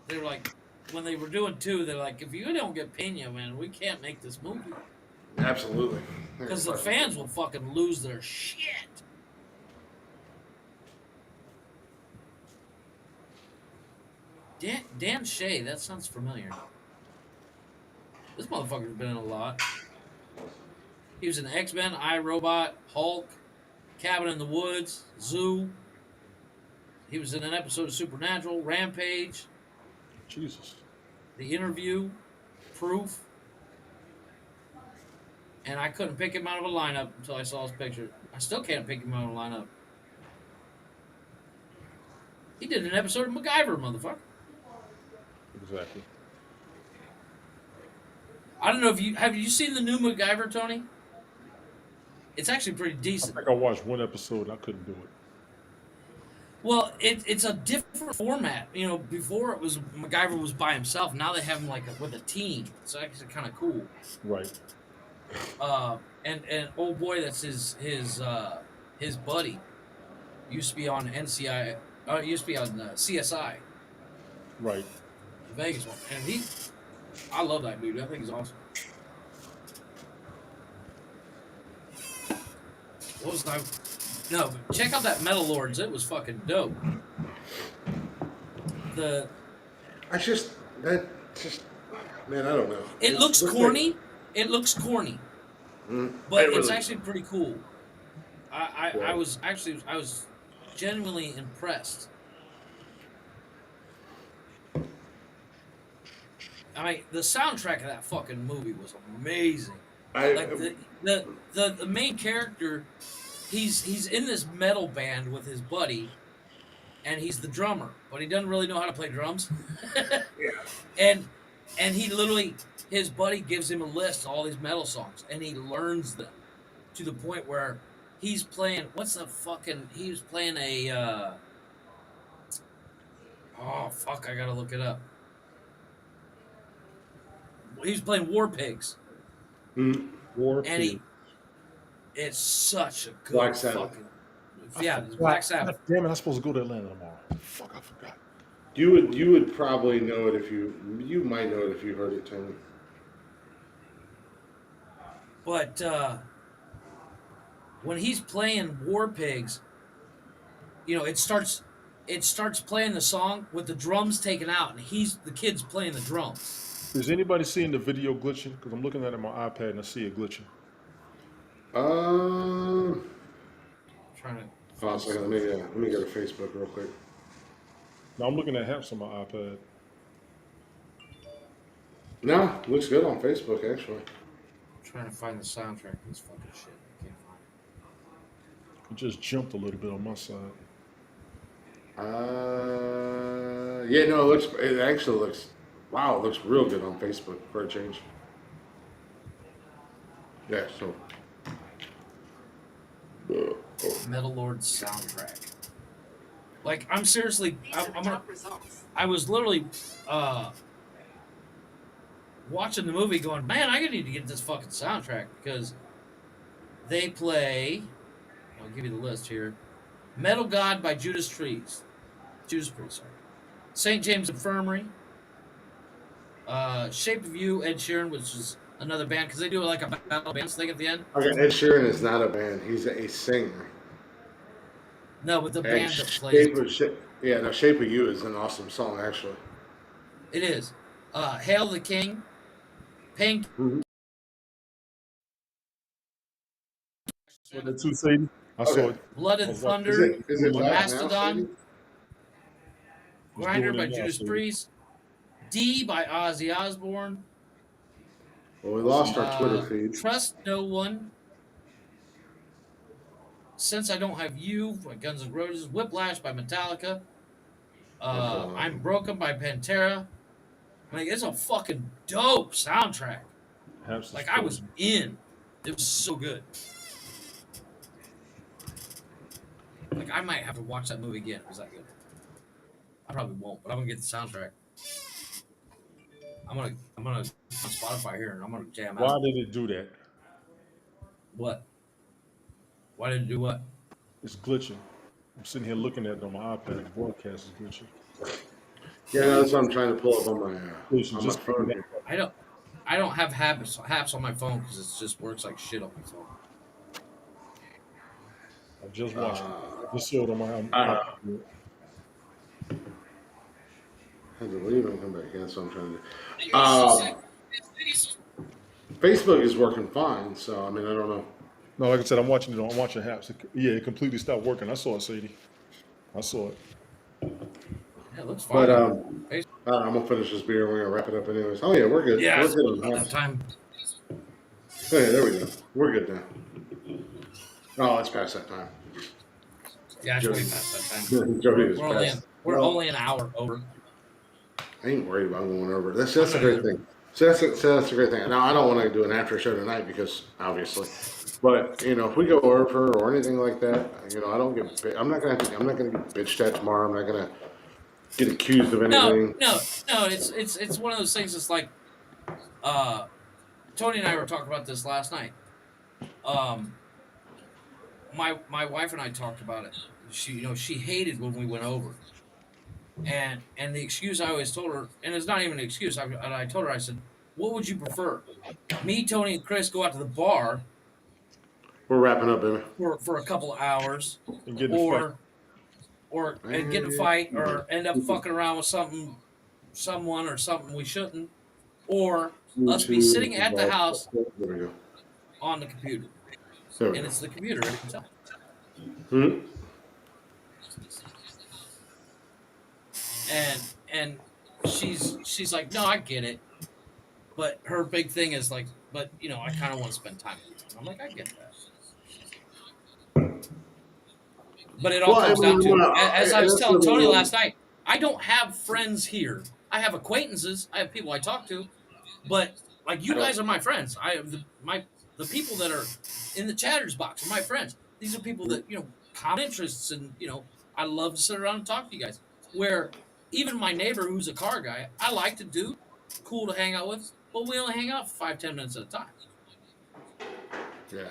they're like when they were doing 2, they're like, if you don't get Pena, man, we can't make this movie Absolutely. because the fans will fucking lose their shit. Dan Shay, that sounds familiar. This motherfucker's been in a lot. He was in X-Men, iRobot, Hulk, Cabin in the Woods, Zoo. He was in an episode of Supernatural, Rampage, Jesus. The Interview, Proof. And I couldn't pick him out of a lineup until I saw his picture. I still can't pick him out of a lineup. He did an episode of MacGyver, motherfucker. Exactly. I don't know if you seen the new MacGyver, Tony? It's actually pretty I decent. think I watched one episode and I couldn't do it. Well, it's a different format. You know, before it was MacGyver was by himself. Now they have him like with a team. It's actually kind of cool. Right. And oh boy, that's his buddy. Used to be on NCI. Used to be on CSI. Right. The Vegas one, and I love that dude. I think he's awesome. What was that? No, but check out that Metal Lords. It was fucking dope. Man, I don't know. it looks corny. It looks corny, but it's actually pretty cool. I was genuinely impressed. I mean, the soundtrack of that fucking movie was amazing. The main character, he's in this metal band with his buddy, and he's the drummer, but he doesn't really know how to play drums. And he literally, his buddy gives him a list of all these metal songs, and he learns them to the point where he's playing. He was playing a. Oh fuck! I gotta look it up. He was playing War Pigs. War Pigs. It's such a good Black Sabbath. Black Sabbath. God damn it! I'm supposed to go to Atlanta tomorrow. Fuck! I forgot. You would probably know it if you might know it if you heard it, Tony. But when he's playing War Pigs, you know, it starts playing the song with the drums taken out, and the kid's playing the drums. Is anybody seeing the video glitching? Because I'm looking at it on my iPad and I see it glitching. Trying to. Hold on a second. Let me go to Facebook real quick. Now I'm looking at Haps on my iPad. No, looks good on Facebook actually. I'm trying to find the soundtrack of this fucking shit. I can't find it. It just jumped a little bit on my side. Yeah, no, it actually looks. Wow, it looks real good on Facebook for a change. Yeah, so. Metal Lords soundtrack. Like, I'm seriously, I was literally watching the movie going, man, I need to get this fucking soundtrack because they play, I'll give you the list here, Metal God by Judas Priest, sorry. St. James Infirmary, Shape of You, Ed Sheeran, which is another band, because they do like a battle bands thing at the end. Okay, Ed Sheeran is not a band; he's a singer. No, but the band that plays. Shape of You is an awesome song, actually. It is. Hail the King, Pink. What the two Satan? I saw it. Blood and Thunder, Is it Mastodon, Now, Grinder by Judas Priest, D by Ozzy Osbourne. Well, we lost our Twitter feed. Trust No One. Since I Don't Have You by Guns N' Roses. Whiplash by Metallica. I'm Broken by Pantera. Like, it's a fucking dope soundtrack. Like, I was in. It was so good. Like, I might have to watch that movie again. It was that good. I probably won't, but I'm gonna get the soundtrack. I'm gonna on Spotify here and I'm gonna jam out. Why did it do that? What? Why did it do what? It's glitching. I'm sitting here looking at it on my iPad. The broadcast is glitching. Yeah, that's what I'm trying to pull up Listen, on my just phone here. I don't have apps on my phone because it just works like shit on my phone. I just watched it. I just saw it on my. Had to leave and come back. Yeah, that's what I'm trying to do. Facebook is working fine, so I mean, I don't know. No, like I said, I'm watching it. I'm watching Haps. Yeah, it completely stopped working. I saw it, Sadie. I saw it. Yeah, it looks But fine on Facebook. I'm gonna finish this beer. We're gonna wrap it up anyways. Oh yeah, we're good. Yeah, We're it's good on about that that. time. Oh yeah, there we go. We're good now. Oh, it's past that time. Yeah, it's way past that time. Jody is We're well, only an hour over. I ain't worried about going over. That's I'm a not great either. thing. So that's a great thing. Now I don't want to do an after show tonight because obviously, but you know if we go over or anything like that, you know I don't get. I'm not gonna get bitched at tomorrow. I'm not gonna get accused of anything. No. It's one of those things. It's like, Tony and I were talking about this last night. My wife and I talked about it. She hated when we went over, and the excuse I always told her, and it's not even an excuse. I told her, I said, what would you prefer? Me, Tony, and Chris go out to the bar We're wrapping up, baby. for a couple of hours, And get in the fight. and get in a fight, or end up fucking around with someone or something we shouldn't, or us be sitting at the house There we go. on the computer, There we and go. it's the computer every time. Hmm? And she's like, no, I get it, but her big thing is like, but I kind of want to spend time with you. And I'm like, I get that. But it all comes down to, as I was telling Tony last night, I don't have friends here. I have acquaintances. I have people I talk to, but like you guys are my friends. I have the people that are in the chatters box are my friends. These are people that common interests, and I love to sit around and talk to you guys. Where even my neighbor, who's a car guy, I like to do, cool to hang out with, but we only hang out for 5-10 minutes at a time. Yeah.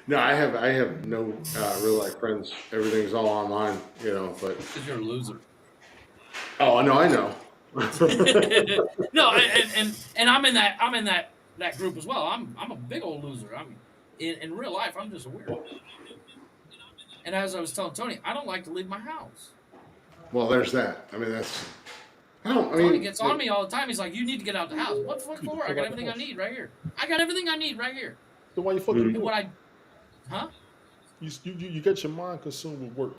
No, I have no real life friends. Everything's all online, but Because you're a loser. oh no, I know. No, and I'm in that group as well. I'm a big old loser. In real life, I'm just a weirdo. And as I was telling Tony, I don't like to leave my house. Well, there's that. I mean, Tony gets on me all the time. He's like, "You need to get out the house." What the fuck for? I got everything I need right here. I got everything I need right here. Then why you fucking? And what I, huh? You get your mind consumed with work.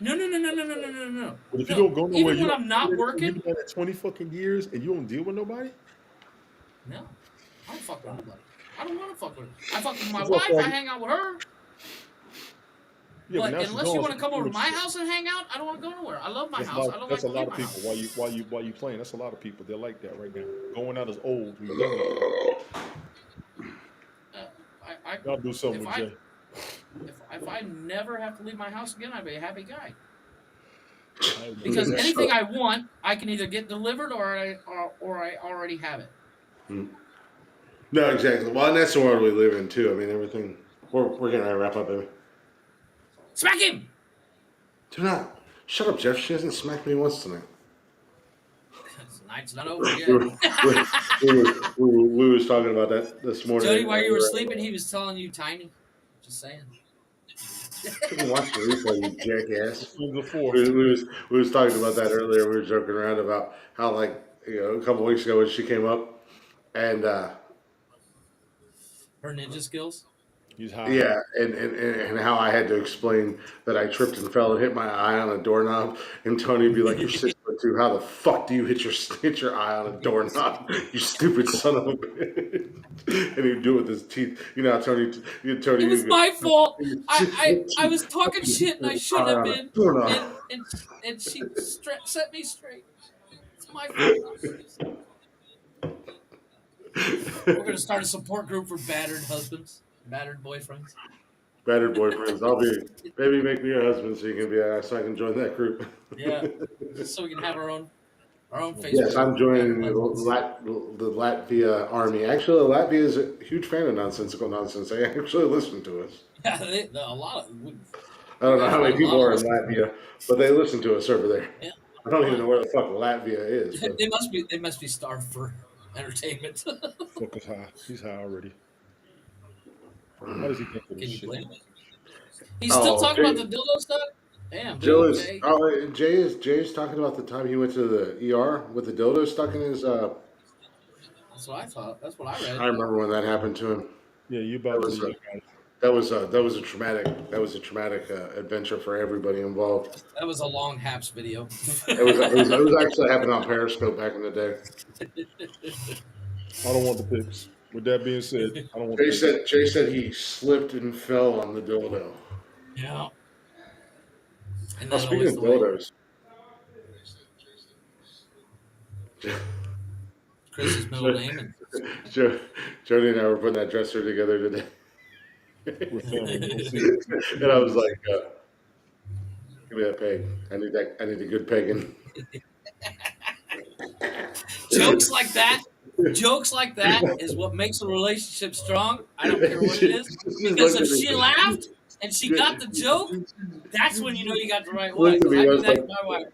No. But if you don't go nowhere, Even when I'm not working, you've been at 20 fucking years and you don't deal with nobody. no, I don't fuck with nobody. I don't want to fuck with her. I fuck with my wife. I hang out with her. Yeah, But now she's unless you gone, want to so come over to you my shit. house and hang out, I don't want to go nowhere. I love my That's house. not- I don't that's like a to lot leave of my people. house. Why you playing? That's a lot of people. They're like that right now. Going out as old. Y'all I do something if with I Jay. if I never have to leave my house again, I'd be a happy guy. I agree. Because That's anything so- I want, I can either get delivered or I already have it. No, exactly. Well, and that's the world we live in too. I mean, everything. We're gonna wrap up, baby. Smack him! Do not shut up, Jeff. She hasn't smacked me once tonight. The night's not over we, yet. we was talking about that this morning. Jody, while you were sleeping, he was telling you tiny. Just saying. Watch the replay, you jackass. Before. We was talking about that earlier. We were joking around about how a couple weeks ago when she came up, and Her ninja skills. He's high. yeah, and how I had to explain that I tripped and fell and hit my eye on a doorknob, and Tony would be like, "You're 6'2". How the fuck do you hit your eye on a doorknob? You stupid son of a bitch!" And he'd do it with his teeth. You know, how Tony. It was my fault. I was talking shit and I shouldn't have been. And she set me straight. It's my fault. We're gonna start a support group for battered husbands, battered boyfriends. Battered boyfriends. I'll be, baby, make me your husband so you can be, so I can join that group. Yeah, just so we can have our own Facebook. Yes, I'm joining the group. Latvia army. Actually, Latvia is a huge fan of Nonsensical Nonsense. They actually listen to us. Yeah, a lot of. I don't know how many people are in Latvia, but they listen to us over there. Yeah. I don't even know where the fuck Latvia is, but They must be starved for entertainment. Fuck is high. He's high already. How does he think of this Can you shit? blame him? He's still oh, talking about the dildo stuff. Damn, Joe dude. is Okay, Jay is talking about the time he went to the ER with the dildo stuck in his. that's what I thought. That's what I I read. remember when that happened to him. Yeah, you That about to was you a guys. that was a traumatic adventure for everybody involved. That was a long Haps video. It was actually happened on Periscope back in the day. I don't want the pics. With that being said, I don't want the pics. Jay said he slipped and fell on the dildo. Yeah, and Oh, that speaking always of the way. dildos, Chris's middle name and Jody and I were putting that dresser together today, With family, we'll see. and I was like, "Give me that peg. I need that. I need a good pegging." jokes like that. Jokes like that is what makes a relationship strong. I don't care what it is, Just because looked if at she me. laughed and she got the joke, that's when you know you got the right wife. Looked at Because me. I I do was that like, to my wife.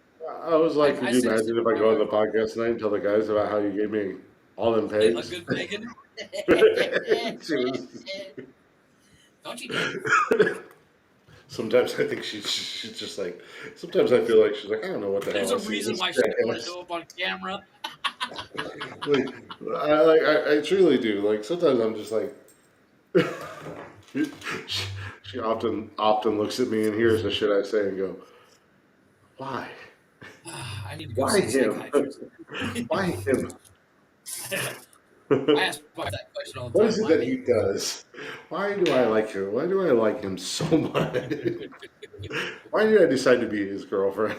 could I you said shit imagine if to I my go on the wife. podcast tonight and tell the guys about how you gave me all them A pegs? good bacon. She was- Don't you dare. Sometimes I think she's just like. Sometimes I feel like she's like, I don't know what the There's hell a I see reason this why she didn't want to jackass. show up on camera. Like, I truly do. Like sometimes I'm just like. she often looks at me and hears the shit I say and go, why? I need to go Why see a him? psychiatrist. Why him? I ask my wife that question all the What time. is it Why that me? he does? Why do I like him? Why do I like him so much? Why did I decide to be his girlfriend?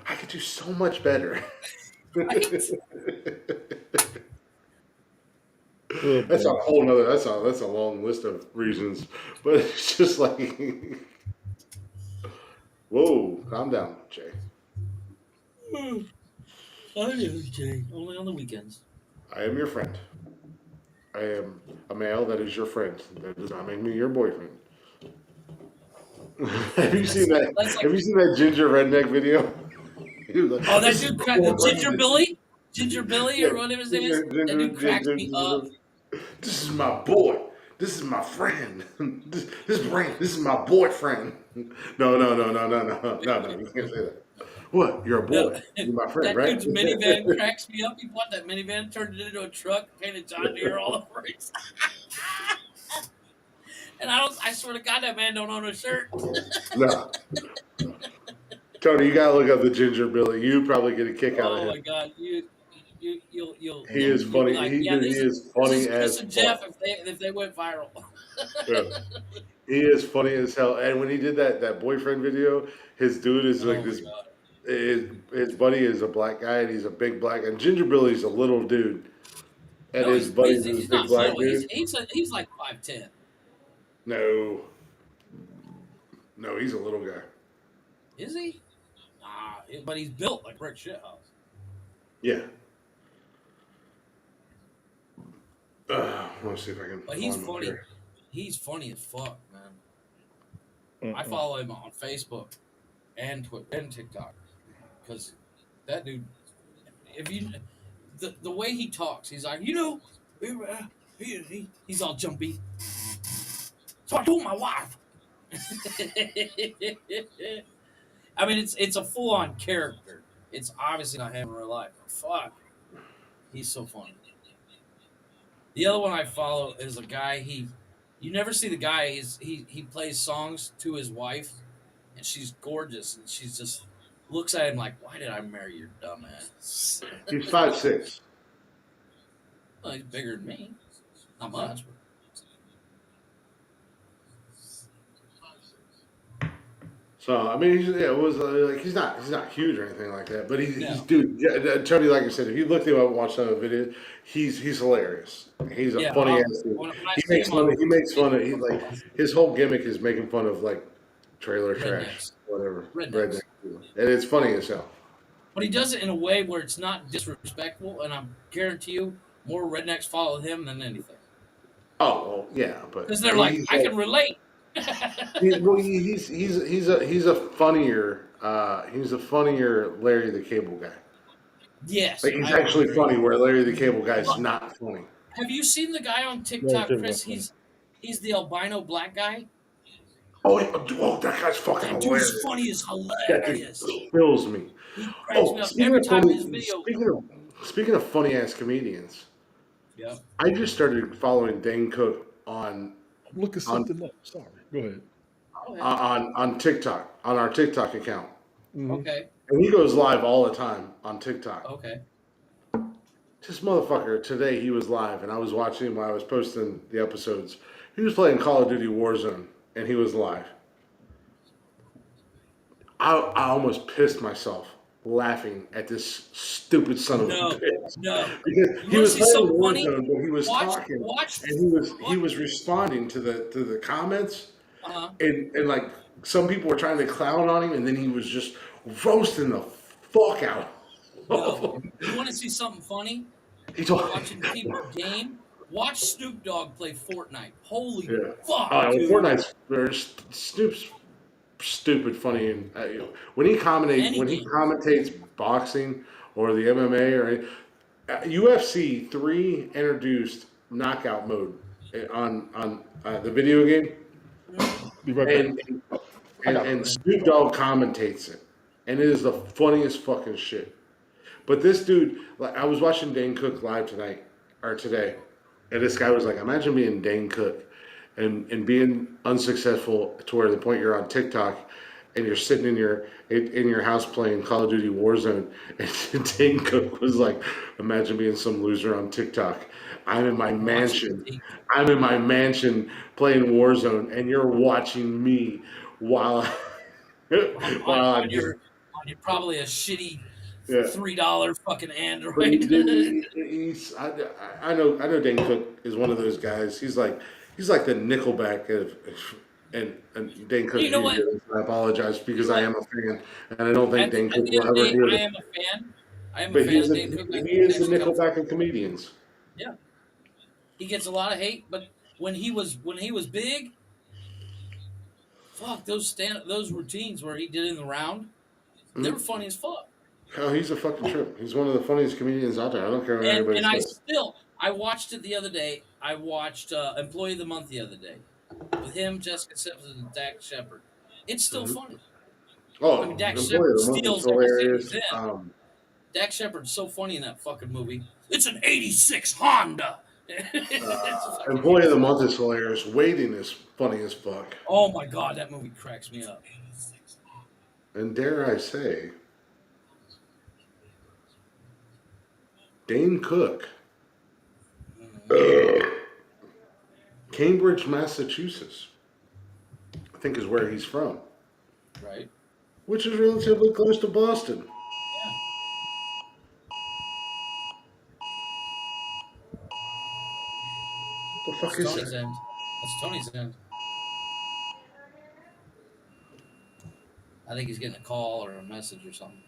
I could do so much better. Right? Oh, That's a boy. whole nother. That's a long list of reasons, but it's just like, whoa, calm down, Jay. I know, Jay. Only on the weekends. I am your friend. I am a male that is your friend. That does not make me your boyfriend. Have you seen that? That's like, Have you seen that ginger redneck video? He was like, oh, that "This is dude, my the Ginger boyfriend." Billy, Ginger Billy, Yeah, or whatever his name is. That dude cracks me up. This is my boy. This is my friend. This is my boyfriend. No. You can't say that. What? You're a No, boy. You're my friend, that right? dude's minivan cracks me up. He bought that minivan, turned it into a truck, painted John Deere all over it. And I swear to God, that man don't own a shirt. No. Tony, you gotta look up the Ginger Billy. You probably get a kick out of Oh him. my God, He is you'll be funny. like, He yeah, dude, he is this funny is Chris as and fuck. Jeff if they went viral. Yeah. He is funny as hell. And when he did that boyfriend video, his dude is like Oh my this. God. His buddy is a black guy, and he's a big black. And Ginger Billy's a little dude, and No, his buddy's this he's big not black little. dude. He's like 5'10". No, no, he's a little guy. Is he? Nah, but he's built like brick shit house. Yeah. I want to see if I can But he's find him funny. here. He's funny as fuck, man. I Mm-mm. follow him on Facebook and Twitter and TikTok because that dude. If you the way he talks, he's like, he's all jumpy. So I told my wife. I mean, it's a full on character. It's obviously not him in real life. But fuck, he's so funny. The other one I follow is a guy. You never see the guy. He plays songs to his wife, and she's gorgeous, and she's just looks at him like, "Why did I marry your dumbass?" He's 5'6". Well, he's bigger than me. Not much, but So I mean, it was like he's not huge or anything like that, but he's no. dude. Yeah, Tony, like I said, if you look him up and watch some of the videos, he's hilarious. He's a Yeah, funny ass dude. when I He see makes him fun. on He makes fun of. He like his whole gimmick is making fun of like trailer trash, rednecks, whatever, rednecks, redneck, and it's funny as hell. but he does it in a way where it's not disrespectful, and I guarantee you, more rednecks follow him than anything Oh well, yeah, but because they're like, he's I like can relate. He's a funnier Larry the Cable Guy. Yes, Like he's I would actually agree. funny, where Larry the Cable Guy's Well, not funny. have you seen the guy on Larry TikTok, Cable Chris? Guy's funny. He's the albino black guy. That guy's fucking That dude's hilarious. funny as That dude hilarious. kills me. He cracks me Oh, up every time his video. speaking of funny ass comedians, Yeah. I just started following Dane Cook on I'm looking on something up. Sorry. Go ahead. Go ahead. on TikTok, on our TikTok account, Okay. and he goes live all the time on TikTok. Okay. This motherfucker today, he was live, and I was watching him while I was posting the episodes. He was playing Call of Duty Warzone, and he was live. I almost pissed myself laughing at this stupid son of a No. bitch. No. Because You he want to was see playing something funny? Warzone, but he was Watch. talking, Watch. and he was responding to the comments, Uh-huh. and like some people were trying to clown on him, and then he was just roasting the fuck out of No. them. You want to see something funny? He told, Watching people game. Watch Snoop Dogg play Fortnite. Holy yeah. fuck, dude. Fortnite's Snoop's stupid funny, and when he Any when he game. commentates boxing or the MMA or UFC 3 introduced knockout mode on the video game, Be right back. and I got and it. Snoop Dogg commentates it, and it is the funniest fucking shit. But this dude, like, I was watching Dane Cook live tonight or today, and this guy was like, "Imagine being Dane Cook, and being unsuccessful to where the point you're on TikTok, and you're sitting in your house playing Call of Duty Warzone." And Dane Cook was like, "Imagine being some loser on TikTok. I'm in my mansion. I'm in my mansion playing Warzone, and you're watching me while while On I'm just." your probably a shitty Yeah. $3 fucking But Android. I know Dane Cook is one of those guys. He's like the Nickelback of, and Dane Cook. You If know you what? hear this, I apologize You because know I what? am a fan, and I don't think Dane At Cook the will end of the ever day, hear I this. am a fan. I am a But fan of Dane Cook. I he think he is the actually comes. Nickelback of comedians. Yeah, he gets a lot of hate, but when he was big, fuck those routines where he did in the round, they were funny as fuck. Oh, he's a fucking trip. He's one of the funniest comedians out there. I don't care what anybody And says. I watched it the other day. I watched Employee of the Month the other day with him, Jessica Simpson, and Dak Shepard. It's still funny. I mean, Oh, Dak Employee of Shepard the Month is steals every scene he's hilarious. in. Dak Shepard's so funny in that fucking movie. It's an '86 Honda. It's fucking Employee of the Month is hilarious. Waiting is funny as fuck. Oh my god, that movie cracks me up. And dare I say, Dane Cook, Cambridge, Massachusetts, I think is where he's from, Right? which is relatively close to Boston. Yeah. What the fuck That's is Tony's that? end. That's Tony's end. I think he's getting a call or a message or something.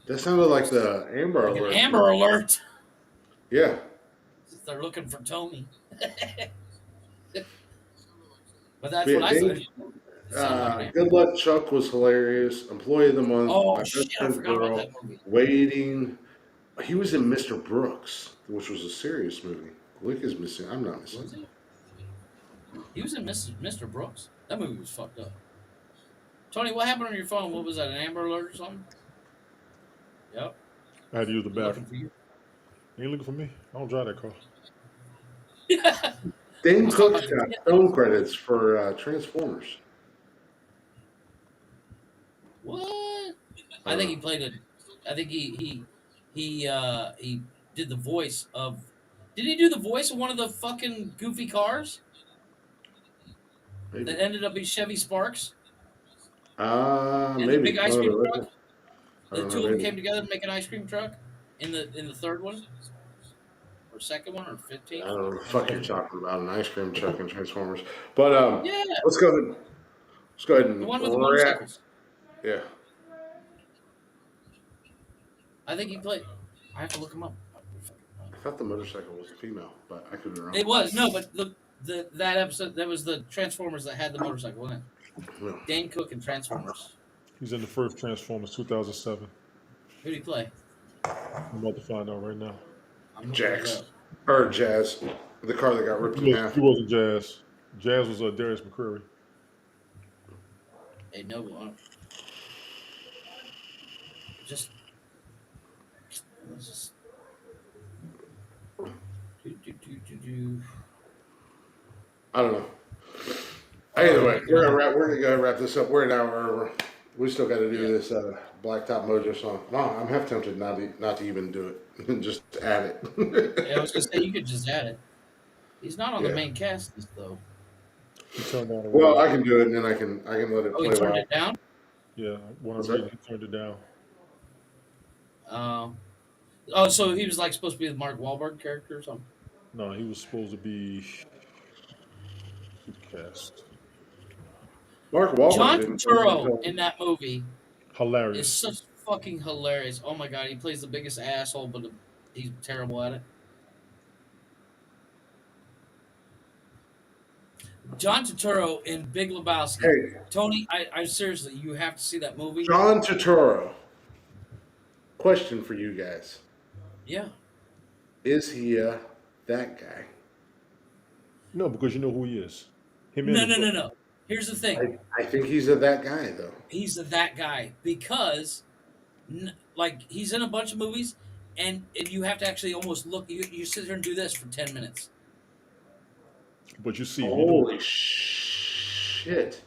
That sounded like the Amber Like an Alert. Amber Alert. Yeah. They're looking for Tony. But that's Yeah, what I Dane, said. Good Luck Chuck was hilarious. Employee of the Month, Oh My shit! Best I Friend's forgot about Girl, that movie. Waiting. He was in Mr. Brooks, which was a serious movie. Lick is missing. I'm not missing. Was he? He was in Mr. Brooks. That movie was fucked up. Tony, what happened on your phone? What was that? An Amber Alert or something? Yep. I had to use the Looking bathroom. for you. You ain't looking for me? I don't drive that car. Dane Let's talk Cook's about got the- film credits for Transformers. What? I think he played it. I think he did the voice of. Did he do the voice of one of the fucking goofy cars Maybe. that ended up being Chevy Sparks and Maybe. the big ice cream truck? I The don't two know, of them maybe. came together to make an ice cream truck in the third one or second one or 15th. I don't know what the fuck you're talking about, an ice cream truck and Transformers. But Yeah, let's go ahead. Let's go ahead and the one with the react. motorcycles. Yeah. I think he played. I have to look him up. I thought the motorcycle was a female, but I could be wrong. It was no, but that episode, that was the Transformers that had the motorcycle, wasn't it? No. Dane Cook and Transformers. He's in the first Transformers, 2007. Who do you play? I'm about to find out right now. I'm looking it Jax. up. Or Jazz. The car that got ripped in half. He wasn't Jazz. Jazz was Darius McCreary. Hey, no, just let's just do. I don't know. Either way, we're gonna go wrap this up. We're an hour over. We still got to do this Blacktop Mojo song. No, I'm half tempted not to even do it and just add it. Yeah, I was gonna say you could just add it. He's not on the Yeah. main cast list though. He turned down. Well, I can do it, and then I can let it Oh, play. he turned it down. Yeah, when I What's read that? it, he turned it down. Oh, so he was like supposed to be the Mark Wahlberg character or something. No, he was supposed to be cast. Mark Wahlberg John didn't Turturro in that movie is Hilarious. such fucking hilarious. Oh my god, he plays the biggest asshole, but he's terrible at it. John Turturro in Big Lebowski. Hey, Tony, I seriously, you have to see that movie. John Turturro. Question for you guys: Yeah. Is he that guy? No, because you know who he is. Him No, and his brother. no. Here's the thing. I think he's that guy though. He's that guy because, like, he's in a bunch of movies, and you have to actually almost look. You sit there and do this for 10 minutes. But you see, Holy shit!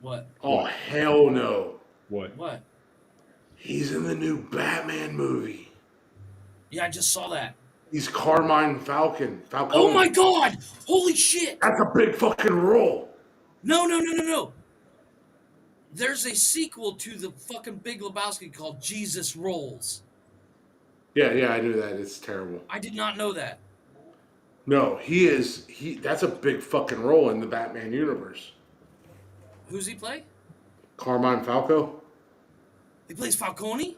What? Oh hell no! what? What? He's in the new Batman movie. Yeah, I just saw that. He's Carmine Falcone. Oh my god! Holy shit! That's a big fucking role. No. There's a sequel to the fucking Big Lebowski called Jesus Rolls. Yeah, I knew that. It's terrible. I did not know that. No, he is. That's a big fucking role in the Batman universe. Who's he play? Carmine Falco. He plays Falcone?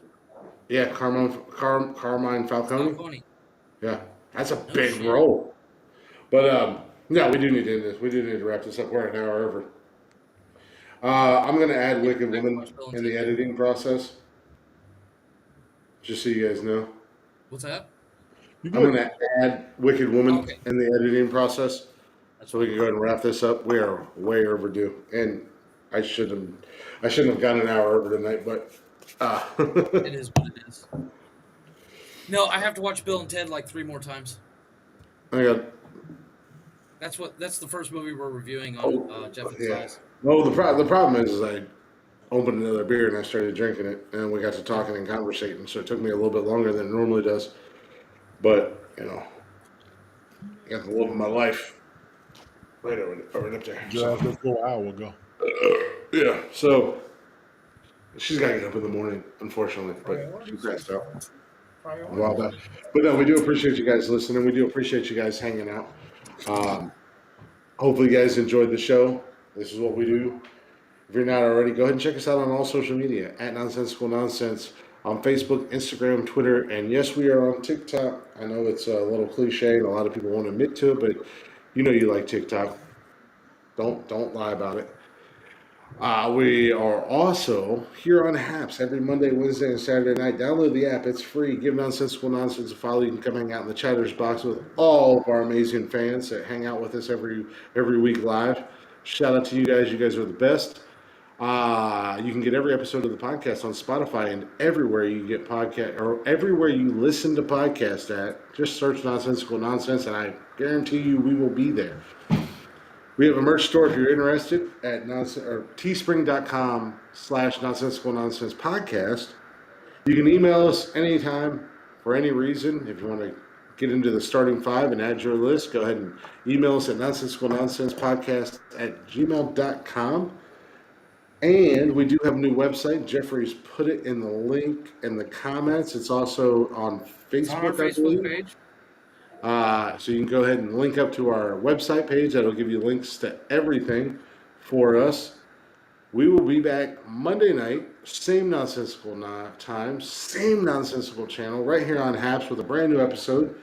Yeah, Carmine Falcone. Falcone. Yeah, that's a big shit. role. But no, we do need to end this. We do need to wrap this up. We're an hour over. I'm gonna add Wicked Woman in the editing process. Just so you guys know. What's that? I'm gonna add Wicked Woman in the editing process. So we can go ahead and wrap this up. We are way overdue, and I shouldn't have gone an hour over tonight, but It is what it is. No, I have to watch Bill and Ted like 3 more times. I got. That's the first movie we're reviewing on Jeff and Size. Well, the problem is I opened another beer and I started drinking it, and we got to talking and conversating, so it took me a little bit longer than it normally does. But I got the love of my life right over up there. Just let's go an hour ago. Yeah, so she's got to get up in the morning, unfortunately, but she passed out a while back. But no, we do appreciate you guys listening. We do appreciate you guys hanging out. Hopefully, you guys enjoyed the show. This is what we do. If you're not already, go ahead and check us out on all social media at Nonsensical Nonsense on Facebook, Instagram, Twitter, and yes, we are on TikTok. I know it's a little cliche and a lot of people won't admit to it, but you like TikTok. Don't lie about it. We are also here on Haps every Monday, Wednesday, and Saturday night. Download the app. It's free. Give Nonsensical Nonsense a follow. You can come hang out in the chatters box with all of our amazing fans that hang out with us every week live. Shout out to you guys. You guys are the best. You can get every episode of the podcast on Spotify and everywhere you get podcast or everywhere you listen to podcasts at. Just search Nonsensical Nonsense, and I guarantee you we will be there. We have a merch store if you're interested at teespring.com/Nonsensical Nonsense Podcast. You can email us anytime for any reason. If you want to get into the starting 5 and add your list, go ahead and email us at nonsensicalnonsensepodcast@gmail.com. And we do have a new website. Jeffrey's put it in the link in the comments. It's also on Facebook. It's on our Facebook page. So you can go ahead and link up to our website page. That'll give you links to everything for us. We will be back Monday night, same nonsensical time, same nonsensical channel, right here on Haps with a brand new episode.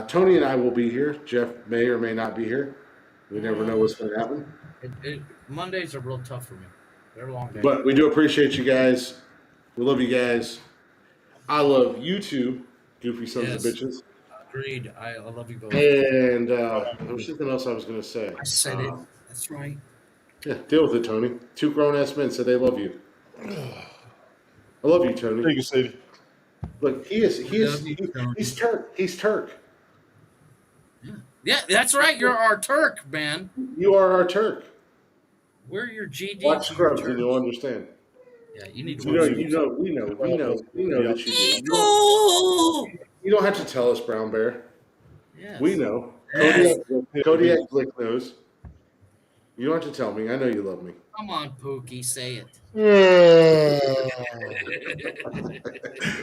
Tony and I will be here. Jeff may or may not be here. We never know what's going to happen. Mondays are real tough for me. They're a long day. But we do appreciate you guys. We love you guys. I love you too, goofy sons of bitches. Agreed. I love you both. And there was something else I was going to say. I said it. That's right. Yeah, deal with it, Tony. 2 grown-ass men said they love you. I love you, Tony. Thank you, Sadie. Look, he's Turk. He's Turk. Yeah, that's right. You're our Turk, man. You are our Turk. We're your GD. Watch Scrubs and you'll understand. Yeah, you need to We know that you do. Eagle! You don't have to tell us, Brown Bear. Yes. We know. Yes. Kodiak Blick knows. You don't have to tell me. I know you love me. Come on, Pookie, say it.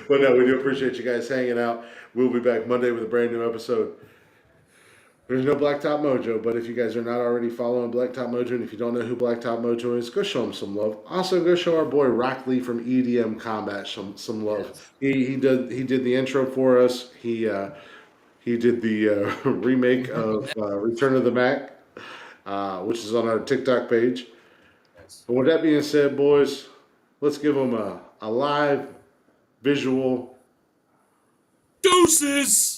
But no, we do appreciate you guys hanging out. We'll be back Monday with a brand new episode. There's no Blacktop Mojo, but if you guys are not already following Blacktop Mojo, and if you don't know who Blacktop Mojo is, go show him some love. Also, go show our boy Rock Lee from EDM Combat some love. He did the intro for us. He did the remake of Return of the Mac, which is on our TikTok page. But with that being said, boys, let's give them a live visual. Deuces!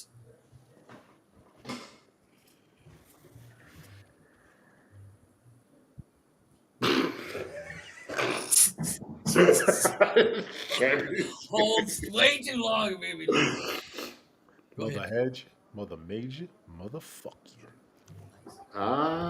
Holds way too long, baby. Mother hedge, mother major, motherfucker. Ah.